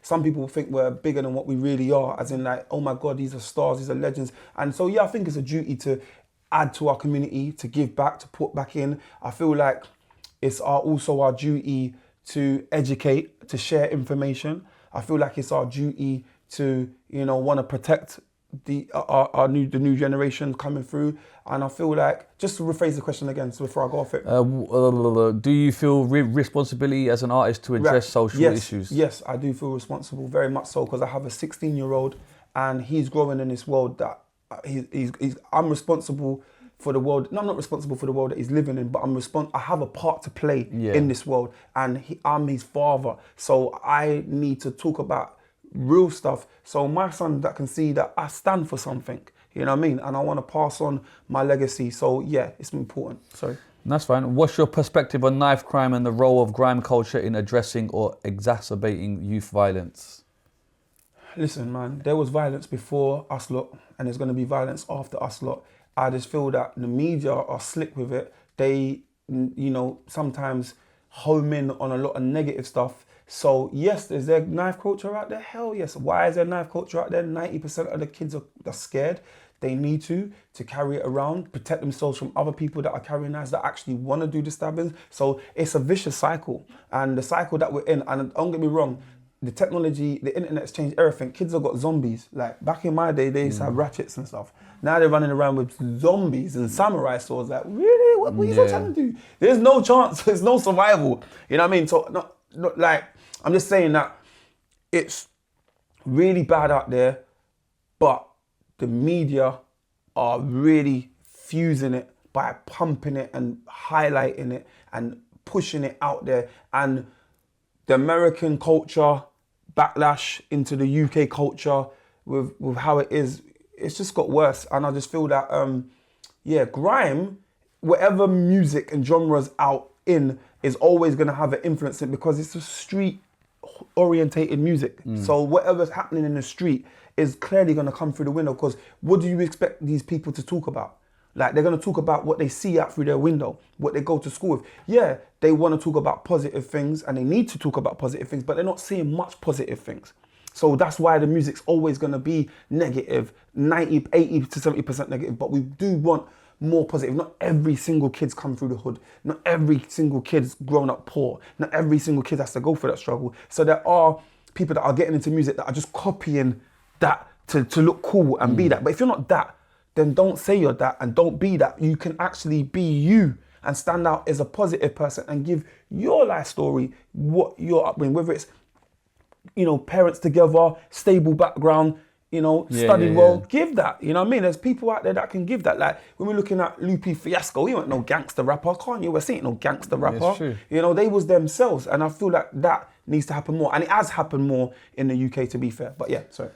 some people think we're bigger than what we really are, as in like, oh my God, these are stars, these are legends. And so, yeah, I think it's a duty to add to our community, to give back, to put back in. I feel like it's also our duty to educate, to share information. I feel like it's our duty to, you know, want to protect the new generation coming through. And I feel like, just to rephrase the question again, so before I go off it. Do you feel responsibility as an artist to address social issues? Yes, I do feel responsible, very much so, because I have a 16-year-old and he's growing in this world that I'm responsible for the world. No, I'm not responsible for the world that he's living in, but I have a part to play in this world, and I'm his father. So I need to talk about real stuff, so my son that can see that I stand for something, you know what I mean, and I want to pass on my legacy. So yeah, it's important. Sorry. That's fine. What's your perspective on knife crime and the role of grime culture in addressing or exacerbating youth violence? Listen, man, there was violence before us lot, and there's going to be violence after us lot. I just feel that the media are slick with it. They, you know, sometimes home in on a lot of negative stuff. So yes, is there knife culture out there? Hell yes. Why is there knife culture out there? 90% of the kids are scared. They need to carry it around, protect themselves from other people that are carrying knives that actually want to do the stabbings. So it's a vicious cycle. And the cycle that we're in, and don't get me wrong, the technology, the internet's changed everything. Kids have got zombies. Like back in my day, they used to have ratchets and stuff. Now they're running around with zombies and samurai swords. Like, really? What are you trying to do? There's no chance. There's no survival. You know what I mean? So not like, I'm just saying that it's really bad out there, but the media are really fusing it by pumping it and highlighting it and pushing it out there. And the American culture backlash into the UK culture with how it is, it's just got worse. And I just feel that, grime, whatever music and genres out in, is always going to have an influence in it because it's a street orientated music. So whatever's happening in the street is clearly going to come through the window, because what do you expect these people to talk about? Like, they're going to talk about what they see out through their window, what they go to school with. Yeah, they want to talk about positive things and they need to talk about positive things, but they're not seeing much positive things. So that's why the music's always going to be negative, 90, 80 to 70% negative, but we do want more positive. Not every single kid's come through the hood. Not every single kid's grown up poor. Not every single kid has to go through that struggle. So there are people that are getting into music that are just copying that to look cool and be that. But if you're not that, then don't say you're that and don't be that. You can actually be you and stand out as a positive person and give your life story, what you're upbringing, whether it's, you know, parents together, stable background. studied well, give that. You know what I mean? There's people out there that can give that. Like when we're looking at Lupe Fiasco, he wasn't no gangster rapper. Kanye West ain't no gangster rapper. That's true. They was themselves, and I feel like that needs to happen more, and it has happened more in the UK, to be fair. But yeah, sorry.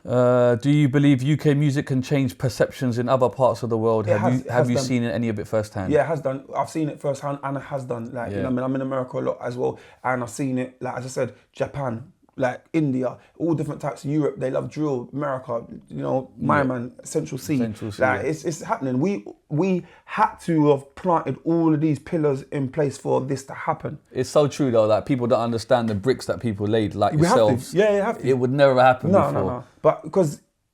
Do you believe UK music can change perceptions in other parts of the world? Have you seen any of it firsthand? Yeah, it has done. I've seen it firsthand, and it has done. Like, I'm in America a lot as well, and I've seen it. Like as I said, Japan, like India, all different types of Europe. They love drill. America, my man, Central C. Like it's happening. We had to have planted all of these pillars in place for this to happen. It's so true though that people don't understand the bricks that people laid, like yourselves. Yeah, you have to. It would never happen before. No.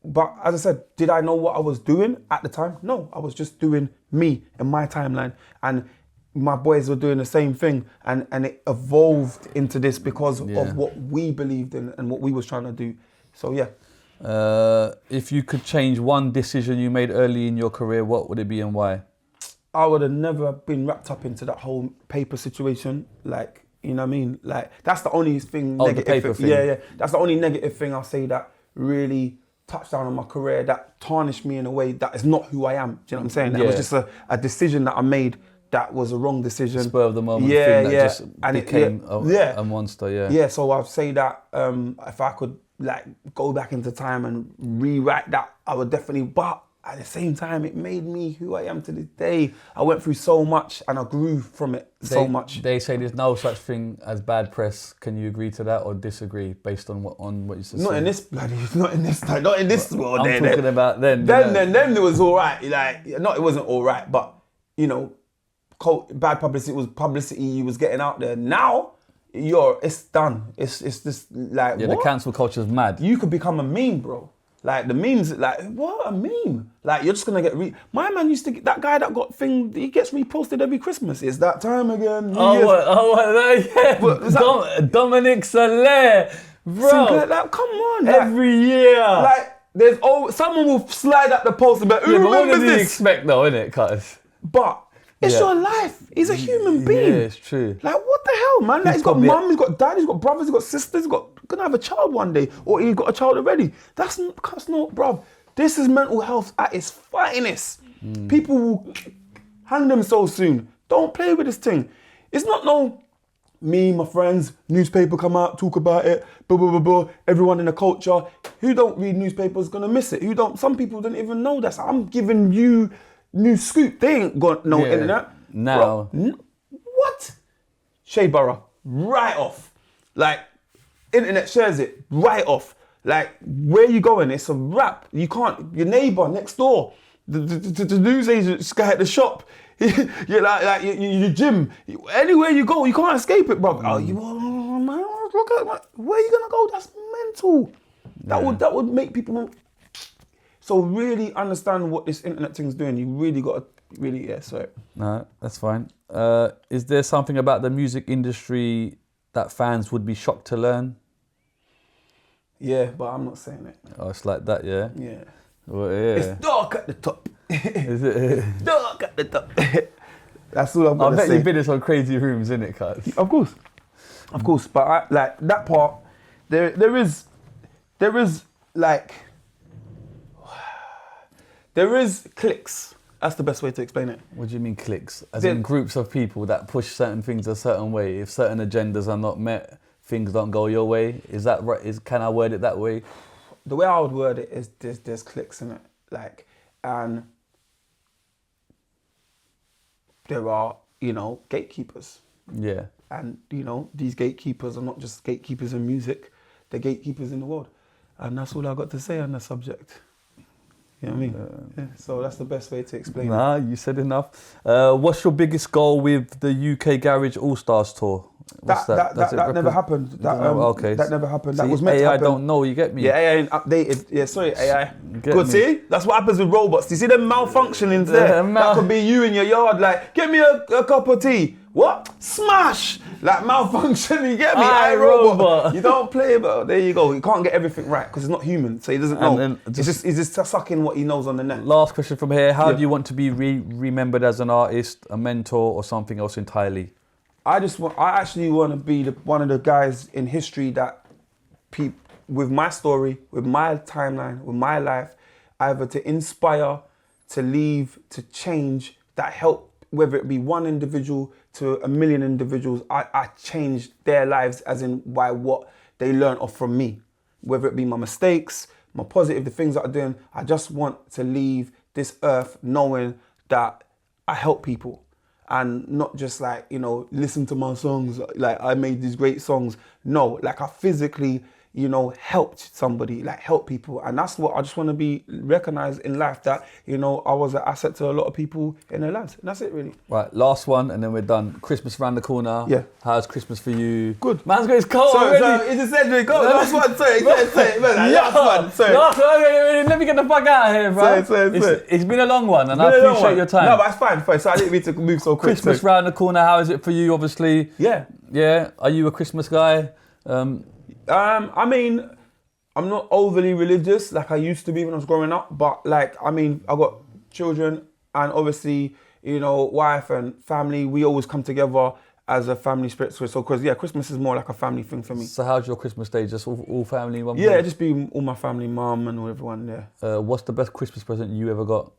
But as I said, did I know what I was doing at the time? No, I was just doing me and my timeline, and my boys were doing the same thing, and it evolved into this because of what we believed in and what we was trying to do. So yeah. If you could change one decision you made early in your career, what would it be and why? I would have never been wrapped up into that whole paper situation. Like, you know what I mean? Like, that's the only thing negative. The paper thing. Yeah. That's the only negative thing I'll say that really touched down on my career, that tarnished me in a way that is not who I am. Do you know what I'm saying? That was just a decision that I made that was a wrong decision. Spur of the moment thing that just became a monster, Yeah, so I'd say that if I could like go back into time and rewrite that, I would definitely, but at the same time, it made me who I am to this day. I went through so much and I grew from it so much. They say there's no such thing as bad press. Can you agree to that or disagree based on what you said? Not in this world. I'm talking about then. Then it was all right. Like, no, it wasn't all right, but bad publicity was publicity you was getting out there. Now, it's done. It's just like, the cancel culture's mad. You could become a meme, bro. Like the memes, like what a meme! Like you're just gonna get My man used to get that guy that got thing. He gets reposted every Christmas. It's that time again. Dominic Celaire, bro. Like, come on, every year. Like someone will slide up the post and be like, who remembers what did you this? Expect though, innit, cuz? But it's your life. He's a human being. Yeah, it's true. Like what the hell, man? Like, he's got mum, he's got dad, he's got brothers, he's got sisters, he's gonna have a child one day, or he's got a child already. That's not, bruv. This is mental health at its finest. People will hang themselves soon. Don't play with this thing. It's not me, my friends, newspaper come out, talk about it, blah, blah, blah, blah. Everyone in the culture who don't read newspapers gonna miss it. Some people don't even know that. So I'm giving you new scoop. They ain't got no internet. Now. Bro, what? Shea Borough, right off. Like, internet shares it, right off. Like, where you going? It's a wrap. You can't, your neighbour next door, the news agent guy at the shop, you're like your gym, anywhere you go, you can't escape it, bro. Man, look at where you gonna go? That's mental. That would make people. So really understand what this internet thing's doing. You really got to, sorry. No, that's fine. Is there something about the music industry that fans would be shocked to learn? Yeah, but I'm not saying it. Oh, it's like that, yeah? Yeah. Well, yeah. It's dark at the top. Is it? Dark at the top. That's all I'm going to say. I bet you've been in some crazy rooms, innit, cuz? Of course. But that part, there is cliques. That's the best way to explain it. What do you mean cliques? As in groups of people that push certain things a certain way. If certain agendas are not met, things don't go your way. Is that right? Can I word it that way? The way I would word it is there's cliques in it. Like, and there are, gatekeepers. Yeah. And, these gatekeepers are not just gatekeepers in music, they're gatekeepers in the world. And that's all I got to say on the subject. You know what I mean? Yeah. So that's the best way to explain it. Nah, you said enough. What's your biggest goal with the UK Garage All-Stars tour? That never happened. That never happened. That was meant to happen. AI don't know, you get me? Yeah, AI ain't updated. Yeah, sorry, AI. Good, see? That's what happens with robots. Do you see them malfunctioning there? That could be you in your yard, like, get me a cup of tea. What? Smash! Like malfunction, you get me? I robot. You don't play, but there you go. You can't get everything right because it's not human, so he doesn't know. He's just sucking what he knows on the net. Last question from here. How do you want to be remembered as an artist, a mentor, or something else entirely? I actually want to be one of the guys in history that with my story, with my timeline, with my life, either to inspire, to leave, to change, that help, whether it be one individual to a million individuals, I changed their lives as in by what they learned off from me. Whether it be my mistakes, my positive, the things that I'm doing, I just want to leave this earth knowing that I help people. And not just like, you know, listen to my songs, like I made these great songs. No, like I physically, you know, helped somebody, like help people. And that's what I just want to be recognized in life, that, you know, I was an asset to a lot of people in their lives. And that's it really. Right, last one and then we're done. Christmas around the corner. Yeah. How's Christmas for you? Good. Man's got his coat So already. it just said, go, last one, sorry, last one, sorry. Last one, let me get the fuck out of here, bro. Sorry. It's been a long one and I appreciate your time. No, but it's fine. So I didn't mean to move so quick. Christmas round the corner, how is it for you, obviously? Yeah. Yeah, are you a Christmas guy? I mean, I'm not overly religious like I used to be when I was growing up, but like, I mean, I got children and obviously, you know, wife and family, we always come together as a family spirit. So, because yeah, Christmas is more like a family thing for me. So how's your Christmas day? Just all family? One Yeah, place? just be all my family, mum and everyone there. What's the best Christmas present you ever got?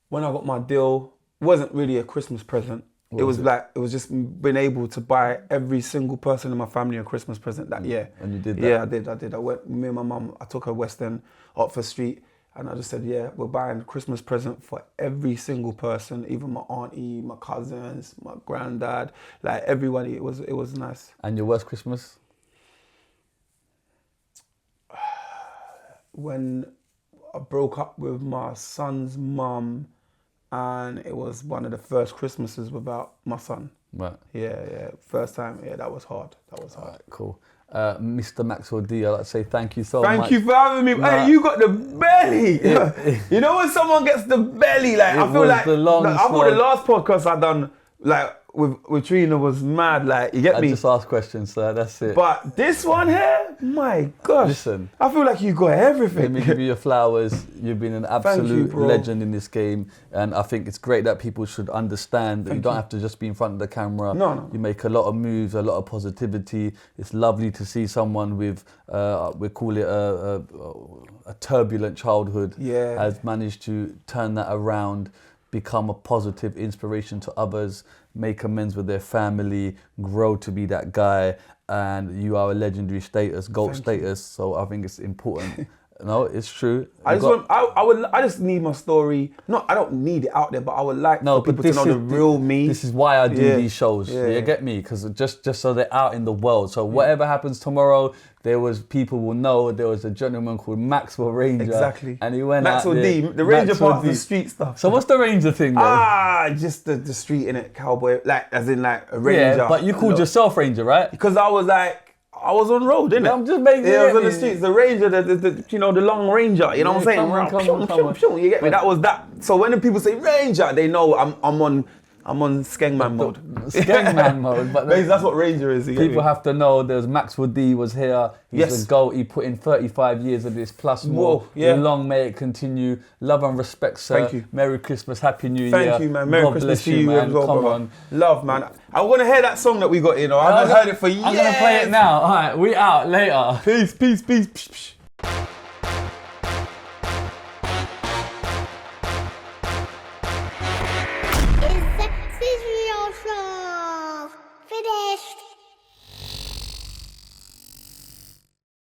When I got my deal, it wasn't really a Christmas present. It was just being able to buy every single person in my family a Christmas present that year. And you did that? Yeah, I did. I went, me and my mum, I took her West End, Oxford Street, and I just said, yeah, we're buying a Christmas present for every single person, even my auntie, my cousins, my granddad, like everybody. It was nice. And your worst Christmas? When I broke up with my son's mum, and it was one of the first Christmases without my son. Right. Yeah. First time, yeah, that was hard. All right, cool. Mr. Maxwell D, I'd like to say thank you so much. Thank you for having me. Hey, you got the belly. You know when someone gets the belly, like I feel like I thought the last podcast I done, like with Trina was mad, like you get me. I just asked questions, so that's it. But this one here, my gosh. Listen, I feel like you got everything. let me give you your flowers. You've been an absolute legend in this game, and I think it's great that people should understand that you don't have to just be in front of the camera. No. You make a lot of moves, a lot of positivity. It's lovely to see someone with, we call it a turbulent childhood, has managed to turn that around, become a positive inspiration to others, make amends with their family, grow to be that guy, and you are a legendary status, GOAT status. So I think it's important. No, it's true. I just need my story. No, I don't need it out there, but I would like for people to know the real me. This is why I do these shows. You get me? Because just so they're out in the world. So whatever happens tomorrow, people will know there was a gentleman called Maxwell Ranger. Exactly. And he went Maxwell out there. D. The Ranger part's the street stuff. So what's the Ranger thing then? Just the street in it, cowboy, like as in like a Ranger. Yeah, but you called yourself Ranger, right? Because I was on road, innit? I'm just making I was on the streets, the Ranger, the long Ranger, you know what I'm saying? Come on, you get me? That was that. So when the people say Ranger, they know I'm on Skengman mode. Skengman mode, but that's what Ranger is. People have to know there's Maxwell D was here. He's the GOAT. He put in 35 years of this plus more. Whoa, yeah. Long may it continue. Love and respect, sir. Thank you. Merry Christmas, Happy New Year. Thank you, man. Merry Christmas to you, man. as well, Come on. Love, man. I want to hear that song that we got, you know. I haven't heard it for years. I'm going to play it now. All right, we out. Later. Peace.